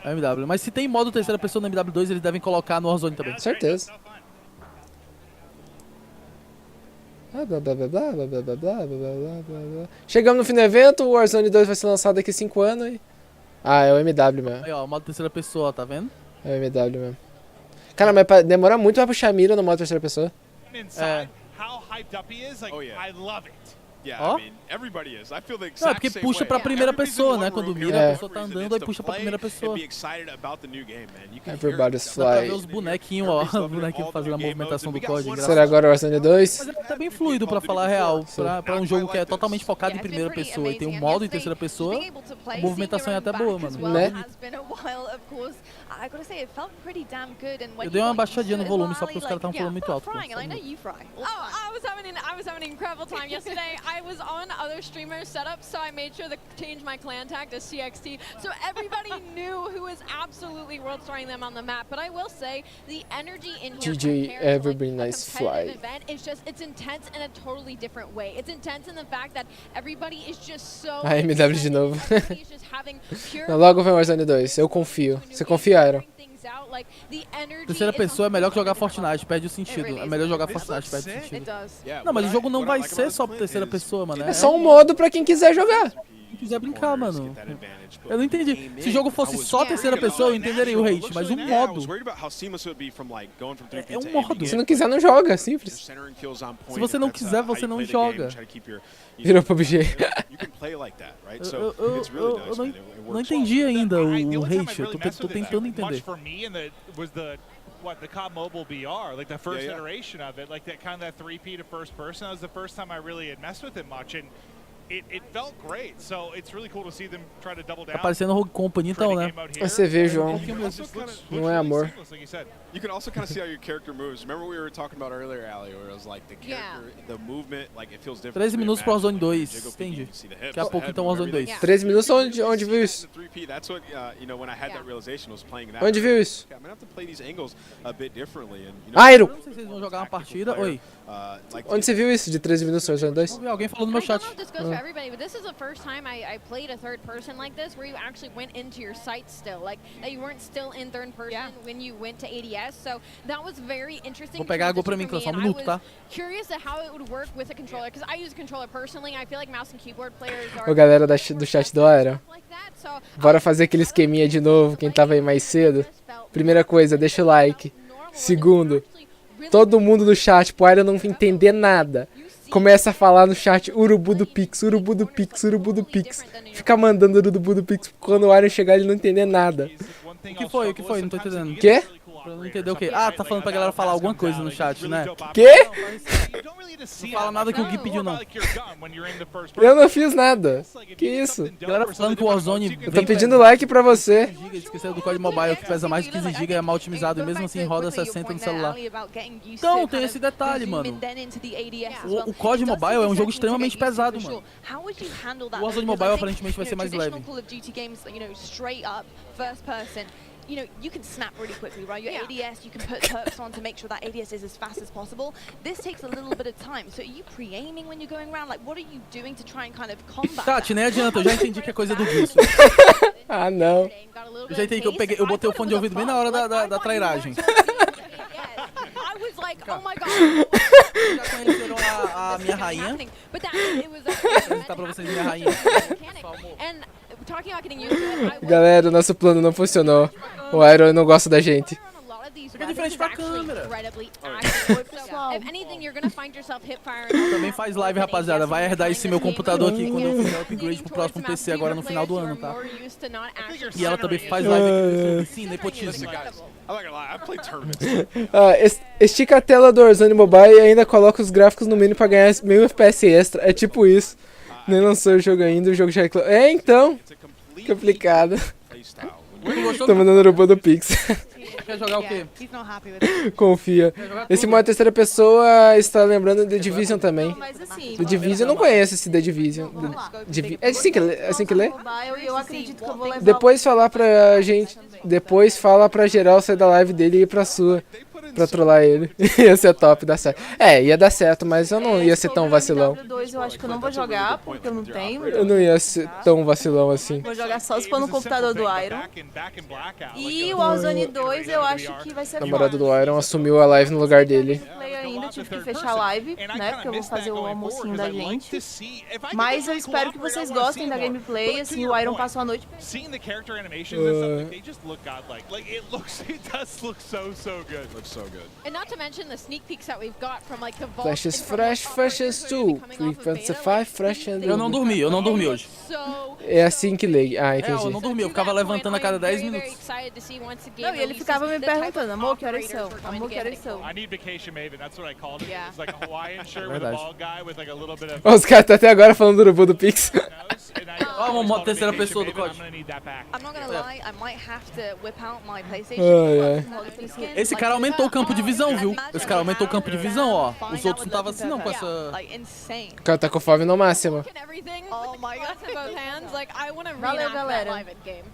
É o MW, mas se tem modo terceira pessoa no MW2, eles devem colocar no Warzone também. Certeza. Chegamos no fim do evento, o Warzone 2 vai ser lançado daqui a 5 anos e... Ah, é o MW mesmo. Aí, ó, o modo terceira pessoa, tá vendo? É o MW mesmo. Cara, mas demora muito pra puxar a mira no modo terceira pessoa. How hyped up he is, like, I love it. Ó. Não, é porque puxa pra primeira pessoa, né? Quando mira, a pessoa tá andando, aí puxa pra primeira pessoa. Everybody's fly. Dá pra ver os bonequinhos, ó. Os bonequinhos fazendo a movimentação do código. Será agora o Warzone 2? Mas tá bem fluido, pra falar a real. Pra um jogo que é totalmente focado em primeira pessoa e tem um modo em terceira pessoa, a movimentação é até boa, mano. Né? I gotta say, it felt pretty damn good. And when eu dei uma baixadinha no volume só porque os caras estavam falando muito alto. Frying, and I know you fry. Oh, I was having an incredible time yesterday. I was on other streamers' setups, so I made sure to change my clan tag to CXT, so everybody knew who was absolutely world starring them on the map. But I will say, the energy in here DJ Everybody Nice Fly. It's intense in a totally different way. It's intense in the fact that everybody is just so. A MW de novo. Não, logo vem Warzone 2, eu confio. Você confia, Iron? Terceira pessoa é melhor que jogar Fortnite, perde o sentido. É melhor jogar Fortnite, perde o sentido. Não, mas o jogo não vai ser só por terceira pessoa, mano. É só um modo pra quem quiser jogar. Quem quiser brincar, mano. Eu não entendi. Se o jogo fosse só terceira pessoa, eu entenderia o hate, mas um modo. É um modo. Se não quiser, não joga, simples. Se você não quiser, você não joga. Virou PUBG. Eu não entendi ainda o hate, eu tô tentando entender. What the COD Mobile BR, like the first iteration of it, like that kind of that 3P to first person. That was the first time I really had messed with it much, and it felt great. So it's really cool to see them try to double down. Tá parecendo Rogue Company então, né? Você vê, João. Não é amor. You can also kind of see how your character moves. Remember we were talking about earlier, Ali, where it was like the character, the movement, like it feels different. 13 minutos pro Warzone 2, entendi. Daqui a pouco então Warzone 2. 13 minutos onde viu isso? Onde viu isso? Iron! Não sei se vocês vão jogar uma partida. Oi. Onde você viu isso de 13 minutos pro Warzone 2? Alguém falou no meu chat. Everybody, but this is the first time I played a third person like this, where you actually went into your sights still, like that you weren't still in third person when you went to ADS. So that was very interesting. Vou pegar água pra mim, só um minuto, tá? Curious at how it would work with a controller, because I use a controller personally. I feel like mouse and keyboard players are. Ô galera do chat do Iron. Bora fazer aquele esqueminha de novo, quem tava aí mais cedo. Primeira coisa, deixa o like. Segundo, todo mundo no chat, pro Iron não entender nada. Começa a falar no chat urubu do Pix, urubu do Pix, urubu do Pix. Fica mandando urubu do Pix quando o Iron chegar ele não entender nada. O que foi? O que foi? Não tô entendendo. Quê? Eu não entender o quê? Ah, tá falando pra galera falar alguma coisa no chat, né? Quê? Não fala nada que o Gui pediu, não. Eu não fiz nada. Que isso? Galera falando que o Warzone... Eu tô pedindo like pra você. Esqueceram do código mobile que pesa mais de 15 GB e é mal otimizado e mesmo assim roda 60 no celular. Então, tem esse detalhe, mano. O código mobile é um jogo extremamente pesado, mano. O Warzone mobile aparentemente vai ser mais leve. You know, you can snap really quickly, right? Your ADS, you can put perks on to make sure that ADS is as fast as possible. This takes a little bit of time. So are you pre-aiming when you're going around? Like, what are you doing to try and kind of combat Tati, nem adianta, eu já entendi que é coisa do Gui. Ah, não. Eu já entendi que eu botei o fone de ouvido bem na hora da trairagem. I was like, oh my god. Já conheceram a minha rainha? Vou apresentar pra vocês minha rainha. Galera, o nosso plano não funcionou. O Iron não gosta da gente. Fica de frente pra câmera. Também faz live, rapaziada. Vai herdar esse meu computador aqui quando eu fizer o upgrade pro próximo PC agora no final do ano, tá? E ela também faz live aqui. Sim, nepotismo. Estica a tela do Warzone Mobile e ainda coloca os gráficos no mínimo pra ganhar 1000 FPS extra. É tipo isso. Nem lançou o jogo ainda, o jogo já reclamou. É, então. Complicado. Tô mandando o robô do Pix. Quer jogar o quê? Confia. Esse modo terceira pessoa está lembrando The Division também. The Division, eu não conheço esse The Division. É assim que lê? Eu acredito que eu vou levar. Depois falar pra gente. Depois fala pra geral sair da live dele e ir pra sua. Pra trollar ele. Ia ser top, dar certo. É, ia dar certo, mas eu não ia ser tão vacilão. MW2 eu acho que eu não vou jogar, porque eu não tenho. Eu não ia ser tão vacilão assim. Vou jogar só se for no computador do Iron. E o Warzone 2 eu acho que vai ser O namorado do Iron assumiu a live no lugar dele. Ainda tive que fechar a live, né? Porque eu vou fazer o almocinho da gente. Mas eu espero que vocês gostem da gameplay, assim, o Iron passou a noite. And not to mention the sneak peeks that we've got from like the vault. Flashes fresh, flashes too. 3.5 fresh and... Eu não dormi hoje. É assim que lê. Ah, entendi. Eu não dormi, eu ficava levantando a cada 10 minutos. Não, e ele ficava me perguntando, amor, que horas são? Amor, que horas são? I need vacation Maven, that's what I called it. It's like a Hawaiian shirt with a bald guy with like a little bit of... Os caras estão até agora falando do urubu do Pix. Ó, como uma terceira pessoa do COD. I'm not gonna lie, I might have to whip out my PlayStation. Esse cara aumentou o campo de visão, viu? Esse cara aumentou o campo de visão, ó. Os outros não estavam assim não com essa... O cara tá com fome no máximo. Oh my god. Valeu, galera.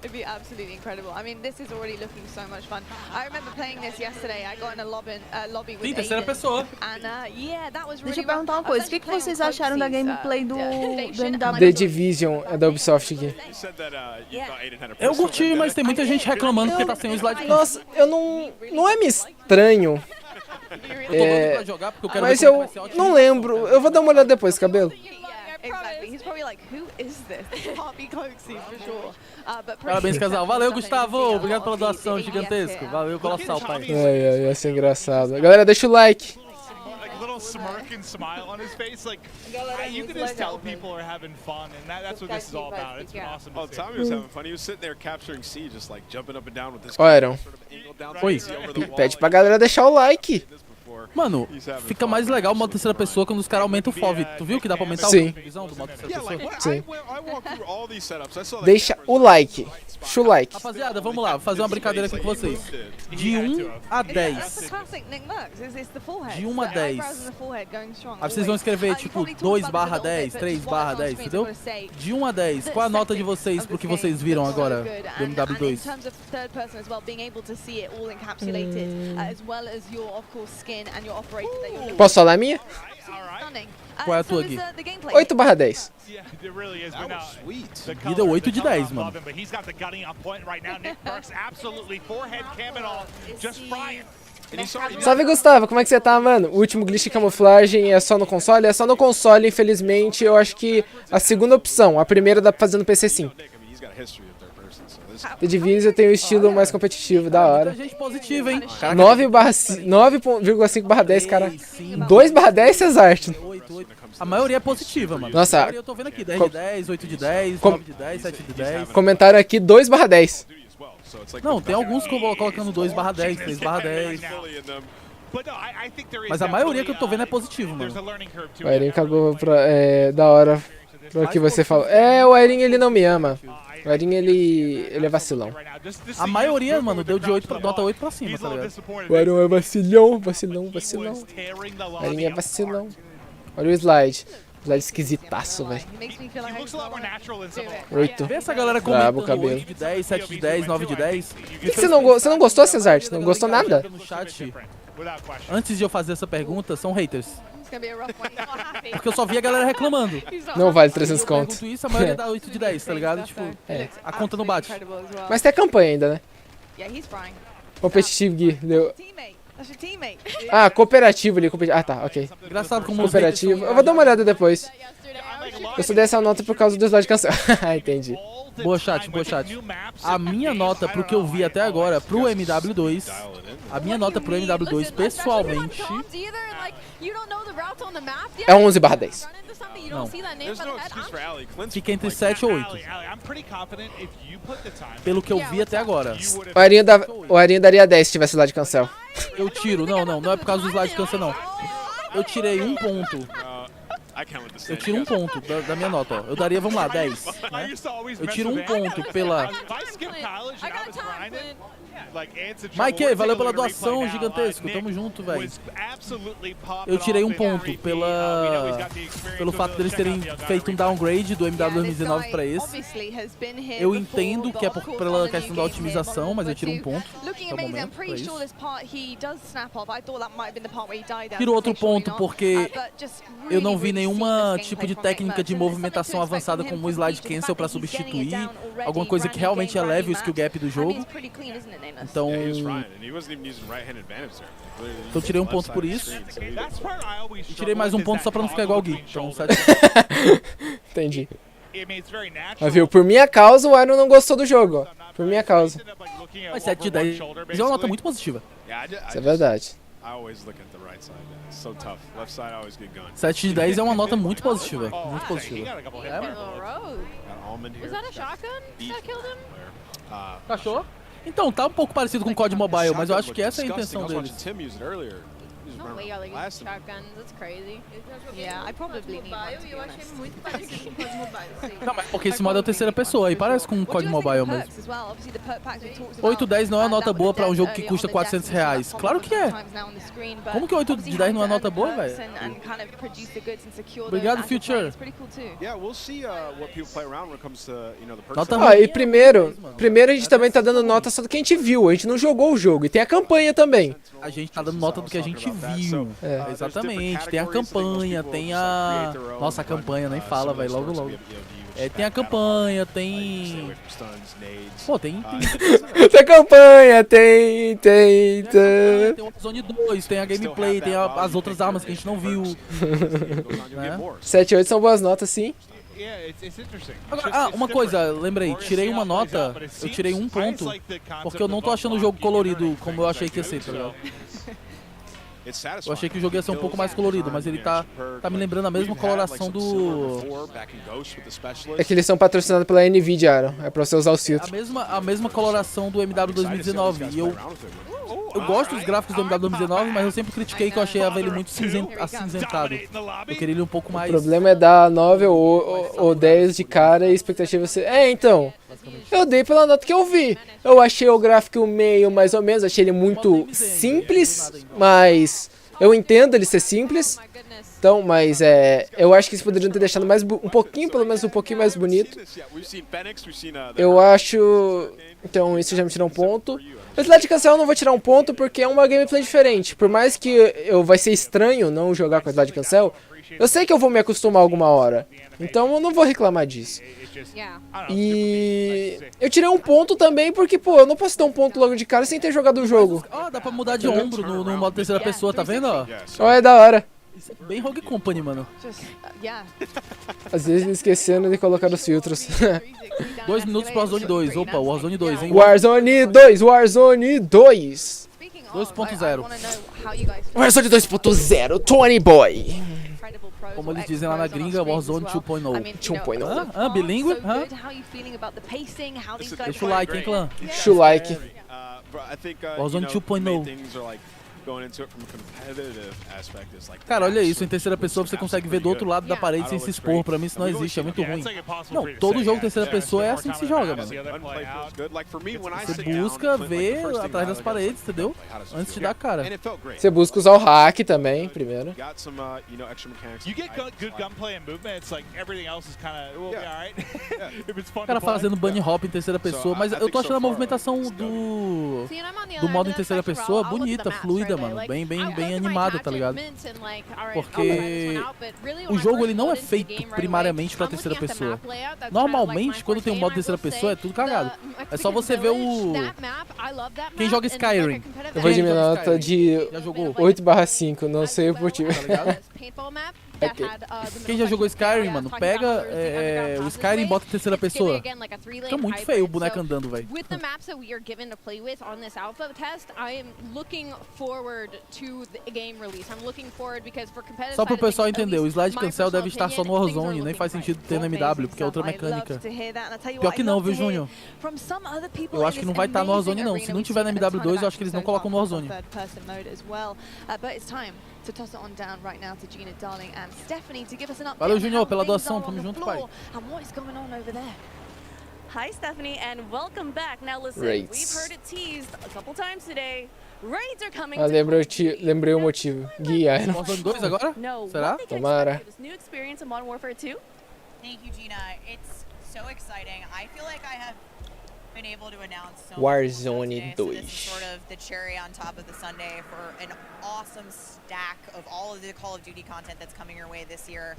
It'd be absolutely incredible. I mean, this is already looking so much fun. I remember playing this yesterday. I got in a lobby with Sim, terceira pessoa. And yeah, that was really Deixa eu perguntar uma coisa, o que vocês acharam da gameplay do MW2? The Division é da Ubisoft aqui. Eu curti, mas tem muita gente reclamando porque tá sem o slide. Nossa, eu não é me estranho. Mas eu não lembro. Eu vou dar uma olhada depois, cabelo. Exactly. He's probably like, who is this? Can't be Coxie for sure. Parabéns, casal. Valeu, Gustavo. Obrigado pela doação gigantesca. Valeu, colossal, pai. Ia ser engraçado. Galera, deixa o like. Little smirk and smile on his face, like you can just tell people are having fun, and that's what this is all about. It's been awesome. Oh, Tommy was having fun. He was sitting there capturing C, just like jumping up and down with this. Ó, Airon. Oi. Pede pra galera deixar o like. Mano, fica mais legal o modo terceira pessoa quando os caras aumentam o FOV. Tu viu que dá pra aumentar o visão do modo terceira pessoa? Sim. Deixa o like. Deixa o like. Rapaziada, vamos lá, vou fazer uma brincadeira aqui com vocês. De 1 a 10. De 1 a 10. Aí vocês vão escrever tipo 2/10, 3/10, entendeu? De 1 a 10, qual a nota de vocês pro que vocês viram agora do MW2? Posso falar a minha? Qual é a tua, Gui? 8/10. Gui deu 8 de 10, mano. Salve, Gustavo, como é que você tá, mano? O último glitch de camuflagem é só no console? É só no console, infelizmente. Eu acho que a segunda opção, a primeira dá pra fazer no PC sim. The Division tem um estilo mais competitivo, da hora. Gente positiva, hein? 9,5/10, cara. 2/10, Cesarte. A maioria é positiva, mano. Nossa. Eu tô vendo aqui, 10 de 10, 8 de 10, 9 de 10, 7 de 10. Comentaram aqui 2/10. Não, tem alguns colocando 2/10, 3/10. Mas a maioria que eu tô vendo é positivo, mano. O Airinho cagou pra... da hora pra que você falou. O Airinho, ele não me ama. O Airinho, ele é vacilão. A maioria, mano, deu de 8 pra, nota 8 pra cima, tá ligado? O Airinho é vacilão, vacilão, vacilão. O Airinho é vacilão. Olha o slide. Slide esquisitaço, velho. 8. Vê essa galera comentando 8 de 10, 7 de 10, 9 de 10. Por que você não gostou, Cesarte? Não gostou nada? No chat, antes de eu fazer essa pergunta, são haters. Porque eu só vi a galera reclamando. Não vale 300 conto. Eu isso, a maioria dá 8 de 10, tá ligado? Tipo, a conta não bate. Mas tem a campanha ainda, né? Competitivo, Gui. Deu... Ah, cooperativo ali. Ah, tá, ok. Engraçado como cooperativo. Eu vou dar uma olhada depois. Eu só dei essa nota por causa do slide cancel. Ah, entendi. Boa, chat, boa, chat. A minha nota pro que eu vi até agora, pro MW2, a minha nota pro MW2, pessoalmente, é 11/10. Não. Fica entre 7 ou 8. Pelo que eu vi até agora. O Airinho daria 10 se tivesse slide cancel. Eu tiro, não é por causa do slide cancel, não. Eu tirei 1 ponto. Eu tiro 1 ponto da minha nota, ó. Eu daria, vamos lá, 10. Né? Eu tiro 1 ponto pela... Mike, valeu pela doação gigantesco, tamo junto, velho. Eu tirei 1 ponto pelo fato deles terem feito um downgrade do MW 2019 pra esse. Eu entendo que é pela questão da otimização, mas eu tiro 1 ponto até o momento pra isso. Tiro outro ponto porque eu não vi nenhuma tipo de técnica de movimentação avançada como o slide cancel pra substituir alguma coisa que realmente eleve o skill gap do jogo. Então, eu tirei 1 ponto por isso. E tirei mais 1 ponto só pra não ficar igual o Gui. Então, 7. Entendi. Mas viu, por minha causa o Airon não gostou do jogo, ó. Por minha causa. Mas 7 de 10 é uma nota muito positiva. Isso é verdade. 7 de 10 é uma nota muito positiva. Muito positiva. Cachorro? Então, tá um pouco parecido com o COD Mobile, mas eu acho que essa é a intenção deles. No way y'all are using shotguns. That's crazy. Yeah, I probably need one, to be eu achei honest. muito parecido com o COD Mobile. Não, mas porque esse modo é a terceira pessoa, aí parece com um COD Mobile mesmo. 8 de 10 não é uma nota boa pra um jogo que custa R$400. Claro que é. Como que 8 de 10 não é nota boa, velho? Obrigado, Future. Ah, e primeiro a gente também tá dando nota só do que a gente viu, a gente não jogou o jogo, e tem a campanha também. A gente tá dando nota do que a gente viu. É. Exatamente, tem a campanha, tem a... Nossa, a campanha, nem fala, velho, logo. É, tem a campanha, tem... Pô, tem... Tem a campanha, tem... Tem o Warzone 2, tem a gameplay, tem as outras armas que a gente não viu. Né? 7 e 8 são boas notas, sim. Agora, uma coisa, lembrei, tirei uma nota, eu tirei 1 ponto, porque eu não tô achando o jogo colorido como eu achei que ia ser, tá ligado? Eu achei que o jogo ia ser um pouco mais colorido, mas ele tá me lembrando a mesma coloração do... É que eles são patrocinados pela Nvidia, Aaron. É pra você usar o filtro. A mesma coloração do MW 2019. E eu gosto dos gráficos do MW 2019, mas eu sempre critiquei que eu achei ele muito acinzentado. Eu queria ele um pouco mais... O problema é dar 9 ou 10 de cara e a expectativa ser... então... Eu dei pela nota que eu vi. Eu achei o gráfico meio, mais ou menos. Achei ele muito simples, mas... Eu entendo ele ser simples. Então, mas eu acho que eles poderiam ter deixado mais um pouquinho, pelo menos um pouquinho mais bonito. Eu acho... Então, isso já me tirou um ponto. O slide cancel eu não vou tirar um ponto porque é uma gameplay diferente. Por mais que vai ser estranho não jogar com slide cancel, eu sei que eu vou me acostumar alguma hora. Então eu não vou reclamar disso. E eu tirei um ponto também porque, pô, eu não posso ter um ponto logo de cara sem ter jogado o jogo. Ó, dá pra mudar de ombro no modo terceira pessoa, tá vendo, ó? Ó, é da hora. Isso é bem Rogue Company, mano. Às vezes esquecendo de colocar os filtros. 2 minutos pro Warzone 2. Opa, Warzone 2, hein? Warzone 2, Warzone 2. 2.0. Warzone 2.0, Tony Boy. Como eles dizem lá na gringa, Warzone 2.0. 2.0. Bilíngue? Deixa o like, hein, clã? Deixa o like. Warzone 2.0. Cara, olha isso, em terceira pessoa você consegue ver do outro lado da parede sem se expor. Pra mim isso não existe, é muito ruim. Não, todo jogo em terceira pessoa é assim que se joga, mano. Você busca ver atrás das paredes, entendeu? Antes de dar cara. Você busca usar o hack também, primeiro. O cara fazendo bunny hop em terceira pessoa, mas eu tô achando a movimentação do modo em terceira pessoa bonita, fluida, mano, bem animada, tá ligado? Porque o jogo ele não é feito primariamente pra terceira pessoa. Normalmente, quando tem um modo terceira pessoa, é tudo cagado. É só você ver o... Quem joga Skyrim. Eu vou diminuir a nota de 8/5, não sei o motivo. Tá ligado? Quem já jogou Skyrim, mano, pega o Skyrim e bota em terceira pessoa. Fica muito feio o boneco andando, velho. Só pro pessoal entender, o slide cancel deve estar só no Warzone, nem faz sentido ter no MW, porque é outra mecânica. Pior que não, viu, Júnior? Eu acho que não vai estar no Warzone, não. Se não tiver no MW2, eu acho que eles não colocam no Warzone. Valeu, Junior, pela doação. Tamo junto, pai. Hi, Stephanie, and welcome back. Now listen, we've heard it teased a couple times today. Raids are coming. Lembrei o motivo. Guia. Warzone 2 agora? Será? Tomara. New experience in Modern Warfare 2. Thank you, Gina. It's so exciting. I feel like I have been able to announce so Warzone 2. So this is sort of the cherry on top of the sundae for an awesome stack of all of the Call of Duty content that's coming your way this year.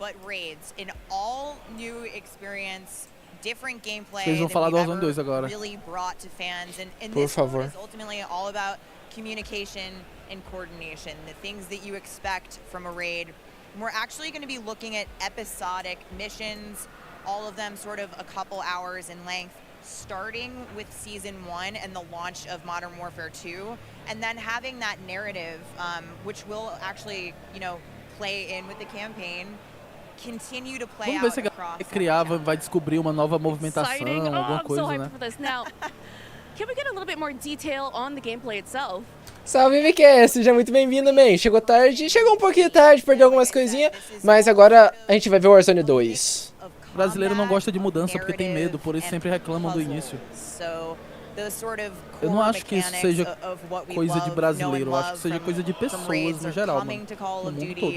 But raids, an all new experience, different gameplay Eles vão falar do Warzone 2 agora. Really brought to fans, and Por this favor. is ultimately all about communication and coordination, the things that you expect from a raid. And we're actually going to be looking at episodic missions, all of them sort of a couple hours in length, starting with Season 1 and the launch of Modern Warfare 2, and then having that narrative, which will actually, you know, play in with the campaign, continue to play Vamos ver se a galera vai descobrir uma nova movimentação, alguma coisa, né? can we get a little bit more detail on the gameplay itself? Salve, VQ, seja muito bem-vindo, man. Chegou tarde, chegou um pouquinho tarde, perdeu algumas coisinhas, mas agora a gente vai ver o Warzone 2. O brasileiro não gosta de mudança porque tem medo, por isso sempre reclamam do início. Eu não acho que isso seja coisa de brasileiro, eu acho que seja coisa de pessoas no geral, mano, no mundo todo.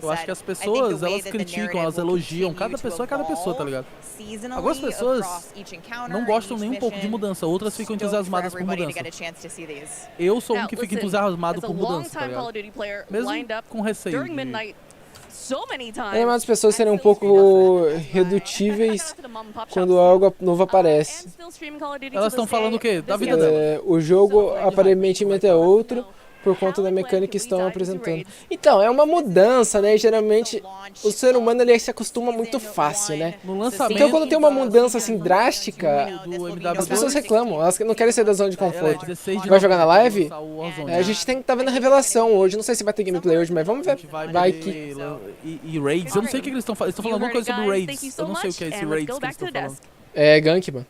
Eu acho que as pessoas, elas criticam, elas elogiam, cada pessoa é cada pessoa, tá ligado? Algumas pessoas não gostam nem um pouco de mudança, outras ficam entusiasmadas por mudança. Eu sou um que fica entusiasmado por mudança, tá ligado? Mesmo com receio. É, mas as pessoas serem um pouco redutíveis quando algo novo aparece. Elas estão falando o quê? Da vida dela. O jogo aparentemente é outro por conta da mecânica que estão apresentando. Então, é uma mudança, né? Geralmente o ser humano ele se acostuma muito fácil, né? No lançamento, então quando tem uma mudança assim drástica, as pessoas reclamam, elas não querem sair da zona de conforto. Vai jogar na live? A gente tem que estar vendo a revelação hoje, não sei se vai ter gameplay hoje, mas vamos ver. Vai que... E raids, eu não sei o que eles estão falando, eles estão falando alguma coisa sobre raids, eu não sei o que é esse raids que eles estão falando. É gank, mano.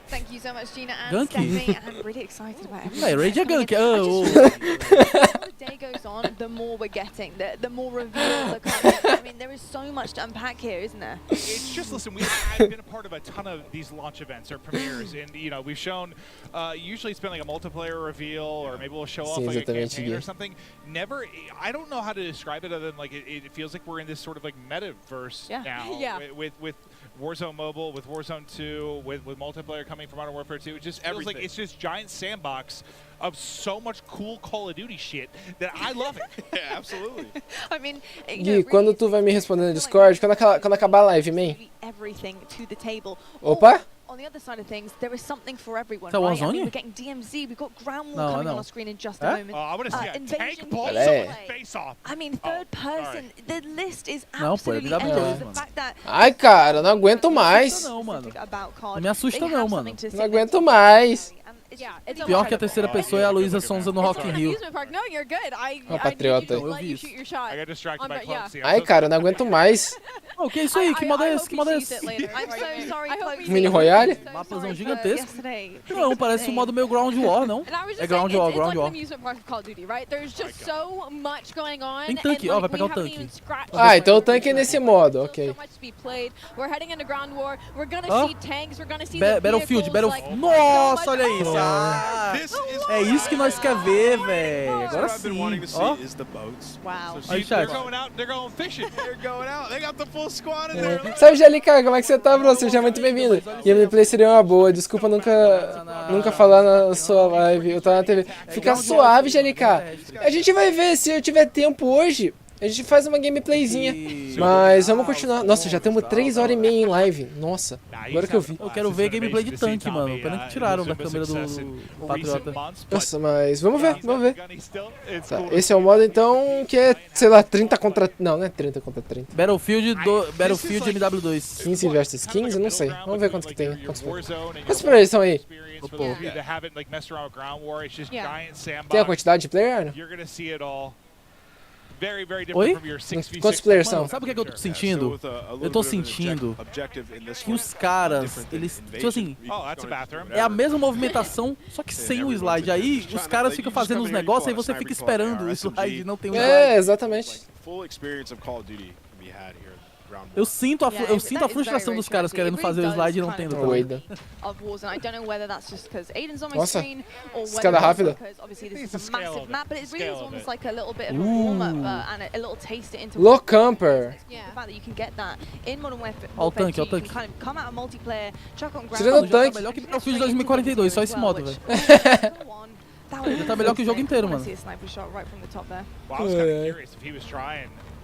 Thank you so much, Gina and Gank? Stephanie. I'm really excited about it. É, raid é gank. The day goes on, the more we're getting, the more reveals are coming. I mean, there is so much to unpack here, isn't there? It's just, listen, I've been a part of a ton of these launch events or premieres, and you know, we've shown, usually it's been like a multiplayer reveal, or maybe we'll show off like a campaign or something. Never, I don't know how to describe it other than like it feels like we're in this sort of like metaverse now with Warzone Mobile, with Warzone 2, with multiplayer coming from Modern Warfare 2. It just feels like it's just giant sandbox of so much cool Call of Duty shit that I love it. Yeah, absolutely. I mean, Gui, quando tu vai me responder no Discord, quando acabar a live, man? Everything to the table. Opa! On the other side of things, there is something for everyone, right? I mean, we're getting DMZ, we've got ground war coming on our screen in just a moment. I want to see a tank ball face off. I mean, third person, the list is absolutely endless. The fact that Ai, cara, não aguento mais. Não, mano. Não me assusta não, mano. Não aguento mais. Pior que a terceira pessoa é a Luísa Sonza no Rock in Rio. Ó, patriota. Eu vi isso. Ai, cara, eu não aguento mais. O que é isso aí? Que moda é esse? Que moda é esse? Mini Royale? Mapazão gigantesco. Não, parece o modo meio Ground War, não? É Ground War, Ground War. Tem tanque, ó, vai pegar o tanque. Ah, então o tanque é nesse modo, ok. Battlefield. Nossa, olha isso. É isso que nós quer ver, velho. Agora sim. Ó. Aí, chat. Salve, Jalica, como é que você tá, bro? Seja muito bem-vindo. Gameplay seria uma boa. Desculpa nunca falar na sua live. Eu tava na TV. Fica suave, Jalica. A gente vai ver se eu tiver tempo hoje. A gente faz uma gameplayzinha, mas vamos continuar. Nossa, já temos 3h30 em live. Nossa, agora que eu vi. Eu quero ver gameplay de tanque, mano. Pena que tiraram da câmera do Patriota. Nossa, mas vamos ver. Tá, esse é o modo então que é, sei lá, 30 contra... Não, não é 30 contra 30. Battlefield MW2. 15 versus 15? Não sei. Vamos ver quantos que tem. Quantos players são aí? Tem a quantidade de player, Arno? Oi? Quantos players são? Sabe o que eu tô sentindo? Eu tô sentindo que os caras, eles, tipo assim, é a mesma movimentação, só que sem o slide. Aí os caras ficam fazendo os negócios, aí você fica esperando o slide, não tem o slide. É, exatamente. Eu sinto a frustração dos caras querendo fazer o slide e não tendo. Nossa, escada rápida. Low camper. Ó o tanque, ó o tanque. Tirando o tanque. Tá melhor que Battlefield 2042, só esse modo, velho. Ele tá melhor que o jogo inteiro, mano.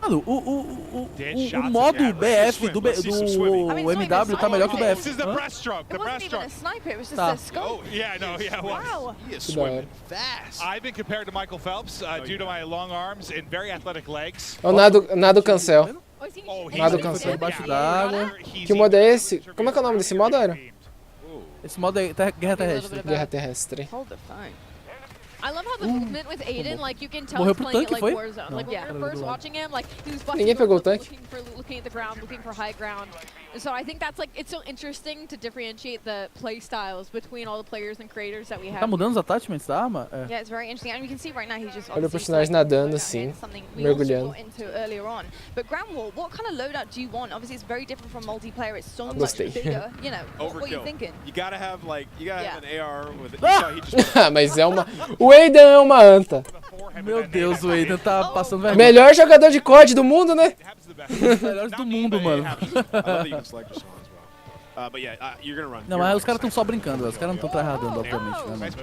Mano, o modo BF do MW tá melhor que o BF. Tá. I've been compared to Michael Phelps due to my long arms and very athletic legs. O nado cancel. Nado cancel. Embaixo d'água. Que modo é esse? Como é que é o nome desse modo, Aaron? Esse modo é Guerra Terrestre. Guerra Terrestre. I love how the movement with Aiden, like you can tell Morreu he's pro playing it tanque, like foi? Warzone. Não. Like when we were first watching him, like he was Ninguém pegou o tanque. looking at the ground, looking for high ground. And so I think that's like it's so interesting to differentiate the play styles between all the players and creators that we have. Tá mudando os attachments da arma? É. Yeah, it's very interesting. And you can see right now he's just Olha o personagem nadando assim, mergulhando. into earlier on. But Ground War, what kind of loadout do you want? Obviously, it's very different from multiplayer. It's so much Gostei. bigger. You know, what are you Overkill. thinking? You gotta have like, you gotta have an AR with it. Mas é uma... O Aidan é uma anta. Meu Deus, o Aidan tá passando vergonha. Melhor jogador de COD do mundo, né? Melhores do mundo, mano. Não, mas os caras tão só brincando, os caras não tão tryhardando, obviamente, né, mano?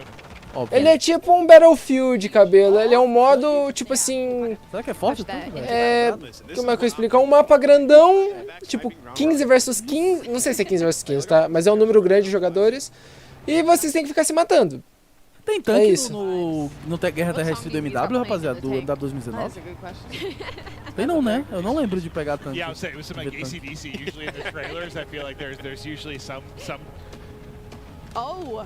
Óbvio. Ele é tipo um Battlefield, cabelo. Ele é um modo, tipo assim... Será que é forte tudo, velho? É... Como é que eu explico? É um mapa grandão, tipo 15 versus 15... Não sei se é 15 versus 15, tá? Mas é um número grande de jogadores. E vocês têm que ficar se matando. Tem tanque no Guerra Terrestre do MW, rapaziada? Do MW 2019? Tem não, né? Eu não lembro de pegar tanque. Yeah, I was saying, with some like AC/DC, usually in the trailers, I feel like there's usually some... Oh!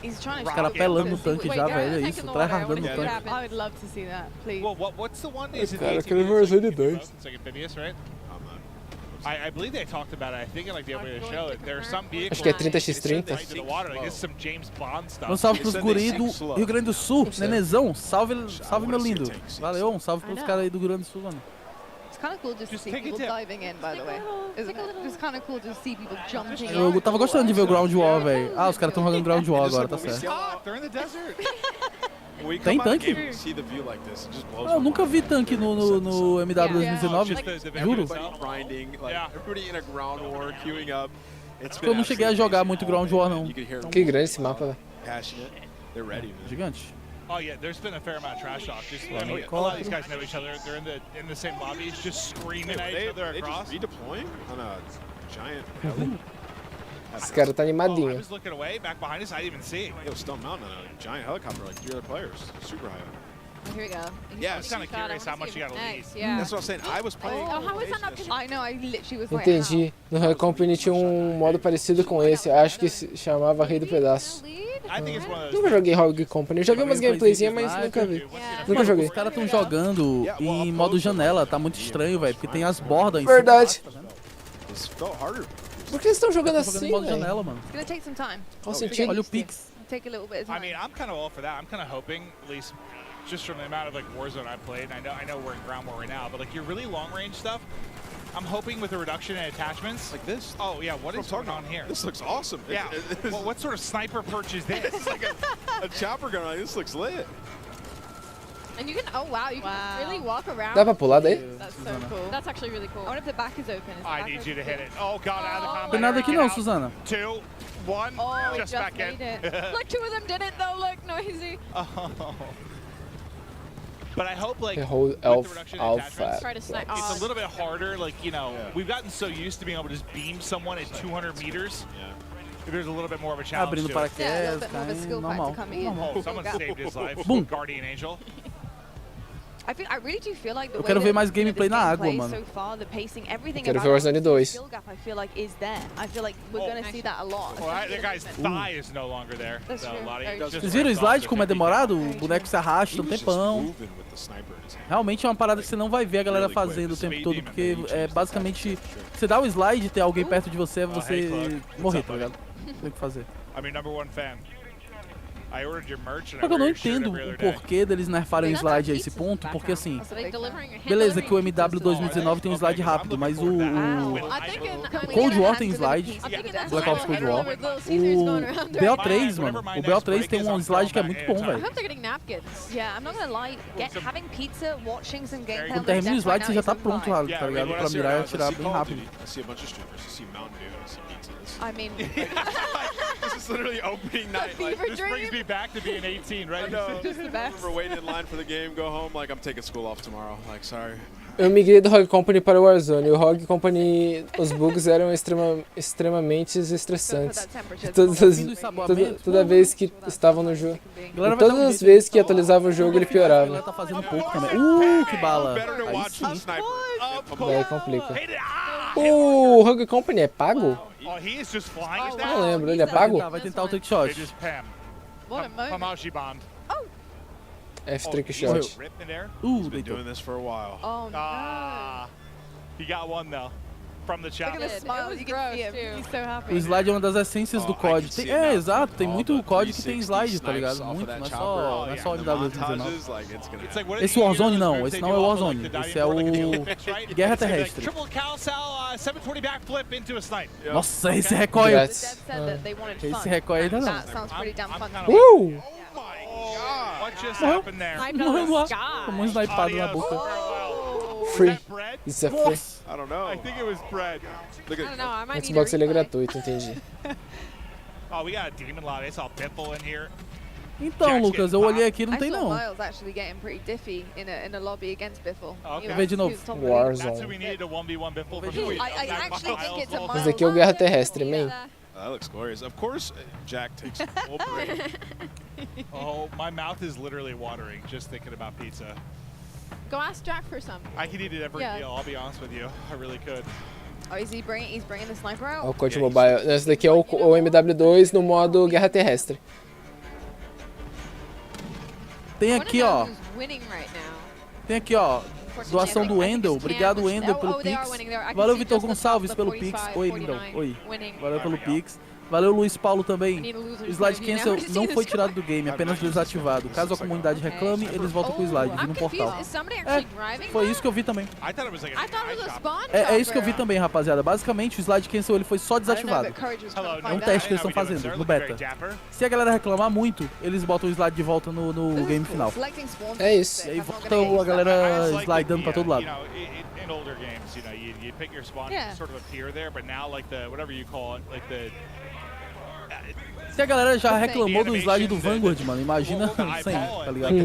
He's trying to... Os caras pelando no tanque já, velho, é isso, tryhardando no tanque. I would love to see that, please. Well, what's the one? Is it Cara, 18 aquele Warzone 2. It's like amphibious, right? I believe they talked about it. I think in like the way to show it. There are some vehicles. Acho que é 30x30. Into the water. Like this is some James Bond stuff. Um salve pros guri do Rio Grande do Sul, Nenezão, salve meu lindo. Valeu, um salve pros caras aí do Rio Grande do Sul, mano. It's kind of cool just to see people diving in, by the way. Isn't it? It's kind of cool to see people jumping in. Eu tava gostando de ver o Ground War, velho. Ah, os caras tão jogando Ground War agora, tá certo. Tem tanque? Eu nunca vi tanque no MW 2019, juro. Porque eu não cheguei a jogar muito Ground War, não. Que grande esse mapa, velho. Gigante. Oh yeah, there's been a fair amount of trash talk. Just, I mean, a lot of these guys know each other. They're in the same lobbies, just screaming at each other across. They just redeploying on a giant heli. Esse cara tá animadinho. I was looking away, back behind us, I didn't even see. It was Stone Mountain on a giant helicopter, like 3 other players, super high up. Oh, here we go. Yeah, I was kind of curious how much you got to lead. Yeah. That's what I'm saying. I was playing. Oh, how is that not? I know. I literally was like. Entendi. No High Company tinha um modo parecido com esse. Acho que se chamava Rei do Pedaço. Nunca joguei Rogue Company. Eu já vi umas gameplayzinhas, mas nunca vi. Nunca joguei. Os caras tão jogando em modo janela, tá muito estranho, velho, porque tem as bordas em Verdade. cima. Por que eles estão jogando assim, modo velho? janela, mano. It's gonna take some time. Qual sentido? Olha o Pix. Take a little bit of time. I mean, I'm kind of all for that. I'm kind of hoping, at least just from the amount of like Warzone I've played, and I know we're in Ground War right now, but like your really long range stuff, I'm hoping with a reduction in attachments. Like this? Oh yeah, what is going on here? This looks awesome. Yeah. Well, what sort of sniper perch is this? It's like a chopper gun. Like, this looks lit. And you can, oh wow, you can really walk around. Dá pra pular daí? That's so cool. That's actually really cool. I wonder if the back is open. I need you to hit it. Oh god, out of the combat. Tem nada aqui não, Suzana. 2, 1, Oh, just back in. Like 2 of them did it though, look, noisy. Oh. But I hope like Hold with the Elf reduction in Alpha. attachments, Try to snipe. it's Oh, a little bit harder, like, you know, we've gotten so used to being able to just beam someone at 200 meters. There's a little bit more of a challenge Abrindo to it. Yeah, a little paraquedas, bit more of a skill normal. factor coming in. Oh, someone saved his life. Boom. Guardian Angel. I really do feel like the Eu way quero ver that, mais you know, gameplay this na game água, plays mano. So far, the pacing, everything Quero about ver Warzone it, 2. the skill gap, I feel like is there. I feel like we're gonna see that a lot. Well, that guy's thigh is no longer there. That's So true. a lot of Very just Vocês viram o slide como é demorado? O boneco se arrasta um tempão. Realmente é uma parada que você não vai ver a galera fazendo o tempo todo, porque é basicamente você dá o slide e ter alguém perto de você, você morrer, tá ligado? Não tem o que fazer. I'm your number 1 fan. I ordered your merch and Só I que eu não wear your shirt entendo every o other day. porquê deles nerfarem o slide a esse ponto, porque assim, beleza que o MW 2019 tem um slide rápido, mas o Cold War tem slide, Black Ops Cold War, o BO3, mano, o BO3 tem um slide que é muito bom, velho. Yeah, I'm not gonna lie. Having pizza, watching some gameplay. Quando termina o slide, você já tá pronto, tá ligado? Pra mirar e atirar bem rápido. I mean, This is literally opening night. Like, This brings me back to being 18, right? just the best. we're waiting in line for the game, go home, like I'm taking school off tomorrow. Like, sorry. Eu migrei do Rogue Company para o Warzone. O Rogue Company, os bugs eram extremamente estressantes. Toda vez que estavam no jogo. E todas as vezes que atualizava o jogo, ele piorava. Tá fazendo pouco também. Que bala! Aí sim. Daí complica. O Rogue Company é pago? Oh, he is just flying Não lembro, ele é pago? Vai tentar o trick shot. Just Pam. What a moment. Pamashi Bond. F trick shot. He's been doing this for a while. Oh no. He got one though. From the chat. Look at the smile, you can see him. He's so happy. O slide é uma das essências do COD. Exato, tem muito COD que tem slide, tá ligado? Muito, não é só MW2. Esse Warzone não, esse não é o Warzone. Esse é o Guerra Terrestre. Nossa, esse recoil. Esse recoil ainda não. Morreu lá. Tomou um snipado na boca. Free. Isso é free. I don't know. I think it was bread. O Xbox ele é gratuito, entendi. Oh, we got a demon lobby. I saw Biffle in here. Então, Lucas, eu olhei aqui e não tem não. Miles actually getting pretty diffy in a lobby against Biffle. Vou ver de novo. Warzone. Esse daqui é o Guerra Terrestre, man. That looks glorious. Of course, Jack takes a full break. Oh, my mouth is literally watering just thinking about pizza. Go ask Jack for some. I could eat it every meal, I'll be honest with you. I really could. Oh, he's bringing the sniper out? O COD Mobile. Esse daqui é o MW2 no modo Guerra Terrestre. Tem aqui, ó. Tem aqui, ó. Doação do Wendel. Obrigado, Wendel, pelo Pix. Valeu, Vitor Gonçalves, pelo Pix. Oi, Lindão. Oi. Valeu pelo Pix. Valeu, Luiz Paulo também. O slide cancel não foi tirado do game, apenas desativado. Caso a comunidade reclame, eles voltam com o slide, vi no portal. Foi isso que eu vi também. É isso que eu vi também, rapaziada. Basicamente, o slide cancel ele foi só desativado. É um teste que eles estão fazendo no beta. Se a galera reclamar muito, eles botam o slide de volta no game final. É isso. E aí volta a galera slidando pra todo lado. In older games, you pick your spawn to sort of appear there, but now like the whatever you call it, like the Se a galera já reclamou do slide do Vanguard, mano, imagina sem, tá ligado?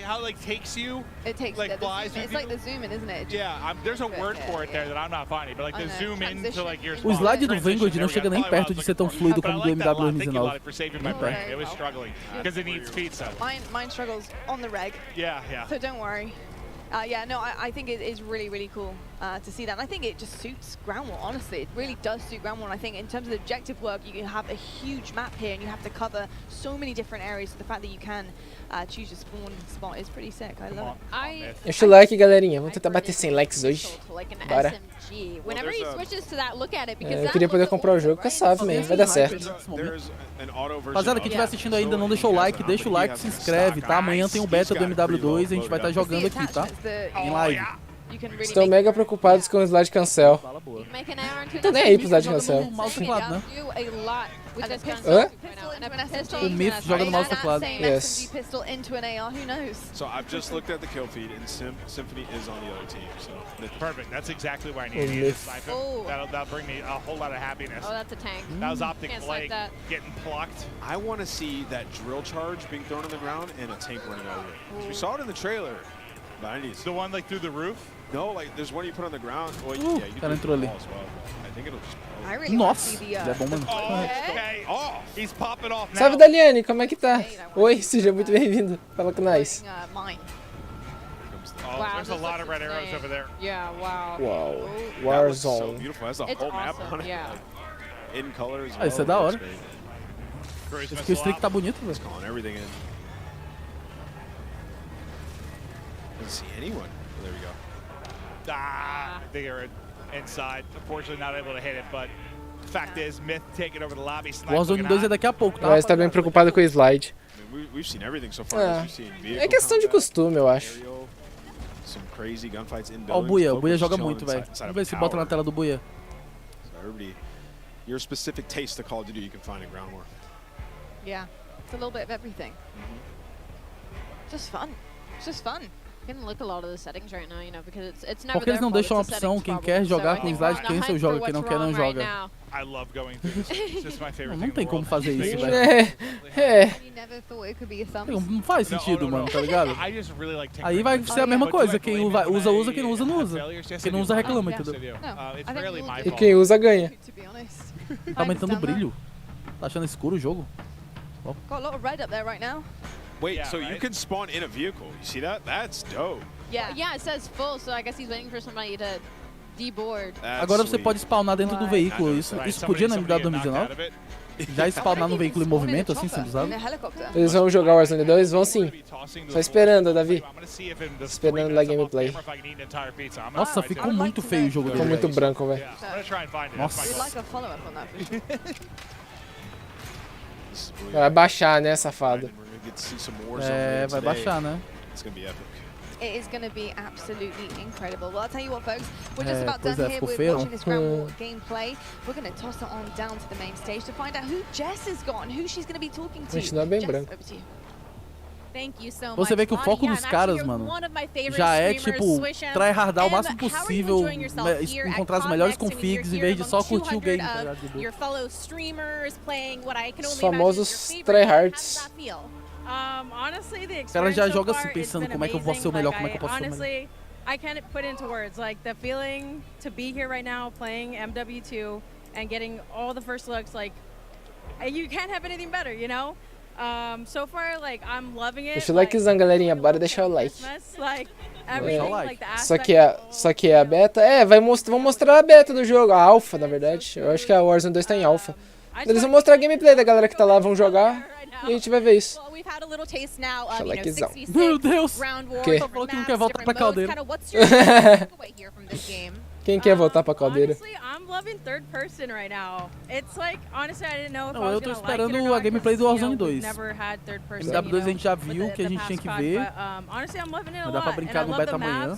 How like takes you, like flies. It's like the zoom in, isn't it? Yeah, there's a word for it there that I'm not finding, but like the zoom in to like your spawn. O slide do Vanguard não chega nem perto de ser tão fluido como o do MW2. It was struggling because it needs pizza. Mine struggles on the reg. Yeah. So don't worry. Yeah, no, I think it is really, really cool to see that. And I think it just suits ground war, honestly. It really does suit ground war. And I think in terms of the objective work, you have a huge map here and you have to cover so many different areas. So the fact that you can choose your spawn spot is pretty sick. I love it. Deixa o like, galerinha. Vamos tentar bater 100 likes hoje. Bora. Eu queria poder comprar o jogo com a Save, man. Vai dar certo. Rapaziada, quem estiver assistindo ainda não deixou o like, deixa o like, se inscreve, tá? Amanhã tem o beta do MW2 e a gente vai estar jogando aqui, tá? Em live. Estão mega preocupados com o slide cancel. Tô nem aí pro slide cancel. O Myth joga no mouse teclado. Yes. So I've just looked at the kill feed and Symphony is on the other team. So perfect. That's exactly what I needed. That'll bring me a whole lot of happiness. Oh, that's a tank. That was Optic Blake getting plucked. I want to see that drill charge being thrown on the ground and a tank running over it. We saw it in the trailer. But I need the one like through the roof? No, like there's one you put on the ground. Well, yeah, you can entrou ali. As well. I think it'll just Nossa, é bom, mano. Okay. Oh, he's popping off now. Salve, Daliane, como é que tá? Oi, seja muito bem-vindo. Fala com nós. Oh, there's a lot of red arrows over there. Yeah, wow. Wow. Warzone. So Warzone. beautiful. That's the whole map on it. Yeah. In colors. Ah, isso é da hora. Esse aqui o streak tá bonito, velho. It's calling everything in. Doesn't see anyone. Oh, there we go. I think they're inside. Unfortunately, not able to hit it, but the fact is, Myth taking over the lobby. Warzone 2 é daqui a pouco, tá? Mas tá bem preocupado com o slide. We've seen everything so far. É questão de costume, eu acho. Some crazy gunfights in Ó, o Buia joga muito, velho. Vamos ver se bota na tela do Buia. Your specific taste to Call of Duty you can find in Ground War. Yeah, it's a little bit of everything. Just fun. It's just fun. I can look a lot of the settings right now, you know, because it's never Porque eles não deixam a opção, quem quer jogar com slide cancel joga, quem não quer não joga. I love going through this. It's just my favorite thing. Não tem como fazer isso, velho. Não faz sentido, mano, tá ligado? Aí vai ser a mesma coisa, quem usa, quem não usa, não usa. Quem não usa reclama, entendeu? E quem usa ganha. Tá aumentando o brilho. Tá achando escuro o jogo? Got a lot of red up there right now. Wait, so you can spawn in a vehicle. You see that? That's dope. Yeah, it says full, so I guess he's waiting for somebody to deboard. Agora você pode spawnar dentro do veículo. Isso podia na MW2 2019? já spawnar no veículo em movimento, assim, sendo usado? Eles vão jogar Warzone 2? Vão sim. Só esperando, Davi. Esperando lá gameplay. Nossa, ficou muito feio o jogo dele. Ficou muito branco, velho. Nossa. Vai baixar, né, safado? É, vai baixar, né? It is going to be absolutely incredible. Well, I'll tell you what, folks, we're just about done here with feio. watching this Grand War gameplay. We're going to toss it on down to the main stage to find out who Jess has got and who she's going to be talking to. Continua bem branco. Você vê que o foco dos caras, mano, já é tipo tryhardar o máximo possível, encontrar as melhores configs em vez de só curtir o game, tá ligado? Os famosos tryhards. O cara já joga assim pensando como é que eu vou ser o melhor, como é que eu posso ser o melhor. I can't put into words like the feeling to be here right now playing MW2 and getting all the first looks, like you can't have anything better, you know? So far, like, I'm loving it. Deixa o likezão, galerinha, bora deixar o like. Só que é a beta. É, vão mostrar a beta do jogo, a alpha, na verdade. Eu acho que a Warzone 2 tá em alpha. Eles vão mostrar a gameplay da galera que tá lá, vão jogar e a gente vai ver isso. Deixa o likezão. Meu Deus! Que? Só falou que não quer voltar pra caldeira. Quem quer voltar pra caldeira? Não, eu tô esperando a gameplay do Warzone 2. MW2 a gente já viu que a gente tinha que ver. Vai dar pra brincar no beta amanhã.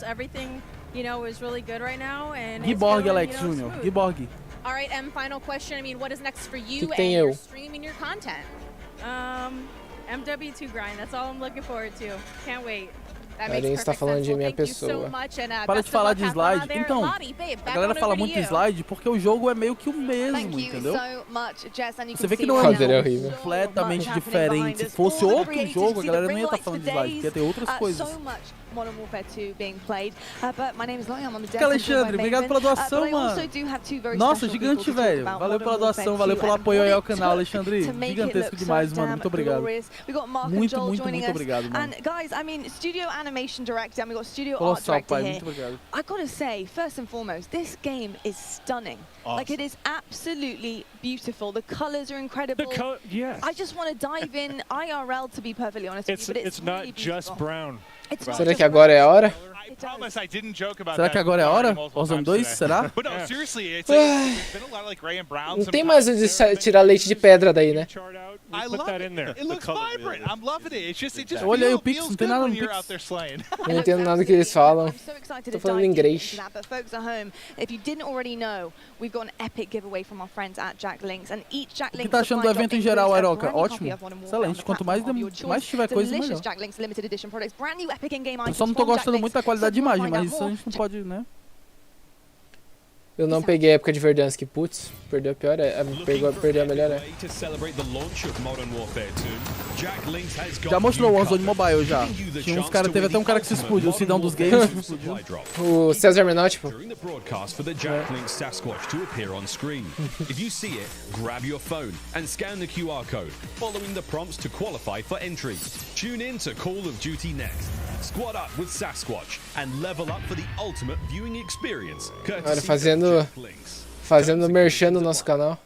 Giborg, Alex Jr. Giborg. Alright, final question. I mean, what is next for you and your stream and your content? MW2 grind, that's all I'm looking forward to. Can't wait. Airinho está falando de minha pessoa. Para de falar de slide. Então, a galera fala muito de slide porque o jogo é meio que o mesmo, entendeu? Você vê que não é um jogo completamente diferente. Se fosse outro jogo, a galera não ia estar falando de slide, porque ia ter outras coisas. Alexandre, obrigado pela doação, mano. Nossa, gigante, velho. Valeu pela doação, valeu pelo apoio aí ao canal, Alexandre. Gigantesco demais, mano. Muito obrigado. Muito obrigado, mano. Animation director and we got studio art director here. I gotta say, first and foremost, this game is stunning. Awesome. Like, it is absolutely beautiful. The colors are incredible. Yes. I just want to dive in IRL, to be perfectly honest with you, but it's not really just brown. Será que agora é a hora? Será que agora é a hora? Warzone 2, será? Não tem mais onde tirar leite de pedra daí, né? Eu olhei o Pix, não tem nada no Pix. Eu não entendo nada do que eles falam. Tô falando em inglês. O que tá achando do evento em geral, Airoca? Ótimo. Excelente. Quanto mais tiver coisa, melhor. Eu só não tô gostando muito da qualidade de imagem, mas isso a gente não pode, né? Eu não peguei a época de Verdansk, putz, perdeu a pior, perdeu a melhor, né? Já mostrou o Warzone Mobile já. Tinha uns caras, teve até um cara que se explodiu, o Sidão dos games se explodiu. O César Menor, tipo. If you see it, grab your phone and scan the QR code, following the prompts to qualify for entry. Tune in to Call of Duty next. Squad up with Sasquatch and level up for the ultimate viewing experience. Olha, fazendo merchan no nosso canal.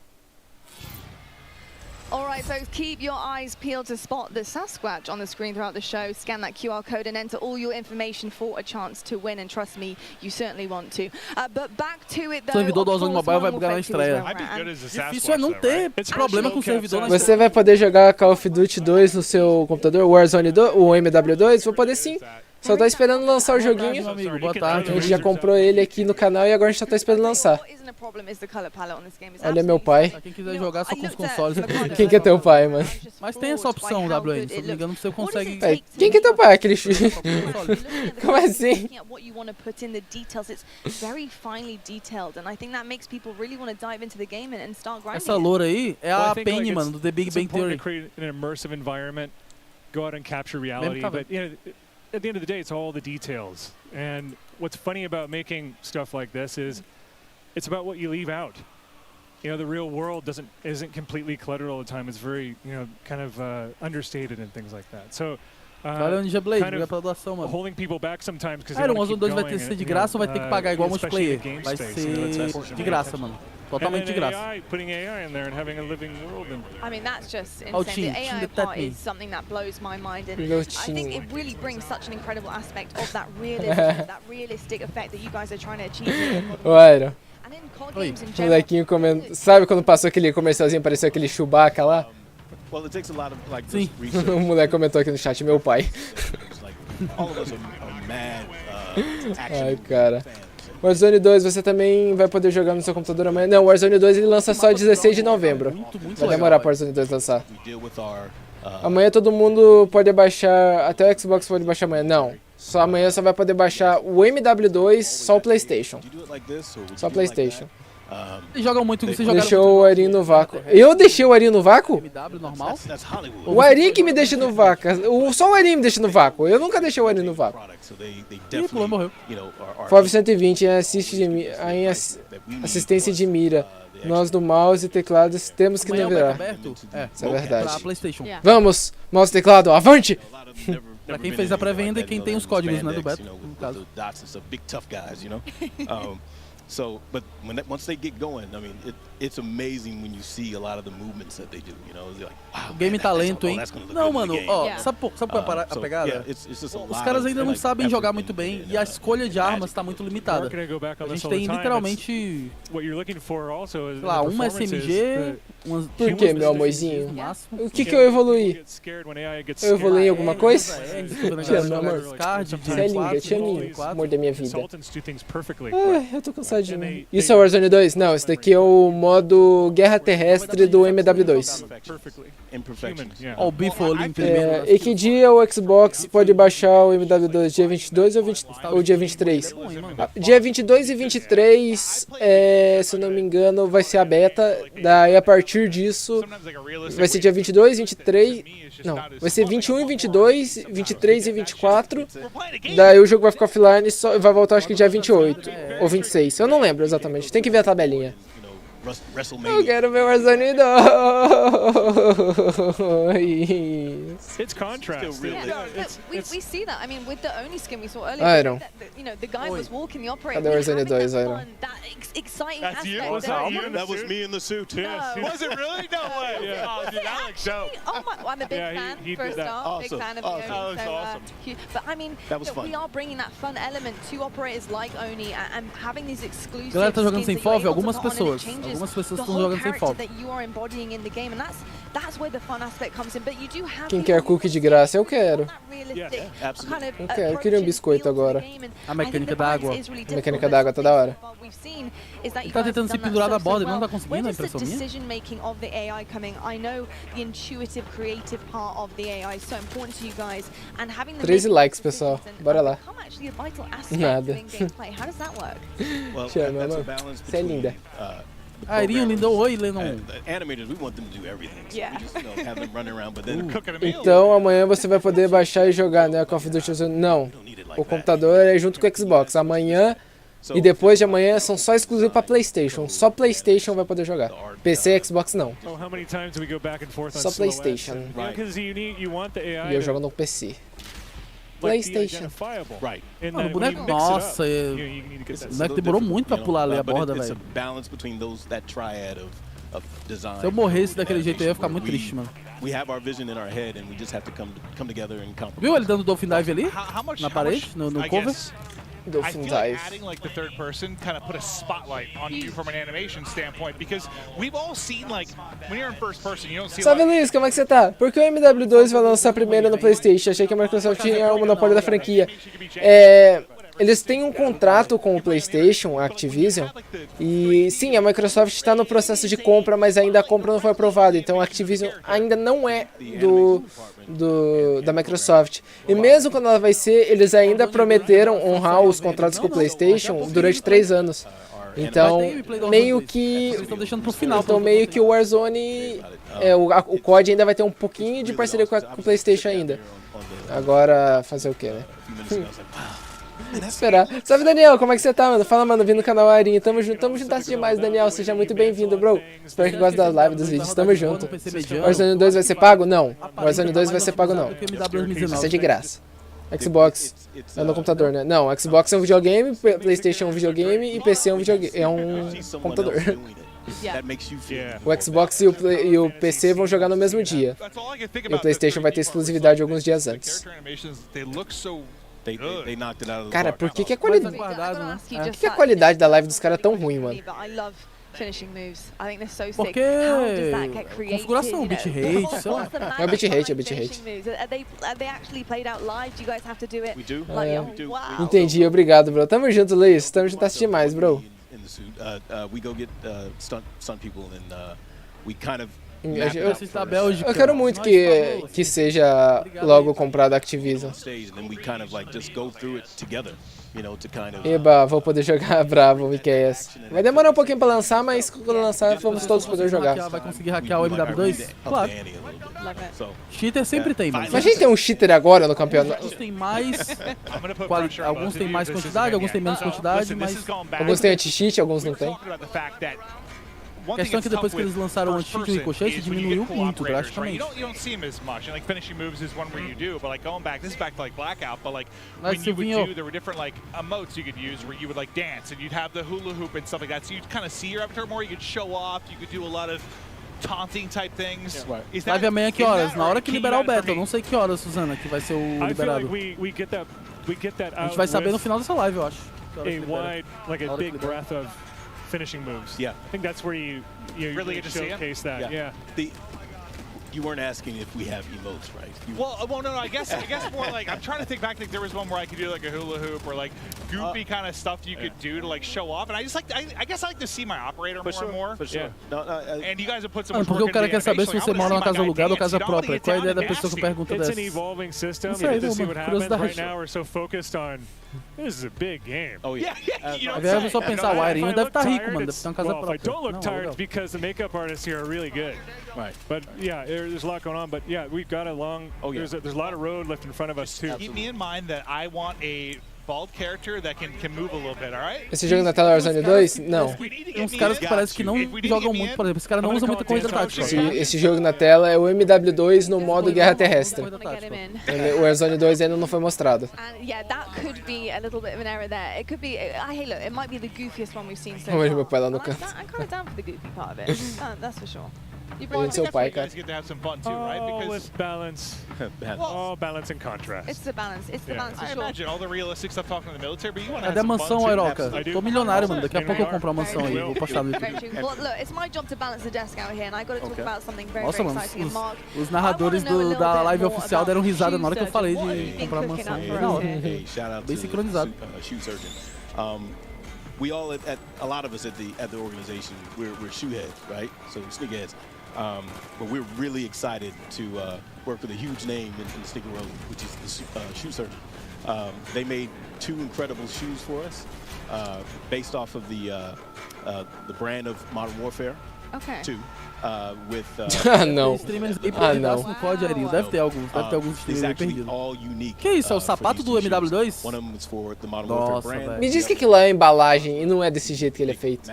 Alright, folks, keep your eyes peeled to spot the Sasquatch on the screen throughout the show. Scan that QR code and enter all your information for a chance to win. And trust me, you certainly want to. But back to it, though. O servidor do Warzone Mobile vai bugar na estreia. Difícil é não ter problema com o servidor na estreia. Você vai poder jogar Call of Duty 2 no seu computador, o Warzone 2, o MW2? Vou poder sim. Só tá esperando lançar o joguinho. Meu amigo, boa tarde. A gente já comprou ele aqui no canal e agora a gente só tá esperando lançar. Olha meu pai. Quem quiser jogar só com os consoles. Quem que é teu pai, mano? Mas tem essa opção, WN. Se eu não me engano, você consegue. Quem que é teu pai? Aquele Como assim? Essa loura aí é a Penny, mano, do The Big Bang Theory. Go out and capture reality, but you know, at the end of the day, it's all the details. And what's funny about making stuff like this is, it's about what you leave out. You know, the real world isn't completely cluttered all the time. It's very, you know, kind of understated and things like that. So, Valeu, Ninja Blade, obrigado pela doação, mano. Holding people back sometimes because o Warzone 2 vai ter que ser de graça ou vai ter que pagar igual multiplayer? Vai ser de graça, mano. Totalmente de graça. I mean, that's just insane. The AI part is something that blows my mind, and I think it really brings such an incredible aspect of that realism, that realistic effect that you guys are trying to achieve. Olha. O molequinho comendo. Sabe quando passou aquele comercialzinho, apareceu aquele Chewbacca lá? Sim. O moleque comentou aqui no chat, meu pai. Ai, cara. Warzone 2, você também vai poder jogar no seu computador amanhã? Não, o Warzone 2 ele lança só 16 de novembro. Vai demorar para o Warzone 2 lançar. Amanhã todo mundo pode baixar, até o Xbox pode baixar amanhã. Não, só amanhã só vai poder baixar o MW2, só o PlayStation. Só o PlayStation. Vocês jogam muito, vocês jogaram Deixou o Airinho no vácuo. Eu deixei o Airinho no vácuo? MW normal? O Airinho que me deixa no vácuo. Só o Airinho me deixa no vácuo. Eu nunca deixei o Airinho no vácuo. Ih, pulou, morreu. FOV 120 em assistência de mira. Nós do mouse e teclados temos que navegar. Isso é verdade. Pra PlayStation. Vamos, mouse e teclado, avante! Pra quem fez a pré-venda e quem tem os códigos, né, do beta, no caso. So, but once they get going, I mean, it's amazing when you see a lot of the movements that they do. You know, like, wow, o game tá lento, hein? Não, mano, ó, sabe qual é a pegada? Os caras ainda não sabem jogar muito bem e a escolha de armas tá muito limitada. A gente tem literalmente, sei lá, uma SMG, umas... Por que, meu amorzinho? O que eu evoluí? Eu evoluí em alguma coisa? Te amo, meu amor. Você é linda, eu te amo, amor da minha vida. Ai, eu tô cansadinho. Isso é o Warzone 2? Não, esse daqui é o modo Guerra Terrestre do MW2. Ó, o Bifo ali. E que dia o Xbox pode baixar o MW2? Dia 22 ou dia 23? Dia 22 e 23, se eu não me engano, vai ser a beta. Daí a partir disso, vai ser dia 22, 23... Não, vai ser 21 e 22, 23 e 24. Daí o jogo vai ficar offline e só vai voltar acho que dia 28 ou 26. Eu não lembro exatamente, tem que ver a tabelinha. Eu quero ver Warzone 2. It's contrast. We see that. I mean, with the Oni skin we saw earlier, Iron. You know, the guy was walking the operator. Cadê Warzone 2, Iron? That exciting That's aspect. you? Was that you? That was me in the suit. No. Was it really? No way. Yeah. Oh, dude, that looks dope. Oh my! Well, I'm a big fan he for a did that. start. Awesome. Big fan of Awesome. the That Oni. looks So, awesome. but I mean, That was fun. we are bringing that fun element to operators like Oni and having these exclusive. Galera tá jogando skins sem that you're FOV, able to algumas put on, and it pessoas. changes Algumas pessoas the estão whole jogando sem character FOV. that you are embodying in the game, and that's where the fun aspect comes in. But you do have Quem quer cookie de graça? Eu quero. Absolutely. Eu queria um biscoito agora. A mecânica da água. A mecânica da água tá da hora. Ele tá tentando se pendurar da borda e não tá conseguindo, a impressão minha. Decision-making of the AI coming. I know the intuitive, creative part of the AI is so important to you guys, and having the 13 likes, pessoal. Bora lá. Nada. How does that work? Te amo, amor. Você é linda. Airinho, lindou oi, Lennon. Animators, we want them to do everything. So Yeah. we just, have them running around, but then Então amanhã você vai poder baixar e jogar, né? Call of Duty. Não. O computador é junto com o Xbox. Amanhã e depois de amanhã são só exclusivos para PlayStation. Só PlayStation vai poder jogar. PC e Xbox não. Só PlayStation. E eu jogo no PC. PlayStation. Mano, o boneco, nossa, o boneco demorou muito pra pular ali a borda, velho. Se eu morresse daquele jeito eu ia ficar muito triste, mano. Viu ele dando Dolphin Dive ali? Na parede? No cover? Dolphin I feel Dive. like adding like the third person kind of put a spotlight on you from an animation standpoint, because we've all seen like when you're in first person you don't see. Salve Luiz, como é que você tá? Por que o MW2 vai lançar primeiro no PlayStation? Achei que a Microsoft tinha o monopólio da franquia. Eles têm um contrato com o PlayStation, a Activision, e sim, a Microsoft está no processo de compra, mas ainda a compra não foi aprovada, então a Activision ainda não é da Microsoft. E mesmo quando ela vai ser, eles ainda prometeram honrar os contratos com o PlayStation durante 3 anos. Então, meio que... estão deixando pro final. Então, meio que o Warzone... o COD ainda vai ter um pouquinho de parceria com o PlayStation ainda. Agora, fazer o quê, né? Esperar. Salve, Daniel, como é que você tá, mano? Fala, mano, vindo no canal Airinho. Tamo juntasso demais, Daniel. Seja muito bem-vindo, bro. Espero que goste das lives, dos vídeos. Tamo junto. Warzone 2 vai ser pago? Não. Warzone 2 vai ser pago, não. Vai ser de graça. Xbox é no computador, né? Não, Xbox é um videogame, PlayStation é um videogame e PC é um computador. O Xbox e o PC vão jogar no mesmo dia. E o PlayStation vai ter exclusividade alguns dias antes. Cara, por que a qualidade... Por que a qualidade da live dos caras é tão ruim, mano? Porque configuração, bitrate, sei lá. É o bitrate, é o bitrate. Entendi, obrigado, bro. Tamo junto, Luiz. Tamo junto, assistir mais, bro. Eu quero muito que seja logo comprado a Activision. Eba, vou poder jogar bravo, Miqueias. Vai demorar um pouquinho pra lançar, mas quando lançar, vamos todos poder jogar. Vai conseguir hackear o MW2? Claro. Cheater sempre tem, mano. Mas a gente tem um cheater agora no campeonato. Alguns tem mais alguns tem mais quantidade, alguns tem menos quantidade, mas... Alguns tem anti-cheat, alguns não tem. A questão é que depois que eles lançaram o anti-cheat e o ricochet, diminuiu muito drasticamente. Mas se vinha... Live amanhã que horas? Na hora que liberar o beta. Eu não sei que horas, Suzana, que vai ser o liberado. A gente vai saber no final dessa live, eu acho. Finishing moves. Yeah, I think that's where you really showcase that. Yeah. You weren't asking if we have emotes, right? No. I guess more like I'm trying to think back. Like there was one where I could do like a hula hoop or like goofy kind of stuff you could do to like show off. And I just like I guess I like to see my operator more and more. For sure. And you guys have put some work porque o cara quer saber se você mora numa casa alugada ou casa própria. Qual é a ideia da pessoa que pergunta dessa? It's an evolving system. We get to see what happens. Right now we're so focused on this is a big game. Oh yeah. A pessoa pensar, o Airinho deve estar rico, mano, deve ter uma casa própria. If I don't look tired, it's because the makeup artists here are really good. Right. But yeah, there's a lot going on. But yeah, we've got a long. There's a lot of road left in front of us too. Keep me in mind that I want a bald character that can move a little bit, alright? Esse jogo na tela Warzone 2? Não. Tem uns caras que parece que não jogam muito, por exemplo, esse cara não usa muita corrida tática. Esse jogo na tela é o MW2 no modo guerra terrestre. O Warzone 2 ainda não foi mostrado. Vamos meu pai lá no canto. Presente seu pai, cara. With balance. Balance and contrast. It's the balance. It's the balance for sure. I imagine all the realistic stuff talking to the military, but you want to Cadê a mansão, Airoca? Tô milionário, mano. Daqui a pouco eu compro uma mansão aí. Vou postar no YouTube. Well, look, it's my job to balance the desk out here, and I got to talk about something very, Nossa, very mano, exciting. Mark, os narradores da live oficial deram risada na hora que eu falei de comprar uma mansão. Bem sincronizado. We all a lot of us at the organization, we're shoe heads, right? So sneakerheads. But we're really excited to work with a huge name in the sneaker world, which is the Shoe Surgeon. They made 2 incredible shoes for us, based off of the brand of Modern Warfare 2. With não. Não. No código, Airinho. Deve ter alguns streamers aí perdidos. Que isso? É o sapato do MW2? Nossa, velho. Me diz que aquilo é embalagem e não é desse jeito que ele é feito.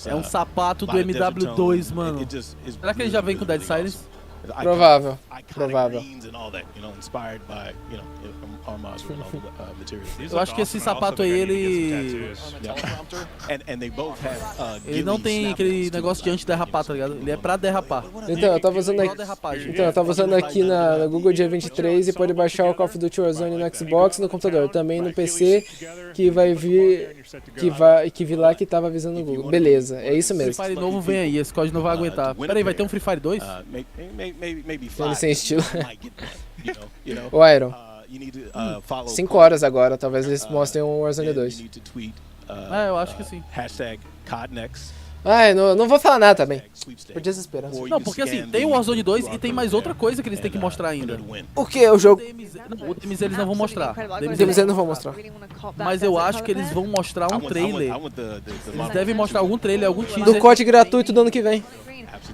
É um sapato do MW2, mano. Será que ele já vem com Dead Silence? Provável. Eu acho que esse sapato aí, ele não tem aquele negócio de anti-derrapar, tá ligado? Ele é pra derrapar. Então, eu tava usando aqui na Google dia 23 e pode baixar o Call of Duty Warzone no Xbox e no computador. Também no PC, que vai vir, que vi lá que tava avisando no Google. Beleza, é isso mesmo. Free Fire novo vem aí, esse código não vai aguentar. Pera aí, vai ter um Free Fire 2? Ele sem estilo. O Iron. 5 horas agora, talvez eles mostrem um Warzone 2. Eu acho que sim. Não vou falar nada também. Por desesperança. Não, porque assim, tem o Warzone 2 e tem mais outra coisa que eles têm que mostrar ainda. O que? O jogo? O DMZ eles não vão mostrar. DMZ não vão mostrar. Mas eu acho que eles vão mostrar um trailer. Eles devem mostrar algum trailer, algum teaser. Do COD gratuito do ano que vem.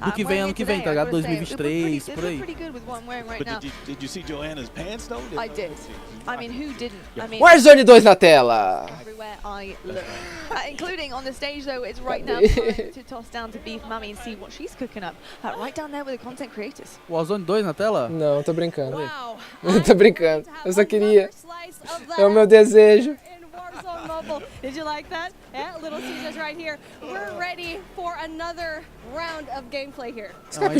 Do que vem ano que vem, tá ligado? 2023, por aí. Did you see Joanna's pants though? I did. I mean, who didn't? I mean, Warzone 2 na tela. Everywhere I look, including on the stage though. It's right now time to toss down to Beef Mummy and see what she's cooking up. Right down there with the content creators. Warzone 2 na tela? Não, tô brincando. Tô brincando. Eu só queria. É o meu desejo. Warzone Mobile. Did you like that? Yeah, Little Caesars right here. We're ready for another round of gameplay here. Esse cara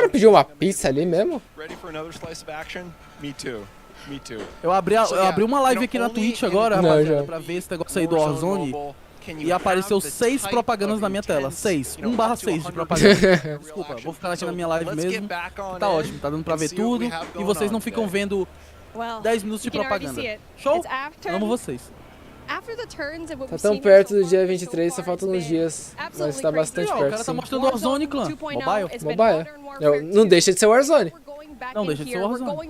pediu uma pizza ali mesmo? Ready for another slice of action? Me too. Me too. Eu abri uma live aqui na Twitch agora, rapaziada, pra ver esse negócio aí do Warzone. E apareceu 6 propagandas na minha tela. 6. 1/6 de propaganda. Desculpa, vou ficar aqui na minha live mesmo. Tá ótimo, tá dando pra ver tudo. E vocês não ficam vendo 10 minutos de propaganda. Show? Amo vocês. Tá tão perto do dia 23, só faltam uns dias. Mas tá bastante perto. O cara tá mostrando o Warzone, clã. Mobile? Mobile. Não deixa de ser Warzone. Não deixa de ser Warzone.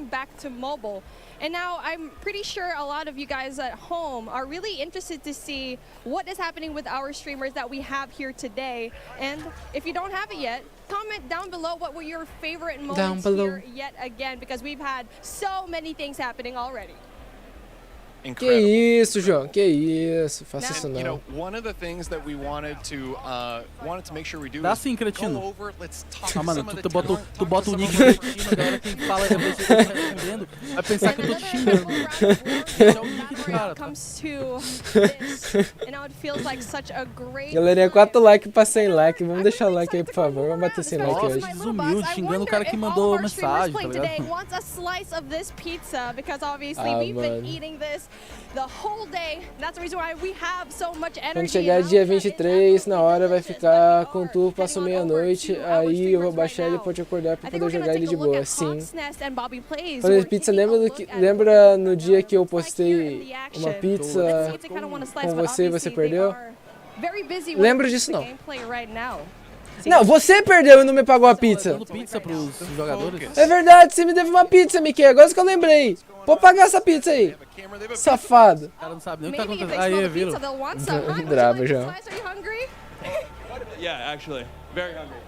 And now I'm pretty sure a lot of you guys at home are really interested to see what is happening with our streamers that we have here today. And if you don't have it yet, comment down below what were your favorite moments here yet again, because we've had so many things happening already. Que isso, João? Que isso? Faça isso não. You know, one of the things that we wanted to make sure we do is go cretino. over, let's talk mano, some of the tu bota o nick cretino, a galera que fala depois que tá respondendo vai pensar que eu tô te xingando. Galerinha, 4 likes pra 100 likes. Vamos deixar o like aí, por favor. Vamos bater 100 likes hoje. Desumilde, xingando o cara que mandou mensagem, tá ligado? Quando chegar dia 23, na hora vai ficar com tu, passo meia-noite, aí eu vou baixar ele e pode acordar pra poder jogar ele de boa. Sim. Falando pizza, lembra no dia que eu postei uma pizza com você e você perdeu? Lembro disso não. Não, você perdeu e não me pagou a pizza. Dando pizza pros jogadores. É verdade, você me deve uma pizza, Mickey. Agora que eu lembrei. Vou pagar essa pizza aí. Safado. O cara não sabe nem o que tá acontecendo. Aí, viu? Bravo, João. Yeah, actually, very hungry.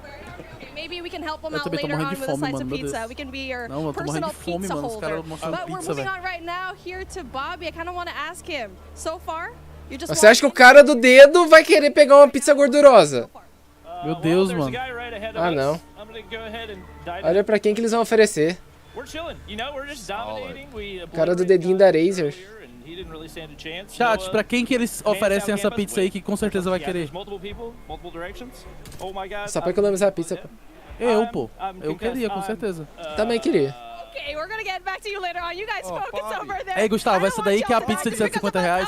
Maybe we can help them out later on with a slice of pizza. We can be your personal pizza holder. But we're moving on right now here to Bobby. I kind of want to ask him. So far, you just. Você acha que o cara do dedo vai querer pegar uma pizza gordurosa? Meu Deus, mano. Ah, não. Olha pra quem que eles vão oferecer. O cara do dedinho da Razer. Chat, pra quem que eles oferecem essa pizza aí que com certeza vai querer? Só pra economizar a pizza, pô. Eu, pô. Eu queria, com certeza. Também queria. Okay, we're gonna get back to you later on. You guys focus over there. Ei, Gustavo, essa daí que é a pizza de R$150.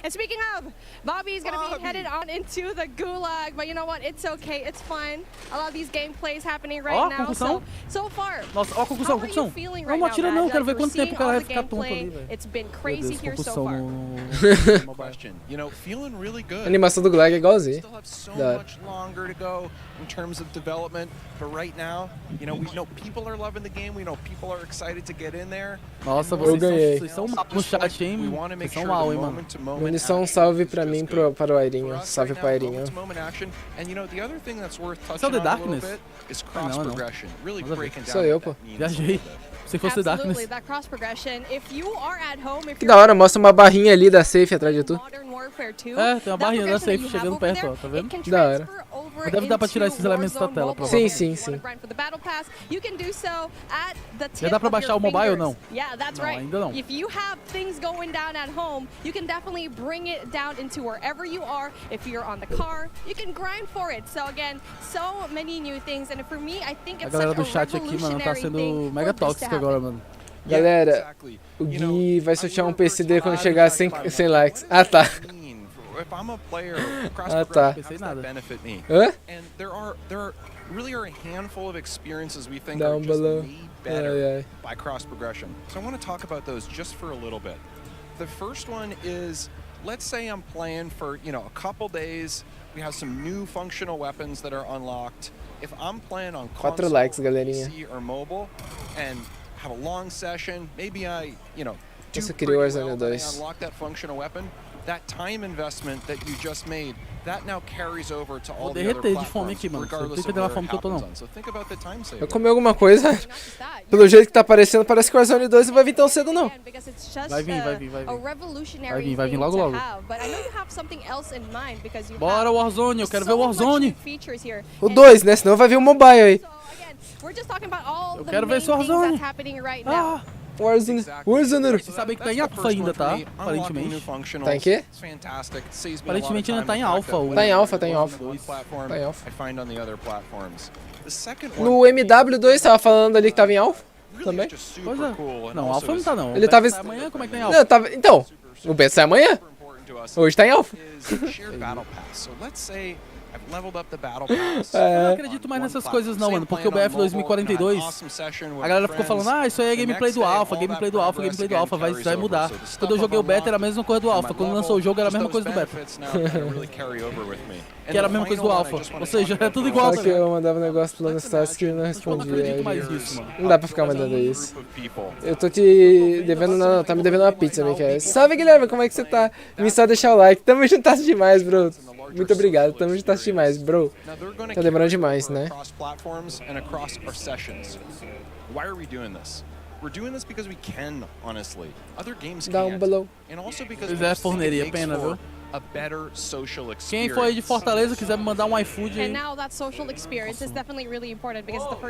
And speaking of, Bobby's gonna be headed on into the gulag, but you know what? It's okay. It's fine. A lot of these gameplays happening right now. So far. Nossa, ó, concussão. Não atira não, quero ver quanto tempo o cara vai ficar tonto ali, velho. It's been crazy here so far. A animação do gulag é igualzinho. In terms of development, but right now, you know, we know people are loving the game. We know people are excited to get in there. Nossa, vocês são mal no chat, hein? Vocês são mal, hein, mano. Munição, um salve pra mim, para o Airinho. Salve pra Airinho. Esse é o The Darkness? Não. Sou eu, pô. Viajei. Se fosse Darkness. Que da hora, mostra uma barrinha ali da safe atrás de tu. É, tem uma barrinha da safe chegando perto, ó, tá vendo? Que da hora. Deve dar pra tirar esses elementos da tela, provavelmente. Sim. Já dá pra baixar o mobile ou não? Não, ainda não. If you have things going down at home, you can definitely bring it down into wherever you are. If you're on the car, you can grind for it. So again, so many new things, and for me, I think it's such a galera do chat aqui, mano, tá sendo mega tóxico agora, mano. Galera, o Gui vai sortear um PC dele quando chegar a 100 likes. Ah, tá. Ah, tá. Hã? Really are a handful of experiences we think down are just below. made better by cross progression. So I want to talk about those just for a little bit. The first one is, let's say I'm playing for, you know, a couple days. We have some new functional weapons that are unlocked. If I'm playing on console, PC, or mobile, and have a long session, maybe I, you know, do pretty well and I unlock that functional weapon. That time investment that you just made, that now carries over to all the other platforms, regardless of where it happens on. So think about the time saving. Eu comi alguma coisa? Pelo jeito que tá aparecendo, parece que o Warzone 2 não vai vir tão cedo, não. Vai vir logo. Bora, Warzone, eu quero ver o Warzone. O 2, né? Senão vai vir o mobile aí. Eu quero ver esse Warzone. Warzone. Vocês sabem que tá em alfa ainda, tá? Aparentemente. Tá em quê? Aparentemente ainda tá em alfa. Tá em alfa. Tá em alfa. No MW2 tava falando ali que tava em alfa também. Pois é. Não, alfa não tá não. Ele tava... Amanhã como é que tá em alfa? Não, tava... Então, o beta sai amanhã. Hoje tá em alfa. Eu não acredito mais nessas coisas não, mano, porque o BF 2042, a galera ficou falando, ah, isso aí é gameplay do alpha, gameplay do alpha, vai mudar. Quando eu joguei o beta era a mesma coisa do alpha, quando lançou o jogo era a mesma coisa do beta. Que era a mesma coisa do alpha, ou seja, é tudo igual. Só que eu mandava um negócio pelo status que não respondia. Não dá pra ficar mandando isso. Eu tô te devendo, não, tá me devendo uma pizza, Miquel. Salve, Guilherme, como é que você tá? Me só deixar o like, tamo juntasso demais, bro. Muito obrigado, tamo juntasso demais, bro. Tá demorando demais, né? Down below. Pois é, forneria, pena, viu? Quem for aí de Fortaleza quiser me mandar um iFood aí.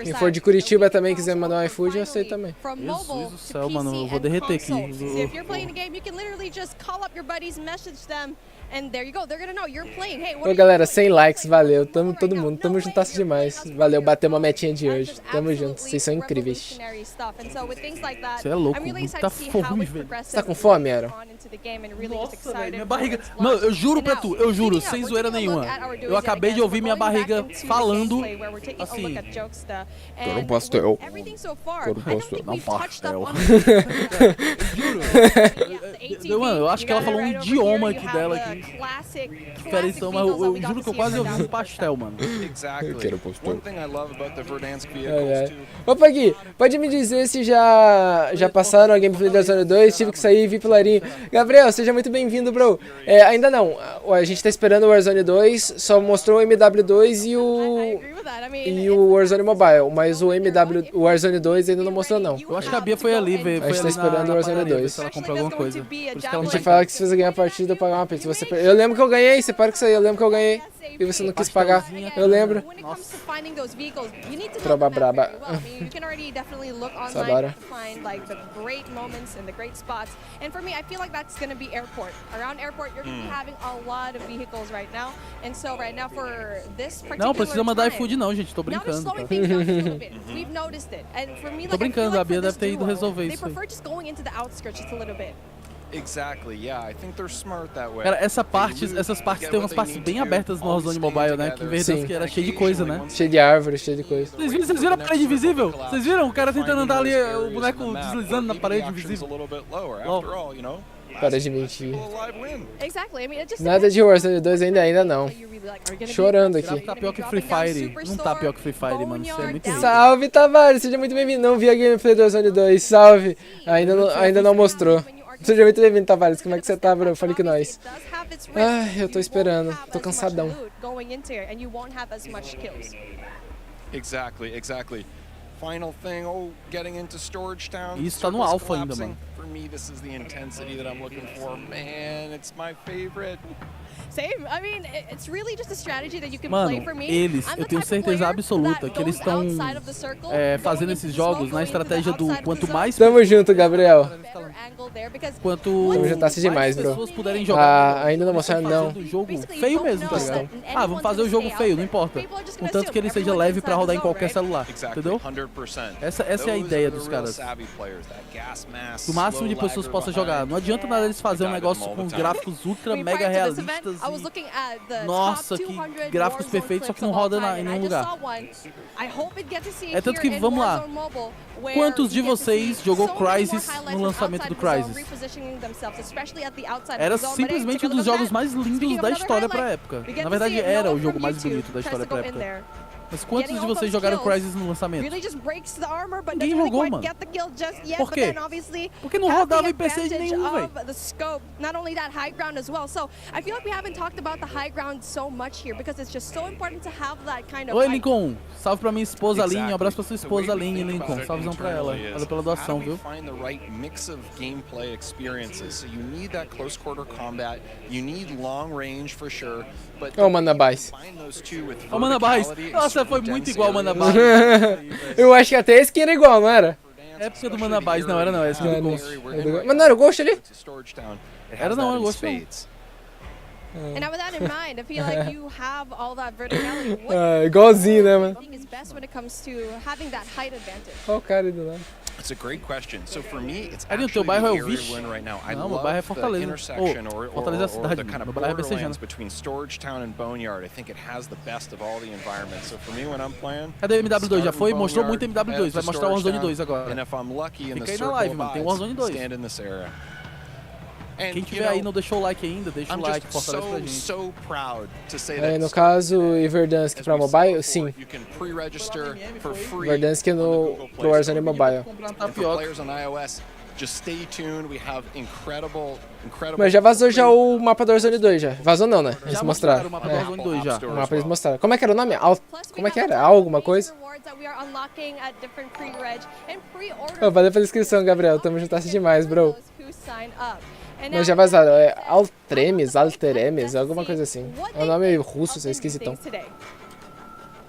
Quem for de Curitiba também quiser me mandar um iFood, eu aceito também. Jesus do céu, mano, eu vou derreter aqui. Ô galera, 100 likes, valeu, todo mundo, tamo juntasso demais. Valeu, bateu uma metinha de hoje, tamo junto, vocês são incríveis. Você é louco, tá fome, velho. Você tá com fome, Aaron? Nossa, velho, minha barriga... Mano, eu juro pra tu, eu juro, sem zoeira nenhuma. Eu acabei de ouvir minha barriga falando assim... Quero um pastel. Quero um pastel. Não, pastel. Mano, eu acho que ela falou um idioma aqui dela aqui. Diferença, mas eu juro que eu quase ouvi um pastel, mano. Eu quero pastel. Opa, Gui, pode me dizer se já passaram a gameplay da Zona 2? Tive que sair e vi pelo Airinho. Gabriel, seja muito bem-vindo, bro. Ainda não, a gente tá esperando o Warzone 2, só mostrou o MW2 e o Warzone Mobile, mas o Warzone 2 ainda não mostrou não. Eu acho que a Bia foi ali, velho. A gente tá esperando o Warzone 2. Se ela comprou alguma coisa. Por isso que ela a gente fala que se você ganhar a partida, eu pagar uma pizza. Eu lembro que eu ganhei, você para com isso aí, eu lembro que eu ganhei. E você não quis pagar, eu lembro. Troba braba. Sabara. Não precisa mandar iFood não, gente, tô brincando. Tá? Tô brincando, a Bia deve ter ido resolver isso aí. Cara, essas partes tem umas partes bem abertas no Warzone Mobile, né? Que em vez das que era cheio de coisa, né? Cheio de árvore, cheio de coisa. Vocês viram a parede invisível? Vocês viram? O cara tentando andar ali, o boneco deslizando na parede invisível. Para de mentir. Nada de Warzone 2 ainda não. Chorando aqui. Tá pior que Free Fire. Não tá pior que Free Fire, mano. Isso é muito ruim. Salve, Tavares. Seja muito bem-vindo. Não vi a gameplay do Warzone 2. Salve. Ainda não mostrou. Seja muito bem-vindo, Tavares. Como é que você tá, bro? Fale que nós. Ai, eu tô esperando. Tô cansadão. Isso tá no alpha ainda, mano. Mano, eles, eu tenho certeza absoluta que eles estão fazendo esses jogos na estratégia do quanto mais... Tamo junto, Gabriel. Tamo juntasse demais, bro. Pessoas puderem jogar. Ainda não mostraram, não. Jogo feio mesmo, tá ligado? Vamos fazer o jogo feio, não importa. Contanto que ele seja leve pra rodar em qualquer celular, entendeu? Essa é a ideia dos caras. O máximo de pessoas possam jogar. Não adianta nada eles fazerem um negócio com gráficos ultra mega realistas. Nossa, que gráficos perfeitos, só que não roda em nenhum lugar. É tanto que, vamos lá, quantos de vocês jogou Crysis no lançamento do Crysis? Era simplesmente um dos jogos mais lindos da história pra época. Na verdade, era o jogo mais bonito da história pra época. Mas quantos de vocês jogaram Crysis no lançamento? Ninguém jogou, mano. Por quê? Porque não rodava em PC de nenhum, velho. Oi, Lincoln. Salve pra minha esposa Aline. Um abraço pra sua esposa Aline, Lincoln. Salvezão pra ela. Valeu pela doação, viu? Ô, Manabás. Ô, Manabás. Nossa, foi muito igual o Manabás. Eu acho que até esse que era igual, não era? É porque do Mana Base não era não, é esse do Ghost. Mas não era o Ghost ali? Era não, era o Ghost. And now with that in mind, I feel like you have all that verticality. Igualzinho, né, mano? What do you think is best when it comes to having that height advantage? Olha o cara do lado. It's a great question. So for me, it's Airinho, actually teu bairro é the o area Vixe? we're in right now. I Não, meu love bairro é the Fortaleza. intersection or Fortaleza é a cidade, the kind of meu bairro é borderlands Becejana. between Storage Town and Boneyard. I think it has the best of all the environments. So for me, when I'm playing, cadê o MW2? Já foi? Mostrou muito Boneyard, MW2. Vai mostrar o Warzone 2 And agora. if I'm lucky in the Fica aí na circle live, of mano. Tem eyes, Warzone 2. stand in this area. Quem tiver aí e não deixou o like ainda, deixa o like, fortalece pra gente. So proud to say É, that no caso, e Verdansk pra mobile, sim. you can pre-register for free. Verdansk no pro Warzone Mobile. And for players on iOS, just stay tuned. We have incredible. Mas já vazou já o mapa do Warzone 2 já. Vazou não, né? Eles Já mostraram. o mapa do Warzone 2 já. O mapa eles mostraram. Como é que era o nome? Como é que era? Alguma coisa? Valeu pela inscrição, Gabriel. Tamo juntasse demais, bro. Mas já vazaram. É Alteremes, alguma coisa assim. É um nome russo, isso é esquisitão.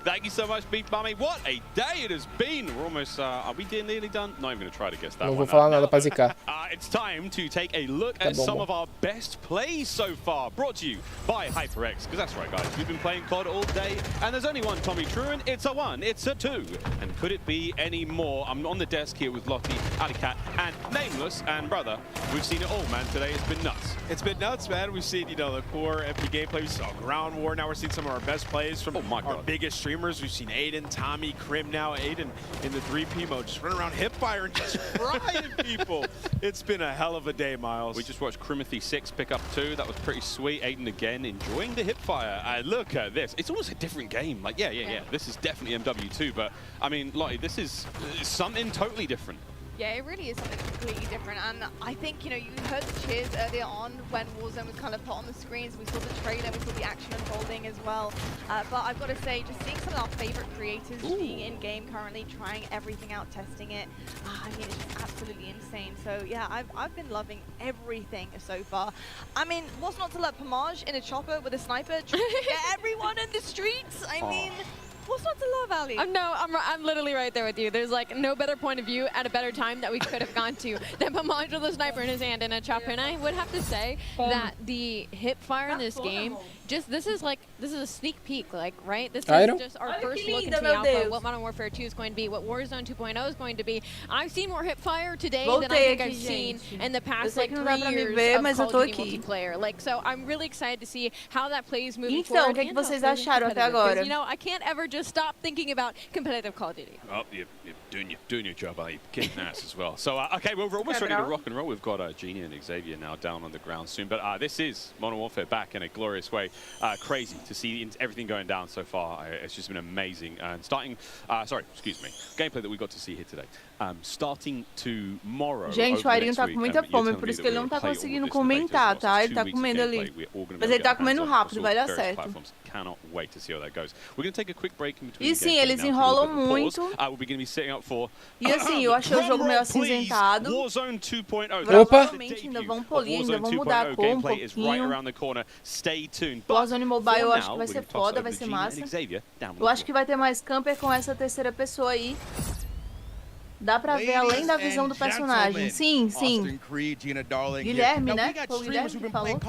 Thank you so much, Beef Bummy. What a day it has been. We're almost, are we nearly done? Not even going to try to guess that Não one. vou falar nada pra zicar. It's time to take a look at some of our best plays so far. Brought to you by HyperX. Because that's right, guys. We've been playing COD all day. And there's only one Tommy Truant. It's a 1. It's a 2. And could it be any more? I'm on the desk here with Lottie, Alicat, and Nameless. And brother, we've seen it all, man. Today it's been nuts. It's been nuts, man. We've seen, the core MP gameplay. We saw Ground War. Now we're seeing some of our best plays from our biggest streamers. We've seen Aiden, Tommy, Krim now. Aiden in the 3P mode, just running around hipfire and just frying people. It's been a hell of a day, Miles. We just watched Crimothy 6 pick up 2. That was pretty sweet. Aiden again enjoying the hipfire. Look at this. It's almost a different game. Like, yeah. This is definitely MW2, but I mean, Lottie, this is something totally different. Yeah, it really is something completely different, and I think, you heard the cheers earlier on when Warzone was kind of put on the screens. We saw the trailer, we saw the action unfolding as well. But I've got to say, just seeing some of our favorite creators being in game currently, trying everything out, testing it. I mean, it's just absolutely insane. So yeah, I've been loving everything so far. I mean, what's not to love? Pomage in a chopper with a sniper, trying to get everyone in the streets. I mean. What's not to love, Ali? No, I'm literally right there with you. There's like no better point of view at a better time that we could have gone to than Pomage with a sniper in his hand and a chopper. And I would have to say that the hip fire in this game, this is a sneak peek, like, right? This is just our first look into the alpha, what Modern Warfare 2 is going to be, what Warzone 2.0 is going to be. I've seen more hip fire today than I think I've seen in the past 3 years of Call of Duty multiplayer. Like, so I'm really excited to see how that plays moving forward. Então, o que vocês acharam até agora? I can't ever just stop thinking about competitive Call of Duty. Oh, you're doing your job, are you? Kicking ass as well. So, okay, well, we're almost ready to rock and roll. We've got Genie and Xavier now down on the ground soon. But this is Modern Warfare back in a glorious way. Crazy to see everything going down so far. It's just been amazing. And gameplay that we got to see here today. Starting tomorrow. Gente, o Airinho tá com muita fome, por isso que ele não tá conseguindo comentar, tá? Ele tá comendo ali. Mas ele tá comendo rápido, vai dar certo. Cannot wait to see how that goes. We're going to take a quick break in between. E sim, eles enrolam muito. We'll be going to be setting up for. E assim, eu achei o jogo meio acinzentado. Warzone 2.0. Provavelmente ainda vão polir, ainda vão mudar a cor um pouquinho. O Warzone Mobile eu acho que vai ser foda, vai ser massa. Eu acho que vai ter mais camper com essa terceira pessoa aí. Dá pra ver além da visão do personagem. Sim. Guilherme, né? Foi o Guilherme que falou.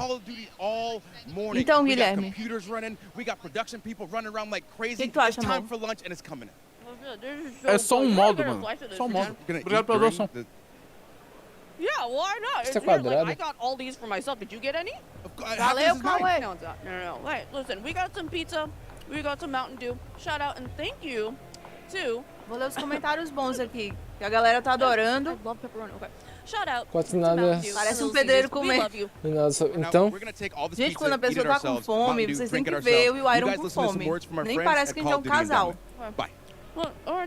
Então, Guilherme. O que tu acha, mano? É só um modo, mano. Só um modo. Obrigado pela doação. Yeah, why not? Isso é quadrado. I got all these for myself. Did you get any? Valeu, Cauê. No. Wait, listen, we got some pizza, we got some Mountain Dew. Shout out and thank you to... Vou ler os comentários bons aqui, que a galera tá adorando. Shout out. Quase nada. Parece um pedreiro comendo. Então, gente, quando a pessoa tá com fome, vocês têm que ver eu e o Iron com fome. Nem parece que a gente é um casal.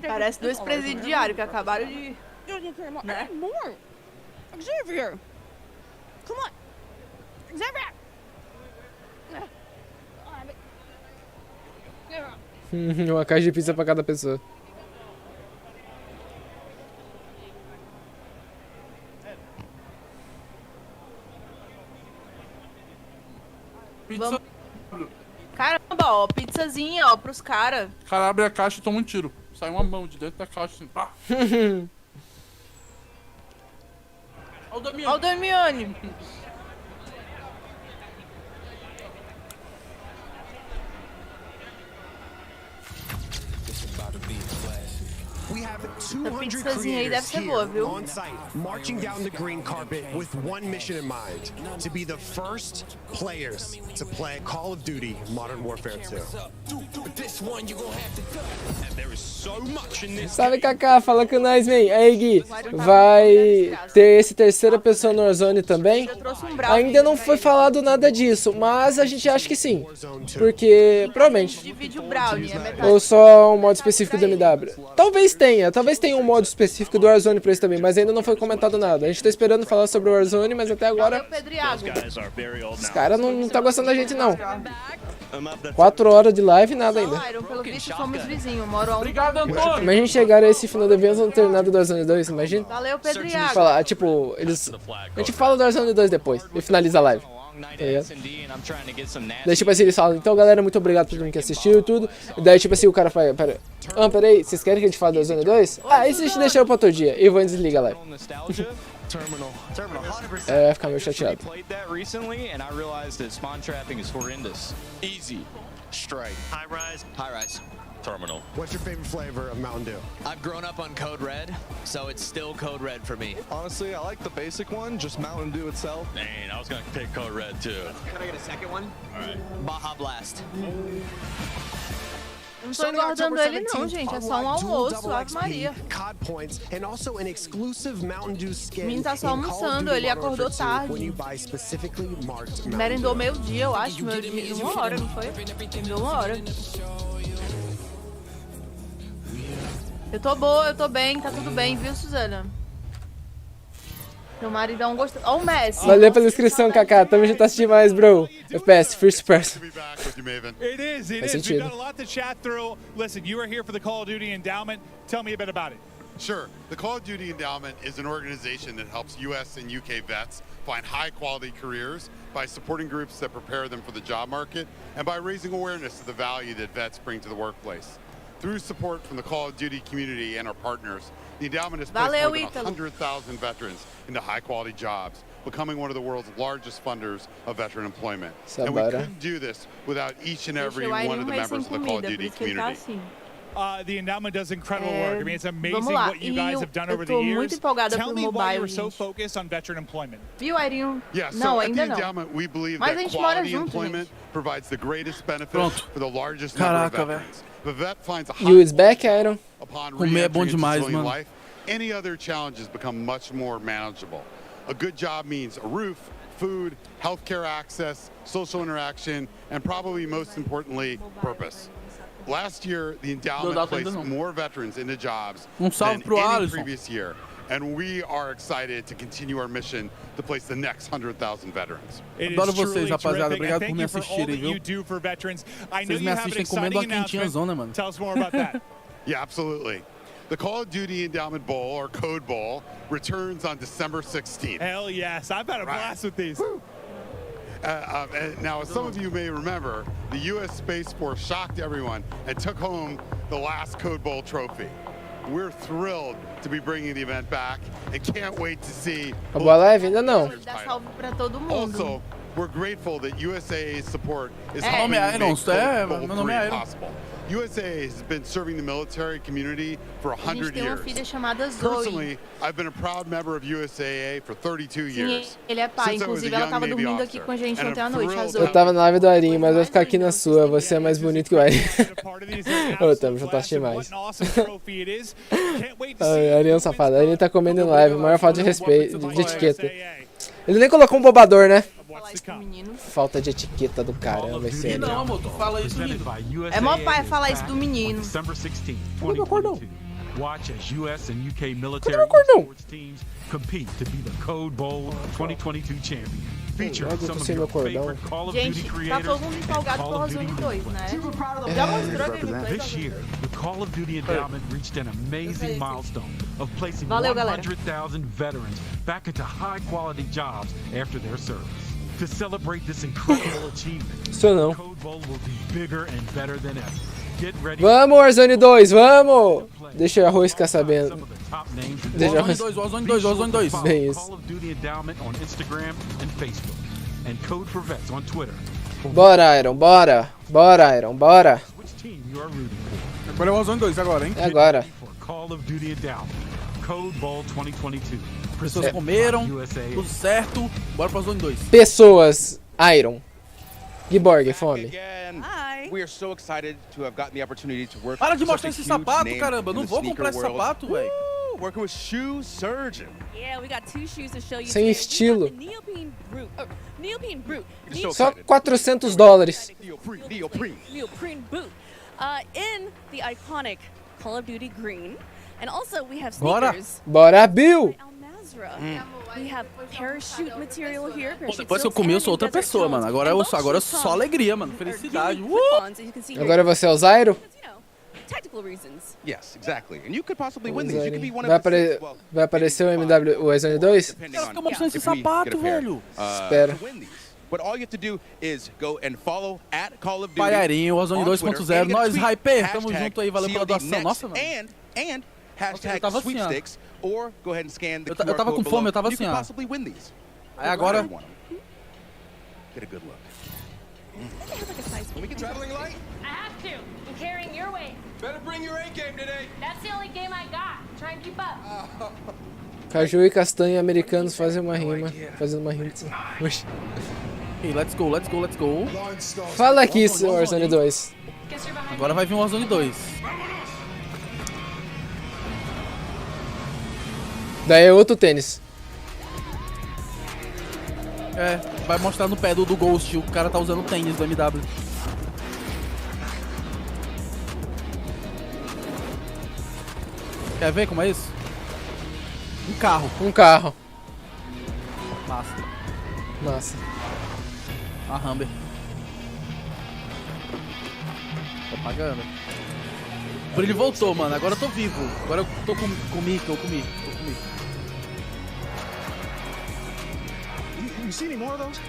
Parece 2 presidiários que acabaram de... Né? More. Xavier. Come on. Xavier. uma caixa de pizza pra cada pessoa. Pizza. Caramba, ó, pizzazinha, ó, pros caras. O cara abre a caixa e toma um tiro. Sai uma mão de dentro da caixa assim, pá. Olha o Damiani. Essa pizzazinha aí deve ser boa, viu? On site, marching down the green carpet with one mission in mind: to be the first players to play Call of Duty Modern Warfare 2. Salve, Kaká, fala com nós, man. Aí, Gui, vai ter esse terceira pessoa no Warzone também? Ainda não foi falado nada disso, mas a gente acha que sim, porque provavelmente. Divide o Brownie, Ou só um modo específico do MW. Talvez tenha um modo específico do Warzone pra isso também, mas ainda não foi comentado nada. A gente tá esperando falar sobre o Warzone, mas até agora os caras não tá gostando da gente, não. 4 horas de live e nada ainda. Pelo visto somos vizinhos, moro a um. Imagina a gente chegar a esse final do evento e não ter nada do Warzone 2, imagina? Valeu, Pedro Iago. Falar, tipo, a gente fala do Warzone 2 depois e finaliza a live. Daí tipo assim, eles falam, então galera, muito obrigado por todo mundo que assistiu e tudo. E daí tipo assim, o cara fala, peraí, vocês querem que a gente fale do Warzone 2? Ah, isso a gente deixou pra outro dia. E eu vou desligar a live. É, vai ficar meio chateado. Terminal. What's your favorite flavor of Mountain Dew? I've grown up on Code Red, so it's still Code Red for me. Honestly, I like the basic one, just Mountain Dew itself. Man, I was gonna pick Code Red too. Can I get a second one? All right. Baja Blast. Eu não tô engordando ele não, gente. É só um almoço, Ave Maria. O menino tá só almoçando, ele acordou tarde. Merendou meio-dia, eu acho. Meio-dia, 1 hora, não foi? Deu 1 hora. Eu tô boa, eu tô bem, tá tudo bem, viu, Suzana? Meu maridão gostou. Ó, o Messi. Valeu pela inscrição, Kaká. Tamo junto assistindo mais, bro. FPS, first person. It is. We've got a lot to chat through. Listen, you are here for the Call of Duty Endowment. Tell me a bit about it. Sure. The Call of Duty Endowment is an organization that helps U.S. and U.K. vets find high-quality careers by supporting groups that prepare them for the job market and by raising awareness of the value that vets bring to the workplace. Through support from the Call of Duty community and our partners, the endowment has placed more than 100,000 veterans into high-quality jobs, becoming one of the world's largest funders of veteran employment. And we couldn't do this without each and every one of the members of the Call of Duty community. The endowment does incredible work. I mean, it's amazing what you guys have done over the years. Tell me why you're so focused on veteran employment. Viu, Airinho? Yeah, so at the endowment, we believe that quality employment provides the greatest benefits for the largest number of veterans. The vet finds a high back, Airon. Upon comer é bom demais, civilian mano. life, any other challenges become much more manageable. A good job means a roof, food, healthcare access, social interaction, and probably most importantly, purpose. Last year, the endowment placed more veterans into jobs than any previous year. And we are excited to continue our mission to place the next 100,000 veterans. Adoro vocês, rapaziada. Obrigado por me assistirem, viu? Vocês me assistem comendo uma quentinha zona, mano. Tell us more about that. Yeah, absolutely. The Call of Duty Endowment Bowl, or Code Bowl, returns on December 16th. Hell yes. I've had a blast with these. Now, as some of you may remember, the U.S. Space Force shocked everyone and took home the last Code Bowl trophy. We're thrilled to be bringing the event back and can't wait to see. Acabou a live? Ainda não. Dá salve pra todo mundo. Also, we're grateful that USAA's support is helping make Code Bowl 3 possible. USAA has been serving the military community for 100 years. Personally, I've been a proud member of USAA for 32 years. Ele é pai, inclusive ela tava dormindo aqui com a gente ontem à noite, a Zoe. Eu tava na live do Airinho, mas vai ficar aqui na sua. Você é mais bonito que o Airinho. Ô, tamo junto assistindo mais. Airinho é um safado. Airinho tá comendo em live, maior falta de respeito, de etiqueta. Ele nem colocou um bobador, né? Falta de etiqueta do caramba, esse aí. Não, amor, tu fala isso do menino. É mó pai falar isso do menino. Cadê meu cordão? Watch as US and UK military sports teams compete to be the Code Bowl 2022 champion. Featuring some of your favorite Call of Duty creators and Call of Duty né? This year, the Call of Duty Endowment reached an amazing milestone of placing 100,000 veterans back into high-quality jobs after their service. To celebrate this incredible achievement, the Code Bowl will be bigger and better than ever. Vamos, Warzone 2, vamos! Deixa o arroz ficar sabendo. Deixa o arroz. Warzone 2, Warzone 2. Bem isso. Bora, Airon, bora. Bora, Airon, bora. Agora é o Warzone 2, agora, hein? É agora. Pessoas comeram, tudo certo. Bora pro Warzone 2. Pessoas, Airon. Giborg, fome. Para de mostrar esse sapato, caramba. Eu não vou comprar esse sapato, velho. Working with shoe surgeon. Yeah, we got 2 shoes to show you. Sem estilo. Neoprene boot. Só $400. Neoprene boot. In the iconic Call of Duty green. And also we have sneakers. Bora, Bill. We have parachute material here. Depois que eu comi, eu sou outra pessoa, mano. Agora eu só alegria, mano. Felicidade. Agora você é o Zyro? Tactical reasons. Yes, exactly. And you could possibly win these. You could be one Vai, of the vai aparecer o MW2 2? Cara, fica mostrando esse sapato, velho. Espera. But all you have to do is go and follow at Call of Duty. Pai Airinho, Warzone 2.0. Nós, Hyper, tamo junto aí. Valeu pela doação. Nossa, mano. And hashtag sweepstakes, or go ahead and scan the QR eu tava com code fome, below. eu tava You assim, could ó. possibly win these. Aí agora... Get a good look. We can traveling light? I have to. I'm carrying your weight. Better bring your A game today. That's the only game I got. Try and keep up. Caju e castanha americanos fazem uma rima. Fazendo uma rima. Hey, let's go, let's go, let's go. Fala aqui, seu Warzone 2. Agora vai vir o Warzone 2. Daí é outro tênis. É, vai mostrar no pé do Ghost. O cara tá usando tênis do MW. Quer ver como é isso? Um carro. Um carro. Massa. Massa. A Humber. Propaganda. O brilho voltou, mano. Agora eu tô vivo. Agora eu tô comi. You see any more of those?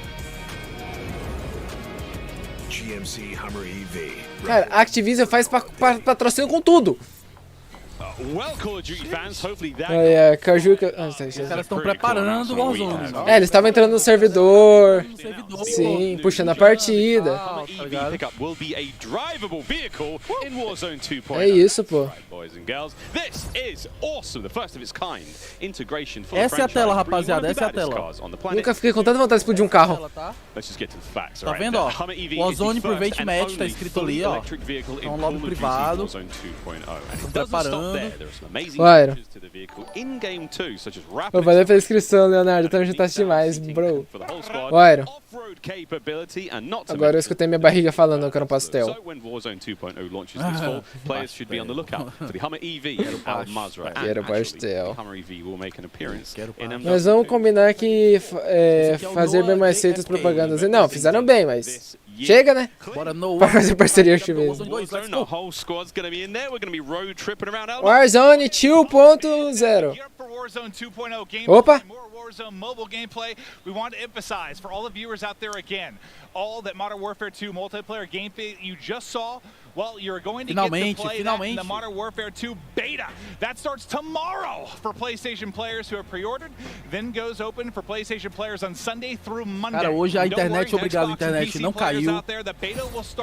GMC Hummer EV. Cara, a Activision faz patrocínio com tudo. Caju... Os caras estão preparando o Warzone. É, eles estavam entrando no servidor. Sim, puxando a partida. É isso, pô. Essa é a tela, rapaziada. Essa é a tela. Nunca fiquei com tanta vontade de explodir um carro. Tá vendo, ó? Warzone Private Match tá escrito ali, ó. É um lobby privado. Estão preparando. Claro. Valeu pela inscrição, Leonardo. Tamo juntas demais, bro. Claro. Agora eu escutei minha barriga falando que eu não posso tel. Quero pastel. Mas vamos combinar que fazer bem mais feitas propagandas. Não, fizeram bem, mas... Chega, né? Pra fazer parceria com mesmo. Warzone 2.0. Opa! Warzone mobile gameplay. We want to emphasize for all the viewers out there again, all that Modern Warfare 2 multiplayer gameplay you just saw, well, you're going to get to play that in the Modern Warfare 2 beta. That starts tomorrow for PlayStation players who have pre-ordered, then goes open for PlayStation players on Sunday through Monday. Cara, hoje a internet, obrigado, internet não caiu.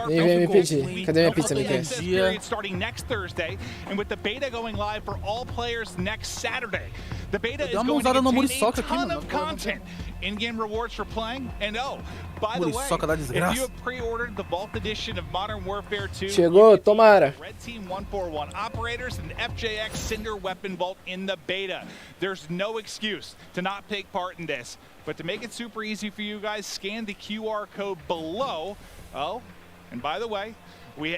Nem vem me pedir. Cadê minha pizza, minha starting next Thursday, and with the beta going live for all players next Saturday. The beta is going to contain a ton of content. In-game rewards for playing, and by the way, if you have pre-ordered the Vault Edition of Modern Warfare 2, chegou, tomara. Red Team 141 operators and FJX Cinder Weapon Vault in the beta. There's no excuse to not take part in this. But to make it super easy for you guys, scan the QR code below. Oh, and by the way, we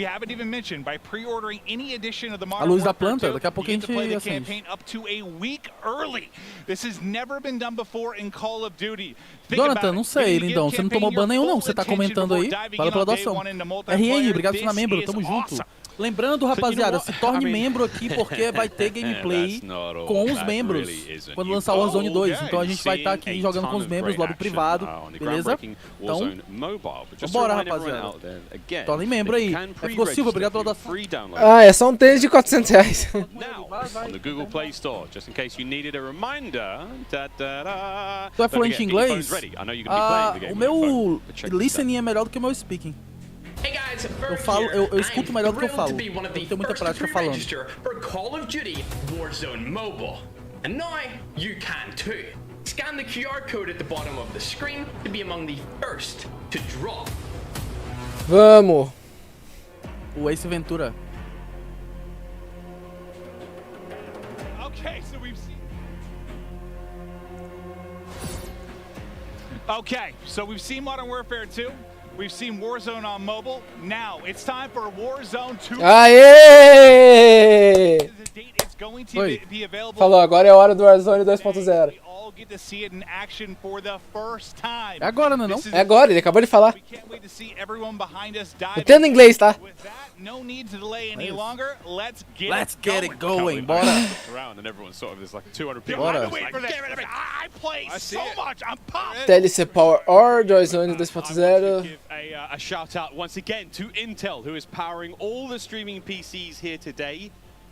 haven't even mentioned, by pre-ordering any edition of the Modern Warfare 2, daqui a pouco a gente play the campaign up to a week early. This has never been done before in Call of Duty. Jonathan, não sei, lindão. Você não tomou ban nenhum, não. Você tá comentando aí. Fala pela doação. RN, obrigado por ser membro. Tamo junto. Lembrando, rapaziada, se torne membro aqui porque vai ter gameplay com os membros quando lançar o Warzone 2. Então a gente vai estar aqui jogando com os membros, lobby privado, beleza? Então, bora, rapaziada. Torne membro aí. Ficou Silva, obrigado pela doação. Ah, é só um tênis de R$400. Tu é fluente em inglês? O meu listening é melhor do que o meu speaking. Eu escuto melhor do que eu falo. Eu tenho muita prática falando. Call of Duty Warzone Mobile. And now you can too. Scan the QR code at the bottom of the screen to be among the first to drop. Vamos. O Ace Ventura. Okay, so we've seen. Okay, so we've seen Modern Warfare 2. We've seen Warzone on mobile. Now it's time for Warzone 2. Aê! Oi. Falou, agora é a hora do Warzone 2.0. É agora, não é não? É agora, ele acabou de falar. Entendo inglês, tá? Let's get it going, bora. Bora. TLC Power Or, Warzone 2.0. A shout out once again to Intel, who is powering all the streaming PCs here today.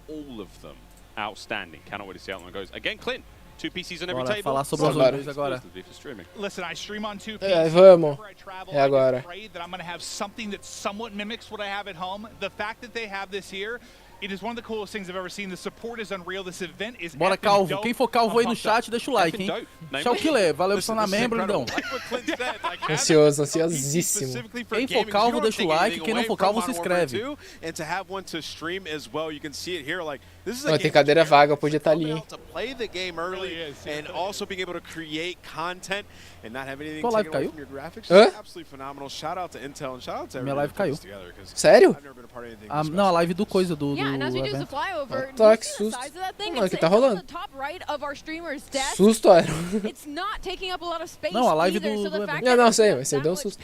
All of them outstanding. Cannot wait to see how long it goes. Again, Clint. 2 PCs on every table. Falar sobre os dois agora. Listen, I stream on 2 É, PCs. vamos. É agora. That I'm going to have something that somewhat mimics what I have at home. The fact that they have this here, it is one of the coolest things I've ever seen. The support is unreal. This event is Bora, Calvo. Quem for Calvo aí no chat, deixa o like, hein? Tchau, Killer. Valeu por estar na membro, lindão. Ansioso, ansiosíssimo. Quem for Calvo, deixa o like. Quem não for Calvo, se inscreve. Não, tem cadeira vaga, eu podia estar ali, hein? Tua live caiu? Hã? Minha live caiu. Sério? Não, a live do coisa do Tá, que susto. Não, aqui tá rolando. Susto, era. Não, a live do evento. Não, sei, mas você deu um susto.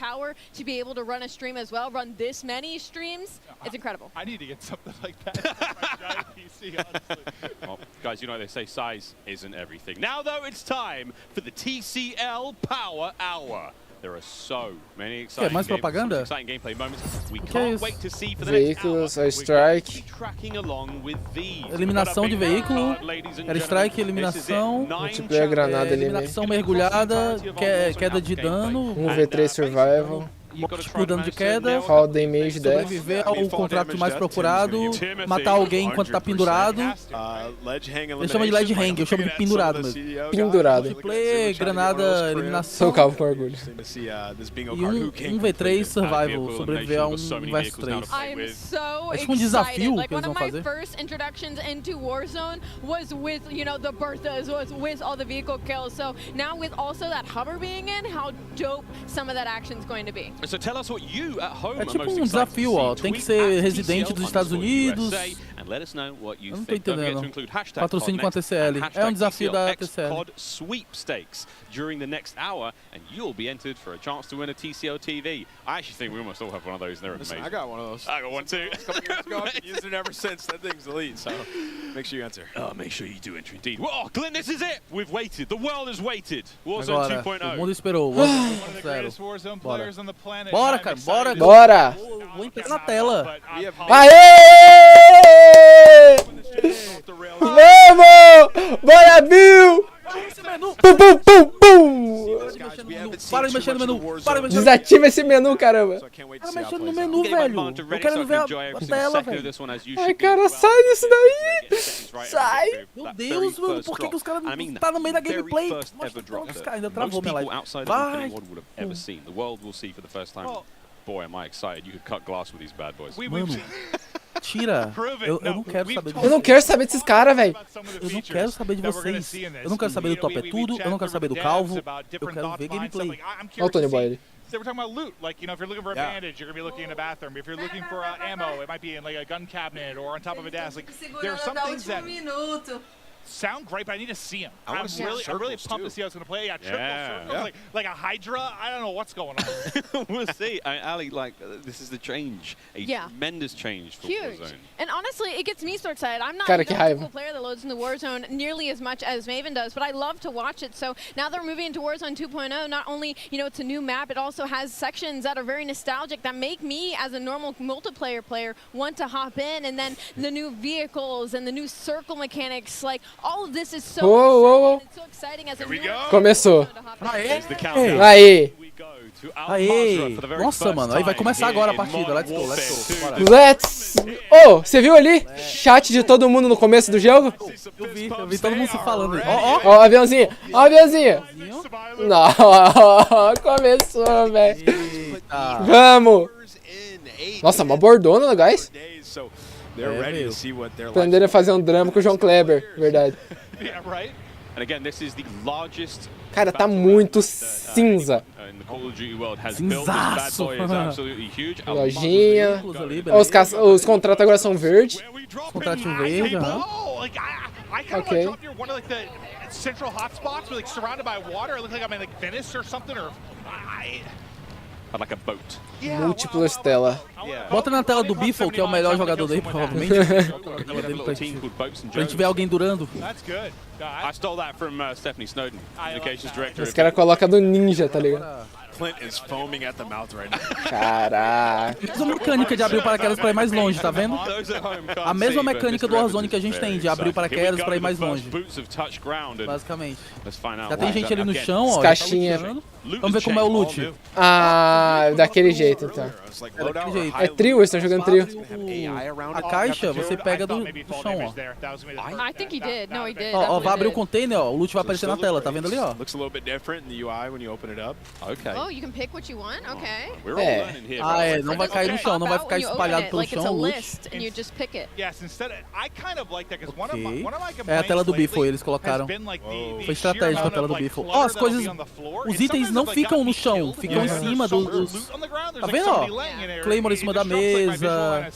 I need to get something like that. Well, guys, you know they say size isn't everything. Now, though, it's time for the TCL Power Hour. There are so many exciting gameplay moments. We can't wait to see for the Veículos, strike. Tracking along with these. Eliminação de veículo, air strike, eliminação, multiplayer granada, eliminação mergulhada, queda de dano, 1v3 survival. Por dano de queda, fall damage, sobreviver ao contrato mais procurado, matar alguém enquanto tá pendurado. Ele chama de ledge hang, eu chamo de pendurado mesmo. Pendurado. Multiplayer, granada, eliminação. Sou calvo com orgulho. E um V3 survival, sobreviver a um vs 3. É tipo um desafio que eles vão fazer. First introductions into Warzone was with, you know, the Berthas, was with all the vehicle kills. So now with also that hover being in, how dope some of that action is going to be. So tell us what you at home é tipo um desafio, ó. Tem que ser residente dos Estados Unidos. Eu não tô entendendo. Patrocínio com a TCL. É um desafio da TCL. Sweepstakes during the next hour, and you'll be entered for a chance to win a TCL TV. I actually think we almost all have one of those. They're amazing. I got one of those. I got one too. A couple years ago, I've used it ever since. That thing's elite, so make sure you enter. Oh, make sure you do enter indeed. Well, Glenn, this is it. We've waited. The world has waited. Warzone 2.0. O mundo esperou. Bora, cara, bora. Bora. Vou entrar na tela. Aê! Vamos! Bora, Bill! Pum, pum, pum, pum! Para de mexer no menu. Para de mexer. Desativa esse menu, caramba. Para mexendo no menu, velho. Eu quero ver a tela, velho. Ai, cara, sai disso daí. Sai. Meu Deus, mano. Por que os caras não tá no meio da gameplay? Os caras ainda travou minha live. Vai. Boy, am I excited. You could cut glass with these bad boys. Mano, tira. Eu não quero saber de vocês. Eu não quero saber desses caras, velho. Eu não quero saber de vocês. Eu não quero saber do Top é Tudo. Eu não quero saber do Calvo. Eu quero ver gameplay. Olha o Tony Boy ali. So we're talking about loot, like, you know, if you're looking for a bandage, you're going to be looking in the bathroom. If you're looking for ammo, it might be in, like, a gun cabinet or on top of a desk. Like, there are some things that... sound great, but I need to see him. I'm really pumped to see how it's going to play. Yeah, triple circles, like a Hydra. I don't know what's going on. We'll see. Ali, like, this is the change. A tremendous change for Warzone. And honestly, it gets me so excited. I'm not a typical player that loads into Warzone nearly as much as Maven does, but I love to watch it. So now that we're moving into Warzone 2.0, not only, you know, it's a new map, it also has sections that are very nostalgic that make me, as a normal multiplayer player, want to hop in. And then the new vehicles and the new circle mechanics, like, all of this is so exciting. It's so exciting as a new Começou. Aê! Aê! Nossa, mano, aí vai começar agora a partida. Let's go, let's go. Oh, você viu ali? Chat de todo mundo no começo do jogo? Eu vi todo mundo se falando aí. Ó, aviãozinho, ó, aviãozinho. Não, começou, velho. Vamos. Nossa, uma bordona, guys. Aprenderam a fazer um drama com o João Kleber, verdade. Cara, tá muito cinza. Cinzaço. Lojinha. Os contratos agora são verde. Contratinho verde, Ok. Central hotspots, like surrounded by water. It looks like I'm in like Venice or something, or like a boat. Múltiplas telas. Bota na tela do Biffle, que é o melhor jogador daí, provavelmente. Pra gente ver alguém durando. I stole that from Stephanie Snowden, Communications Director. Os caras colocam do ninja, tá ligado? Clint is foaming at the mouth right now. Caraca. A mesma mecânica de abrir o paraquedas pra ir mais longe, tá vendo? A mesma mecânica do Warzone que a gente tem, de abrir o paraquedas pra ir mais longe. Basicamente. Já tem gente ali no chão, ó. Caixinha. Vamos ver como é o loot. Ah, daquele jeito, então. É trio, eles estão jogando trio. A caixa você pega do chão, ó. I think he did. No, he did. Ó, vai abrir o container, ó. O loot vai aparecer na tela, tá vendo ali, ó? Oh, you can pick what you want? Okay. Não vai cair no chão, não vai ficar espalhado pelo chão o loot. É a tela do Biffle, eles colocaram. Foi estratégico a tela do Biffle. Ó, as coisas, os itens não ficam no chão, ficam em cima dos... Tá vendo, ó? Claymore em cima da mesa.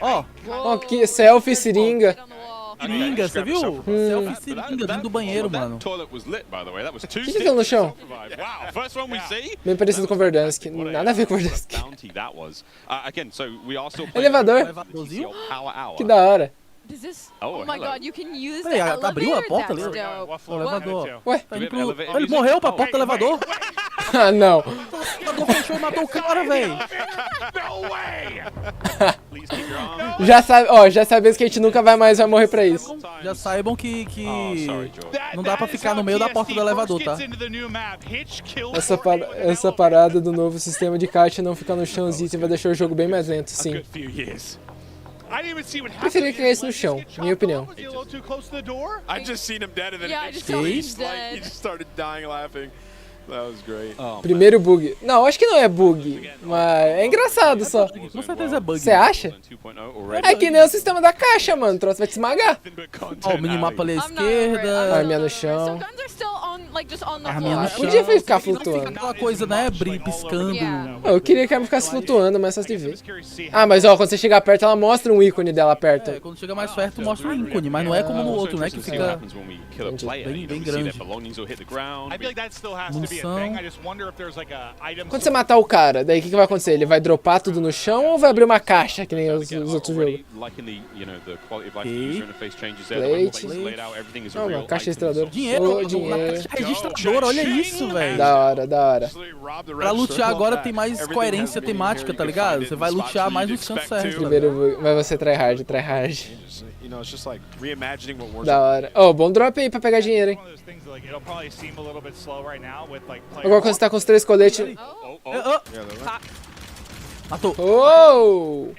Ó, que selfie, seringa. Seringa, você viu? Selfie seringa dentro do banheiro, mano. O que é aquilo no chão? Bem parecido com o Verdansk. Nada a ver com o Verdansk. Elevador. Que da hora. Oh my god, you can use the elevator. Abriu a porta ali? O elevador. Ué, ele morreu pra porta do elevador. Ah, não. O elevador fechou e matou o cara, velho. Já sabemos que a gente nunca mais vai morrer pra isso. Já saibam que não dá pra ficar no meio da porta do elevador, tá? Essa parada do novo sistema de caixa não ficar no chãozinho vai deixar o jogo bem mais lento, sim. Preferia que caísse no chão, minha opinião. I just seen him dead and then he just started dying laughing. That was great. Primeiro bug. Não, acho que não é bug, mas é engraçado só. Com certeza é bug. Você acha? É que nem o sistema da caixa, mano. O troço vai te esmagar. Ó, o minimapa ali à esquerda. Arminha no chão. Arminha no chão. Podia ficar flutuando. Aquela coisa, né? Piscando. Eu queria que ela ficasse flutuando, mas só de ver. Ah, mas ó, quando você chegar perto, ela mostra um ícone dela perto. É, quando chega mais perto, mostra um ícone, mas não é como no outro, né? Que fica bem grande. Quando você matar o cara, daí o que vai acontecer? Ele vai dropar tudo no chão ou vai abrir uma caixa, que nem os outros jogos? Plate. Não, uma caixa registradora. Dinheiro, dinheiro. Registradora, olha isso, velho. Da hora, da hora. Pra lutear agora tem mais coerência temática, tá ligado? Você vai lutear mais nos cantos certos. Primeiro, mas você tryhard. Da hora. Oh, bom drop aí pra pegar dinheiro, hein? Agora quando você tá com os 3 coletes... Matou. Oh!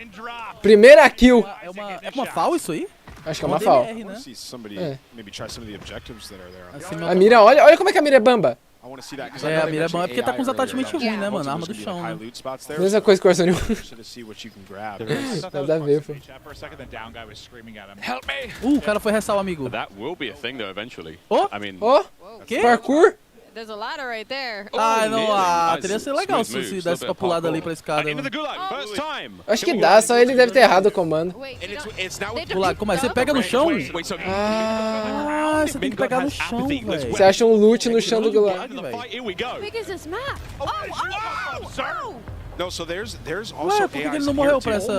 Primeira kill. É uma FAL isso aí? Acho que é uma FAL. Né? A mira, olha como é que a mira é bamba. É, a mira é bamba, é porque tá com os attachments ruins, né, mano? A arma do chão, né? Mesma coisa que o Warzone 1. Nada a ver, pô. O cara foi restar o amigo. Que? Parkour? There's a ladder right there. Ah, não, teria sido legal se você desse pra pular dali pra escada. Acho que dá, só ele deve ter errado o comando. Pular, como é? Você pega no chão? Ah, você tem que pegar no chão, velho. Você acha um loot no chão do gulag, velho. How big is this map? No, so there's also por que ele não morreu pra essa...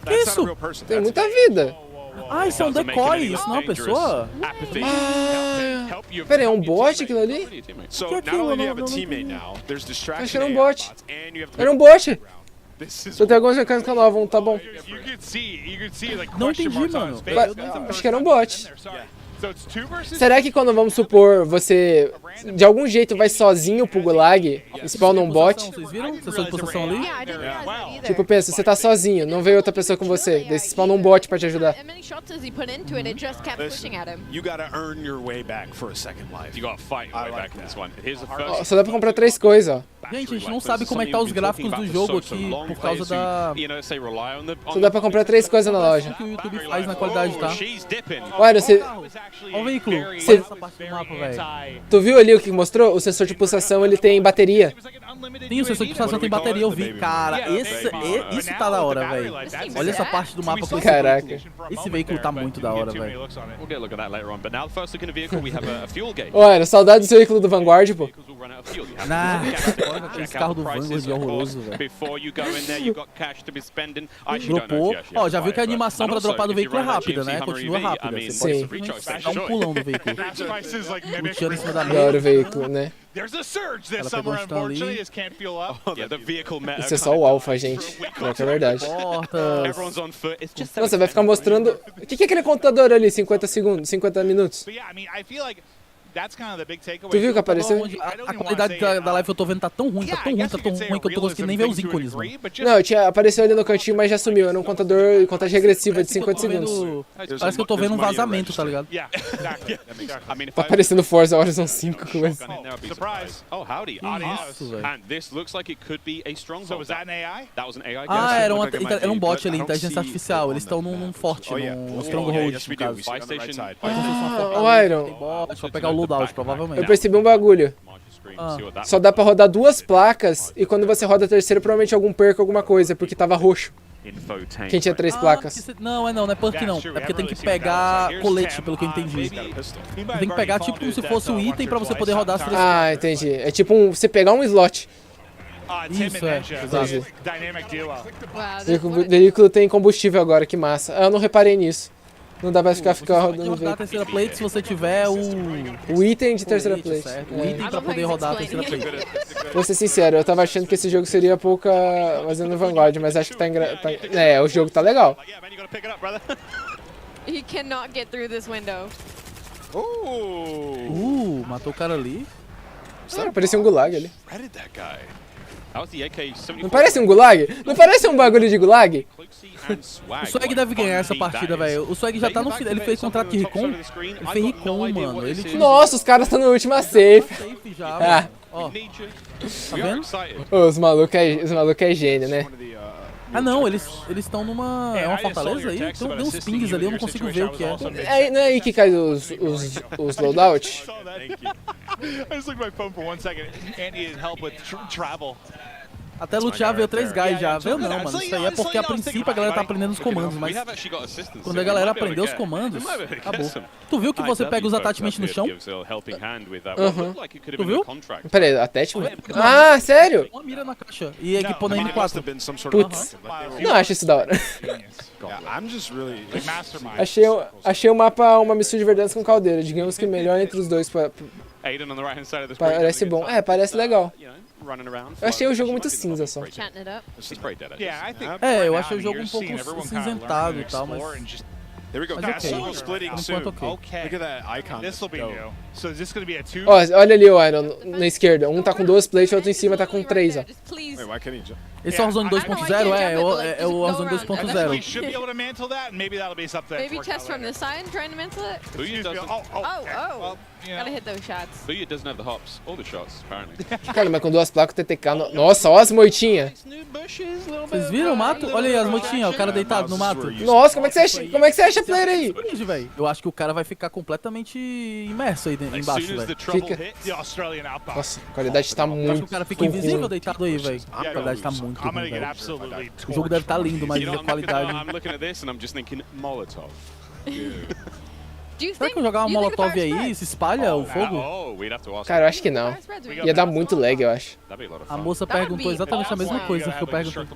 Que isso? Tem muita vida. Ah, isso é um decoy, isso não é uma pessoa? Pera aí, é um bot aquilo ali? So not only do you have a teammate now, there's distraction. Acho que era um bot. Era um bot. Só tem algumas mecânicas novas, tá bom. Não entendi, mano. Acho que era um bot. Será que quando, vamos supor, você de algum jeito vai sozinho pro gulag e spawna um bot? Vocês viram? Sessão de possessão ali? Tipo, pensa, você tá sozinho, não veio outra pessoa com você, daí você spawna um bot pra te ajudar. Só dá pra comprar 3 coisas, ó. Gente, a gente não sabe como é que tá os gráficos do jogo aqui por causa da... Só dá pra comprar 3 coisas na loja. O que o YouTube faz na qualidade, tá? Olha, você... Olha o veículo. Você... Tu viu ali o que mostrou? O sensor de pulsação, ele tem bateria. Sim, o sensor de pulsação tem bateria, eu vi. Cara, isso tá da hora, velho. Olha essa parte do mapa. Caraca. Esse veículo tá muito da hora, velho. Olha, saudade do seu veículo do Vanguard, pô. Esse carro do Vanguard é horroroso, velho. Dropou. Ó, já viu que a animação pra dropar do veículo é rápida, né? Continua rápida. Você pode dar um pulão do veículo. Puxando em cima da mesa. Adoro o veículo, né? Ela pegou um stun ali. Isso é só o alpha, gente. Não, que é verdade. Portas. Nossa, vai ficar mostrando... O que é aquele contador ali? 50 segundos? 50 minutos? Tu viu que apareceu? A qualidade da live eu tô vendo tá tão ruim que eu tô conseguindo nem ver os ícones, mano. Não, apareceu ali no cantinho, mas já sumiu. Era um contador, contagem regressiva de 50 segundos. Parece que eu tô vendo um vazamento, tá ligado? Tá aparecendo Forza Horizon 5 com esse. Isso, velho. Ah, era um bot ali, inteligência artificial. Eles estão num forte, num stronghold, no caso. O Iron. Pra pegar o loadout, provavelmente. Eu percebi um bagulho. Só dá pra rodar 2 placas e quando você roda a terceira, provavelmente algum perca alguma coisa, porque tava roxo. Quem tinha 3 placas. Não é perk não. É porque tem que pegar colete, pelo que eu entendi. Tem que pegar tipo como se fosse um item pra você poder rodar as 3 placas. Ah, entendi. É tipo você pegar um slot. Isso, exato. O veículo tem combustível agora, que massa. Eu não reparei nisso. Não dá pra ficar rodando o veículo. A terceira plate se você tiver o item de terceira plate. O item pra poder rodar a terceira plate. Vou ser sincero, eu tava achando que esse jogo seria pouca fazendo Vanguard, mas acho que tá o jogo tá legal. He cannot get through this window. Matou o cara ali. Parecia um gulag ali. Não parece um gulag? Não parece um bagulho de gulag? O Swag deve ganhar essa partida, velho. O Swag já tá no final. Ele fez contrato de Recon? Ele fez Recon, mano. Nossa, os caras estão na última safe. Já, ó. Tá vendo? Os malucos é gênio, né? Ah não, eles estão numa... É uma fortaleza aí? Tem uns pings ali, eu não consigo ver o que é. Não é aí que cai os loadouts? Até lutear veio 3 guys já. Veio não, mano. Isso aí é porque a princípio a galera tá aprendendo os comandos, mas quando a galera aprendeu os comandos, acabou. Tu viu que você pega os attachments no chão? Tu viu? Pera aí, attachment? Ah, sério? Uma mira na caixa e equipou na M4. Putz, não acho isso da hora. Achei o mapa uma mistura de verdades com caldeira. Digamos que melhor entre os dois. Parece bom. É, parece legal. Eu achei o jogo muito cinza só. Eu achei o jogo um pouco cinzentado e tal, mas... Olha ali o Iron na esquerda. Um tá com 2 plates, o outro em cima tá com 3, ó. Esse é o Warzone 2.0? É o Warzone 2.0. Maybe test from this side, trying to mantle it. Gotta hit those shots. Venha doesn't have the hops or the shots, apparently. Cara, mas com 2 placas o TTK... Nossa, ó as moitinhas. Vocês viram o mato? Olha aí as moitinhas, o cara deitado no mato. Nossa, como é que você acha player aí? Eu acho que o cara vai ficar completamente imerso aí embaixo, velho. Fica. Nossa, a qualidade tá muito... Eu acho que o cara fica invisível deitado aí, velho. A qualidade tá muito ruim, velho. O jogo deve estar lindo, mas a qualidade... I'm looking at this and I'm just thinking Molotov. Será que eu jogar uma molotov aí, se espalha o fogo? Cara, eu acho que não. Ia dar muito lag, eu acho. A moça perguntou exatamente a mesma coisa que eu perguntei.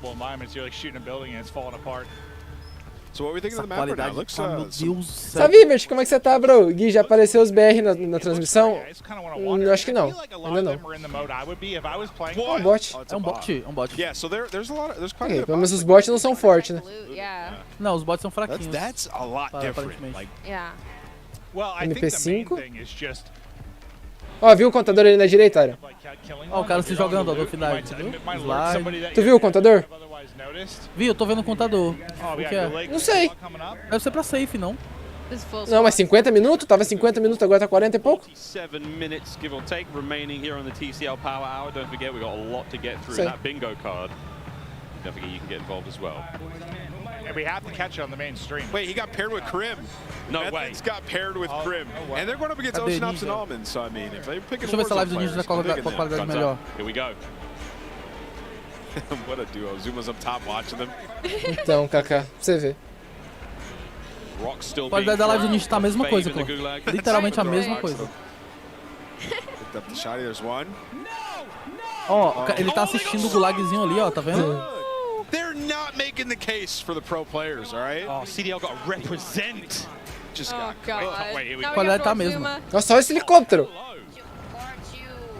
So what are we thinking of the map right now? Looks, Meu Deus do céu. Sabe, Ivert, como é que você tá, bro? Gui, já apareceu os BR na transmissão? Eu acho que não. Ainda não. É um bot. É um bot, Yeah, so there's quite a bit Pelo menos os bots não são fortes, né? Não, os bots são fraquinhos. That's a lot different. Like, well, I think the main MP5. thing is just Ó, viu o contador ali na direita, Aira? Ó, o cara se jogando, ó, do final, viu? Slide. Tu viu o contador? Vi, eu tô vendo o contador. O que é? Não sei. Deve ser pra safe, não? Não, mas 50 minutos? Tava 50 minutos, agora tá 40 e pouco. 7 minutes, give or take, remaining here on the TCL Power Hour. Don't forget, we got a lot to get through. Sei. That bingo card. Don't forget, you can get involved as well. and we have to catch it on the main stream. Wait, he got paired with Krim. No way. He's got paired with Krim. And they're going up against Ocean Ups and Almonds, so I mean, if they're picking Deixa eu ver se a live do Warzone Ninja players, tá I'm com a digging qualidade them. melhor. Here we go. What a duo. Zuma's up top watching them. Então, Kaká, pra você ver. A qualidade da live do Ninja tá a mesma coisa, pô. Literalmente a mesma coisa. Picked up the shot, there's one. Ó, ele tá assistindo o gulagzinho ali, ó, tá vendo? They're not making the case for the pro players, all right? Oh, CDL got to represent. Just Oh, got God. wait, A qualidade tá a mesma. Nossa, olha esse helicóptero.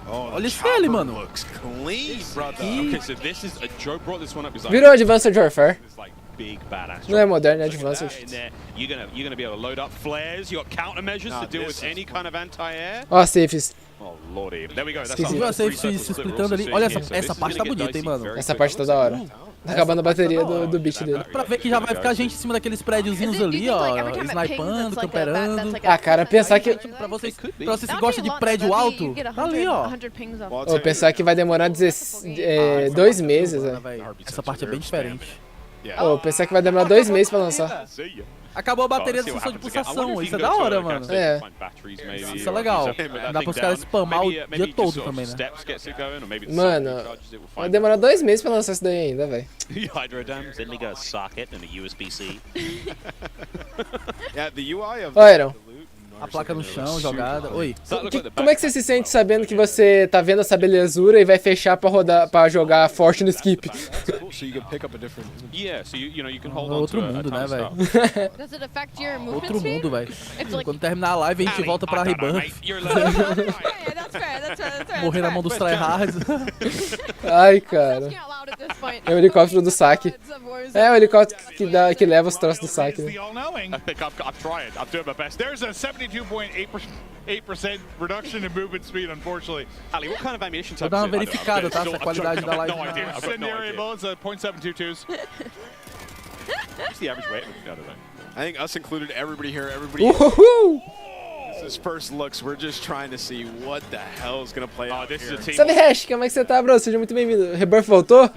Olha esse ele, mano. Looks clean, brother. Okay, so this is Joe brought this one up. He's like, Virou Advanced Warfare. It's like big badass. Não é moderno, é Advanced. In there, you're gonna be able to load up flares. You got countermeasures to deal with any kind of anti-air. Ó, safes. Oh lordy, there we go. That's Viu a safe se splitando ali? Olha essa parte tá bonita, hein, mano. Essa parte tá da hora. Tá acabando a bateria do beat dele. Pra ver que já vai ficar gente em cima daqueles prédiozinhos ali, ó, snipando, camperando. Ah, cara, pensar que... Pra vocês que gostam de prédio alto, tá ali, ó. Ou pensar que vai demorar 2 meses, né? Essa parte é bem diferente. Ou pensar que vai demorar 2 meses pra lançar. Acabou a bateria da sessão de pulsação, isso é da hora, mano. É. Isso é legal. Dá pros caras spamar o dia todo também, né? Mano, vai demorar 2 meses pra lançar isso daí ainda, velho. Hydrodams, then we got a socket and a USB-C. Yeah, the UI of Ó, Airon, A placa no chão, jogada. Oi. como é que você se sente sabendo que você tá vendo essa belezura e vai fechar pra rodar, pra jogar forte no skip? so you can pick up a different. Yeah, so you know you can hold on Outro to mundo, né, velho? Does it affect your movement Outro speed? mundo, velho. It's like- Quando terminar a live, a gente volta pra rebuff. Yeah, that's fair. Morrer na mão dos tryhards. Ai, cara. É o helicóptero do saque. É o helicóptero que leva os troços do saque, né? The all-knowing. I think I'm trying. I'm doing my best. There's a 72.8% reduction in movement speed, unfortunately. Ali, what kind of ammunition Vou type? dar uma verificada, tá? Se a qualidade da live. No idea. I've got no Incendiary idea. bullets, .722s. What's the average weight? I don't know. I think us included, everybody here, everybody. Uhul! This first looks, we're just trying to see what the hell is gonna play out This here. is a team. Salve, Hash, como é que você tá, bro? Seja muito bem-vindo. Rebuff voltou?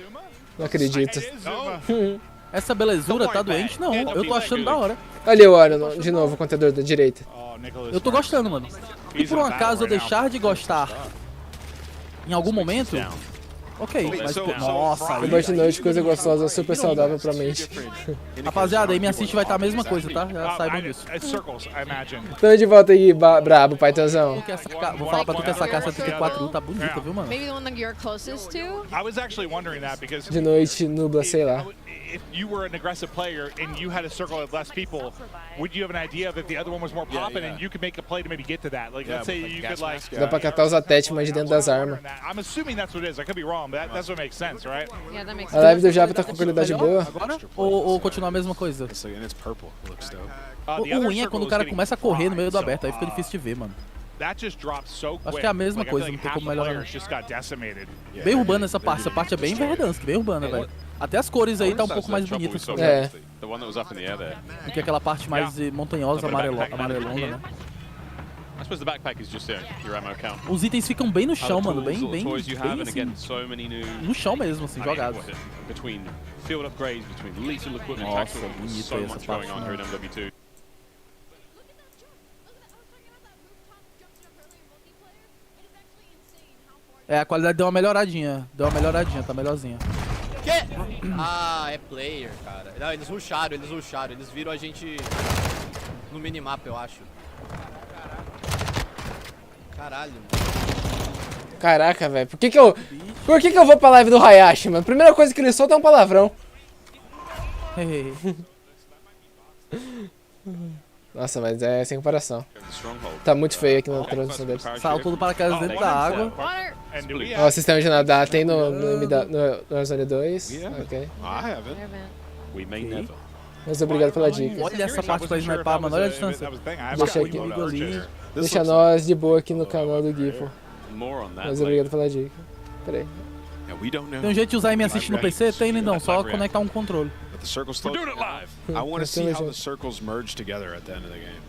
Não acredito. Essa belezura tá doente? Não, eu tô achando da hora. Olha o Oro de novo, o contador da direita. Eu tô gostando, mano. E por um acaso eu deixar de gostar em algum momento, ok, mas nossa, Rebuff de noite, coisa gostosa, super saudável pra mente. rapaziada, aí minha assist vai estar a mesma coisa, tá? Já saibam disso. Circles, I imagine. Tô de volta aí, brabo, paizão. Vou falar pra tu que essa K-74 tá bonita, viu, mano? Maybe the one that you're closest to? I was actually wondering that because De noite, nubla, sei lá. if you were an aggressive player and you had a circle of less people, would you have an idea of if the other one was more popping and you could make a play to maybe get to that? Like, let's say you could like. Dá pra catar os atétimos de dentro das armas. I'm assuming that's what it is. I could be wrong, but that's what makes sense, right? Yeah, that makes A live do Java tá com qualidade boa. Agora? Ou continuar a mesma coisa? And it's purple. It looks dope. O ruim é quando o cara começa a correr no meio do aberto, aí fica difícil de ver, mano. That just dropped so quick. Acho que é a mesma Like, I coisa, feel não tem like como half the melhorar. players just got decimated. Bem urbana essa parte é bem Verdansk, bem urbana, velho. Até as cores aí tá um pouco mais bonitas. É. The one that was up in the air there. Do que aquela parte mais montanhosa, amarelona, né? suppose the backpack is just your ammo count. Os itens ficam bem no chão, mano, bem toys you have, and assim, again, so many new, no chão mesmo, assim, jogados. Between field upgrades, between lethal equipment, Nossa, tactical, bonito so essa much parte, going on here in MW2. É, a qualidade deu uma melhoradinha, tá melhorzinha. Que? Ah, é player, cara. Não, eles rusharam, eles viram a gente no minimapa, eu acho. Caralho, mano. Caraca, velho. Por que que eu vou pra live do Hayashi, mano? Primeira coisa que ele solta é um palavrão. Nossa, mas é sem comparação. Tá muito feio aqui na transmissão deles. Saltou do paraquedas dentro da água. Ó, o sistema de nadar tem no Warzone 2. Ok. Mas obrigado pela dica. Olha essa parte pra snipar, mano. Olha a distância. Deixa aqui. Deixa nós de boa aqui no canal do Gui, pô. Mas obrigado pela dica. Pera aí. Tem um jeito de usar e me assistir no PC? Tem, lindão. Só conectar um controle. The circles we're doing it live. I want to see how the circles merge together at the end of the game.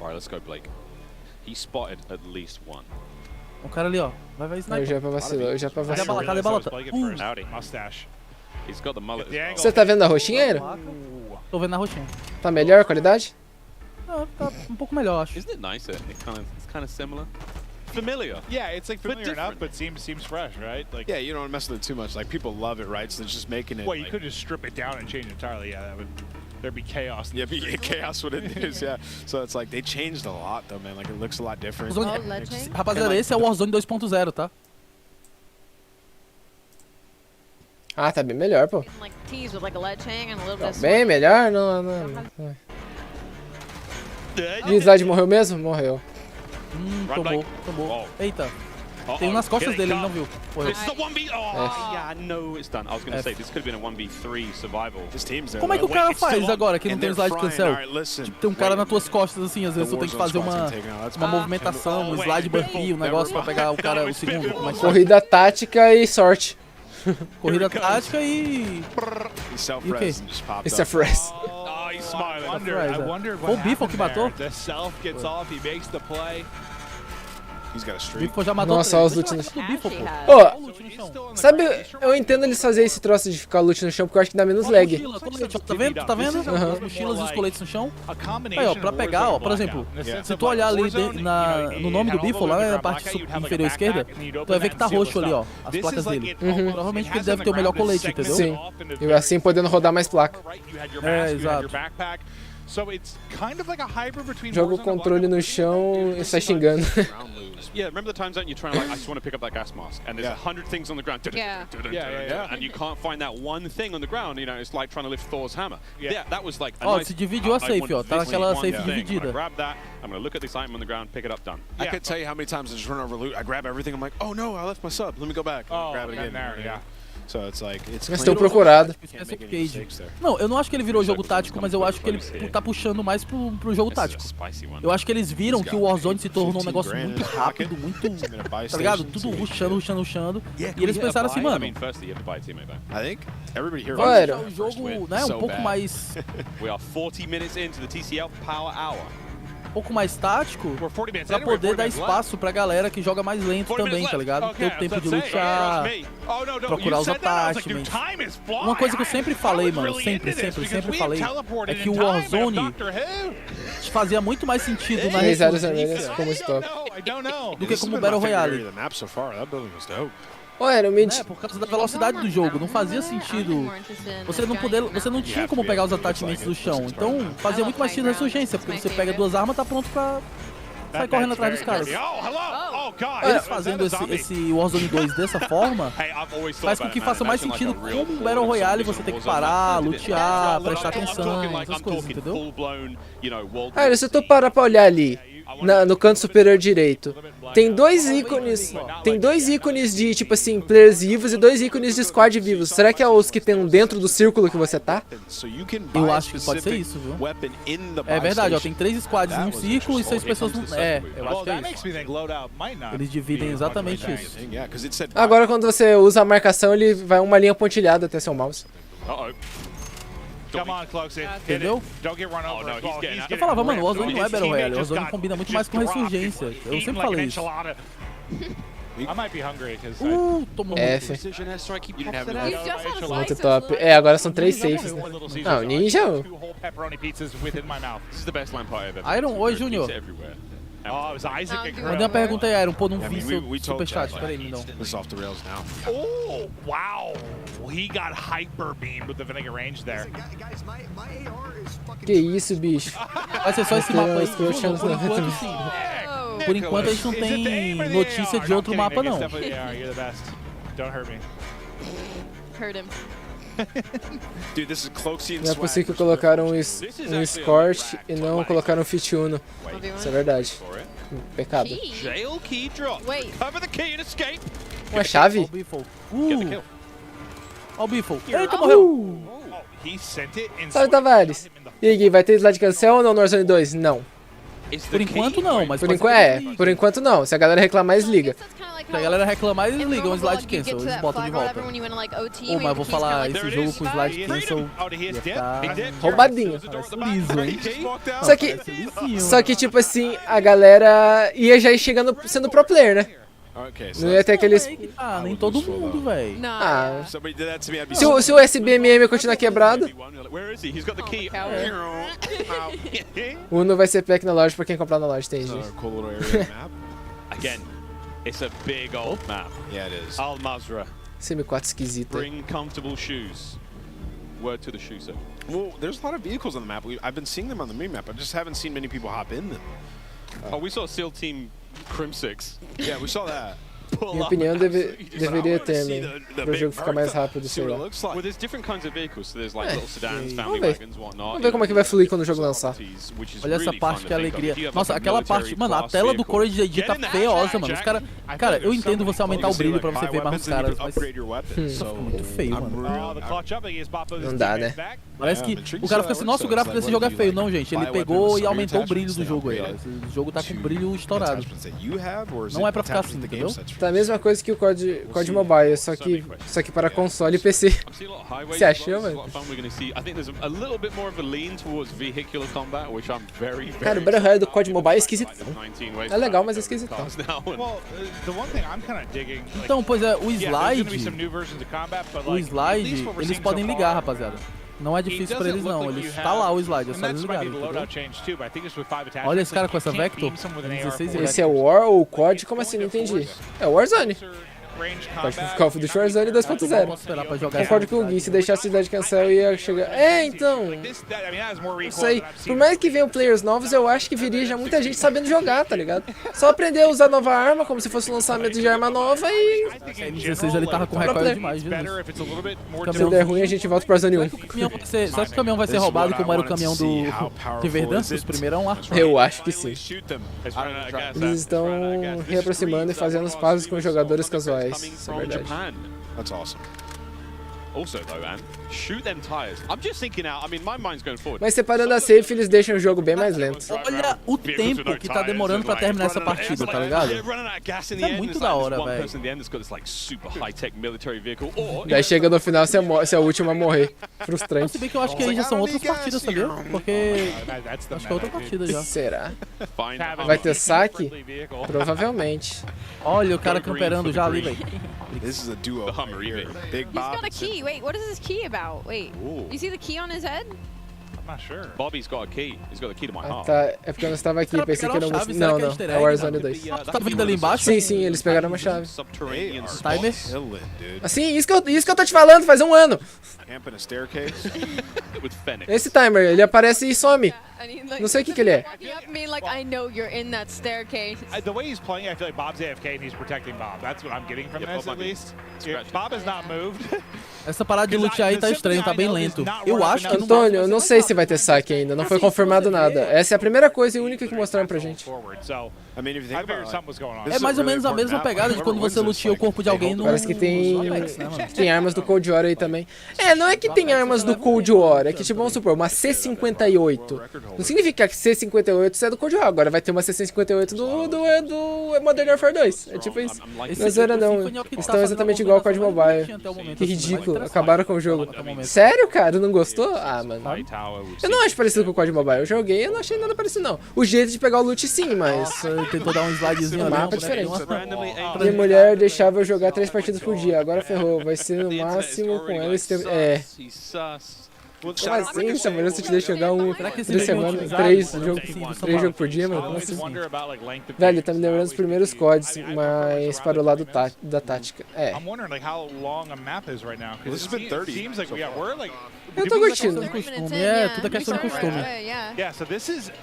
All right, let's go, Blake. He spotted at least one. O cara ali, ó. Vai sniper. Eu já é pra vacilar, Cadê a bala? Cadê a balota? Howdy. Mustache. He's got the mullet. Você tá vendo a roxinha, Aira? Tô vendo a roxinha. Tá melhor a qualidade? Tá um pouco melhor, acho. Isn't it nicer? It's kind of similar. Familiar. Yeah, it's like familiar enough, but seems fresh, right? Like, yeah, you don't mess with it too much. Like people love it, right? So it's just making it. Well, you could just strip it down and change it entirely. Yeah, there'd be chaos. Yeah, be chaos what it is. Yeah. So it's like they changed a lot, though, man. Like it looks a lot different. Rapaziada, esse é o Warzone 2.0, tá? Ah, tá bem melhor, pô. Tá bem melhor? Não. E o Slide morreu mesmo? Morreu. Tomou. Eita. Tem um nas costas dele, ele não viu. This is a 1v. Oh, yeah, no, it's done. I was going to say this could have been a 1v3 survival. This team's there. Como é que o cara faz agora que não tem slide cancel? Tipo, tem um cara nas tuas costas assim, às vezes tu tem que fazer uma movimentação, um slide bumpy, um negócio pra pegar o cara, o segundo. Corrida tática e sorte. Corrida tática e... o quê? Isso é fresh. I wonder o Biffle que matou? The self gets off, he makes the play. He's got a streak. Biffle já matou. Nossa, olha os loot no chão. Ô, sabe, eu entendo eles fazerem esse troço de ficar loot no chão porque eu acho que dá menos lag. Tá vendo? As mochilas e os coletes no chão. Aí, ó, pra pegar, ó, por exemplo, se tu olhar ali no nome do Biffle, lá na parte inferior esquerda, tu vai ver que tá roxo ali, ó, as placas dele. Provavelmente porque ele deve ter o melhor colete, entendeu? Sim, e assim podendo rodar mais placa. É, exato. Joga o controle no chão e sai xingando. Yeah, remember the times that you're trying to like, I just want to pick up that gas mask, and there's 100 things on the ground, and you can't find that one thing on the ground. You know, it's like trying to lift Thor's hammer. Yeah, that was like. Ó, se dividiu a safe, ó, tá naquela safe dividida. Grab that. I'm gonna look at this item on the ground, pick it up, done. I could tell you how many times I just run over loot. I grab everything. I'm like, oh no, I left my sub. Let me go back. And grab it again. Yeah. So it's like it's. Mas estão procurado. Não, eu não acho que ele virou jogo tático, mas eu acho que ele tá puxando mais pro jogo tático. Eu acho que eles viram que o Warzone se tornou um negócio muito rápido, muito, tá ligado? Tudo rushando. E eles pensaram assim, mano, Olha, o jogo, né, um pouco mais... Um pouco mais tático, pra poder dar espaço pra galera que joga mais lento também, tá ligado? Ter o tempo de lutar, procurar os attachments. Uma coisa que eu sempre falei, mano, sempre falei, é que o Warzone fazia muito mais sentido na do que como Battle Royale. Olha, por causa da velocidade do jogo, não fazia sentido. Você não tinha como pegar os attachments do chão, então fazia muito mais sentido a ressurgência, porque você pega duas armas, tá pronto pra sair correndo atrás dos caras. Eles fazendo esse Warzone 2 dessa forma, faz com que faça mais sentido como um Battle Royale você ter que parar, lutear, prestar atenção, essas coisas, entendeu? Olha, se tu parar pra olhar ali, no canto superior direito, tem dois ícones de, tipo assim, players vivos e dois ícones de squad vivos. Será que é os que tem dentro do círculo que você tá? Eu acho que pode ser isso, viu? É verdade, ó, tem 3 squads num círculo e 6 pessoas no... É, eu acho que é isso. Eles dividem exatamente isso. Agora quando você usa a marcação, ele vai uma linha pontilhada até seu mouse. Come on, Cloxy. Entendeu? Don't get run over. Eu falava, mano, o Warzone não é Battle Royale, o Warzone combina muito mais com ressurgência. Eu sempre falei isso. I might be hungry because tomou F. Muito top. É, agora são 3 safes, né? Não, Ninja. Iron, oi, Júnior. Mandei uma pergunta aí, Iron. Pô, não vi seu superchat. Peraí, me não. Oh, wow. He got hyper beamed with the vinegar range there. Que isso, bicho? Vai ser só esse mapa aí. Por enquanto a gente não tem notícia de outro mapa, não. Don't hurt me. Hurt him. Dude, this is Cloxy and Não é possível que colocaram um escort e não colocaram um fit Uno. Isso é verdade. Pecado. Jail key drop. Cover the key and escape. Uma chave? Ó o Biffle. Eita, morreu. Salve, Tavares. E aí, Gui, vai ter slide cancel ou não no Warzone 2? Não. Por enquanto não, mas por enquanto não. Se a galera reclamar, eles ligam. Se a galera reclamar, eles ligam o slide cancel, eles botam de volta. Mas eu vou falar, esse jogo com slide cancel ia ficar roubadinho. Liso, hein? Só que tipo assim, a galera ia já ir chegando sendo pro player, né? Não ia ter aqueles... Ah, nem todo mundo, velho. Ah. Se o SBMM continuar quebrado... O Uno vai ser pack na loja pra quem comprar na loja, entendi. Again, it's a big old map. Yeah, it is. Al-Mazrah. Semi-4 esquisito. Bring comfortable shoes. Word to the shoe, sir. Well, there's a lot of vehicles on the map. I've been seeing them on the main map. I just haven't seen many people hop in them. Oh, we saw SEAL Team Crim 6. Yeah, we saw that. Minha opinião deveria ter, né? Para o jogo ficar mais rápido, sei lá. Well, there's different kinds of vehicles. So there's like little sedans, family wagons, whatnot. Vamos ver como é que vai fluir quando o jogo lançar. Olha essa parte que é alegria. Nossa, aquela parte, mano, a tela do Core de tá feiosa, mano. Os caras, cara, eu entendo você aumentar o brilho pra você ver mais os caras, mas isso fica muito feio, mano. Não dá, né? Parece que o cara fica assim, nossa, o gráfico desse jogo é feio. Não, gente, ele pegou e aumentou o brilho do jogo aí, ó. Esse jogo tá com brilho estourado. Não é pra ficar assim, entendeu? Tá a mesma coisa que o COD Mobile, só que para console e PC. Você achou, mano? Cara, o Battle Royale do COD Mobile é esquisitão. É legal, mas é esquisitão. Então, pois é, o slide, eles podem ligar, rapaziada. Não é difícil pra eles não, eles tá lá o slide, é só eles ligarem, Olha esse cara com essa Vector, 16 Esse é o War ou o COD? Como assim? Não entendi. É o Warzone. Pode ficar o do Warzone 2.0. Concordo com o Gui, se deixasse a cidade cancel ia chegar... É, então... Não sei. Por mais que venham players novos, eu acho que viria já muita gente sabendo jogar, tá ligado? Só aprender a usar nova arma, como se fosse um lançamento de arma nova e... M16 ali tava com recorde demais, Jesus. Se der ruim, a gente volta pro Warzone 1. Será que o caminhão vai ser roubado como era o caminhão de Verdança, os primeirão lá? Eu acho que sim. Eles estão reaproximando e fazendo os passos com os jogadores casuais. Isso é verdade. That's awesome. Also though, man, shoot them tires. I'm just thinking out. I mean, my mind's going forward. Mas separando a safe, eles deixam o jogo bem mais lento. Olha o tempo que tá demorando pra terminar essa partida, tá ligado? Isso é muito da hora, velho. Daí chega no final, você é o último a morrer. Frustrante. Se bem que eu acho que aí já são outras partidas, sabia? Porque acho que é outra partida já. Será? Vai ter saque? Provavelmente. Olha o cara camperando já ali, velho. This is a duo right here. Big Bob. He's got a key. Wait, what is this key about? Wait, you see the key on his head? I'm not sure. Bobby's got a key. He's got the key to my heart. Tá, é porque eu não estava aqui, pensei que era um... Não, é o Warzone 2. Tá vendo ali embaixo? Sim, eles pegaram uma chave. Timer? Assim, isso que eu tô te falando faz um ano. Esse timer, ele aparece e some. Não sei o que ele é. The way he's playing, I feel like Bob's AFK and he's protecting Bob. That's what I'm getting from this, at least. Bob has not moved. Essa parada de lutear aí tá estranho, tá bem lento. Eu acho que... Antônio, eu não sei se vai ter saque ainda, não foi confirmado nada. Essa é a primeira coisa e única que mostraram pra gente. É mais ou menos a mesma pegada de quando você lutia o corpo de alguém no... Parece que tem armas do Cold War aí também. Não é que tem armas do Cold War, é que tipo, vamos supor, uma C58. Não significa que C58 é do Cold War, agora vai ter uma C58 do Modern Warfare 2. É tipo isso. Não é zoeira não, estão exatamente igual ao COD Mobile. Que ridículo, acabaram com o jogo. Sério, cara? Não gostou? Ah, mano. Eu não acho parecido com o COD Mobile, eu joguei e não achei nada parecido não. O jeito de pegar o loot sim, mas... Tentou dar um slidezinho ali. Mapa diferente. Minha mulher deixava eu jogar 3 partidas por dia, agora ferrou. Vai ser no máximo com ela esse tempo. Como assim, essa mulher você te deixa jogar 3 semanas, 3 jogos por dia, mano? Como assim? Velho, tá me lembrando os primeiros CODs, mas para o lado da tática. Eu tô curtindo. Tudo é questão de costume.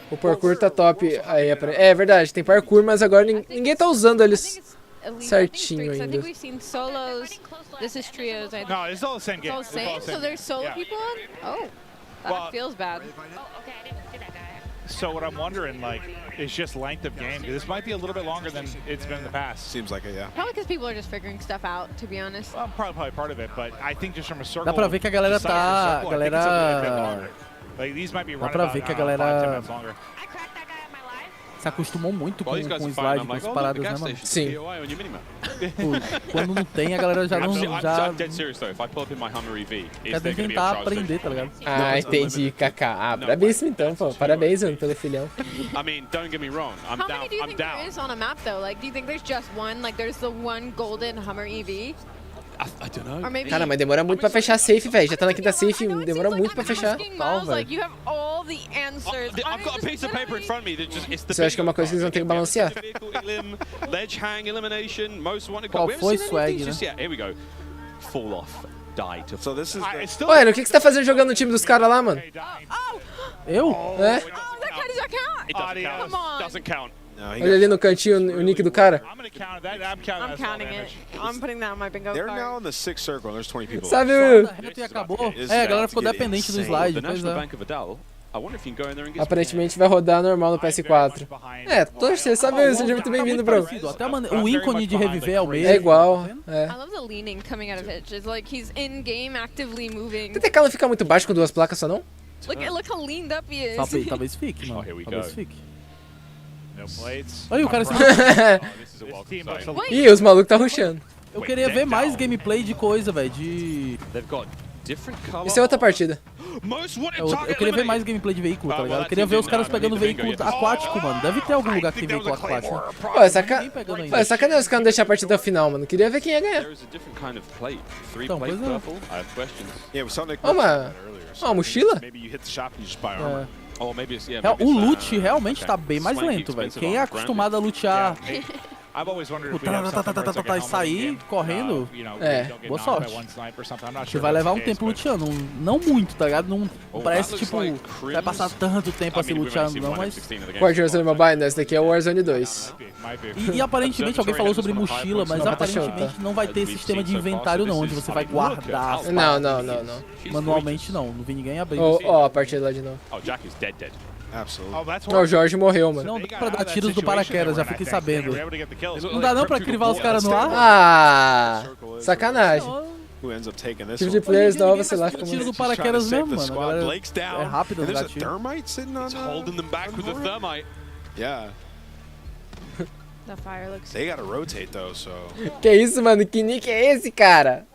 O parkour tá top. Aí, é verdade, tem parkour, mas agora ninguém tá usando eles certinho ainda. I think we've seen solos. This is trios. No, it's all the same game. It's all the same. So there's solo people on? Oh, that feels bad. So what I'm wondering, like, is just length of game. This might be a little bit longer than it's been in the past. Seems like it, yeah. Probably because people are just figuring stuff out, to be honest. Well, probably part of it, but I think just from a circle. Dá pra ver que a galera tá... Like, these might be Dá pra ver que a galera se acostumou muito com o slide, com as paradas, né, mano? Sim. Quando não tem, a galera já não... Quer tentar aprender, tá ligado? Ah, entendi, Kaká. Brabíssimo então, pô. Parabéns, mano, pelo filhão. How many do you think there is on a map, though? Like, do you think there's just one? Like, there's the one golden Hummer EV? I don't know. Cara, mas demora muito pra fechar a safe, velho. Já tá na quinta safe, demora muito pra fechar. Isso eu acho que é uma coisa que eles vão ter que balancear. Qual foi o swag, né? Ué, o que você tá fazendo jogando no time dos caras lá, mano? Eu? É? Doesn't count. Olha ali no cantinho o nick do cara. I'm counting it. I'm putting that on my bingo card. They're now in the 6th circle and there's 20 people. Sabe e acabou. A galera ficou dependente do slide, pois é. Aparentemente vai rodar normal no PS4. Torcer, sabe? Seja muito bem-vindo, bro. Até o ícone de reviver é o mesmo. É igual, I love the leaning coming out of it. It's like he's in game actively moving. O TTK não fica muito baixo com 2 placas só não? Look how leaned up he is. Talvez fique, mano. Talvez fique. Olha o cara se... Ih, os malucos tá rushando. Eu queria ver mais gameplay de coisa, velho, Isso é outra partida. Eu queria ver mais gameplay de veículo, tá ligado? Eu queria ver os caras pegando veículo aquático, mano. Deve ter algum lugar que tem veículo aquático, né? Pô, sacanagem os caras não deixar a partida final, mano. Queria ver quem ia ganhar. Então, pois não. Uma mochila? O loot realmente tá bem mais lento, velho. Quem é acostumado a lutear e sair correndo, boa sorte. Você vai levar um tempo luteando, não muito, tá ligado? Não parece, tipo, vai passar tanto tempo assim luteando, não, mas... Warzone Mobile, esse daqui é o Warzone 2. E aparentemente, alguém falou sobre mochila, mas aparentemente não vai ter sistema de inventário não, onde você vai guardar as Não. Manualmente não vi ninguém abrir. Ó, a partida lá de novo. Não, o Jorge morreu, mano. Não dá pra dar tiros do paraquedas, já fiquei sabendo. Não dá não pra crivar os caras no ar? Ah, sacanagem. Tipo de players nova, sei lá, fica muito... Tiro do paraquedas mesmo, mano. É rápido no gatilho. They gotta rotate though, so... Que isso, mano? Que nick é esse, cara?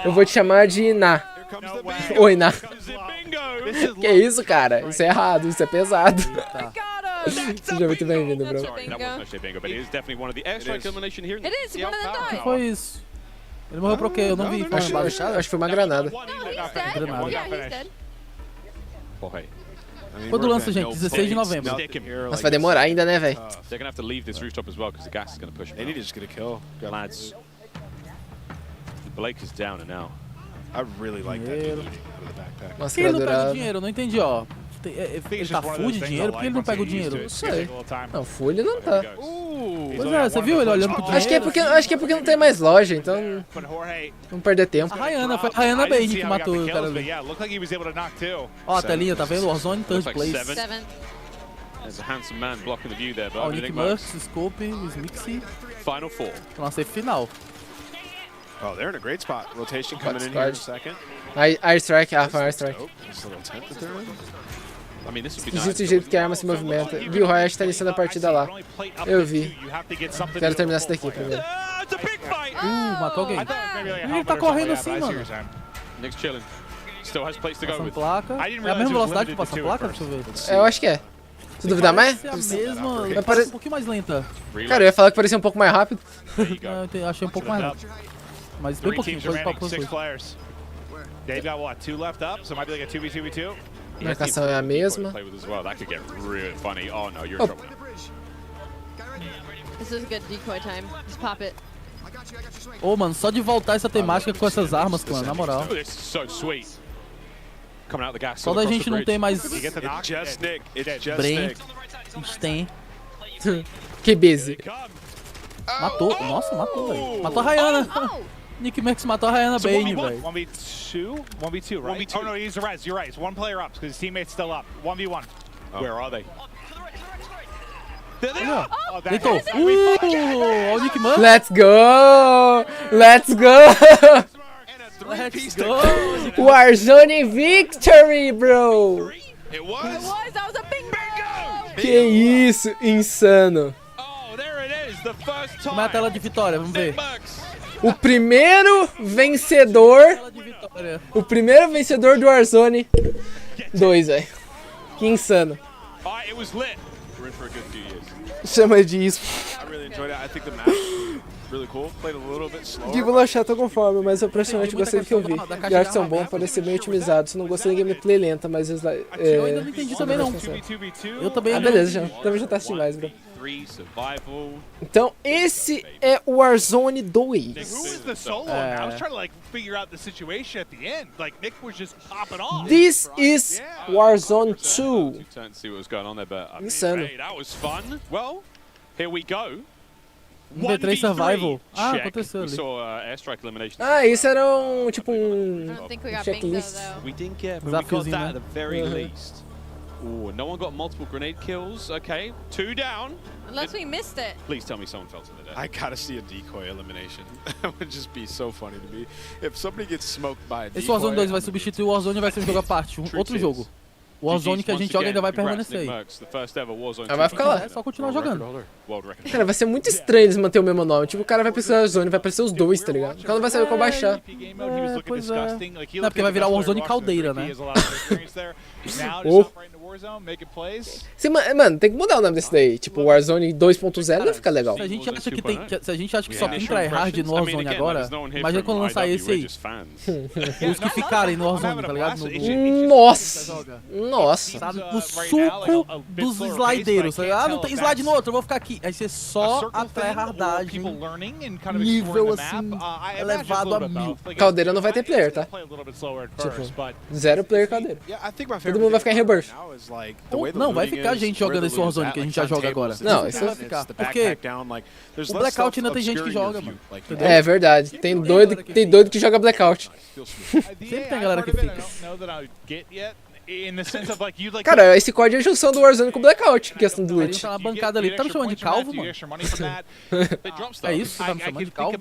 Eu vou te chamar de Iná. Oi, Iná. Que isso, cara? Isso é errado, isso é pesado. Seja muito bem-vindo, bro. O que foi isso? Ele morreu por quê? Eu não vi. Acho que foi uma granada. Quando lança, gente? 16 de novembro. Mas vai demorar ainda, né, velho? Blake is down and now. I really like that. Por que ele não pega o dinheiro? Eu não entendi, ó. Ele tá full de dinheiro? Por que ele não pega o dinheiro? Não sei. Não, full ele não tá. Pois é, você viu ele olhando pro dinheiro? Acho que é porque não tem mais loja, então... Não perder tempo. A Rayana, foi a Rayana Bane que matou o cara ali. Ó a telinha, tá vendo? Warzone, third place. There's a handsome man blocking the view there, but o Nick Mux, Scope, Smixy. Final four. Nossa, final. Oh, they're in a great spot. Rotation coming in here in a second. Airstrike, airstrike. This little tent that they're in. I mean, this would be Esquisito o jeito que a arma se movimenta. Viu, o Royal tá iniciando a partida lá. Eu vi. Quero terminar essa daqui primeiro. Matou alguém. Ele tá correndo assim, mano. Nick's chilling. Still has place to go with. Placa. É a mesma velocidade que passa a placa? Deixa eu ver. Eu acho que é. Se duvidar mais? É a mesma, parece um pouquinho mais lenta. Cara, eu ia falar que parecia um pouco mais rápido. Eu achei um pouco mais rápido. Mas bem pouquinho, foi pra They've got what, 2 left up, so it might be like a 2v2v2. A marcação é a mesma. This is a good decoy time. Just pop it. Ô, mano, só de voltar essa temática com essas armas, mano, na moral. Só da gente não ter mais brain, a gente tem. Que busy. Matou, nossa, matou, velho. Matou a Rayana. Nick Max matou a Rayana bem, velho. 1v2? 1v2, right? Oh no, he's the res, you're right. It's 1 player up, because his teammate's still up. 1v1. Where are they? There they are! Oh, deitou. Olha o Nick Max. Let's go! Let's go! Let's go! Warzone victory, bro! It was? That was a bingo! Que isso, insano. Oh, there it is, the first time. Como é a tela de vitória? Vamos ver. O primeiro vencedor. O primeiro vencedor do Warzone 2, velho. Que insano. It was lit. We're in for a good few years. Chama disso. I really enjoyed it. I think the match really cool. Played a little bit slower. Vivo achar tô com fome, mas eu personalmente gostei do que eu vi. Gráficos são bons, podem ser bem otimizados. Não gostei de gameplay lenta, mas eu ainda não entendi também não. Eu também não. Beleza, já tá assistindo mais, bro. Então, esse é o Warzone 2. Who is the solo? I was trying to like figure out the situation at the end. Like Nick was just hopping off. This is Warzone 2. Insano. That was fun. Well, here we go. 1v3 survival. Ah, aconteceu ali. Isso era tipo checklist. We didn't get, but we got that at the very least. Ooh, no one got multiple grenade kills. Okay, 2 down. Unless we missed it. Please tell me someone fell to the death. I gotta see a decoy elimination. That would just be so funny to me. If somebody gets smoked by a decoy. Esse Warzone 2 vai substituir o Warzone e vai ser um jogo à parte, outro jogo. O Warzone que a gente joga ainda vai permanecer aí. Vai ficar lá. É só continuar jogando. Cara, vai ser muito estranho eles manterem o mesmo nome. Tipo, o cara vai precisar do Warzone, vai aparecer os dois, tá ligado? O cara não vai saber qual baixar. Pois é. Não, porque vai virar o Warzone caldeira, né? Mano, tem que mudar o nome desse daí. Tipo, Warzone 2.0 vai ficar legal. Se a gente acha que só tem tryhard no Warzone agora, imagina quando lançar esse aí. Os que ficarem no Warzone, tá ligado? Nossa! Nossa! Tá no suco dos slideiros, tá ligado? Ah, não tem slide no outro, eu vou ficar aqui. Aí ser só a tryhardagem, nível assim, elevado a 1000. Caldeira não vai ter player, tá? Tipo, 0 player caldeira. Todo mundo vai ficar em rebirth. Não, vai ficar gente jogando esse Warzone que a gente já joga agora. Não, isso vai ficar. Porque o Blackout ainda tem gente que joga, mano. É verdade, tem doido que joga Blackout. Sempre tem galera que fica. Cara, esse código é a junção do Warzone com o Blackout, questão do loot. Tá na bancada ali. Tá me chamando de calvo, mano? É isso? Você tá me chamando de calvo?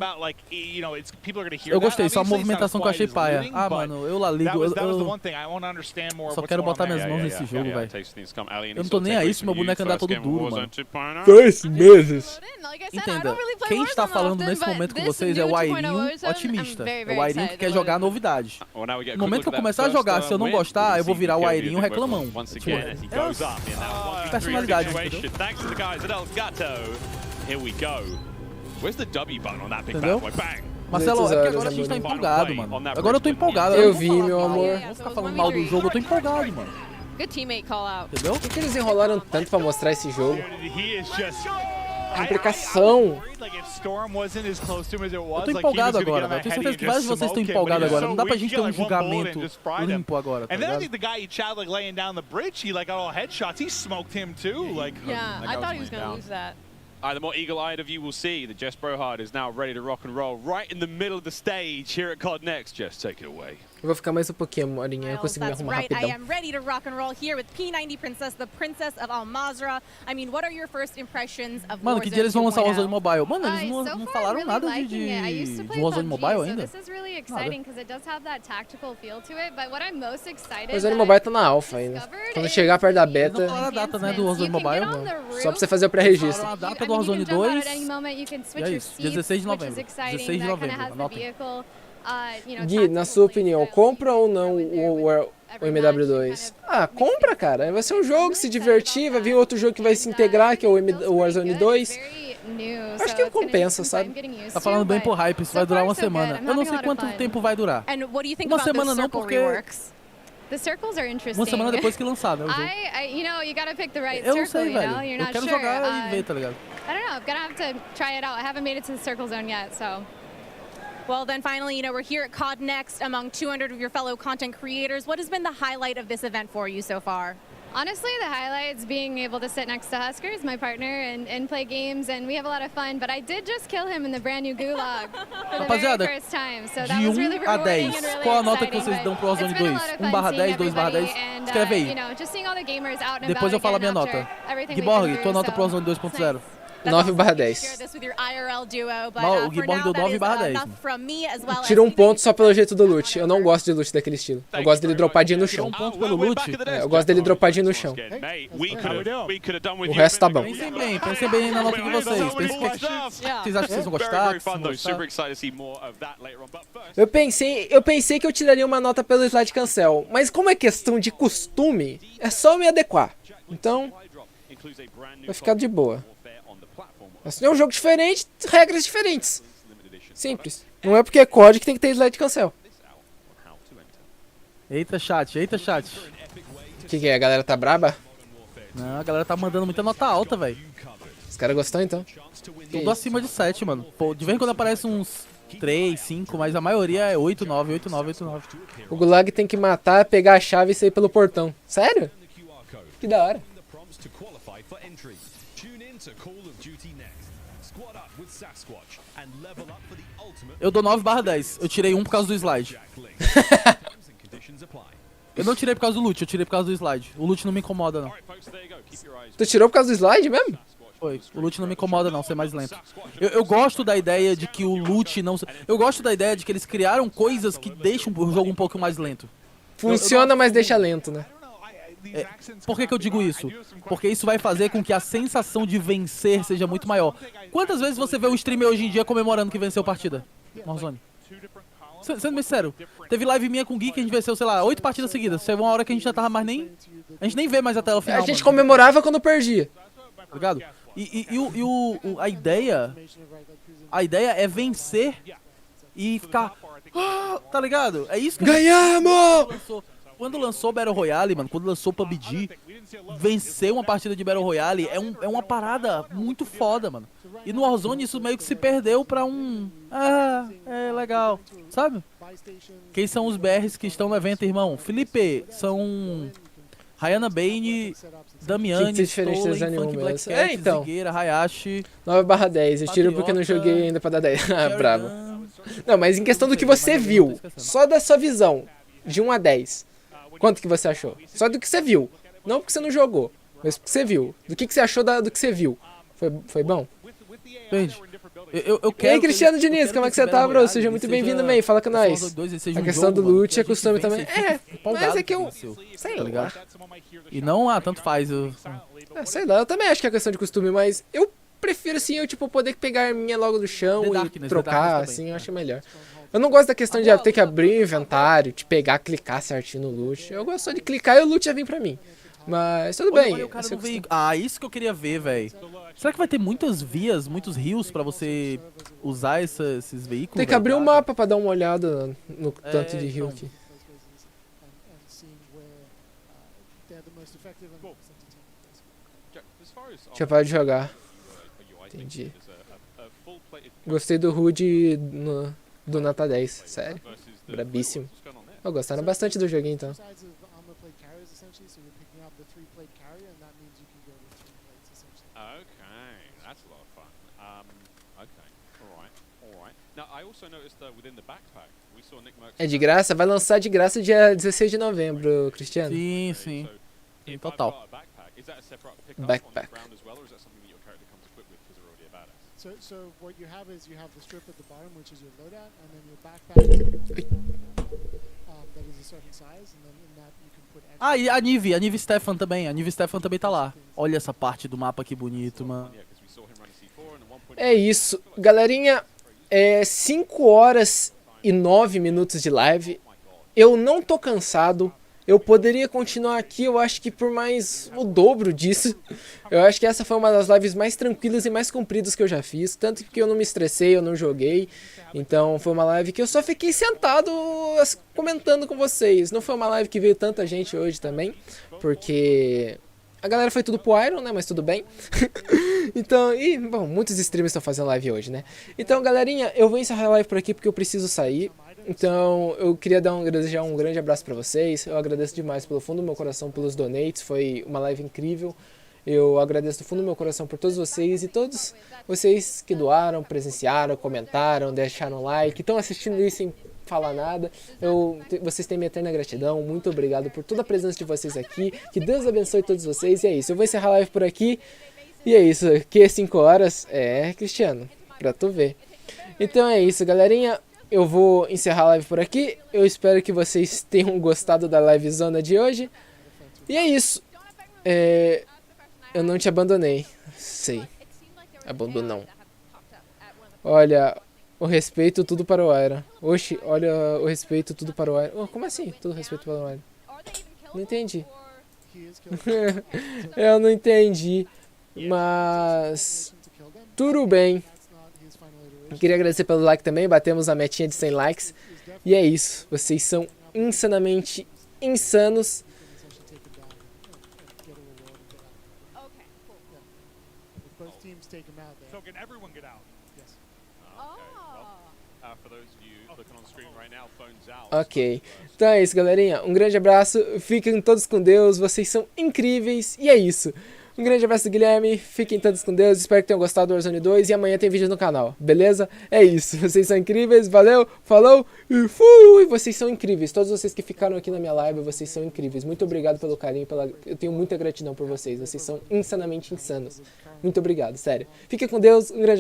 Eu gostei, só a movimentação que eu achei paia. Ah, mano, eu lá ligo. Eu só quero botar minhas mãos nesse jogo, velho. Eu não tô nem aí se meu boneco andar todo duro, mano. 2 meses. Entenda, quem está falando nesse momento com vocês é o Airinho otimista. É o Airinho que quer jogar a novidade. No momento que eu começar a jogar, se eu não gostar, eu vou virar o Airinho reclamão. Tipo, personalidade, entendeu? Entendeu? Marcelo, é porque agora a gente tá empolgado, mano. Agora eu tô empolgado. Eu vi, meu amor. Não vou ficar falando mal do jogo, eu tô empolgado, mano. Good teammate call out. Entendeu? Por que eles enrolaram tanto pra mostrar esse jogo? A implicação. Eu tô empolgado agora, velho. Tenho certeza que vários de vocês estão empolgados agora. Não dá pra gente ter um julgamento limpo agora, tá ligado? Yeah, I thought he was gonna lose that. The more eagle-eyed of you will see that Jess Brohard is now ready to rock and roll right in the middle of the stage here at COD Next. Jess, take it away. Eu vou ficar mais um pouquinho, Morinha. Eu consegui me arrumar rapidão. I am ready to rock and roll here with P90 Princess, the Princess of Al-Mazrah. I mean, what are your first impressions of Mano, que dia eles vão lançar o Warzone Mobile? Mano, eles não falaram nada de Warzone Mobile ainda. O Warzone Mobile tá na alpha ainda. Quando chegar perto da beta... Não falaram a data, né, do Warzone Mobile? Não. Só pra você fazer o pré-registro. Falaram a data do Warzone 2. E é isso, dia 16 de novembro. 16 de novembro, anotem. Gui, na sua opinião, compra ou não o MW2? Ah, compra, cara. Vai ser um jogo, se divertir, vai vir outro jogo que vai se integrar, que é o Warzone 2. Acho que compensa, sabe? Tá falando bem por hype, isso vai durar uma semana. Eu não sei quanto tempo vai durar. Uma semana não, porque... Uma semana depois que lançar, né, o jogo. Eu não sei, velho. Eu quero jogar e ver, tá ligado? I don't know. I'm gonna have to try it out. I haven't made it to the circle zone yet, so. Well, then finally, you know, we're here at COD Next among 200 of your fellow content creators. What has been the highlight of this event for you so far? Honestly, the highlight's being able to sit next to Huskers, my partner, and play games, and we have a lot of fun. But I did just kill him in the brand new gulag for the very first time, so that was really rewarding and really qual a nota que vocês dão pro Warzone 2? 1/10, 2/10? Escreve aí. Depois eu falo a minha nota. Giborg, tua nota pro Warzone 2.0. 9/10. Não, o Giborg deu 9/10. Tira um ponto só pelo jeito do loot. Eu não gosto de loot daquele estilo. Eu gosto dele dropadinho no chão. Um ponto pelo loot? É, eu gosto dele dropadinho no chão. O resto tá bom. Pensem bem na nota de vocês. Pensem que vocês acham que vocês vão gostar. Eu pensei que eu tiraria uma nota pelo slide cancel, mas como é questão de costume, é só me adequar. Então, vai ficar de boa. Assim, é um jogo diferente, regras diferentes. Simples. Não é porque é COD que tem que ter slide cancel. Eita, chat, eita, chat. O que é? A galera tá braba? Não, a galera tá mandando muita nota alta, velho. Os caras gostam então? Tudo acima de 7, mano. Pô, de vez em quando aparece uns 3, 5, mas a maioria é 8, 9, 8, 9, 8, 9. O Gulag tem que matar, pegar a chave e sair pelo portão. Sério? Que da hora. Eu dou 9/10. Eu tirei 1 por causa do slide. Eu não tirei por causa do loot, eu tirei por causa do slide. O loot não me incomoda, não. Tu tirou por causa do slide mesmo? Foi. O loot não me incomoda, não, ser mais lento. Eu gosto da ideia de que o loot não... Eu gosto da ideia de que eles criaram coisas que deixam o jogo um pouco mais lento. Funciona, mas deixa lento, né? Por que eu digo isso? Porque isso vai fazer com que a sensação de vencer seja muito maior. Quantas vezes você vê um streamer hoje em dia comemorando que venceu a partida? Warzone. Sendo bem sério, teve live minha com o Gui que a gente venceu, sei lá, 8 partidas seguidas. Chegou uma hora que a gente já tava mais nem... A gente nem vê mais até o final. A gente comemorava quando perdia. Tá ligado? A ideia... A ideia é vencer e ficar... tá ligado? É isso que... Ganhamos! Quando lançou Battle Royale, mano, quando lançou PUBG, vencer uma partida de Battle Royale é uma parada muito foda, mano. E no Warzone isso meio que se perdeu pra um... Ah, é legal, sabe? Quem são os BRs que estão no evento, irmão? Felipe, são... Rayana Bane, Damiani, Stolen, Funk Blackcat, então. Zigueira, Hayashi... 9/10, eu tiro porque não joguei ainda pra dar 10. Ah, bravo. Não, mas em questão do que você viu, só da sua visão, de 1 a 10... Quanto que você achou? Só do que você viu. Não porque você não jogou, mas porque você viu. Do que você achou do que você viu? Foi bom? Entende? Eu quero... E aí, Cristiano Diniz, como é que você tá, bro? Seja muito bem-vindo, man. Fala com nós. A questão do loot é costume também. Mas é que eu... Sei lá. E não, tanto faz. Sei lá, eu também acho que é questão de costume, mas eu prefiro, assim, eu, tipo, poder pegar a minha logo do chão e trocar, assim, eu acho melhor. Eu não gosto da questão de ter que abrir o inventário, de pegar, clicar certinho no loot. Eu gosto só de clicar e o loot já vem pra mim. Mas tudo bem. Isso que eu queria ver, velho. Será que vai ter muitas vias, muitos rios pra você usar esses veículos? Tem que abrir o mapa pra dar uma olhada no tanto de rio aqui. Deixa eu parar de jogar. Entendi. Gostei do HUD do Nota 10, sério. Brabíssimo. Eu gostando bastante do joguinho, então. É de graça? Vai lançar de graça dia 16 de novembro, Cristiano. Sim, sim. Sim, total. Backpack. So what you have is you have the strip at the bottom, which is your loadout, and then your backpack that is a certain size, and then in that you can put. Ah, e a Nive Stefan também. A Nive Stefan também tá lá. Olha essa parte do mapa que bonito, mano. É isso, galerinha. É 5 horas e 9 minutos de live. Eu não tô cansado. Eu poderia continuar aqui, eu acho que por mais o dobro disso. Eu acho que essa foi uma das lives mais tranquilas e mais compridas que eu já fiz. Tanto que eu não me estressei, eu não joguei. Então foi uma live que eu só fiquei sentado comentando com vocês. Não foi uma live que veio tanta gente hoje também. Porque a galera foi tudo pro Iron, né? Mas tudo bem. Então, e, bom, muitos streamers estão fazendo live hoje, né? Então, galerinha, eu vou encerrar a live por aqui porque eu preciso sair. Então, eu queria desejar um grande abraço pra vocês. Eu agradeço demais pelo fundo do meu coração pelos donates. Foi uma live incrível. Eu agradeço do fundo do meu coração por todos vocês e todos vocês que doaram, presenciaram, comentaram, deixaram like, estão assistindo isso sem falar nada. Vocês têm minha eterna gratidão. Muito obrigado por toda a presença de vocês aqui. Que Deus abençoe todos vocês. E é isso. Eu vou encerrar a live por aqui. E é isso. Que 5 horas. É, Cristiano. Pra tu ver. Então é isso, galerinha. Eu vou encerrar a live por aqui. Eu espero que vocês tenham gostado da livezona de hoje. E é isso. Eu não te abandonei. Sei. Abandonão. Olha, o respeito tudo para o Aira. Oxi, olha o respeito tudo para o Aira. Oh, como assim? Tudo respeito para o Aira? Não entendi. Eu não entendi. Mas tudo bem. Queria agradecer pelo like também. Batemos a metinha de 100 likes. E é isso. Vocês são insanamente insanos. Ok. Então é isso, galerinha. Um grande abraço. Fiquem todos com Deus. Vocês são incríveis. E é isso. Um grande abraço do Guilherme. Fiquem todos com Deus. Espero que tenham gostado do Warzone 2. E amanhã tem vídeo no canal. Beleza? É isso. Vocês são incríveis. Valeu. Falou. E fui. Vocês são incríveis. Todos vocês que ficaram aqui na minha live, vocês são incríveis. Muito obrigado pelo carinho. Eu tenho muita gratidão por vocês. Vocês são insanamente insanos. Muito obrigado. Sério. Fiquem com Deus. Um grande